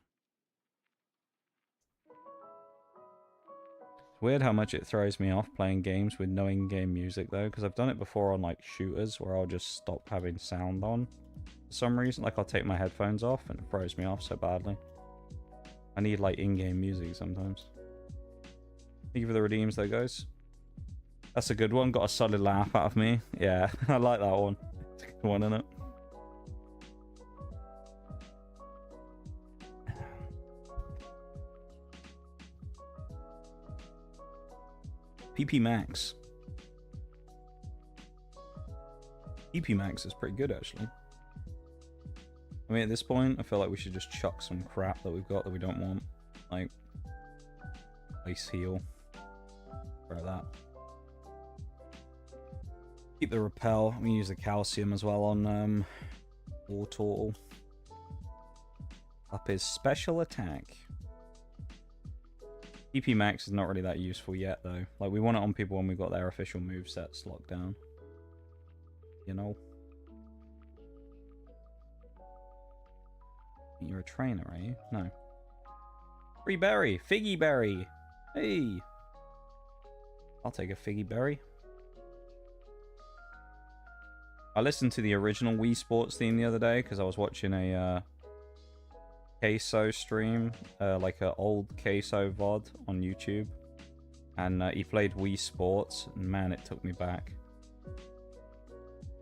weird how much it throws me off playing games with no in-game music, though, because I've done it before on, like, shooters where I'll just stop having sound on for some reason. Like, I'll take my headphones off and it throws me off so badly. I need, like, in-game music sometimes. Thank you for the redeems, though, guys. That's a good one. Got a solid laugh out of me. Yeah, I like that one. It's a good one, isn't it? PP Max. PP Max is pretty good, actually. I mean, at this point, I feel like we should just chuck some crap that we've got that we don't want. Like, ice heal. Throw that. Keep the repel. I'm gonna use the calcium as well on War Turtle. Up his special attack. PP Max is not really that useful yet, though. Like, we want it on people when we've got their official movesets locked down. You know? You're a trainer, are you? No. Free berry! Figgy berry! Hey! I'll take a figgy berry. I listened to the original Wii Sports theme the other day because I was watching a Queso stream, like an old Queso VOD on YouTube, and he played Wii Sports, and man, it took me back.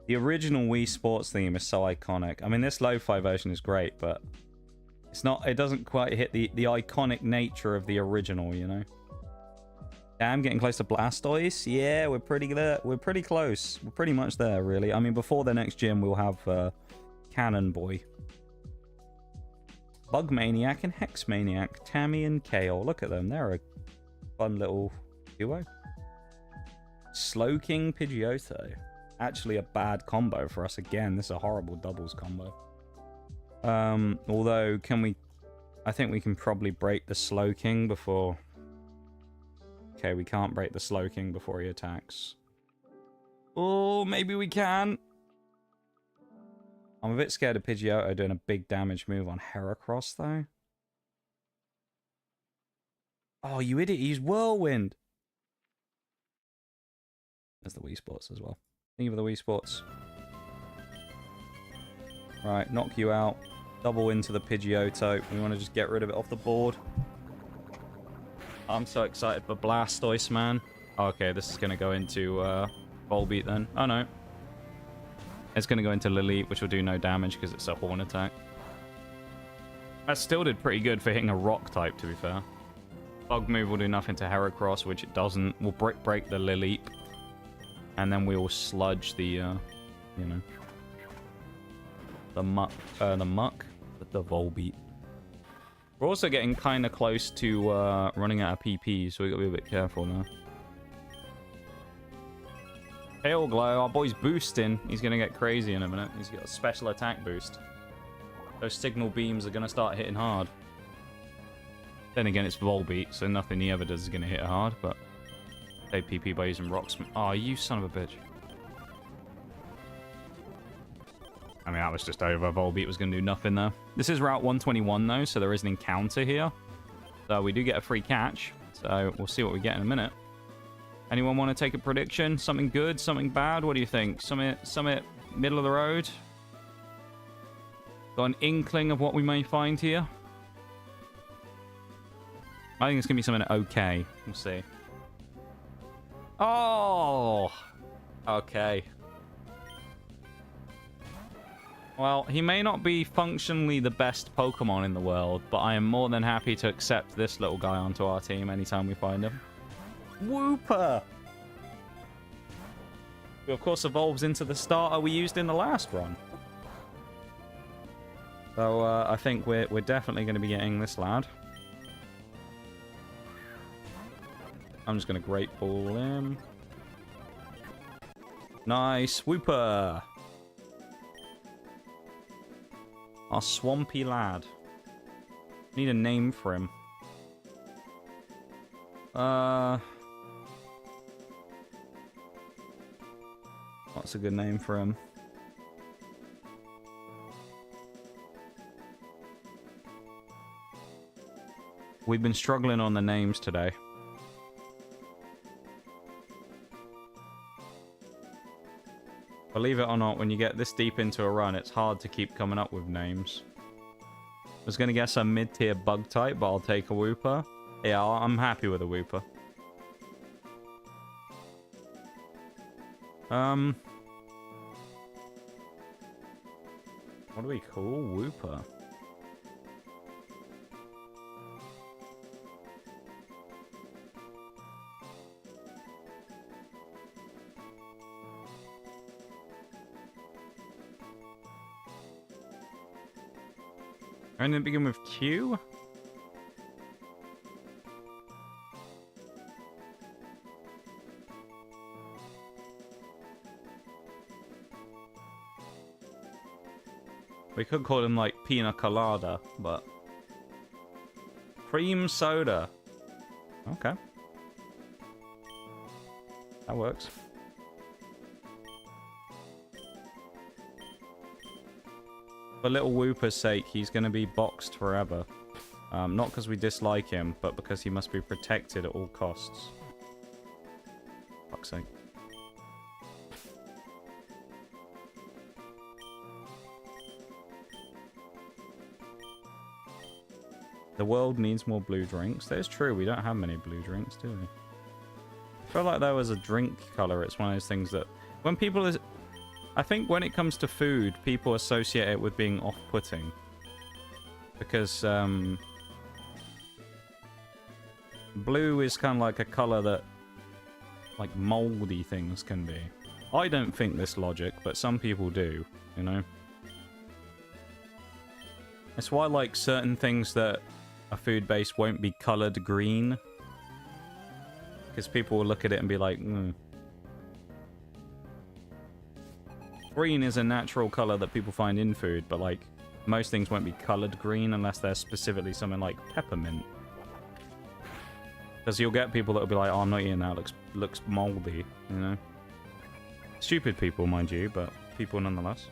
The original Wii Sports theme is so iconic. I mean, this lo-fi version is great, but it's not. It doesn't quite hit the iconic nature of the original, you know. Yeah, I'm getting close to Blastoise. Yeah, we're pretty there. We're pretty close. We're pretty much there, really. I mean, before the next gym, we'll have Cannon Boy. Bug Maniac and Hex Maniac, Tammy and Kale. Look at them. They're a fun little duo. Slowking Pidgeotto. Actually a bad combo for us again. This is a horrible doubles combo. Although, can we... I think we can probably break the Slowking before... Okay, we can't break the Slowking before he attacks. Oh, maybe we can. I'm a bit scared of Pidgeotto doing a big damage move on Heracross, though. Oh, you idiot. He's Whirlwind. There's the Wii Sports as well. Thank you for the Wii Sports. Right, knock you out. Double into the Pidgeotto. We want to just get rid of it off the board. I'm so excited for Blastoise, man. Okay, this is going to go into Volbeat then. Oh, no. It's going to go into Lilith, which will do no damage because it's a Horn attack. That still did pretty good for hitting a rock type, to be fair. Bug move will do nothing to Heracross, which it doesn't. We'll break the Lilith. And then we will sludge the, you know, the Volbeat. We're also getting kind of close to running out of PP, so we got to be a bit careful now. Hail Glow, our boy's boosting. He's going to get crazy in a minute. He's got a special attack boost. Those signal beams are going to start hitting hard. Then again, it's Volbeat, so nothing he ever does is going to hit hard, but... Save PP by using rocks. Oh, you son of a bitch. I mean, that was just over. Volbeat was going to do nothing, though. This is Route 121, though, so there is an encounter here. So we do get a free catch. So we'll see what we get in a minute. Anyone want to take a prediction? Something good? Something bad? What do you think? Something middle of the road? Got an inkling of what we may find here? I think it's going to be something okay. We'll see. Oh! Okay. Well, he may not be functionally the best Pokemon in the world, but I am more than happy to accept this little guy onto our team anytime we find him. Wooper! Who, of course, evolves into the starter we used in the last run. So, I think we're definitely going to be getting this lad. I'm just going to Great Ball him. Nice. Wooper! Our swampy lad. Need a name for him. What's a good name for him? We've been struggling on the names today. Believe it or not, when you get this deep into a run, it's hard to keep coming up with names. I was going to get some mid-tier bug type, but I'll take a Wooper. Yeah, I'm happy with a Wooper. What do we call Wooper? And then begin with Q? We could call him like Pina Colada, but... Cream Soda. Okay. That works. For little Wooper's sake, he's going to be boxed forever. Not because we dislike him, but because he must be protected at all costs. Fuck's sake. The world needs more blue drinks. That is true, we don't have many blue drinks, do we? I feel like there was a drink colour. It's one of those things that... When people... I think when it comes to food, people associate it with being off-putting. Because, blue is kind of like a colour that, like, mouldy things can be. I don't think this logic, but some people do, you know? That's why, like, certain things that are food-based won't be coloured green. Because people will look at it and be like, Green is a natural colour that people find in food, but, like, most things won't be coloured green unless they're specifically something like peppermint. Because you'll get people that will be like, oh, I'm not eating that, looks mouldy, you know? Stupid people, mind you, but people nonetheless.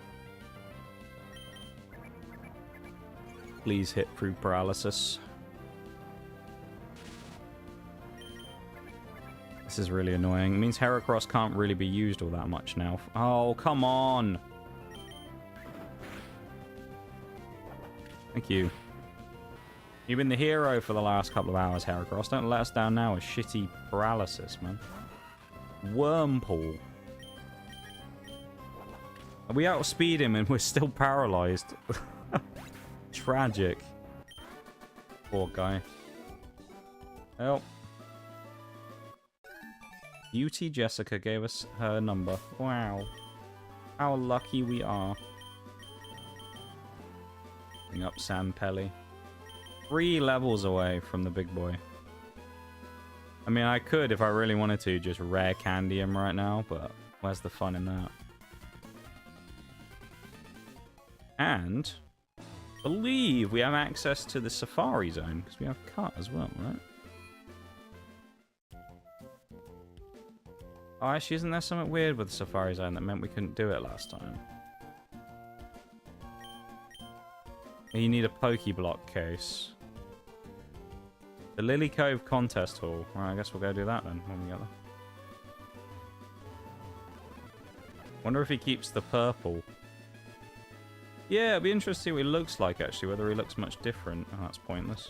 Please hit through paralysis. This is really annoying. It means Heracross can't really be used all that much now. Oh, come on! Thank you. You've been the hero for the last couple of hours, Heracross. Don't let us down now with shitty paralysis, man. Wormpool. We outspeed him and we're still paralyzed. Tragic. Poor guy. Help. Beauty Jessica gave us her number. Wow. How lucky we are. Bring up Sam Pelly. 3 levels away from the big boy. I mean, I could, if I really wanted to, just rare candy him right now, but where's the fun in that? And... I believe we have access to the Safari Zone, because we have Cut as well, right? Oh, actually, isn't there something weird with the Safari Zone that meant we couldn't do it last time? You need a Pokeblock case. The Lily Cove Contest Hall. Alright, I guess we'll go do that then when we get there. Wonder if he keeps the purple. Yeah, it'd be interesting to see what he looks like, actually. Whether he looks much different. Oh, that's pointless.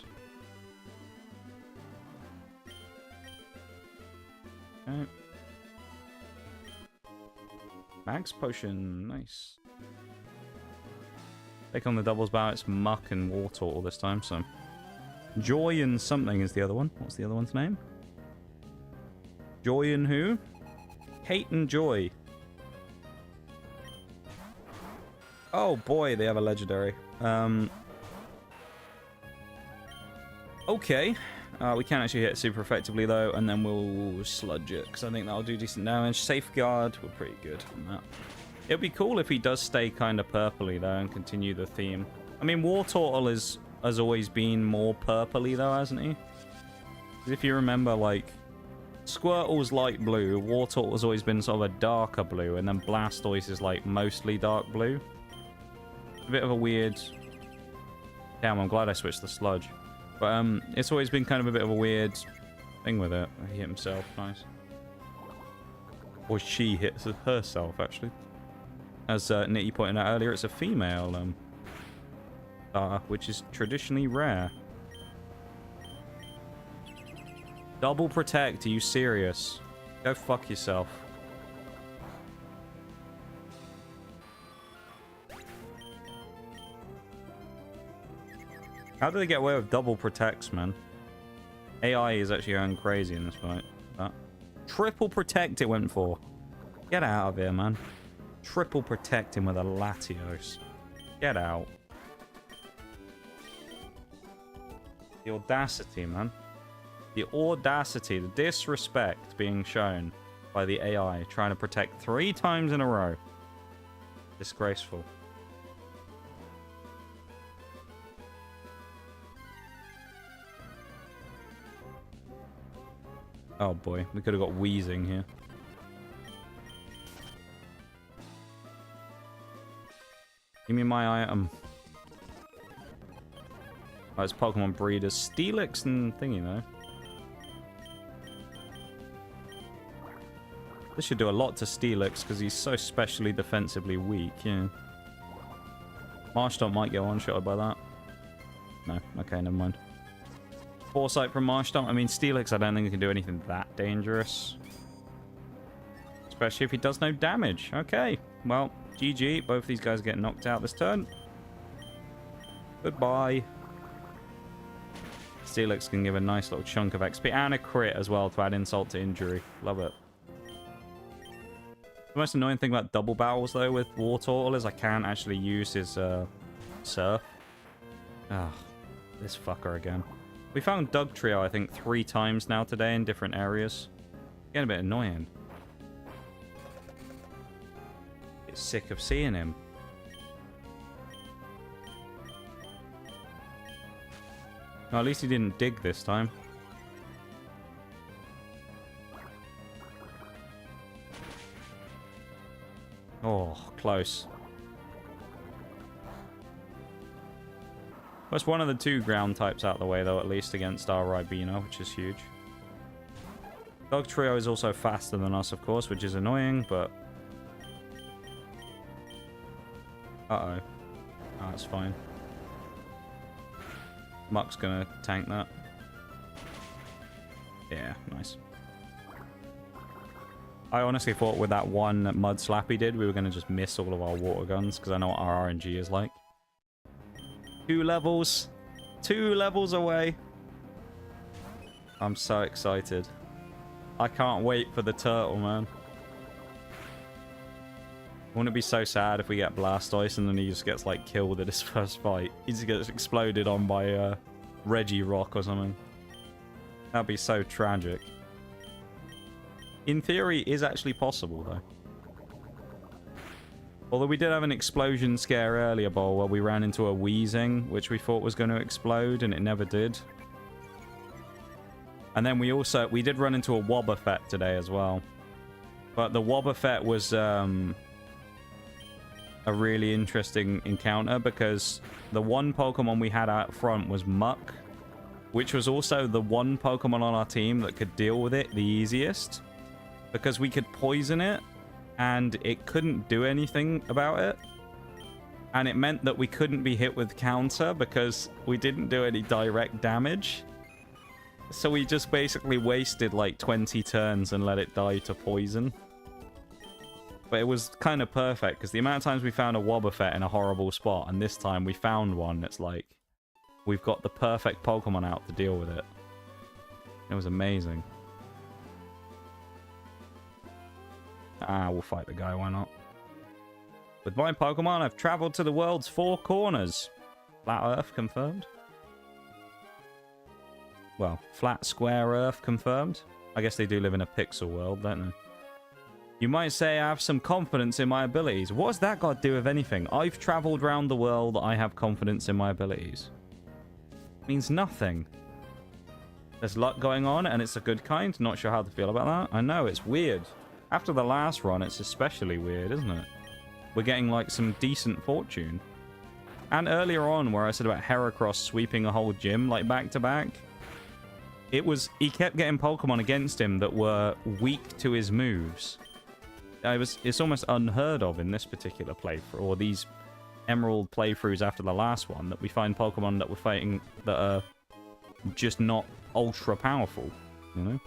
Okay. Max potion, nice. Take on the doubles bow, it's Muck and War Turtle this time, so... Joy and something is the other one. What's the other one's name? Joy and who? Hate and Joy. Oh boy, they have a legendary. Okay. We can't actually hit it super effectively though, and then we'll sludge it, because I think that'll do decent damage. Safeguard, we're pretty good on that. It'd be cool if he does stay kind of purpley though, and continue the theme. I mean, War Turtle has always been more purpley though, hasn't he? 'Cause if you remember, like, Squirtle's light blue, War Turtle's always been sort of a darker blue, and then Blastoise is like mostly dark blue. A bit of a weird... Damn, I'm glad I switched the sludge. But it's always been kind of a bit of a weird thing with it. He hit himself, nice. Or she hits herself, actually. As Nitty pointed out earlier, it's a female, which is traditionally rare. Double protect, are you serious? Go fuck yourself. How do they get away with double protects, man? AI is actually going crazy in this fight. Triple protect it went for. Get out of here, man. Triple protect him with a Latios. Get out. The audacity, man. The audacity, the disrespect being shown by the AI trying to protect 3 times in a row. Disgraceful. Oh boy, we could have got Wheezing here. Give me my item. Oh, it's Pokemon breeders. Steelix and thingy, though. This should do a lot to Steelix, because he's so specially defensively weak, yeah. Marshtomp might get one-shotted by that. No, okay, never mind. Foresight from Marshtomp. I mean, Steelix, I don't think he can do anything that dangerous. Especially if he does no damage. Okay, well, GG. Both these guys get knocked out this turn. Goodbye. Steelix can give a nice little chunk of XP and a crit as well to add insult to injury. Love it. The most annoying thing about double battles, though, with War Turtle is I can't actually use his Surf. Ah, this fucker again. We found Doug Trio, I think, 3 times now today in different areas. Getting a bit annoying. Get sick of seeing him. No, at least he didn't dig this time. Oh, close. That's one of the 2 ground types out of the way, though, at least against our Ribena, which is huge. Dog Trio is also faster than us, of course, which is annoying, but... Uh-oh. Oh, that's fine. Muck's gonna tank that. Yeah, nice. I honestly thought with that one Mud Slap he did, we were gonna just miss all of our water guns, because I know what our RNG is like. 2 levels. 2 levels away. I'm so excited. I can't wait for the turtle, man. Wouldn't it be so sad if we get Blastoise and then he just gets, like, killed at his first fight? He just gets exploded on by Reggie Rock or something. That'd be so tragic. In theory, it is actually possible, though. Although we did have an explosion scare earlier, Bowl, where we ran into a Wheezing, which we thought was going to explode, and it never did. And then we did run into a Wobbuffet today as well. But the Wobbuffet was a really interesting encounter, because the one Pokemon we had out front was Muck, which was also the one Pokemon on our team that could deal with it the easiest, because we could poison it, and it couldn't do anything about it. And it meant that we couldn't be hit with counter because we didn't do any direct damage. So we just basically wasted like 20 turns and let it die to poison. But it was kind of perfect, because the amount of times we found a Wobbuffet in a horrible spot, and this time we found one, it's like, we've got the perfect Pokemon out to deal with it. It was amazing. Ah, we'll fight the guy, why not? With my Pokemon, I've traveled to the world's 4 corners. Flat Earth confirmed. Well, flat square Earth confirmed. I guess they do live in a pixel world, don't they? You might say I have some confidence in my abilities. What's that got to do with anything? I've traveled around the world. I have confidence in my abilities. It means nothing. There's luck going on, and it's a good kind. Not sure how to feel about that. I know, it's weird. After the last run, it's especially weird, isn't it? We're getting, like, some decent fortune. And earlier on, where I said about Heracross sweeping a whole gym, like, back-to-back, it was... He kept getting Pokemon against him that were weak to his moves. It's almost unheard of in this particular playthrough, or these Emerald playthroughs after the last one, that we find Pokemon that we're fighting that are just not ultra powerful, you know?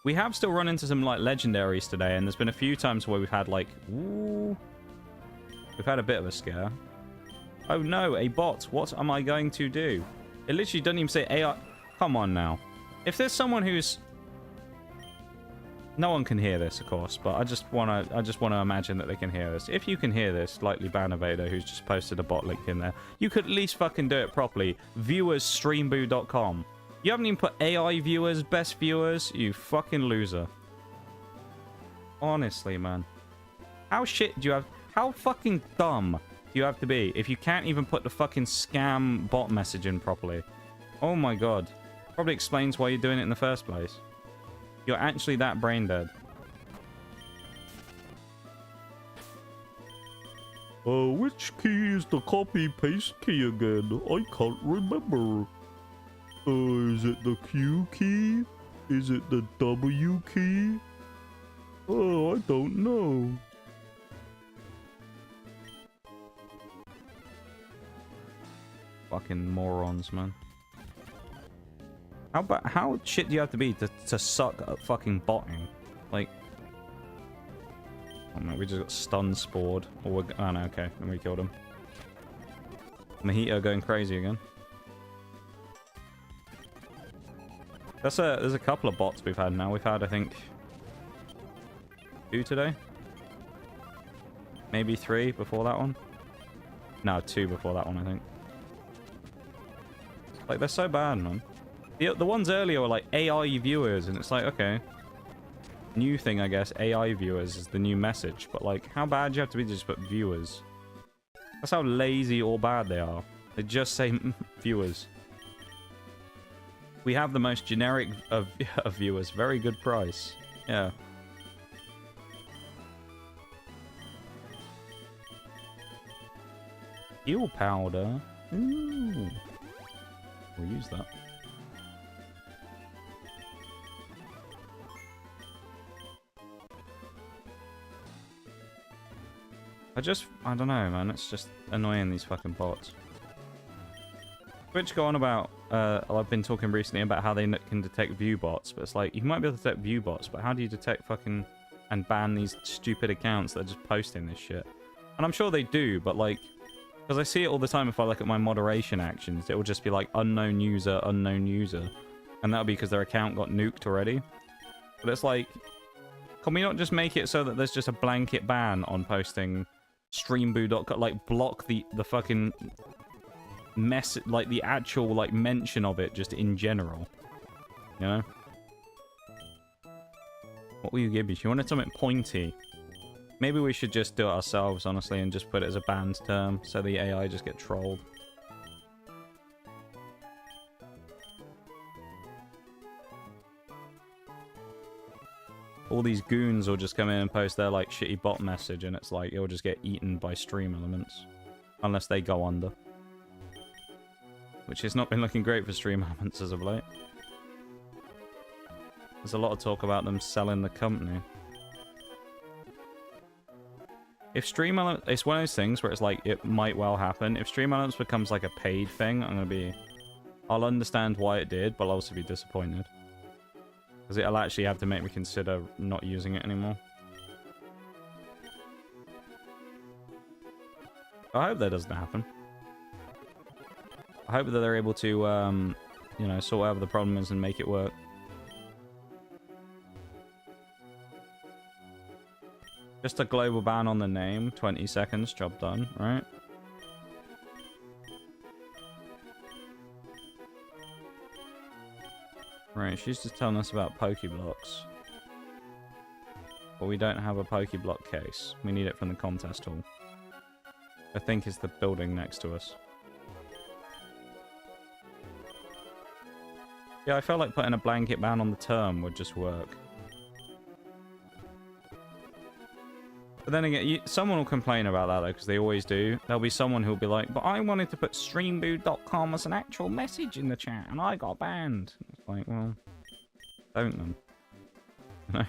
We have still run into some, like, legendaries today, and there's been a few times where we've had, like, ooh, we've had a bit of a scare. Oh no, a bot. What am I going to do? It literally doesn't even say AI. Come on now. If there's someone who's... No one can hear this, of course, but I just want to imagine that they can hear this. If you can hear this, likely Bannervader, who's just posted a bot link in there, you could at least fucking do it properly. Viewersstreamboo.com. You haven't even put AI viewers, best viewers, you fucking loser. Honestly, man. How shit do you have... How fucking dumb do you have to be if you can't even put the fucking scam bot message in properly? Oh my god. Probably explains why you're doing it in the first place. You're actually that brain dead. Which key is the copy-paste key again? I can't remember. Is it the Q key? Is it the W key? Oh, I don't know. Fucking morons, man. How shit do you have to be to suck at fucking botting? Like... Oh no, we just got stun spored. Or we're... Oh no, okay. Then we killed him. Mojito going crazy again. There's a couple of bots we've had now. We've had, I think... 2 today? Maybe 3 before that one? No, 2 before that one, I think. Like, they're so bad, man. The ones earlier were like AI viewers, and it's like, okay. New thing, I guess. AI viewers is the new message. But, like, how bad do you have to be to just put viewers? That's how lazy or bad they are. They just say viewers. We have the most generic of viewers. Very good price. Yeah. Heal powder. Ooh. We'll use that. I don't know, man. It's just annoying, these fucking bots. Which go on about, I've been talking recently about how they can detect view bots, but it's like, you might be able to detect view bots, but how do you detect fucking and ban these stupid accounts that are just posting this shit? And I'm sure they do, but like, because I see it all the time if I look at my moderation actions, it will just be like unknown user, and that'll be because their account got nuked already. But it's like, can we not just make it so that there's just a blanket ban on posting streamboo.com, like block the fucking mess, like the actual like mention of it just in general, you know? What will you give me? She wanted something pointy. Maybe we should just do it ourselves, honestly, and just put it as a banned term so the AI just get trolled. All these goons will just come in and post their, like, shitty bot message, and it's like, it'll just get eaten by stream elements. Unless they go under. Which has not been looking great for stream elements as of late. There's a lot of talk about them selling the company. If stream elements... It's one of those things where it's like, it might well happen. If stream elements becomes, like, a paid thing, I'm gonna be I'll understand why it did, but I'll also be disappointed. Because it'll actually have to make me consider not using it anymore. I hope that doesn't happen. I hope that they're able to, you know, sort out the problem is and make it work. Just a global ban on the name. 20 seconds, job done, right? Right, she's just telling us about Pokeblocks. But we don't have a Pokeblock case. We need it from the contest hall. I think it's the building next to us. Yeah, I felt like putting a blanket ban on the term would just work. But then again, someone will complain about that though, because they always do. There'll be someone who'll be like, but I wanted to put streamboot.com as an actual message in the chat, and I got banned. It's like, well, don't then. You know?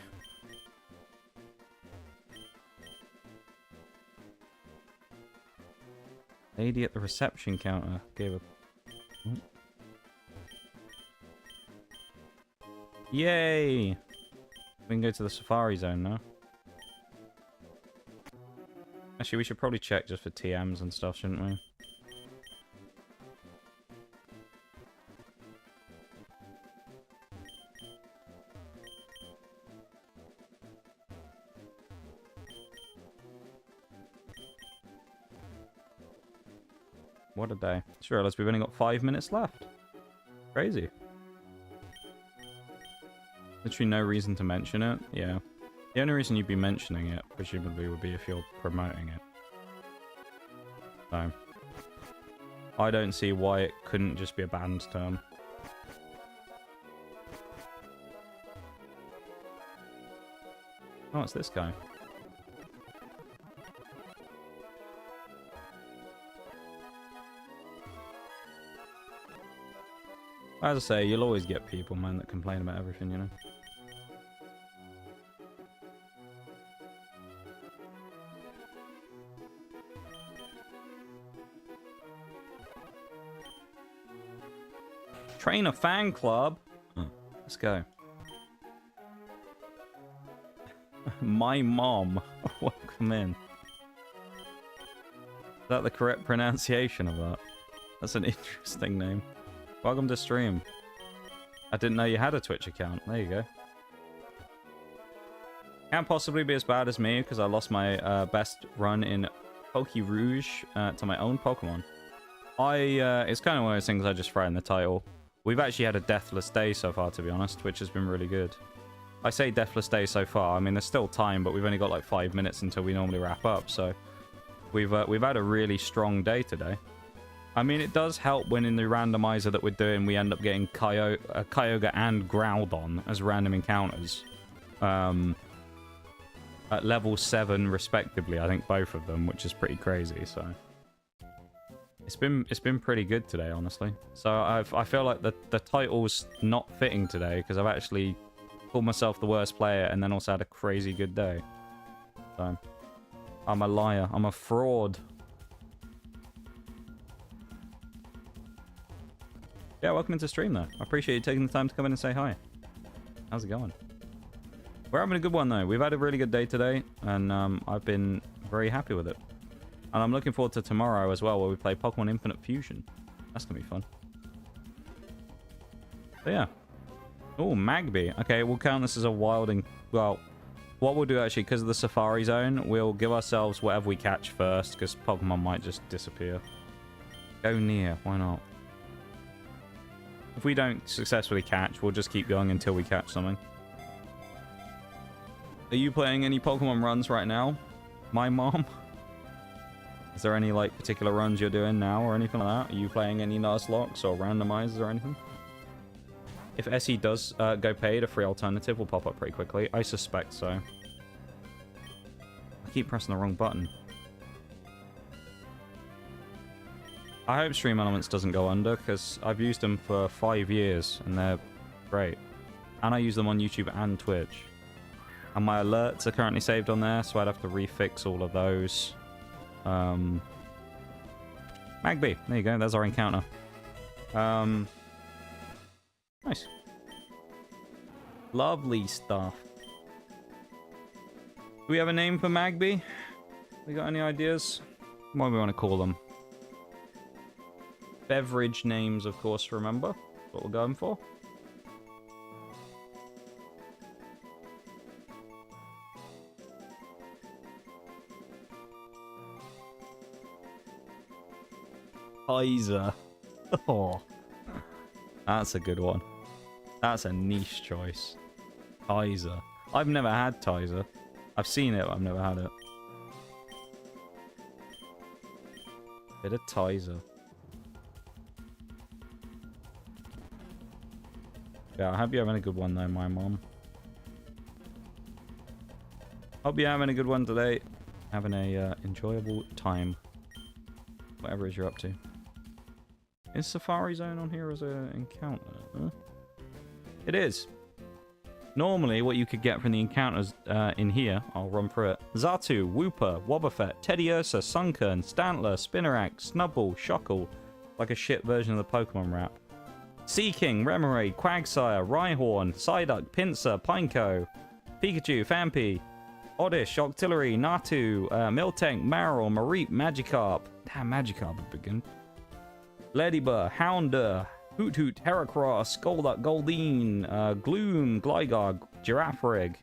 Lady at the reception counter gave a... Oh. Yay! We can go to the safari zone now. Actually, we should probably check just for TMs and stuff, shouldn't we? What a day. Just realised we've only got 5 minutes left. Crazy. Literally no reason to mention it. Yeah. The only reason you'd be mentioning it, presumably, would be if you're promoting it. So, I don't see why it couldn't just be a banned term. Oh, it's this guy. As I say, you'll always get people, man, that complain about everything, you know? Train a fan club? Let's go. My mom. Welcome in. Is that the correct pronunciation of that? That's an interesting name. Welcome to stream. I didn't know you had a Twitch account. There you go. Can't possibly be as bad as me because I lost my best run in Poke Rouge to my own Pokemon. It's kind of one of those things I just throw in the title. We've actually had a deathless day so far, to be honest, which has been really good. I say deathless day so far. I mean, there's still time, but we've only got like 5 minutes until we normally wrap up. So we've had a really strong day today. I mean, it does help when in the randomizer that we're doing, we end up getting Kyogre and Groudon as random encounters. At level 7, respectively, I think both of them, which is pretty crazy, so... It's been pretty good today, honestly. So I feel like the title's not fitting today, because I've actually called myself the worst player and then also had a crazy good day. So, I'm a liar. I'm a fraud. Yeah, welcome into stream, though. I appreciate you taking the time to come in and say hi. How's it going? We're having a good one, though. We've had a really good day today, and I've been very happy with it. And I'm looking forward to tomorrow as well, where we play Pokemon Infinite Fusion. That's going to be fun. So, yeah. Oh, Magby. Okay, we'll count this as a wilding... Well, what we'll do, actually, because of the Safari Zone, we'll give ourselves whatever we catch first, because Pokemon might just disappear. Go near. Why not? If we don't successfully catch, we'll just keep going until we catch something. Are you playing any Pokemon runs right now? My mom? Is there any, like, particular runs you're doing now or anything like that? Are you playing any nuzlocks or randomizers or anything? If SE does go paid, a free alternative will pop up pretty quickly. I suspect so. I keep pressing the wrong button. I hope Stream Elements doesn't go under, because I've used them for 5 years, and they're great. And I use them on YouTube and Twitch. And my alerts are currently saved on there, so I'd have to refix all of those. Magby, there you go, there's our encounter. Nice. Lovely stuff. Do we have a name for Magby? We got any ideas? What do we want to call them? Beverage names, of course, remember? That's what we're going for. Tizer. Oh, that's a good one. That's a niche choice. Tizer. I've never had Tizer. I've seen it, but I've never had it. Bit of Tizer. Yeah, I hope you're having a good one though, my mom. Hope you're having a good one today. Having a enjoyable time. Whatever it is you're up to. Is Safari Zone on here as an encounter? Huh? It is. Normally, what you could get from the encounters in here, I'll run through it. Xatu, Wooper, Wobbuffet, Teddiursa, Sunkern, Stantler, Spinnerack, Snubbull, Shockle. Like a shit version of the Pokemon rap. Seaking, Remoraid, Quagsire, Rhyhorn, Psyduck, Pinsir, Pineco, Pikachu, Phanpy, Oddish, Octillery, Natu, Miltank, Marill, Mareep, Magikarp. Damn, Magikarp would begin. Ladybur, Houndour, Hoot Hoot, Heracross, Golduck, Goldeen, Gloom, Gligar, Girafarig,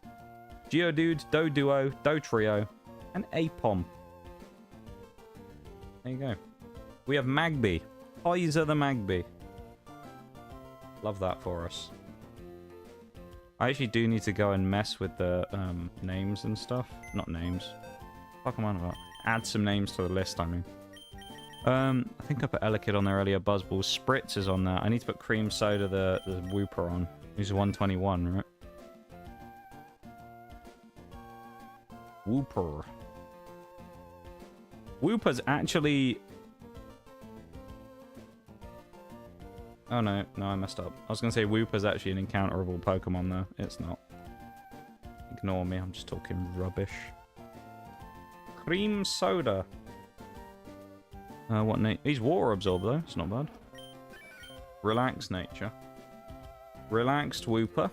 Geodude, Doduo, Dotrio, and Apom. There you go. We have Magby. Tizer the Magby. Love that for us. I actually do need to go and mess with the names and stuff. Not names. Fuck am I on about? Add some names to the list, I mean. I think I put Elekid on there earlier. Buzzball. Spritz is on there. I need to put Cream Soda, the Wooper on. He's 121, right? Wooper. Wooper's actually... Oh no, I messed up. I was going to say Wooper's actually an encounterable Pokemon though. It's not. Ignore me, I'm just talking rubbish. Cream Soda. What name? He's Water Absorb though, it's not bad. Relaxed Nature. Relaxed Wooper.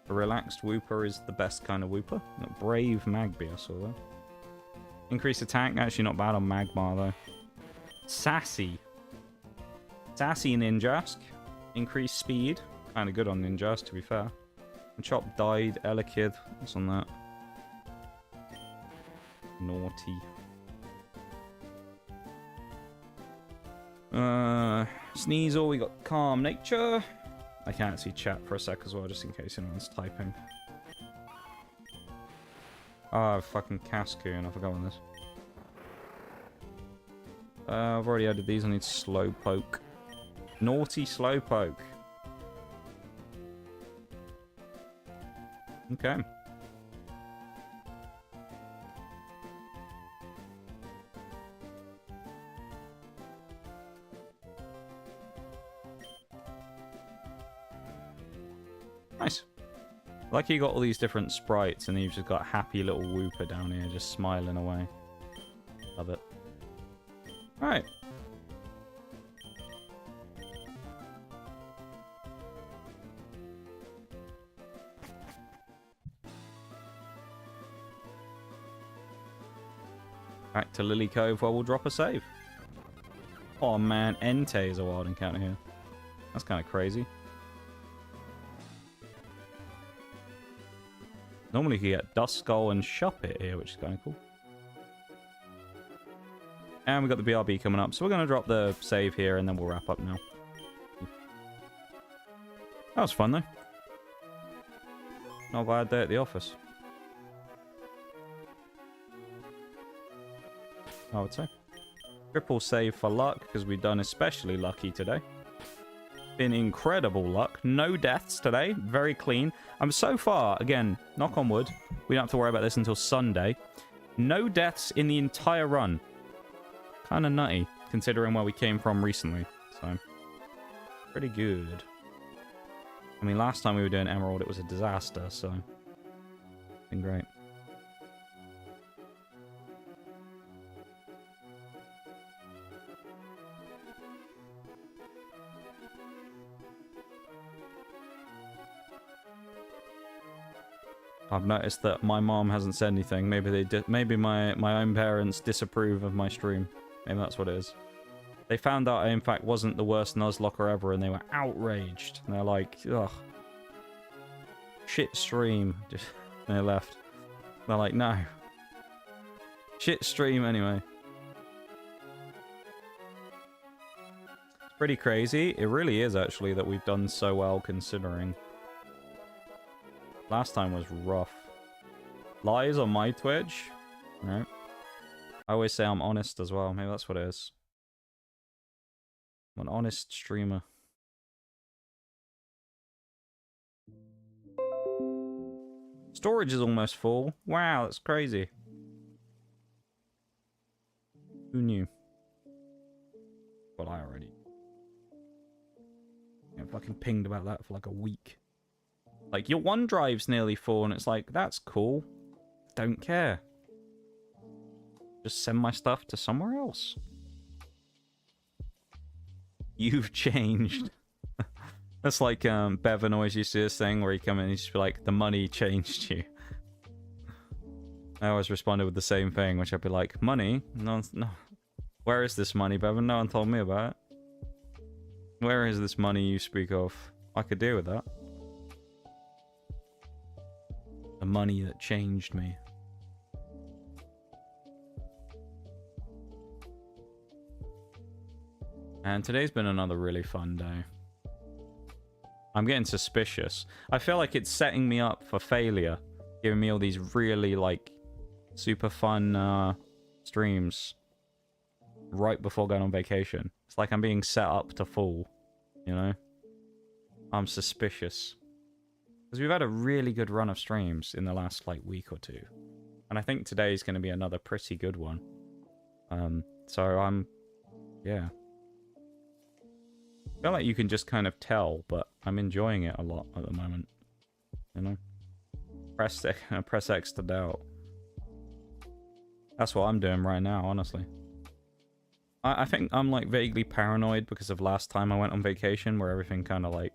A relaxed Wooper is the best kind of Wooper. Brave Magby I saw though. Increased attack, actually not bad on Magmar though. Sassy. Sassy Ninjask. Increased speed. Kind of good on Ninjask, to be fair. And Chop died. Elekid. What's on that? Naughty. Sneasel. We got Calm Nature. I can't see chat for a sec as well, just in case anyone's typing. Oh, fucking Cascoon. I forgot on this. I've already added these. I need Slowpoke. Naughty Slowpoke. Okay. Nice. Like you got all these different sprites and you've just got a happy little Wooper down here just smiling away. Love it. Alright. Back to Lily Cove where we'll drop a save. Oh man, Entei is a wild encounter here. That's kind of crazy. Normally you get Duskull and Shuppet here, which is kind of cool. And we got the BRB coming up, so we're going to drop the save here and then we'll wrap up now. That was fun though. Not a bad day at the office, I would say. Triple save for luck, because we've done especially lucky today. Been incredible luck. No deaths today. Very clean. So far, again, knock on wood, we don't have to worry about this until Sunday. No deaths in the entire run. Kind of nutty, considering where we came from recently. So, pretty good. I mean, last time we were doing Emerald, it was a disaster, so... been great. I've noticed that my mom hasn't said anything. Maybe maybe my own parents disapprove of my stream. Maybe that's what it is. They found out I, in fact, wasn't the worst nuzlocker ever, and they were outraged. And they're like, ugh. Shit stream. Just, and they left. They're like, no. Shit stream anyway. It's pretty crazy. It really is, actually, that we've done so well, considering. Last time was rough. Lies on my Twitch? Right. I always say I'm honest as well. Maybe that's what it is. I'm an honest streamer. Storage is almost full. Wow, that's crazy. Who knew? Well, I already. I fucking pinged about that for like a week. Like, your OneDrive's nearly full, and it's like, that's cool. Don't care. Just send my stuff to somewhere else. You've changed. That's like Bevan always used to do this thing where he come in and he's just be like, the money changed you. I always responded with the same thing, which I'd be like, money? No. Where is this money, Bevan? No one told me about it. Where is this money you speak of? I could deal with that. The money that changed me. And today's been another really fun day. I'm getting suspicious. I feel like it's setting me up for failure. Giving me all these really, like, super fun streams right before going on vacation. It's like I'm being set up to fall, you know? I'm suspicious. Because we've had a really good run of streams in the last, like, week or two. And I think today's going to be another pretty good one. So I'm... yeah. I feel like you can just kind of tell, but I'm enjoying it a lot at the moment. You know? Press X to doubt. That's what I'm doing right now, honestly. I think I'm, like, vaguely paranoid because of last time I went on vacation, where everything kind of, like,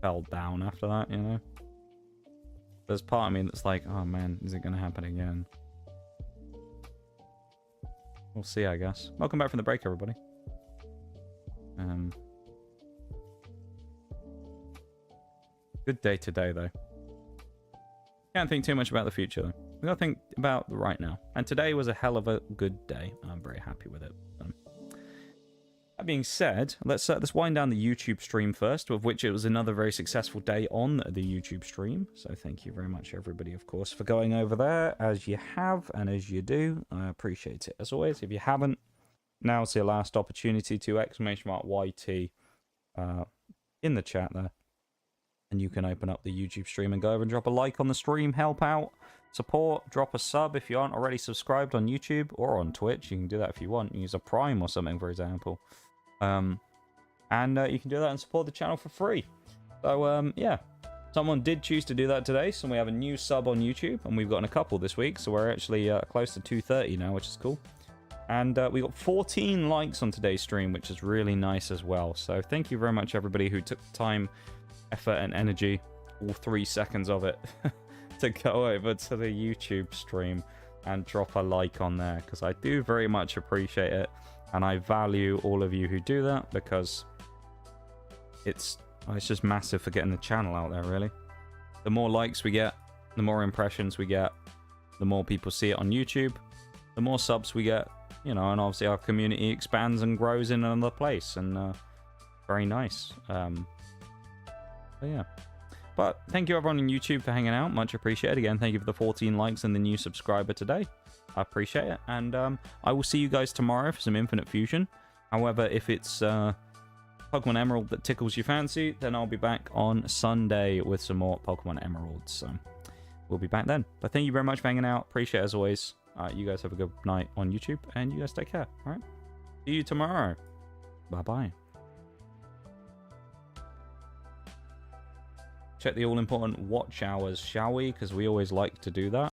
fell down after that, you know? There's part of me that's like, oh man, is it going to happen again? We'll see, I guess. Welcome back from the break, everybody. Good day today, though. Can't think too much about the future, though. We gotta think about the right now. And today was a hell of a good day. I'm very happy with it. That being said, let's wind down the YouTube stream first, of which it was another very successful day on the YouTube stream. So thank you very much, everybody, of course, for going over there, as you have and as you do. I appreciate it, as always. If you haven't, now's your last opportunity to !YT in the chat there. And you can open up the YouTube stream and go over and drop a like on the stream, help out, support, drop a sub if you aren't already subscribed on YouTube or on Twitch. You can do that if you want. You can use a Prime or something, for example. And you can do that and support the channel for free. So, yeah. Someone did choose to do that today, so we have a new sub on YouTube, and we've gotten a couple this week, so we're actually close to 230 now, which is cool. And we got 14 likes on today's stream, which is really nice as well. So thank you very much, everybody who took the time, effort, and energy, all 3 seconds of it, to go over to the YouTube stream and drop a like on there, because I do very much appreciate it, and I value all of you who do that, because it's just massive for getting the channel out there, really. The more likes we get, the more impressions we get, the more people see it on YouTube, the more subs we get, you know, and obviously our community expands and grows in another place, and very nice. So yeah. But thank you everyone on YouTube for hanging out. Much appreciated. Again, thank you for the 14 likes and the new subscriber today. I appreciate it. And I will see you guys tomorrow for some Infinite Fusion. However, if it's Pokemon Emerald that tickles your fancy, then I'll be back on Sunday with some more Pokemon Emeralds. So we'll be back then. But thank you very much for hanging out. Appreciate it as always. You guys have a good night on YouTube, and you guys take care. All right? See you tomorrow. Bye-bye. Check the all-important watch hours, shall we? Because we always like to do that.